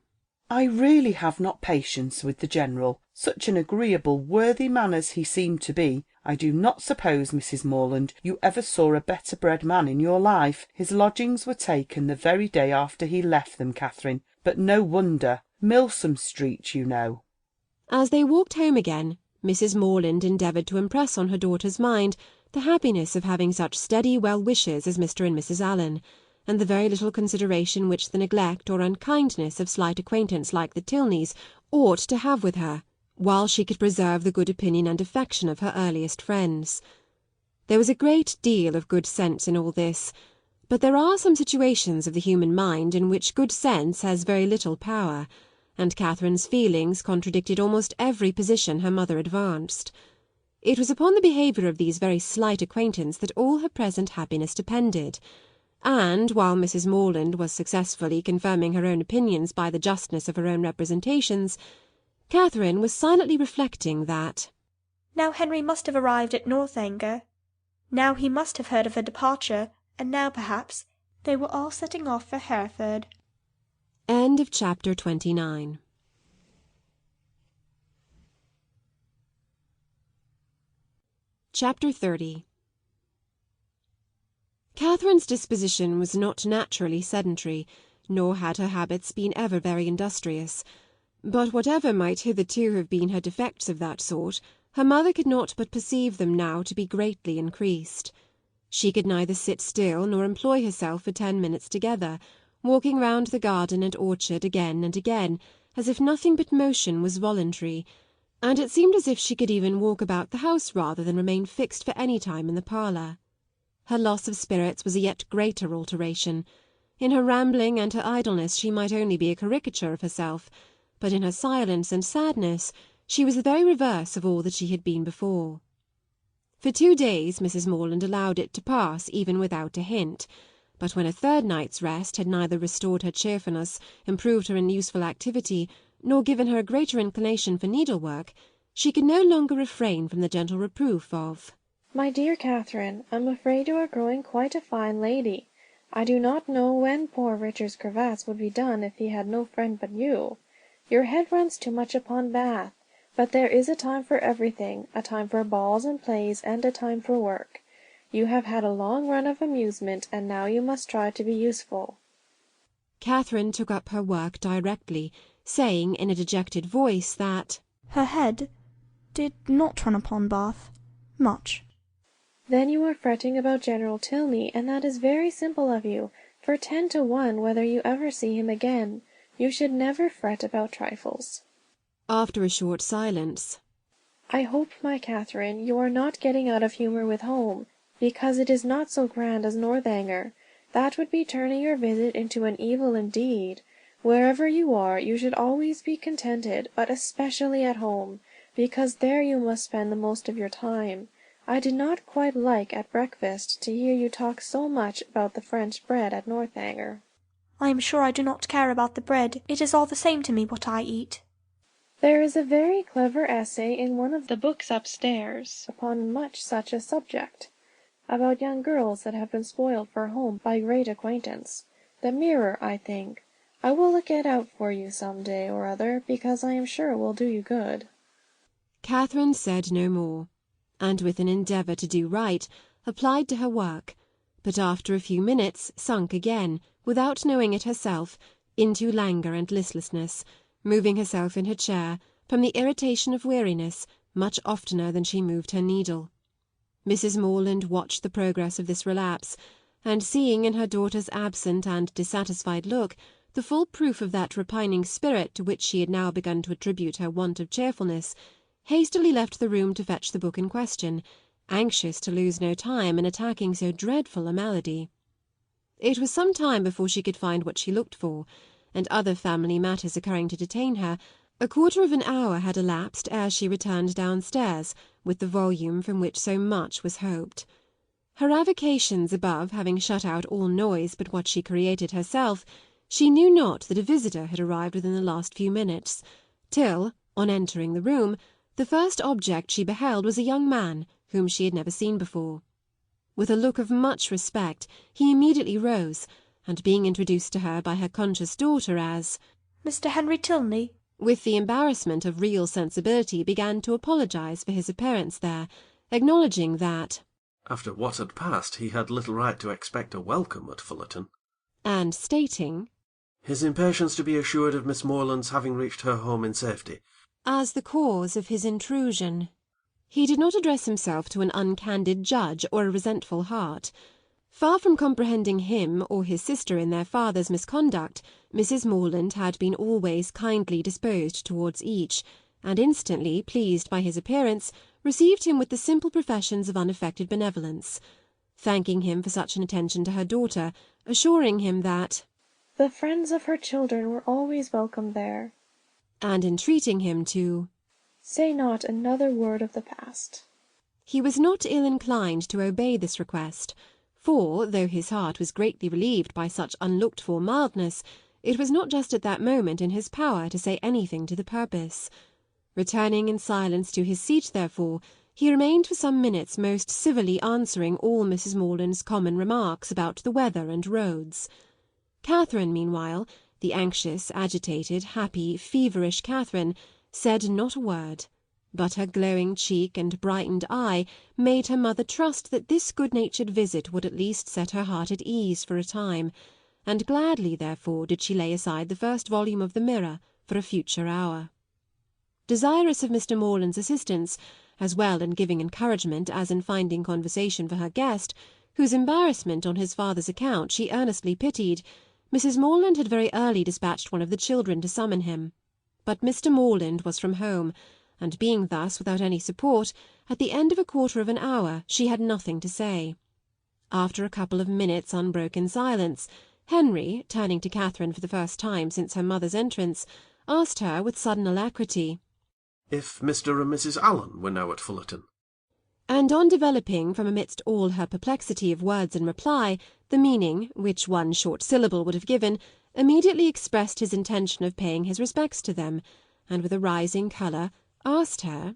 "I really have not patience with the General. Such an agreeable, worthy man as he seemed to be, I do not suppose, Mrs. Morland, you ever saw a better bred man in your life. His lodgings were taken the very day after he left them, Catherine, but no wonder. Milsom Street, you know." As they walked home again, Mrs. Morland endeavoured to impress on her daughter's mind the happiness of having such steady well-wishers as Mr. and Mrs. Allen, and the very little consideration which the neglect or unkindness of slight acquaintance like the Tilneys ought to have with her, while she could preserve the good opinion and affection of her earliest friends. There was a great deal of good sense in all this, but there are some situations of the human mind in which good sense has very little power, and Catherine's feelings contradicted almost every position her mother advanced. It was upon the behaviour of these very slight acquaintance that all her present happiness depended, and, while Mrs. Morland was successfully confirming her own opinions by the justness of her own representations, Catherine was silently reflecting that now Henry must have arrived at Northanger. Now he must have heard of her departure, and now, perhaps, they were all setting off for Hereford. End of chapter 29. Chapter 30. Catherine's disposition was not naturally sedentary, nor had her habits been ever very industrious. But whatever might hitherto have been her defects of that sort, her mother could not but perceive them now to be greatly increased. She could neither sit still nor employ herself for 10 minutes together, walking round the garden and orchard again and again, as if nothing but motion was voluntary, and it seemed as if she could even walk about the house rather than remain fixed for any time in the parlour. Her loss of spirits was a yet greater alteration. In her rambling and her idleness she might only be a caricature of herself, but in her silence and sadness she was the very reverse of all that she had been before. For 2 days Mrs. Morland allowed it to pass even without a hint, but when a third night's rest had neither restored her cheerfulness, improved her in useful activity, nor given her a greater inclination for needlework, she could no longer refrain from the gentle reproof of "My dear Catherine, I'm afraid you are growing quite a fine lady. I do not know when poor Richard's cravats would be done if he had no friend but you. Your head runs too much upon Bath. But there is a time for everything, a time for balls and plays, and a time for work. You have had a long run of amusement, and now you must try to be useful." Catherine took up her work directly, saying in a dejected voice that her head did not run upon Bath much. "Then you are fretting about General Tilney, and that is very simple of you, for 10 to 1 whether you ever see him again. You should never fret about trifles." After a short silence, "I hope, my Catherine, you are not getting out of humour with home, because it is not so grand as Northanger. That would be turning your visit into an evil indeed. Wherever you are, you should always be contented, but especially at home, because there you must spend the most of your time. I did not quite like at breakfast to hear you talk so much about the French bread at Northanger." "I am sure I do not care about the bread. It is all the same to me what I eat." "There is a very clever essay in one of the books upstairs upon much such a subject, about young girls that have been spoiled for home by great acquaintance. The Mirror, I think. I will look it out for you some day or other, because I am sure it will do you good." Catherine said no more, and with an endeavour to do right, applied to her work, but after a few minutes sunk again, without knowing it herself, into languor and listlessness, moving herself in her chair, from the irritation of weariness, much oftener than she moved her needle. Mrs. Morland watched the progress of this relapse, and seeing in her daughter's absent and dissatisfied look the full proof of that repining spirit to which she had now begun to attribute her want of cheerfulness, hastily left the room to fetch the book in question, anxious to lose no time in attacking so dreadful a malady. It was some time before she could find what she looked for, and other family matters occurring to detain her, a quarter of an hour had elapsed ere she returned downstairs with the volume from which so much was hoped. Her avocations above having shut out all noise but what she created herself, she knew not that a visitor had arrived within the last few minutes, till, on entering the room, the first object she beheld was a young man whom she had never seen before. With a look of much respect he immediately rose, and being introduced to her by her conscious daughter as "Mr. Henry Tilney," with the embarrassment of real sensibility began to apologise for his appearance there, acknowledging that, after what had passed, he had little right to expect a welcome at Fullerton, and stating his impatience to be assured of Miss Moreland's having reached her home in safety, as the cause of his intrusion. He did not address himself to an uncandid judge or a resentful heart. Far from comprehending him or his sister in their father's misconduct, Mrs. Morland had been always kindly disposed towards each, and instantly, pleased by his appearance, received him with the simple professions of unaffected benevolence, thanking him for such an attention to her daughter, assuring him that "the friends of her children were always welcome there," and entreating him to "say not another word of the past." He was not ill inclined to obey this request, for, though his heart was greatly relieved by such unlooked-for mildness, it was not just at that moment in his power to say anything to the purpose. Returning in silence to his seat, therefore, he remained for some minutes most civilly answering all Mrs. Morland's common remarks about the weather and roads. Catherine, meanwhile, the anxious, agitated, happy, feverish Catherine, said not a word, but her glowing cheek and brightened eye made her mother trust that this good-natured visit would at least set her heart at ease for a time, and gladly, therefore, did she lay aside the first volume of the Mirror for a future hour. Desirous of Mr. Moreland's assistance, as well in giving encouragement as in finding conversation for her guest, whose embarrassment on his father's account she earnestly pitied, Mrs. Morland had very early dispatched one of the children to summon him. But Mr. Morland was from home, and being thus without any support, at the end of a quarter of an hour she had nothing to say. After a couple of minutes' unbroken silence, Henry, turning to Catherine for the first time since her mother's entrance, asked her with sudden alacrity, "If Mr. and Mrs. Allen were now at Fullerton?" And on developing from amidst all her perplexity of words in reply the meaning which one short syllable would have given, immediately expressed his intention of paying his respects to them, and with a rising colour asked her,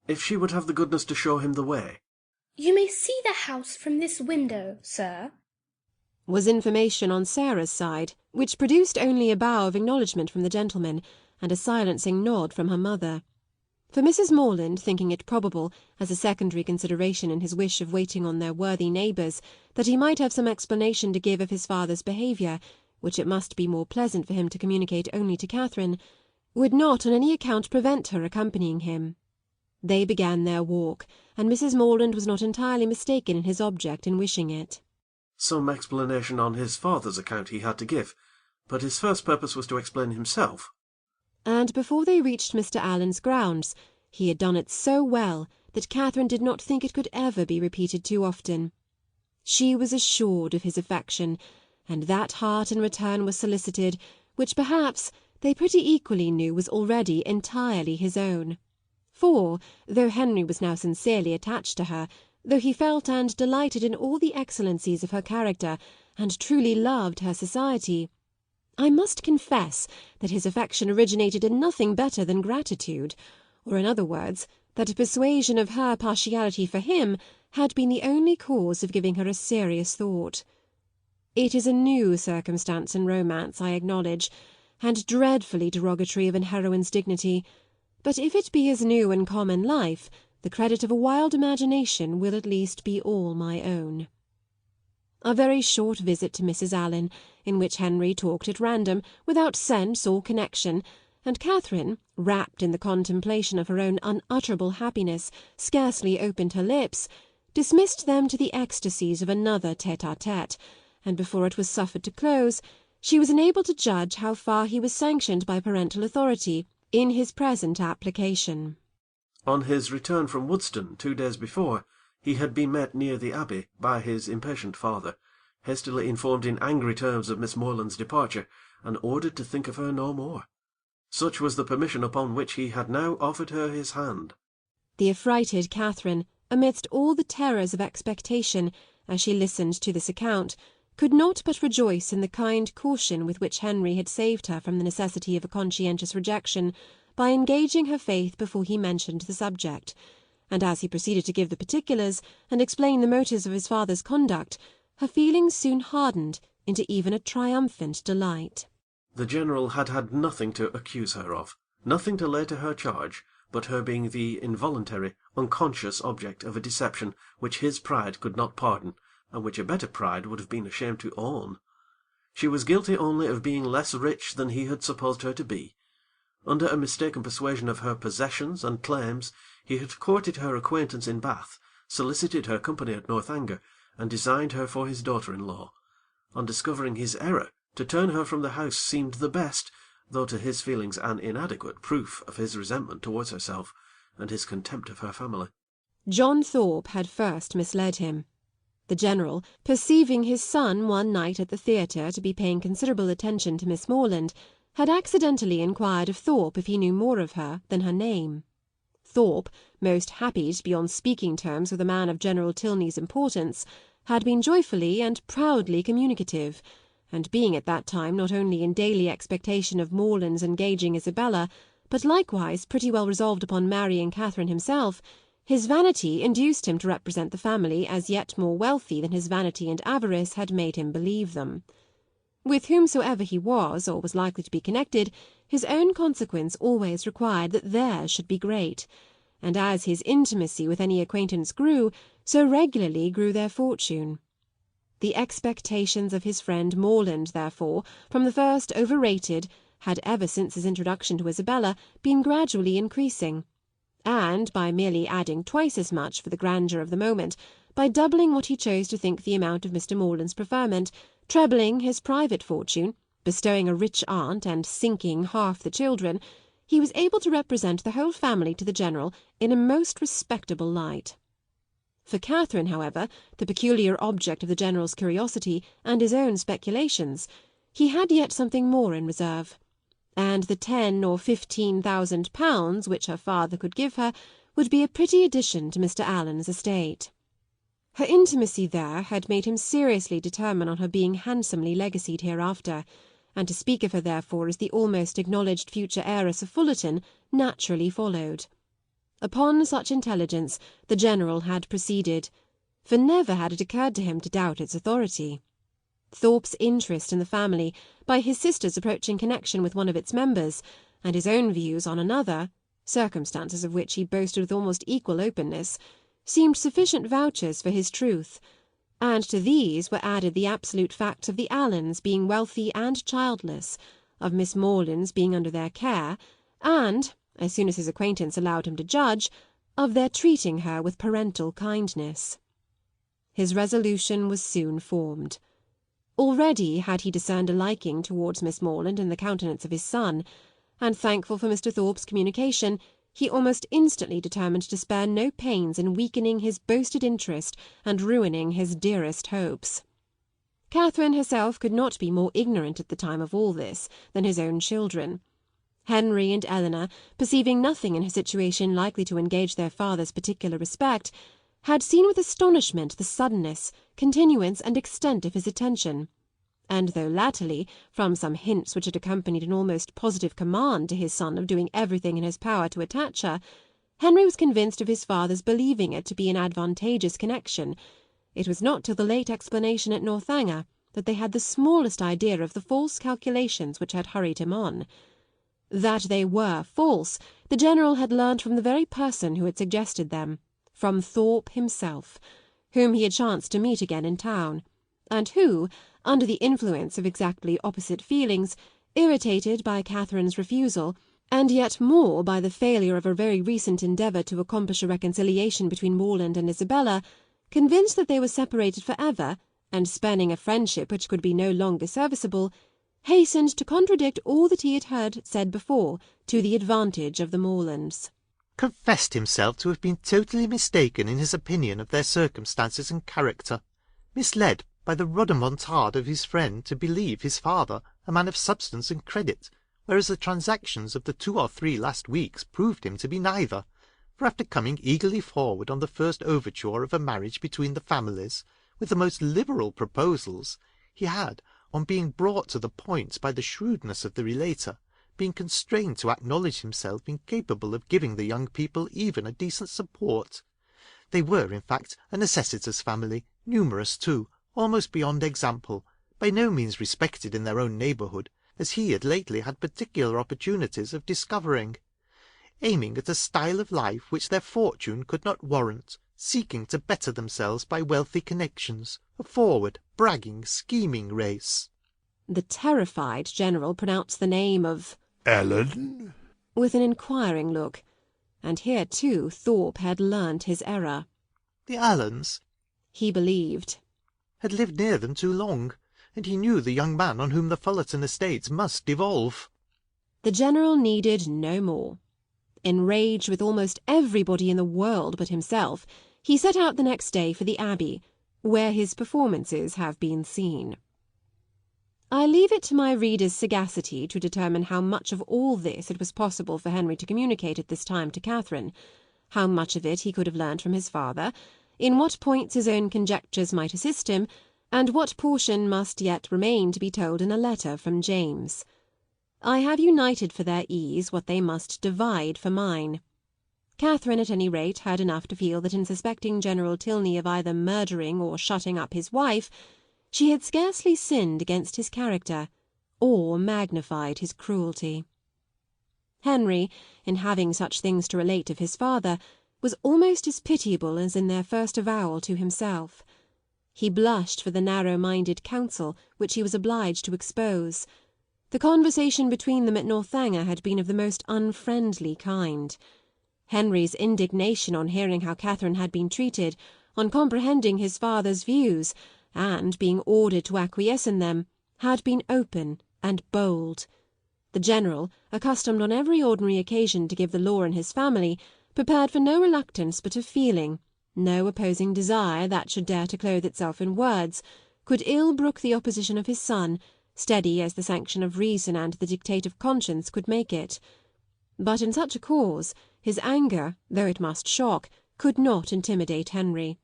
"If she would have the goodness to show him the way?" "You may see the house from this window, sir," was information on Sarah's side, which produced only a bow of acknowledgment from the gentleman, and a silencing nod from her mother. For Mrs. Morland, thinking it probable, as a secondary consideration in his wish of waiting on their worthy neighbours, that he might have some explanation to give of his father's behaviour, which it must be more pleasant for him to communicate only to Catherine, would not on any account prevent her accompanying him. They began their walk, and Mrs. Morland was not entirely mistaken in his object in wishing it. Some explanation on his father's account he had to give, but his first purpose was to explain himself. And before they reached Mr. Allen's grounds, he had done it so well that Catherine did not think it could ever be repeated too often. She was assured of his affection, and that heart in return was solicited, which perhaps they pretty equally knew was already entirely his own. For, though Henry was now sincerely attached to her, though he felt and delighted in all the excellencies of her character, and truly loved her society, I must confess that his affection originated in nothing better than gratitude, or in other words, that a persuasion of her partiality for him had been the only cause of giving her a serious thought. It is a new circumstance in romance, I acknowledge, and dreadfully derogatory of an heroine's dignity, but if it be as new in common life, the credit of a wild imagination will at least be all my own. A very short visit to Mrs. Allen, in which Henry talked at random, without sense or connection, and Catherine, wrapped in the contemplation of her own unutterable happiness, scarcely opened her lips, dismissed them to the ecstasies of another tête-à-tête, and before it was suffered to close, she was enabled to judge how far he was sanctioned by parental authority in his present application. On his return from Woodston 2 days before, he had been met near the Abbey by his impatient father, hastily informed in angry terms of Miss Moreland's departure, and ordered to think of her no more. Such was the permission upon which he had now offered her his hand. The affrighted Catherine, amidst all the terrors of expectation, as she listened to this account, could not but rejoice in the kind caution with which Henry had saved her from the necessity of a conscientious rejection, by engaging her faith before he mentioned the subject, and as he proceeded to give the particulars, and explain the motives of his father's conduct, her feelings soon hardened into even a triumphant delight. The General had had nothing to accuse her of, nothing to lay to her charge, but her being the involuntary, unconscious object of a deception which his pride could not pardon, and which a better pride would have been ashamed to own. She was guilty only of being less rich than he had supposed her to be. Under a mistaken persuasion of her possessions and claims, he had courted her acquaintance in Bath, solicited her company at Northanger, and designed her for his daughter-in-law. On discovering his error, to turn her from the house seemed the best, though to his feelings an inadequate, proof of his resentment towards herself, and his contempt of her family. John Thorpe had first misled him. The General, perceiving his son one night at the theatre to be paying considerable attention to Miss Moreland, had accidentally inquired of Thorpe if he knew more of her than her name. Thorpe, most happy to be on speaking terms with a man of General Tilney's importance, had been joyfully and proudly communicative, and being at that time not only in daily expectation of Moreland's engaging Isabella, but likewise pretty well resolved upon marrying Catherine himself, his vanity induced him to represent the family as yet more wealthy than his vanity and avarice had made him believe them. With whomsoever he was, or was likely to be connected, his own consequence always required that theirs should be great, and as his intimacy with any acquaintance grew, so regularly grew their fortune. The expectations of his friend Moreland, therefore, from the first overrated, had ever since his introduction to Isabella been gradually increasing, and, by merely adding twice as much for the grandeur of the moment, by doubling what he chose to think the amount of Mr. Moreland's preferment, trebling his private fortune, bestowing a rich aunt, and sinking half the children, he was able to represent the whole family to the General in a most respectable light. For Catherine, however, the peculiar object of the General's curiosity and his own speculations, he had yet something more in reserve, and the £10,000 or £15,000 which her father could give her would be a pretty addition to Mr. Allen's estate. Her intimacy there had made him seriously determine on her being handsomely legacied hereafter, and to speak of her therefore as the almost acknowledged future heiress of Fullerton naturally followed. Upon such intelligence the General had proceeded, for never had it occurred to him to doubt its authority. Thorpe's interest in the family, by his sister's approaching connection with one of its members, and his own views on another, circumstances of which he boasted with almost equal openness, seemed sufficient vouchers for his truth, and to these were added the absolute facts of the Allens being wealthy and childless, of Miss Morelands being under their care, and, as soon as his acquaintance allowed him to judge, of their treating her with parental kindness. His resolution was soon formed. Already had he discerned a liking towards Miss Morland in the countenance of his son, and, thankful for Mr. Thorpe's communication, he almost instantly determined to spare no pains in weakening his boasted interest and ruining his dearest hopes. Catherine herself could not be more ignorant at the time of all this than his own children. Henry and Eleanor, perceiving nothing in her situation likely to engage their father's particular respect, had seen with astonishment the suddenness, continuance, and extent of his attention, and though latterly, from some hints which had accompanied an almost positive command to his son of doing everything in his power to attach her, Henry was convinced of his father's believing it to be an advantageous connection, it was not till the late explanation at Northanger that they had the smallest idea of the false calculations which had hurried him on. That they were false, the General had learnt from the very person who had suggested them, from Thorpe himself, whom he had chanced to meet again in town, and who, under the influence of exactly opposite feelings, irritated by Catherine's refusal, and yet more by the failure of a very recent endeavour to accomplish a reconciliation between Morland and Isabella, convinced that they were separated for ever, and spurning a friendship which could be no longer serviceable, hastened to contradict all that he had heard said before to the advantage of the Morelands. Confessed himself to have been totally mistaken in his opinion of their circumstances and character, misled by the rhodomontade of his friend to believe his father a man of substance and credit, whereas the transactions of the 2 or 3 last weeks proved him to be neither, for after coming eagerly forward on the first overture of a marriage between the families, with the most liberal proposals, he had, on being brought to the point by the shrewdness of the relator, been constrained to acknowledge himself incapable of giving the young people even a decent support. They were, in fact, a necessitous family, numerous too, almost beyond example, by no means respected in their own neighbourhood, as he had lately had particular opportunities of discovering, aiming at a style of life which their fortune could not warrant, seeking to better themselves by wealthy connections, a forward, bragging, scheming race. The terrified General pronounced the name of Allen with an inquiring look, and here too Thorpe had learnt his error. The Allens, he believed, had lived near them too long, and he knew the young man on whom the Fullerton estates must devolve. The General needed no more. Enraged with almost everybody in the world but himself, he set out the next day for the Abbey, where his performances have been seen. I leave it to my reader's sagacity to determine how much of all this it was possible for Henry to communicate at this time to Catherine, how much of it he could have learnt from his father, in what points his own conjectures might assist him, and what portion must yet remain to be told in a letter from James. I have united for their ease what they must divide for mine. Catherine, at any rate, heard enough to feel that in suspecting General Tilney of either murdering or shutting up his wife, she had scarcely sinned against his character, or magnified his cruelty. Henry, in having such things to relate of his father, was almost as pitiable as in their first avowal to himself. He blushed for the narrow-minded counsel which he was obliged to expose. The conversation between them at Northanger had been of the most unfriendly kind. Henry's indignation on hearing how Catherine had been treated, on comprehending his father's views, and being ordered to acquiesce in them, had been open and bold. The General, accustomed on every ordinary occasion to give the law in his family, prepared for no reluctance but of feeling, No opposing desire that should dare to clothe itself in words could ill brook the opposition of his son, steady as the sanction of reason and the dictate of conscience could make it. But in such a cause his anger, though it must shock, could not intimidate Henry,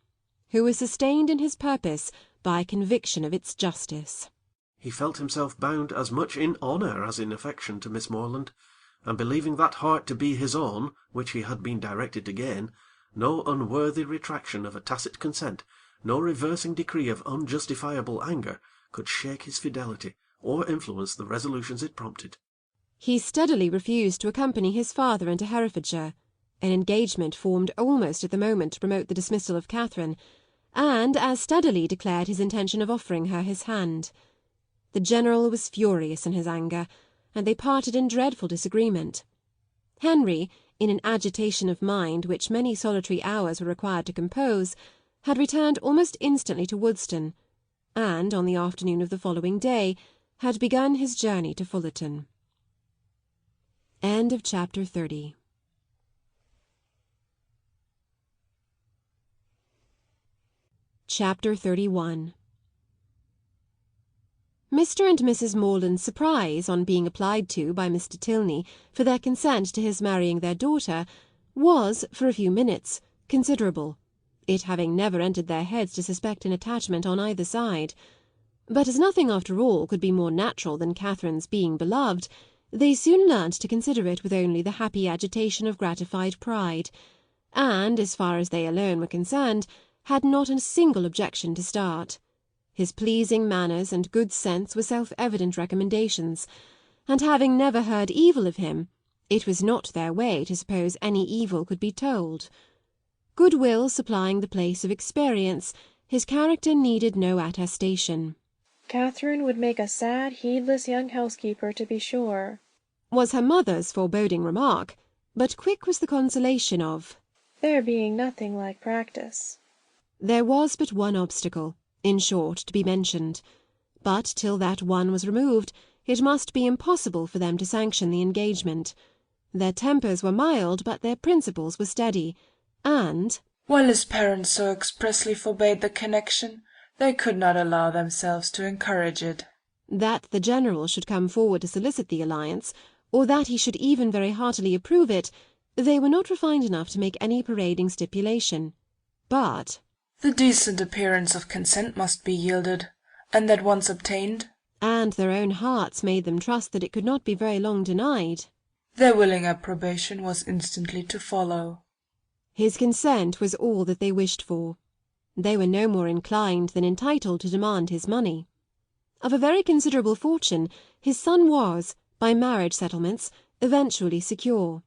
who was sustained in his purpose by conviction of its justice. He felt himself bound as much in honour as in affection to Miss Moreland, and believing that heart to be his own, which he had been directed to gain, no unworthy retraction of a tacit consent, no reversing decree of unjustifiable anger, could shake his fidelity, or influence the resolutions it prompted. He steadily refused to accompany his father into Herefordshire, an engagement formed almost at the moment to promote the dismissal of Catherine, and as steadily declared his intention of offering her his hand. The General was furious in his anger, and they parted in dreadful disagreement. Henry, in an agitation of mind which many solitary hours were required to compose, had returned almost instantly to Woodston, and on the afternoon of the following day had begun his journey to Fullerton. End of chapter 30. Chapter 31. Mr. and Mrs. Morland's surprise on being applied to by Mr. Tilney for their consent to his marrying their daughter was, for a few minutes, considerable, it having never entered their heads to suspect an attachment on either side. But as nothing after all could be more natural than Catherine's being beloved, they soon learnt to consider it with only the happy agitation of gratified pride, and, as far as they alone were concerned, had not a single objection to start. His pleasing manners and good sense were self-evident recommendations, and having never heard evil of him, it was not their way to suppose any evil could be told. Goodwill supplying the place of experience, his character needed no attestation. Catherine would make a sad, heedless young housekeeper, to be sure, was her mother's foreboding remark, but quick was the consolation of there being nothing like practice. There was but one obstacle, in short, to be mentioned, but till that one was removed, it must be impossible for them to sanction the engagement. Their tempers were mild, but their principles were steady, and, while his parents so expressly forbade the connection, they could not allow themselves to encourage it. That the General should come forward to solicit the alliance, or that he should even very heartily approve it, they were not refined enough to make any parading stipulation. But the decent appearance of consent must be yielded, and that once obtained, and their own hearts made them trust that it could not be very long denied, their willing approbation was instantly to follow. His consent was all that they wished for. They were no more inclined than entitled to demand his money. Of a very considerable fortune, his son was, by marriage settlements, eventually secure.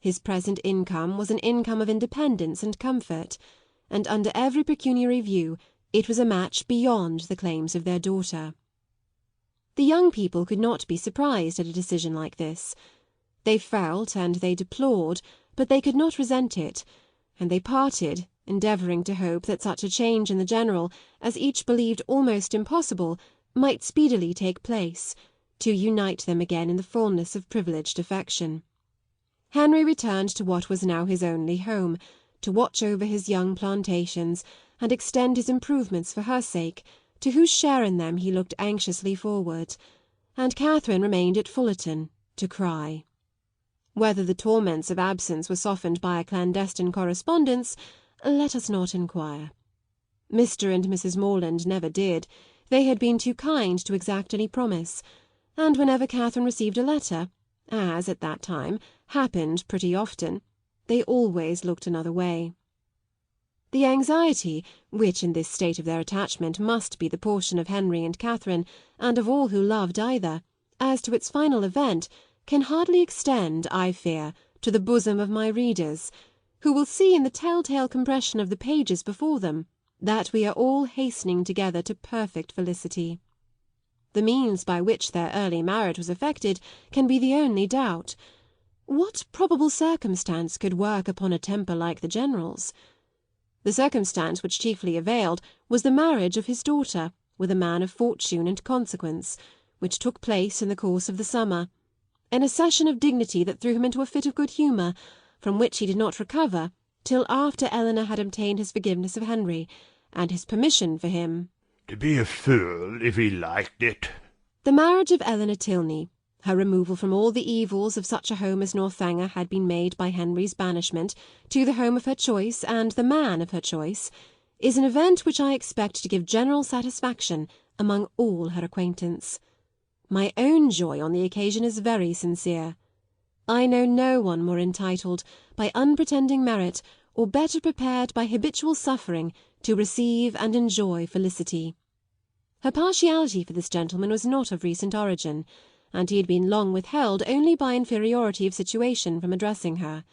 His present income was an income of independence and comfort, and under every pecuniary view it was a match beyond the claims of their daughter. The young people could not be surprised at a decision like this. They felt and they deplored, but they could not resent it, and they parted, endeavouring to hope that such a change in the General as each believed almost impossible might speedily take place, to unite them again in the fulness of privileged affection. Henry returned to what was now his only home, to watch over his young plantations and extend his improvements for her sake, to whose share in them he looked anxiously forward, and Catherine remained at Fullerton to cry. Whether the torments of absence were softened by a clandestine correspondence, let us not inquire. Mr. and Mrs. Morland never did. They had been too kind to exact any promise, and whenever Catherine received a letter, as at that time happened pretty often, they always looked another way. The anxiety, which in this state of their attachment must be the portion of Henry and Catherine, and of all who loved either, as to its final event, can hardly extend, I fear, to the bosom of my readers, who will see in the telltale compression of the pages before them that we are all hastening together to perfect felicity. The means by which their early marriage was effected can be the only doubt. What probable circumstance could work upon a temper like the General's? The circumstance which chiefly availed was the marriage of his daughter with a man of fortune and consequence, which took place in the course of the summer, an accession of dignity that threw him into a fit of good humour, from which he did not recover till after Eleanor had obtained his forgiveness of Henry, and his permission for him to be a fool if he liked it. The marriage of Eleanor Tilney, her removal from all the evils of such a home as Northanger had been made by Henry's banishment, to the home of her choice and the man of her choice, is an event which I expect to give general satisfaction among all her acquaintance. My own joy on the occasion is very sincere. I know no one more entitled, by unpretending merit, or better prepared by habitual suffering, to receive and enjoy felicity. Her partiality for this gentleman was not of recent origin, and he had been long withheld only by inferiority of situation from addressing her.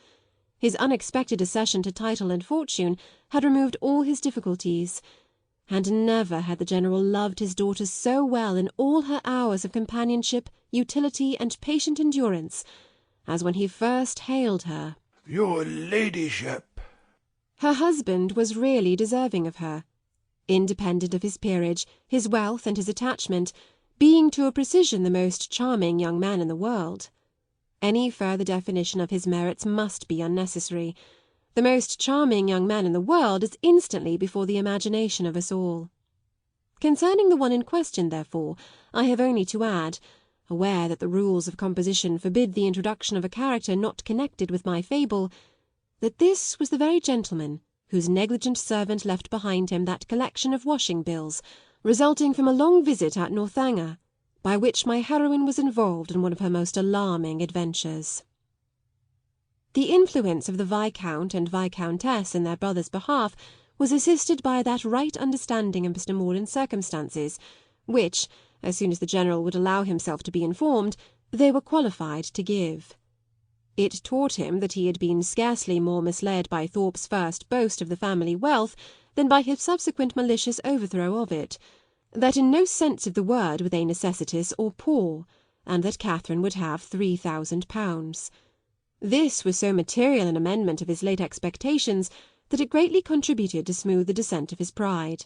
His unexpected accession to title and fortune had removed all his difficulties, and never had the General loved his daughter so well in all her hours of companionship, utility, and patient endurance, as when he first hailed her. Your ladyship. Her husband was really deserving of her, independent of his peerage, his wealth, and his attachment, being to a precision the most charming young man in the world. Any further definition of his merits must be unnecessary. The most charming young man in the world is instantly before the imagination of us all. Concerning the one in question, therefore, I have only to add, aware that the rules of composition forbid the introduction of a character not connected with my fable, that this was the very gentleman whose negligent servant left behind him that collection of washing bills, resulting from a long visit at Northanger, by which my heroine was involved in one of her most alarming adventures. The influence of the Viscount and Viscountess in their brother's behalf was assisted by that right understanding of Mr. Morland's circumstances, which, as soon as the General would allow himself to be informed, they were qualified to give. It taught him that he had been scarcely more misled by Thorpe's first boast of the family wealth than by his subsequent malicious overthrow of it, that in no sense of the word were they necessitous or poor, and that Catherine would have £3,000. This was so material an amendment of his late expectations that it greatly contributed to smooth the descent of his pride,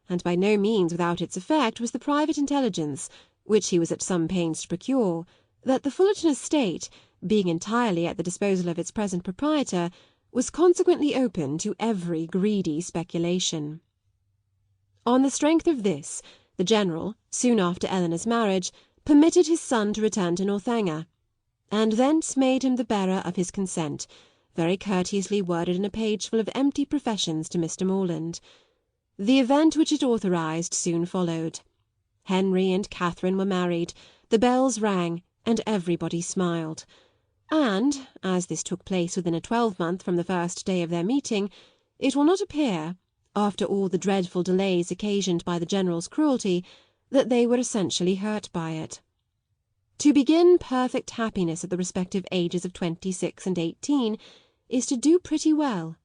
and by no means without its effect was the private intelligence, which he was at some pains to procure, that the Fullerton estate, being entirely at the disposal of its present proprietor, was consequently open to every greedy speculation. On the strength of this, the General, soon after Eleanor's marriage, permitted his son to return to Northanger, and thence made him the bearer of his consent, very courteously worded in a page full of empty professions to Mr. Morland. The event which it authorised soon followed. Henry and Catherine were married, the bells rang, and everybody smiled. And, as this took place within a 12-month from the first day of their meeting, it will not appear, after all the dreadful delays occasioned by the General's cruelty, that they were essentially hurt by it. To begin perfect happiness at the respective ages of 26 and 18 is to do pretty well,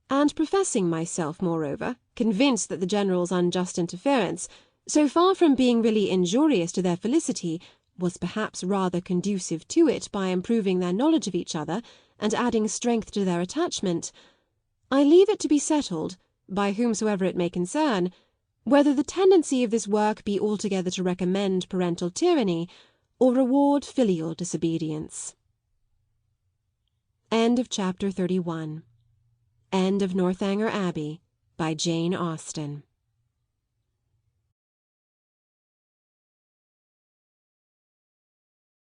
and professing myself, moreover, convinced that the General's unjust interference, so far from being really injurious to their felicity, was perhaps rather conducive to it by improving their knowledge of each other and adding strength to their attachment, I leave it to be settled, by whomsoever it may concern, whether the tendency of this work be altogether to recommend parental tyranny or reward filial disobedience. End of chapter 31. End of Northanger Abbey by Jane Austen.